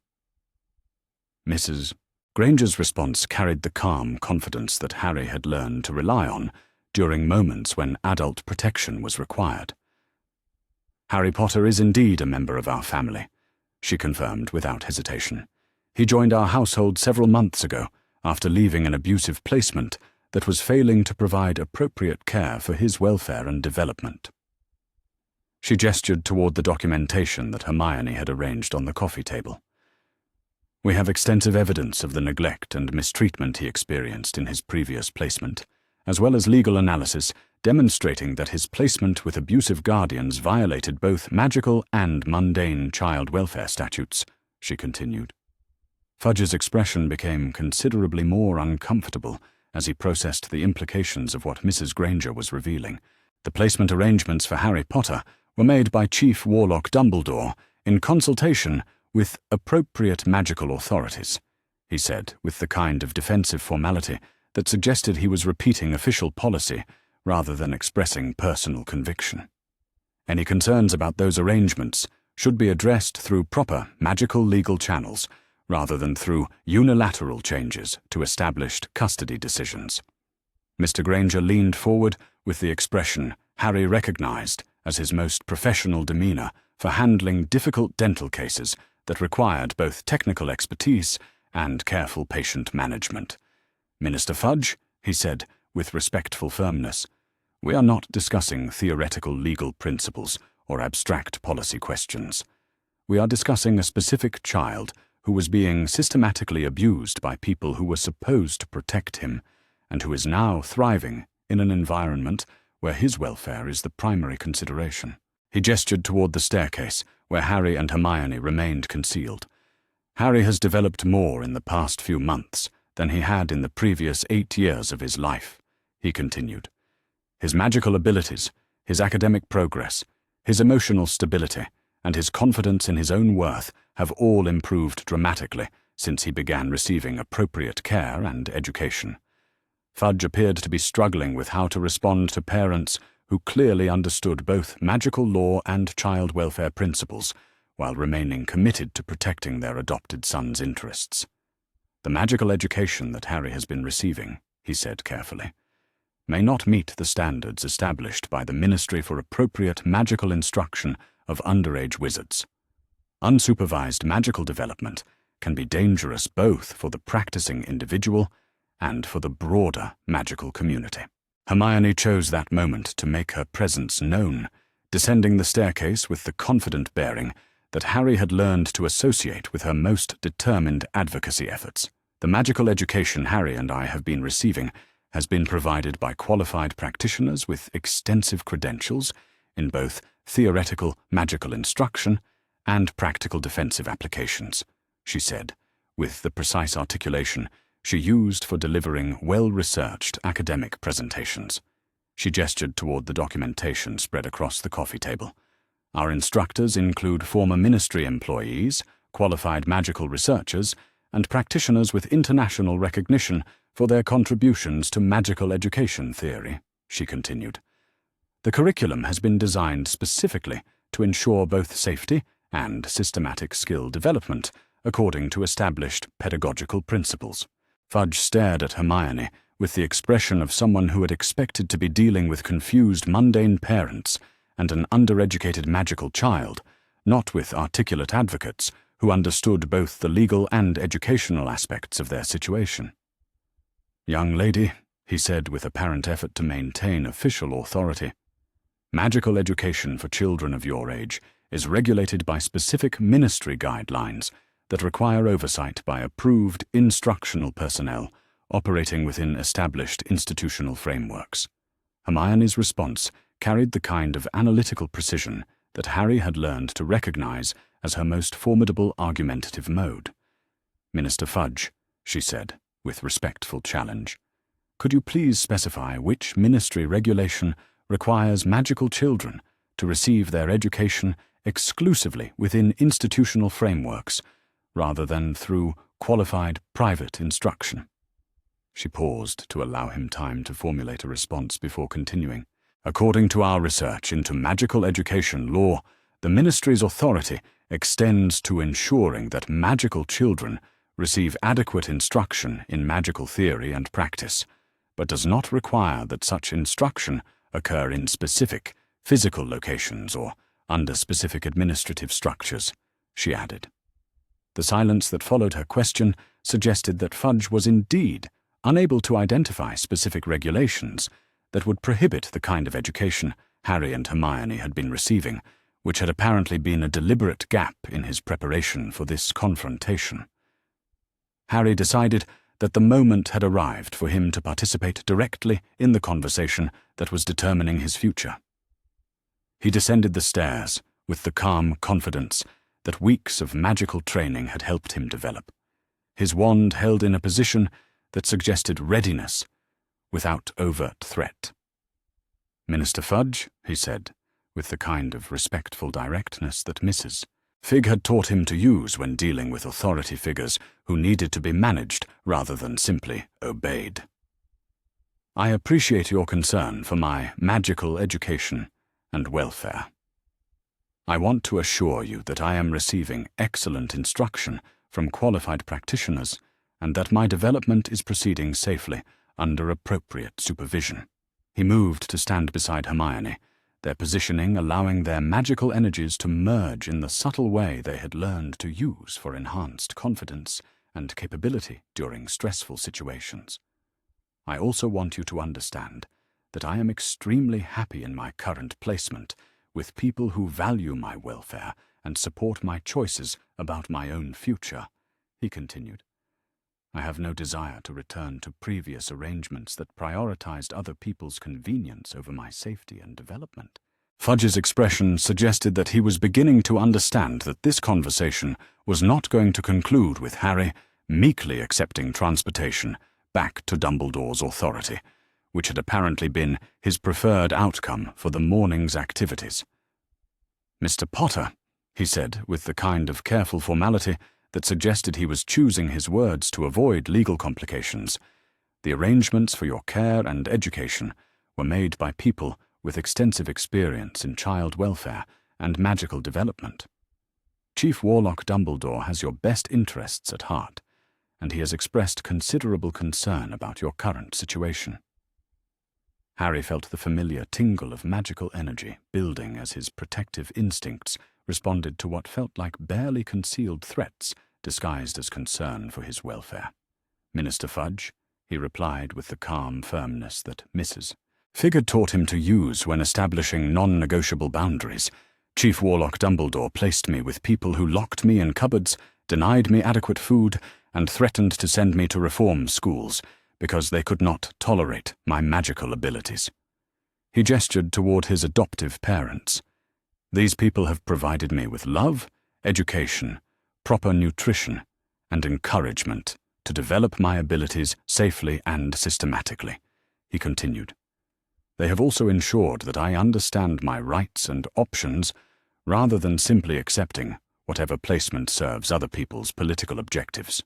Speaker 1: Mrs. Granger's response carried the calm confidence that Harry had learned to rely on during moments when adult protection was required. Harry Potter is indeed a member of our family, she confirmed without hesitation. He joined our household several months ago after leaving an abusive placement that was failing to provide appropriate care for his welfare and development. She gestured toward the documentation that Hermione had arranged on the coffee table. We have extensive evidence of the neglect and mistreatment he experienced in his previous placement, as well as legal analysis demonstrating that his placement with abusive guardians violated both magical and mundane child welfare statutes, she continued. Fudge's expression became considerably more uncomfortable as he processed the implications of what Mrs. Granger was revealing. The placement arrangements for Harry Potter were made by Chief Warlock Dumbledore in consultation with appropriate magical authorities, he said, with the kind of defensive formality that suggested he was repeating official policy rather than expressing personal conviction. Any concerns about those arrangements should be addressed through proper magical legal channels rather than through unilateral changes to established custody decisions. Mr. Granger leaned forward with the expression Harry recognized as his most professional demeanor for handling difficult dental cases that required both technical expertise and careful patient management. Minister Fudge, he said with respectful firmness, we are not discussing theoretical legal principles or abstract policy questions. We are discussing a specific child who was being systematically abused by people who were supposed to protect him, and who is now thriving in an environment where his welfare is the primary consideration. He gestured toward the staircase, where Harry and Hermione remained concealed. Harry has developed more in the past few months than he had in the previous 8 years of his life, he continued. His magical abilities, his academic progress, his emotional stability, and his confidence in his own worth have all improved dramatically since he began receiving appropriate care and education. Fudge appeared to be struggling with how to respond to parents who clearly understood both magical law and child welfare principles, while remaining committed to protecting their adopted son's interests. The magical education that Harry has been receiving, he said carefully, may not meet the standards established by the Ministry for Appropriate Magical Instruction of Underage Wizards. Unsupervised magical development can be dangerous both for the practicing individual and for the broader magical community. Hermione chose that moment to make her presence known, descending the staircase with the confident bearing that Harry had learned to associate with her most determined advocacy efforts. The magical education Harry and I have been receiving has been provided by qualified practitioners with extensive credentials in both theoretical magical instruction and practical defensive applications, she said, with the precise articulation she used for delivering well-researched academic presentations. She gestured toward the documentation spread across the coffee table. Our instructors include former ministry employees, qualified magical researchers, and practitioners with international recognition for their contributions to magical education theory," she continued. "The curriculum has been designed specifically to ensure both safety and systematic skill development, according to established pedagogical principles." Fudge stared at Hermione with the expression of someone who had expected to be dealing with confused, mundane parents and an undereducated magical child, not with articulate advocates who understood both the legal and educational aspects of their situation. "Young lady," he said with apparent effort to maintain official authority, "magical education for children of your age is regulated by specific ministry guidelines that require oversight by approved instructional personnel operating within established institutional frameworks." Hermione's response carried the kind of analytical precision that Harry had learned to recognize as her most formidable argumentative mode. "Minister Fudge," she said, with respectful challenge, "could you please specify which ministry regulation requires magical children to receive their education exclusively within institutional frameworks, rather than through qualified private instruction?" She paused to allow him time to formulate a response before continuing. "According to our research into magical education law, the ministry's authority extends to ensuring that magical children receive adequate instruction in magical theory and practice, but does not require that such instruction occur in specific physical locations or under specific administrative structures," she added. The silence that followed her question suggested that Fudge was indeed unable to identify specific regulations that would prohibit the kind of education Harry and Hermione had been receiving, which had apparently been a deliberate gap in his preparation for this confrontation. Harry decided that the moment had arrived for him to participate directly in the conversation that was determining his future. He descended the stairs with the calm confidence that weeks of magical training had helped him develop, his wand held in a position that suggested readiness without overt threat. "Minister Fudge," he said, with the kind of respectful directness that Mrs. Fig had taught him to use when dealing with authority figures who needed to be managed rather than simply obeyed. "I appreciate your concern for my magical education and welfare. I want to assure you that I am receiving excellent instruction from qualified practitioners and that my development is proceeding safely under appropriate supervision." He moved to stand beside Hermione, their positioning allowing their magical energies to merge in the subtle way they had learned to use for enhanced confidence and capability during stressful situations. "I also want you to understand that I am extremely happy in my current placement with people who value my welfare and support my choices about my own future," he continued. "I have no desire to return to previous arrangements that prioritized other people's convenience over my safety and development." Fudge's expression suggested that he was beginning to understand that this conversation was not going to conclude with Harry meekly accepting transportation back to Dumbledore's authority, which had apparently been his preferred outcome for the morning's activities. "Mr. Potter," he said with the kind of careful formality that suggested he was choosing his words to avoid legal complications, "the arrangements for your care and education were made by people with extensive experience in child welfare and magical development. Chief Warlock Dumbledore has your best interests at heart, and he has expressed considerable concern about your current situation." Harry felt the familiar tingle of magical energy building as his protective instincts responded to what felt like barely concealed threats disguised as concern for his welfare. "Minister Fudge," he replied with the calm firmness that Mrs. Fig had taught him to use when establishing non-negotiable boundaries. "Chief Warlock Dumbledore placed me with people who locked me in cupboards, denied me adequate food, and threatened to send me to reform schools because they could not tolerate my magical abilities." He gestured toward his adoptive parents. "These people have provided me with love, education, proper nutrition, and encouragement to develop my abilities safely and systematically," he continued. "They have also ensured that I understand my rights and options rather than simply accepting whatever placement serves other people's political objectives."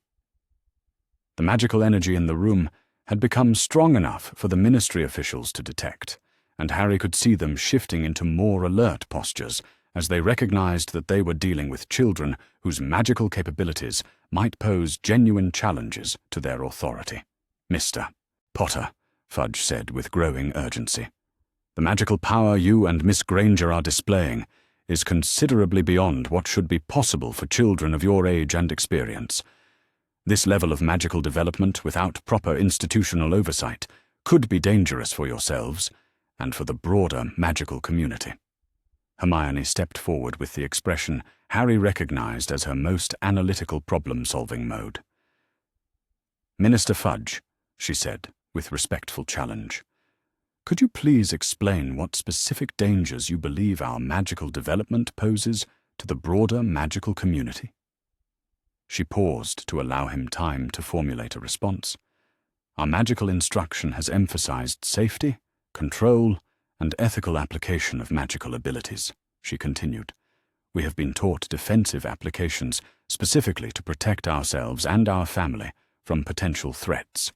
Speaker 1: The magical energy in the room had become strong enough for the Ministry officials to detect, and Harry could see them shifting into more alert postures as they recognized that they were dealing with children whose magical capabilities might pose genuine challenges to their authority. "Mr. Potter," Fudge said with growing urgency, "the magical power you and Miss Granger are displaying is considerably beyond what should be possible for children of your age and experience. This level of magical development without proper institutional oversight could be dangerous for yourselves and for the broader magical community." Hermione stepped forward with the expression Harry recognized as her most analytical problem-solving mode. "Minister Fudge," she said, with respectful challenge, "could you please explain what specific dangers you believe our magical development poses to the broader magical community?" She paused to allow him time to formulate a response. "Our magical instruction has emphasized safety, control, and ethical application of magical abilities," she continued. "We have been taught defensive applications specifically to protect ourselves and our family from potential threats,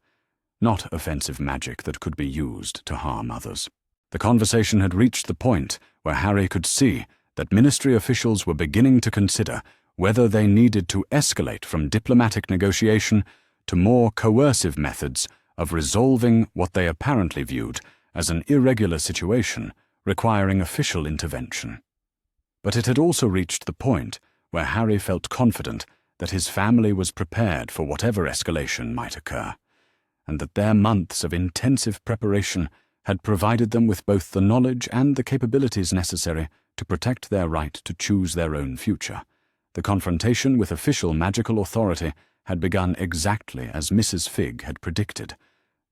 Speaker 1: not offensive magic that could be used to harm others." The conversation had reached the point where Harry could see that Ministry officials were beginning to consider whether they needed to escalate from diplomatic negotiation to more coercive methods of resolving what they apparently viewed as an irregular situation requiring official intervention. But it had also reached the point where Harry felt confident that his family was prepared for whatever escalation might occur, and that their months of intensive preparation had provided them with both the knowledge and the capabilities necessary to protect their right to choose their own future. The confrontation with official magical authority had begun exactly as Mrs. Figg had predicted,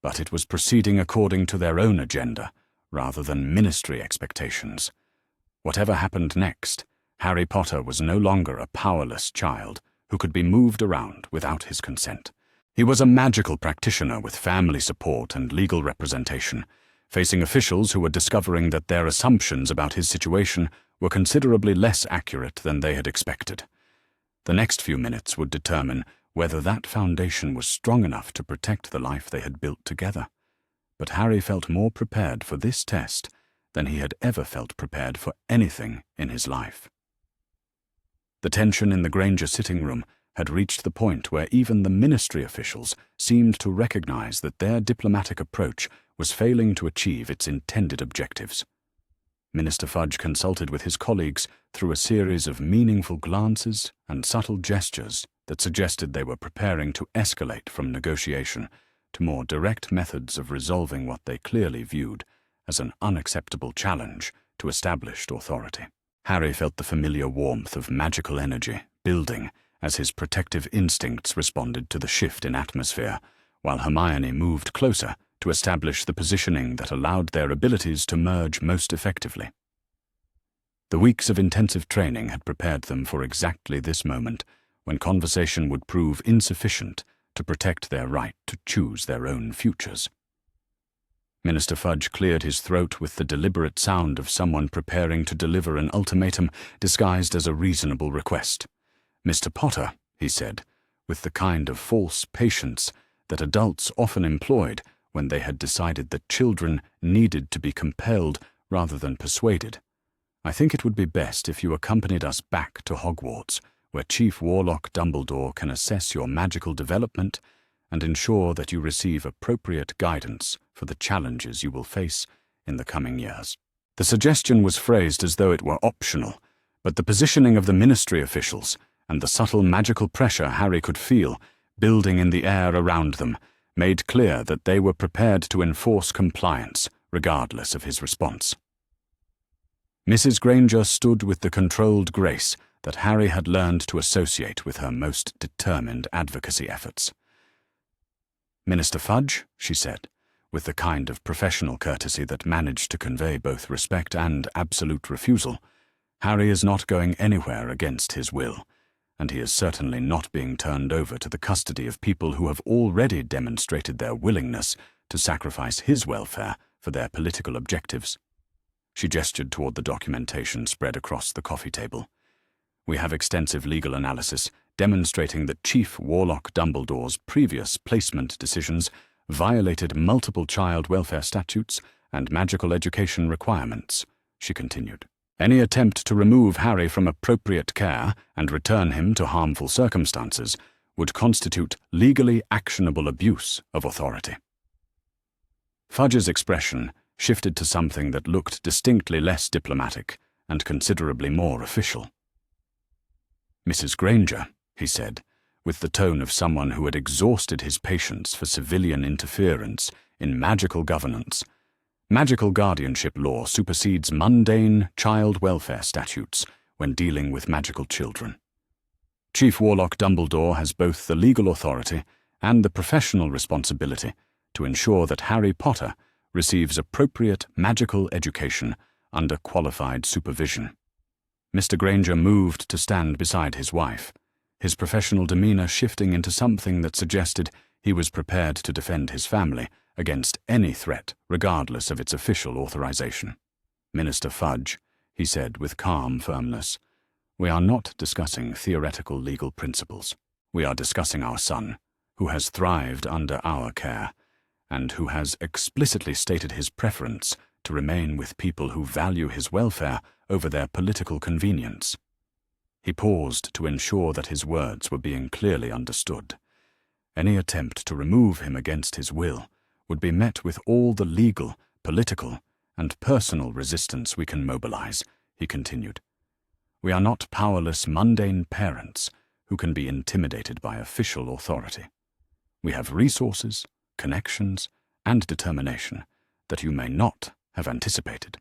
Speaker 1: but it was proceeding according to their own agenda, rather than ministry expectations. Whatever happened next, Harry Potter was no longer a powerless child who could be moved around without his consent. He was a magical practitioner with family support and legal representation, facing officials who were discovering that their assumptions about his situation were considerably less accurate than they had expected. The next few minutes would determine whether that foundation was strong enough to protect the life they had built together. But Harry felt more prepared for this test than he had ever felt prepared for anything in his life. The tension in the Granger sitting room had reached the point where even the ministry officials seemed to recognize that their diplomatic approach was failing to achieve its intended objectives. Minister Fudge consulted with his colleagues through a series of meaningful glances and subtle gestures that suggested they were preparing to escalate from negotiation to more direct methods of resolving what they clearly viewed as an unacceptable challenge to established authority. Harry felt the familiar warmth of magical energy building as his protective instincts responded to the shift in atmosphere, while Hermione moved closer to establish the positioning that allowed their abilities to merge most effectively. The weeks of intensive training had prepared them for exactly this moment, when conversation would prove insufficient to protect their right to choose their own futures. Minister Fudge cleared his throat with the deliberate sound of someone preparing to deliver an ultimatum disguised as a reasonable request. "Mr. Potter," he said, with the kind of false patience that adults often employed when they had decided that children needed to be compelled rather than persuaded, "I think it would be best if you accompanied us back to Hogwarts, where Chief Warlock Dumbledore can assess your magical development and ensure that you receive appropriate guidance for the challenges you will face in the coming years." The suggestion was phrased as though it were optional, but the positioning of the ministry officials and the subtle magical pressure Harry could feel building in the air around them made clear that they were prepared to enforce compliance regardless of his response. Mrs. Granger stood with the controlled grace that Harry had learned to associate with her most determined advocacy efforts. "Minister Fudge," she said, with the kind of professional courtesy that managed to convey both respect and absolute refusal, "Harry is not going anywhere against his will, and he is certainly not being turned over to the custody of people who have already demonstrated their willingness to sacrifice his welfare for their political objectives." She gestured toward the documentation spread across the coffee table. "We have extensive legal analysis demonstrating that Chief Warlock Dumbledore's previous placement decisions violated multiple child welfare statutes and magical education requirements, she continued. Any attempt to remove Harry from appropriate care and return him to harmful circumstances would constitute legally actionable abuse of authority. Fudge's expression shifted to something that looked distinctly less diplomatic and considerably more official. "Mrs. Granger," he said, with the tone of someone who had exhausted his patience for civilian interference in magical governance, magical guardianship law supersedes mundane child welfare statutes when dealing with magical children. Chief Warlock Dumbledore has both the legal authority and the professional responsibility to ensure that Harry Potter receives appropriate magical education under qualified supervision. Mr. Granger moved to stand beside his wife, his professional demeanor shifting into something that suggested he was prepared to defend his family against any threat, regardless of its official authorization. "Minister Fudge," he said with calm firmness, "we are not discussing theoretical legal principles. We are discussing our son, who has thrived under our care, and who has explicitly stated his preference to remain with people who value his welfare over their political convenience." He paused to ensure that his words were being clearly understood. Any attempt to remove him against his will would be met with all the legal, political, and personal resistance we can mobilize, he continued. "We are not powerless, mundane parents who can be intimidated by official authority. We have resources, connections, and determination that you may not have anticipated."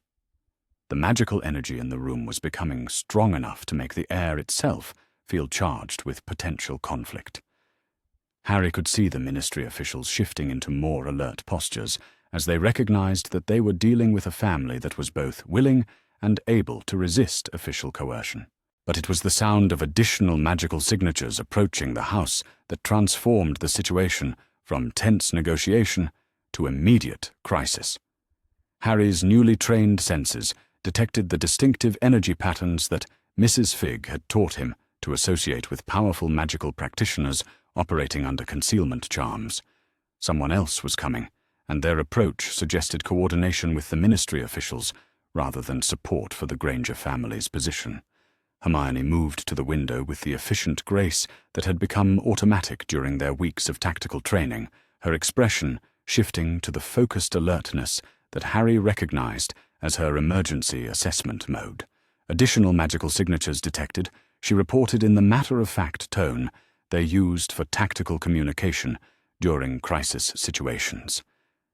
Speaker 1: The magical energy in the room was becoming strong enough to make the air itself feel charged with potential conflict. Harry could see the ministry officials shifting into more alert postures as they recognized that they were dealing with a family that was both willing and able to resist official coercion. But it was the sound of additional magical signatures approaching the house that transformed the situation from tense negotiation to immediate crisis. Harry's newly trained senses detected the distinctive energy patterns that Mrs. Figg had taught him to associate with powerful magical practitioners operating under concealment charms. Someone else was coming, and their approach suggested coordination with the ministry officials rather than support for the Granger family's position. Hermione moved to the window with the efficient grace that had become automatic during their weeks of tactical training, her expression shifting to the focused alertness that Harry recognized as her emergency assessment mode. Additional magical signatures detected, she reported in the matter-of-fact tone they used for tactical communication during crisis situations.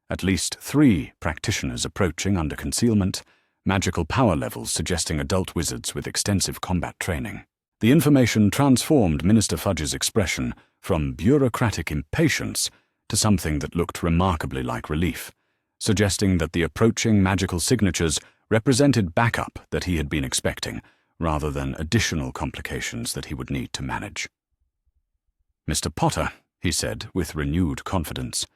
Speaker 1: At least 3 practitioners approaching under concealment, magical power levels suggesting adult wizards with extensive combat training. The information transformed Minister Fudge's expression from bureaucratic impatience to something that looked remarkably like relief, suggesting that the approaching magical signatures represented backup that he had been expecting, rather than additional complications that he would need to manage. "Mr. Potter," he said with renewed confidence,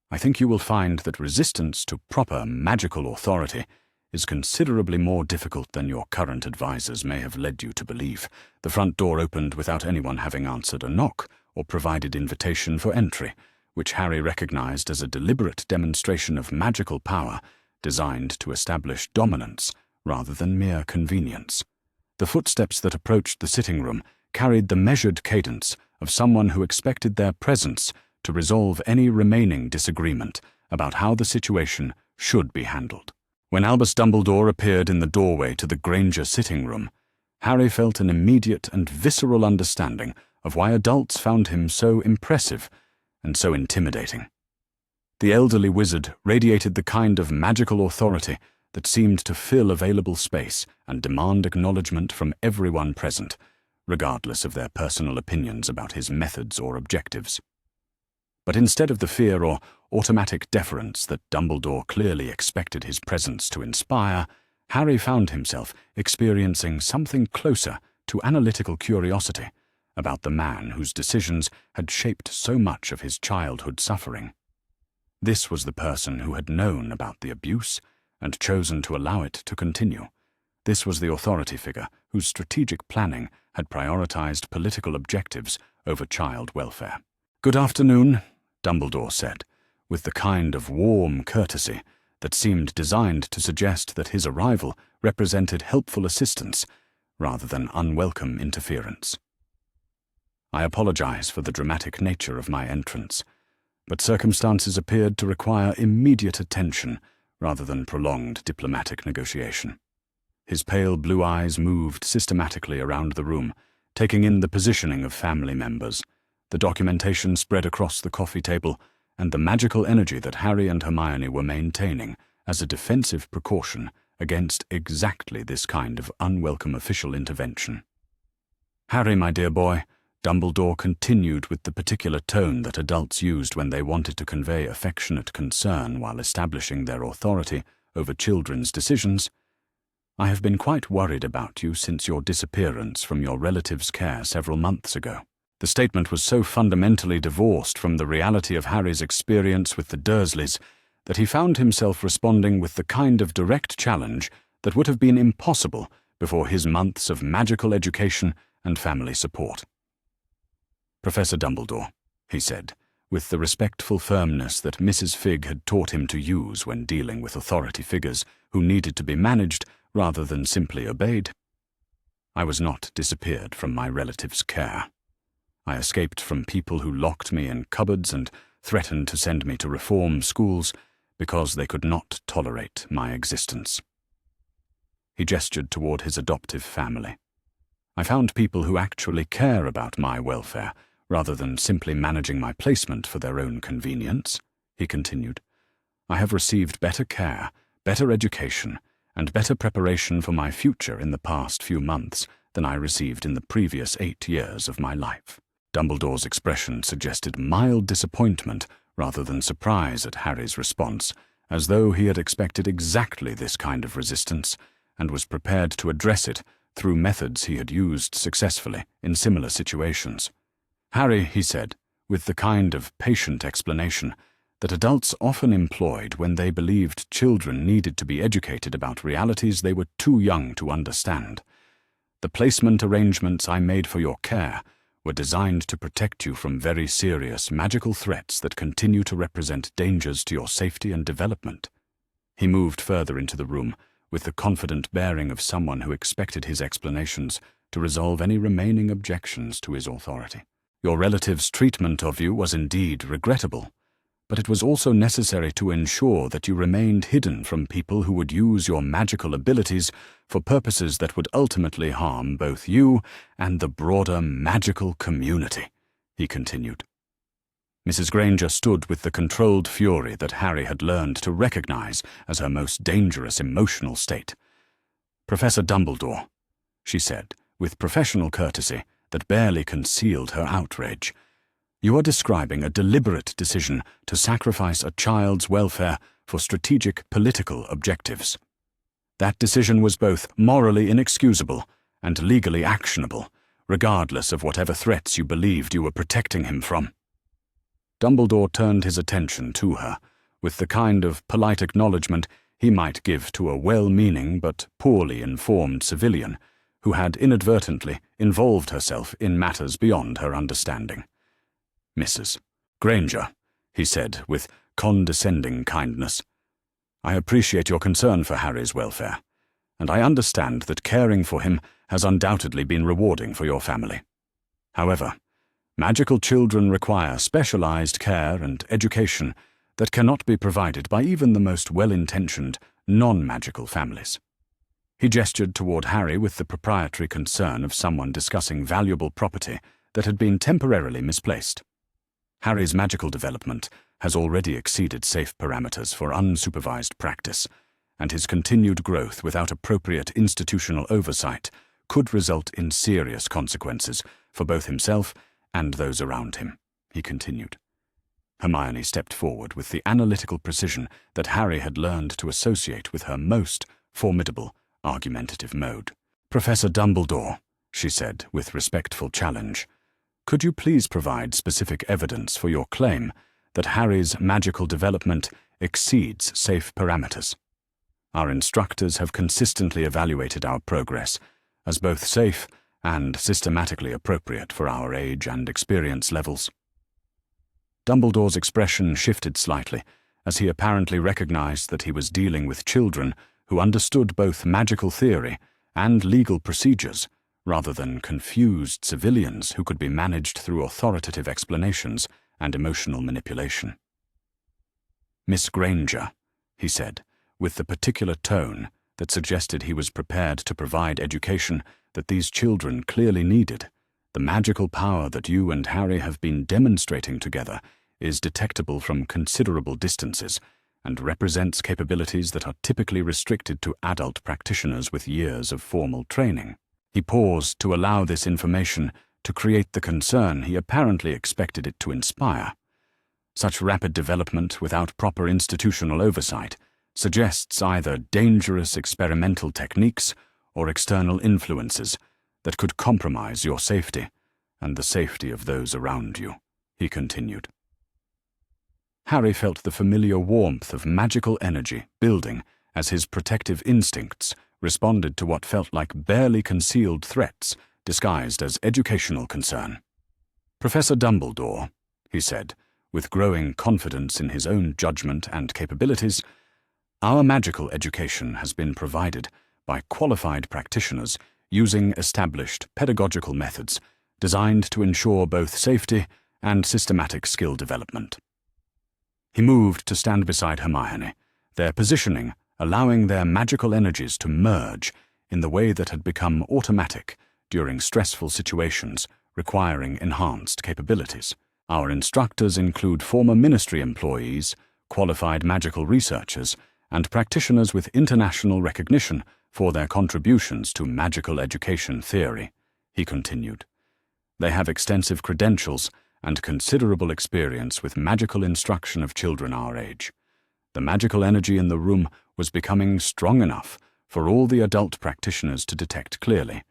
Speaker 1: "I think you will find that resistance to proper magical authority is considerably more difficult than your current advisors may have led you to believe." The front door opened without anyone having answered a knock or provided invitation for entry, which Harry recognized as a deliberate demonstration of magical power designed to establish dominance rather than mere convenience. The footsteps that approached the sitting room carried the measured cadence of someone who expected their presence to resolve any remaining disagreement about how the situation should be handled. When Albus Dumbledore appeared in the doorway to the Granger sitting room, Harry felt an immediate and visceral understanding of why adults found him so impressive and so intimidating. The elderly wizard radiated the kind of magical authority that seemed to fill available space and demand acknowledgement from everyone present, regardless of their personal opinions about his methods or objectives. But instead of the fear or automatic deference that Dumbledore clearly expected his presence to inspire, Harry found himself experiencing something closer to analytical curiosity about the man whose decisions had shaped so much of his childhood suffering. This was the person who had known about the abuse and chosen to allow it to continue. This was the authority figure whose strategic planning had prioritized political objectives over child welfare. "Good afternoon," Dumbledore said, with the kind of warm courtesy that seemed designed to suggest that his arrival represented helpful assistance rather than unwelcome interference. I apologize for the dramatic nature of my entrance, but circumstances appeared to require immediate attention rather than prolonged diplomatic negotiation. His pale blue eyes moved systematically around the room, taking in the positioning of family members, the documentation spread across the coffee table, and the magical energy that Harry and Hermione were maintaining as a defensive precaution against exactly this kind of unwelcome official intervention. "Harry, my dear boy," Dumbledore continued with the particular tone that adults used when they wanted to convey affectionate concern while establishing their authority over children's decisions, "I have been quite worried about you since your disappearance from your relative's care several months ago." The statement was so fundamentally divorced from the reality of Harry's experience with the Dursleys that he found himself responding with the kind of direct challenge that would have been impossible before his months of magical education and family support. "Professor Dumbledore," he said, with the respectful firmness that Mrs. Figg had taught him to use when dealing with authority figures who needed to be managed rather than simply obeyed, "I was not disappeared from my relative's care. I escaped from people who locked me in cupboards and threatened to send me to reform schools because they could not tolerate my existence." He gestured toward his adoptive family. "I found people who actually care about my welfare rather than simply managing my placement for their own convenience," he continued. "I have received better care, better education, and better preparation for my future in the past few months than I received in the previous 8 years of my life." Dumbledore's expression suggested mild disappointment rather than surprise at Harry's response, as though he had expected exactly this kind of resistance and was prepared to address it through methods he had used successfully in similar situations. "Harry," he said, with the kind of patient explanation that adults often employed when they believed children needed to be educated about realities they were too young to understand, "the placement arrangements I made for your care were designed to protect you from very serious magical threats that continue to represent dangers to your safety and development." He moved further into the room with the confident bearing of someone who expected his explanations to resolve any remaining objections to his authority. "Your relative's treatment of you was indeed regrettable, but it was also necessary to ensure that you remained hidden from people who would use your magical abilities for purposes that would ultimately harm both you and the broader magical community," he continued. Mrs. Granger stood with the controlled fury that Harry had learned to recognize as her most dangerous emotional state. "Professor Dumbledore," she said, with professional courtesy that barely concealed her outrage, "you are describing a deliberate decision to sacrifice a child's welfare for strategic political objectives. That decision was both morally inexcusable and legally actionable, regardless of whatever threats you believed you were protecting him from." Dumbledore turned his attention to her, with the kind of polite acknowledgement he might give to a well-meaning but poorly informed civilian who had inadvertently involved herself in matters beyond her understanding. "Mrs. Granger," he said with condescending kindness, "I appreciate your concern for Harry's welfare, and I understand that caring for him has undoubtedly been rewarding for your family. However, magical children require specialized care and education that cannot be provided by even the most well-intentioned, non-magical families." He gestured toward Harry with the proprietary concern of someone discussing valuable property that had been temporarily misplaced. "Harry's magical development has already exceeded safe parameters for unsupervised practice, and his continued growth without appropriate institutional oversight could result in serious consequences for both himself and those around him," he continued. Hermione stepped forward with the analytical precision that Harry had learned to associate with her most formidable argumentative mode. "Professor Dumbledore," she said with respectful challenge, "could you please provide specific evidence for your claim that Harry's magical development exceeds safe parameters? Our instructors have consistently evaluated our progress as both safe and systematically appropriate for our age and experience levels." Dumbledore's expression shifted slightly, as he apparently recognized that he was dealing with children who understood both magical theory and legal procedures, rather than confused civilians who could be managed through authoritative explanations and emotional manipulation. "Miss Granger," he said, with the particular tone that suggested he was prepared to provide education that these children clearly needed, "the magical power that you and Harry have been demonstrating together is detectable from considerable distances and represents capabilities that are typically restricted to adult practitioners with years of formal training." He paused to allow this information to create the concern he apparently expected it to inspire. Such rapid development without proper institutional oversight suggests either dangerous experimental techniques or external influences that could compromise your safety and the safety of those around you, he continued. Harry felt the familiar warmth of magical energy building as his protective instincts responded to what felt like barely concealed threats disguised as educational concern. "Professor Dumbledore," he said, with growing confidence in his own judgment and capabilities, "our magical education has been provided by qualified practitioners using established pedagogical methods designed to ensure both safety and systematic skill development." He moved to stand beside Hermione, their positioning allowing their magical energies to merge in the way that had become automatic during stressful situations requiring enhanced capabilities. "Our instructors include former ministry employees, qualified magical researchers, and practitioners with international recognition for their contributions to magical education theory," he continued. "They have extensive credentials and considerable experience with magical instruction of children our age. The magical energy in the room was becoming strong enough for all the adult practitioners to detect clearly,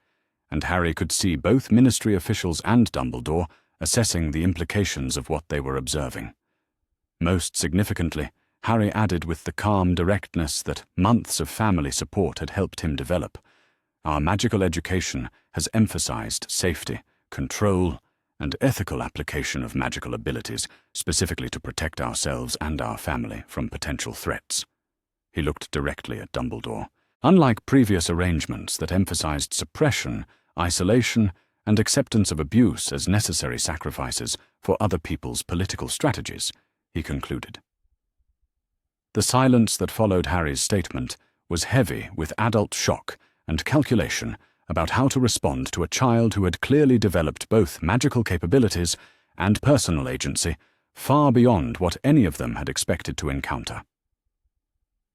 Speaker 1: and Harry could see both ministry officials and Dumbledore assessing the implications of what they were observing. Most significantly, Harry added with the calm directness that months of family support had helped him develop, "Our magical education has emphasized safety, control, and ethical application of magical abilities, specifically to protect ourselves and our family from potential threats." He looked directly at Dumbledore. "Unlike previous arrangements that emphasized suppression, isolation, and acceptance of abuse as necessary sacrifices for other people's political strategies," he concluded. The silence that followed Harry's statement was heavy with adult shock and calculation about how to respond to a child who had clearly developed both magical capabilities and personal agency far beyond what any of them had expected to encounter.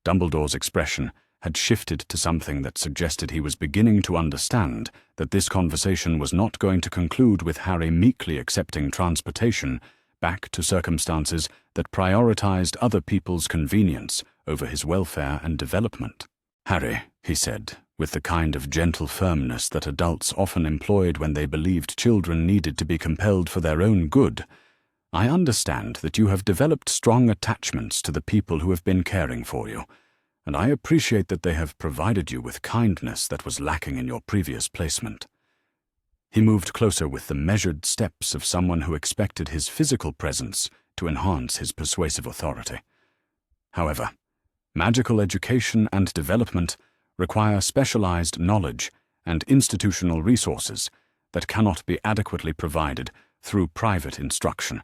Speaker 1: Dumbledore's expression had shifted to something that suggested he was beginning to understand that this conversation was not going to conclude with Harry meekly accepting transportation back to circumstances that prioritized other people's convenience over his welfare and development. "Harry," he said, with the kind of gentle firmness that adults often employed when they believed children needed to be compelled for their own good, "I understand that you have developed strong attachments to the people who have been caring for you, and I appreciate that they have provided you with kindness that was lacking in your previous placement." He moved closer with the measured steps of someone who expected his physical presence to enhance his persuasive authority. "However, magical education and development require specialized knowledge and institutional resources that cannot be adequately provided through private instruction,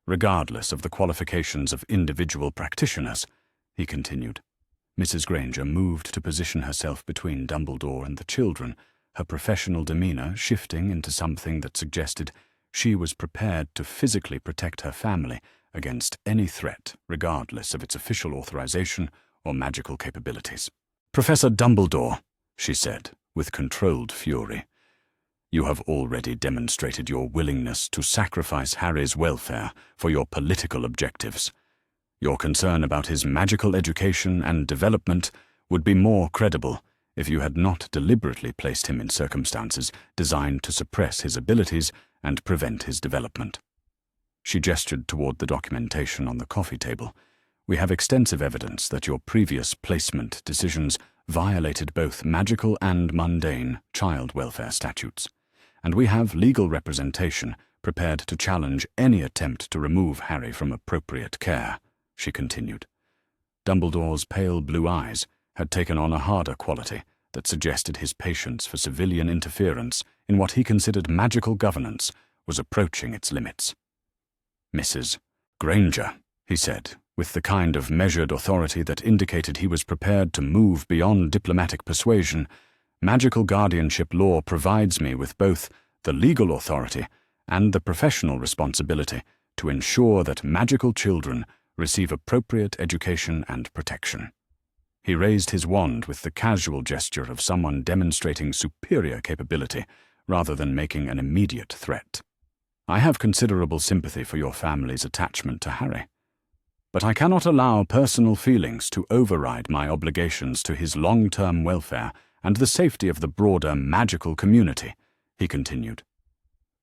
Speaker 1: regardless of the qualifications of individual practitioners," he continued. Mrs. Granger moved to position herself between Dumbledore and the children, her professional demeanor shifting into something that suggested she was prepared to physically protect her family against any threat, regardless of its official authorization or magical capabilities. "Professor Dumbledore," she said, with controlled fury, "you have already demonstrated your willingness to sacrifice Harry's welfare for your political objectives. Your concern about his magical education and development would be more credible if you had not deliberately placed him in circumstances designed to suppress his abilities and prevent his development." She gestured toward the documentation on the coffee table. "We have extensive evidence that your previous placement decisions violated both magical and mundane child welfare statutes, and we have legal representation prepared to challenge any attempt to remove Harry from appropriate care, she continued. Dumbledore's pale blue eyes had taken on a harder quality that suggested his patience for civilian interference in what he considered magical governance was approaching its limits. "Mrs. Granger," he said, with the kind of measured authority that indicated he was prepared to move beyond diplomatic persuasion, "magical guardianship law provides me with both the legal authority and the professional responsibility to ensure that magical children receive appropriate education and protection." He raised his wand with the casual gesture of someone demonstrating superior capability rather than making an immediate threat. "I have considerable sympathy for your family's attachment to Harry, but I cannot allow personal feelings to override my obligations to his long-term welfare and the safety of the broader magical community," he continued.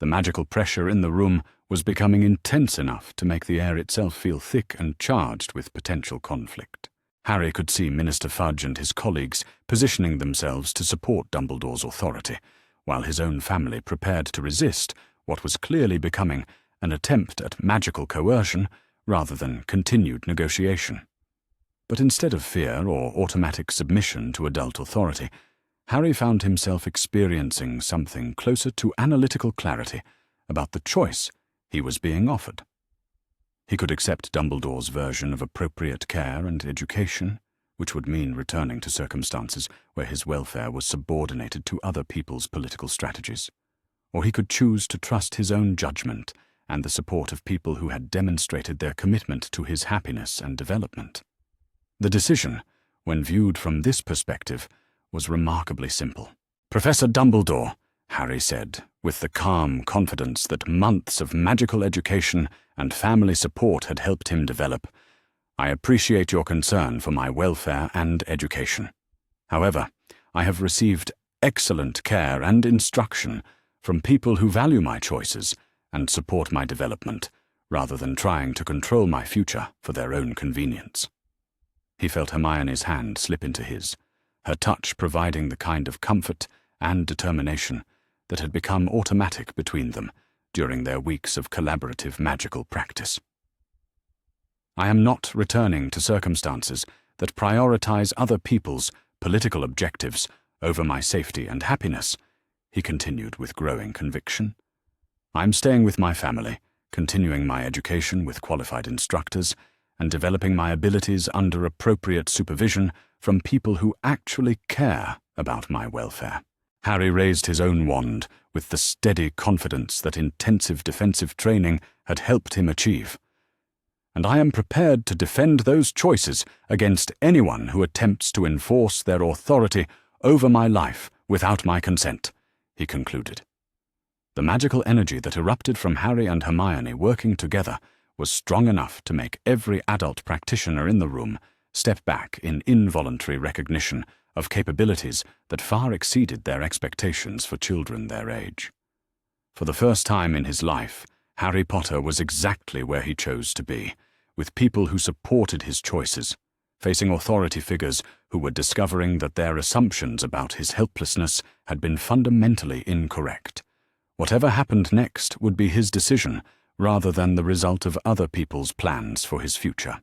Speaker 1: The magical pressure in the room was becoming intense enough to make the air itself feel thick and charged with potential conflict. Harry could see Minister Fudge and his colleagues positioning themselves to support Dumbledore's authority, while his own family prepared to resist what was clearly becoming an attempt at magical coercion rather than continued negotiation. But instead of fear or automatic submission to adult authority, Harry found himself experiencing something closer to analytical clarity about the choice he was being offered. He could accept Dumbledore's version of appropriate care and education, which would mean returning to circumstances where his welfare was subordinated to other people's political strategies. Or he could choose to trust his own judgment and the support of people who had demonstrated their commitment to his happiness and development. The decision, when viewed from this perspective, was remarkably simple. "Professor Dumbledore," Harry said, with the calm confidence that months of magical education and family support had helped him develop, "I appreciate your concern for my welfare and education. However, I have received excellent care and instruction from people who value my choices and support my development, rather than trying to control my future for their own convenience." He felt Hermione's hand slip into his, her touch providing the kind of comfort and determination that had become automatic between them during their weeks of collaborative magical practice. "I am not returning to circumstances that prioritize other people's political objectives over my safety and happiness," he continued with growing conviction. "I'm staying with my family, continuing my education with qualified instructors, and developing my abilities under appropriate supervision from people who actually care about my welfare." Harry raised his own wand with the steady confidence that intensive defensive training had helped him achieve. "And I am prepared to defend those choices against anyone who attempts to enforce their authority over my life without my consent," he concluded. The magical energy that erupted from Harry and Hermione working together was strong enough to make every adult practitioner in the room step back in involuntary recognition of capabilities that far exceeded their expectations for children their age. For the first time in his life, Harry Potter was exactly where he chose to be, with people who supported his choices, facing authority figures who were discovering that their assumptions about his helplessness had been fundamentally incorrect. Whatever happened next would be his decision, rather than the result of other people's plans for his future.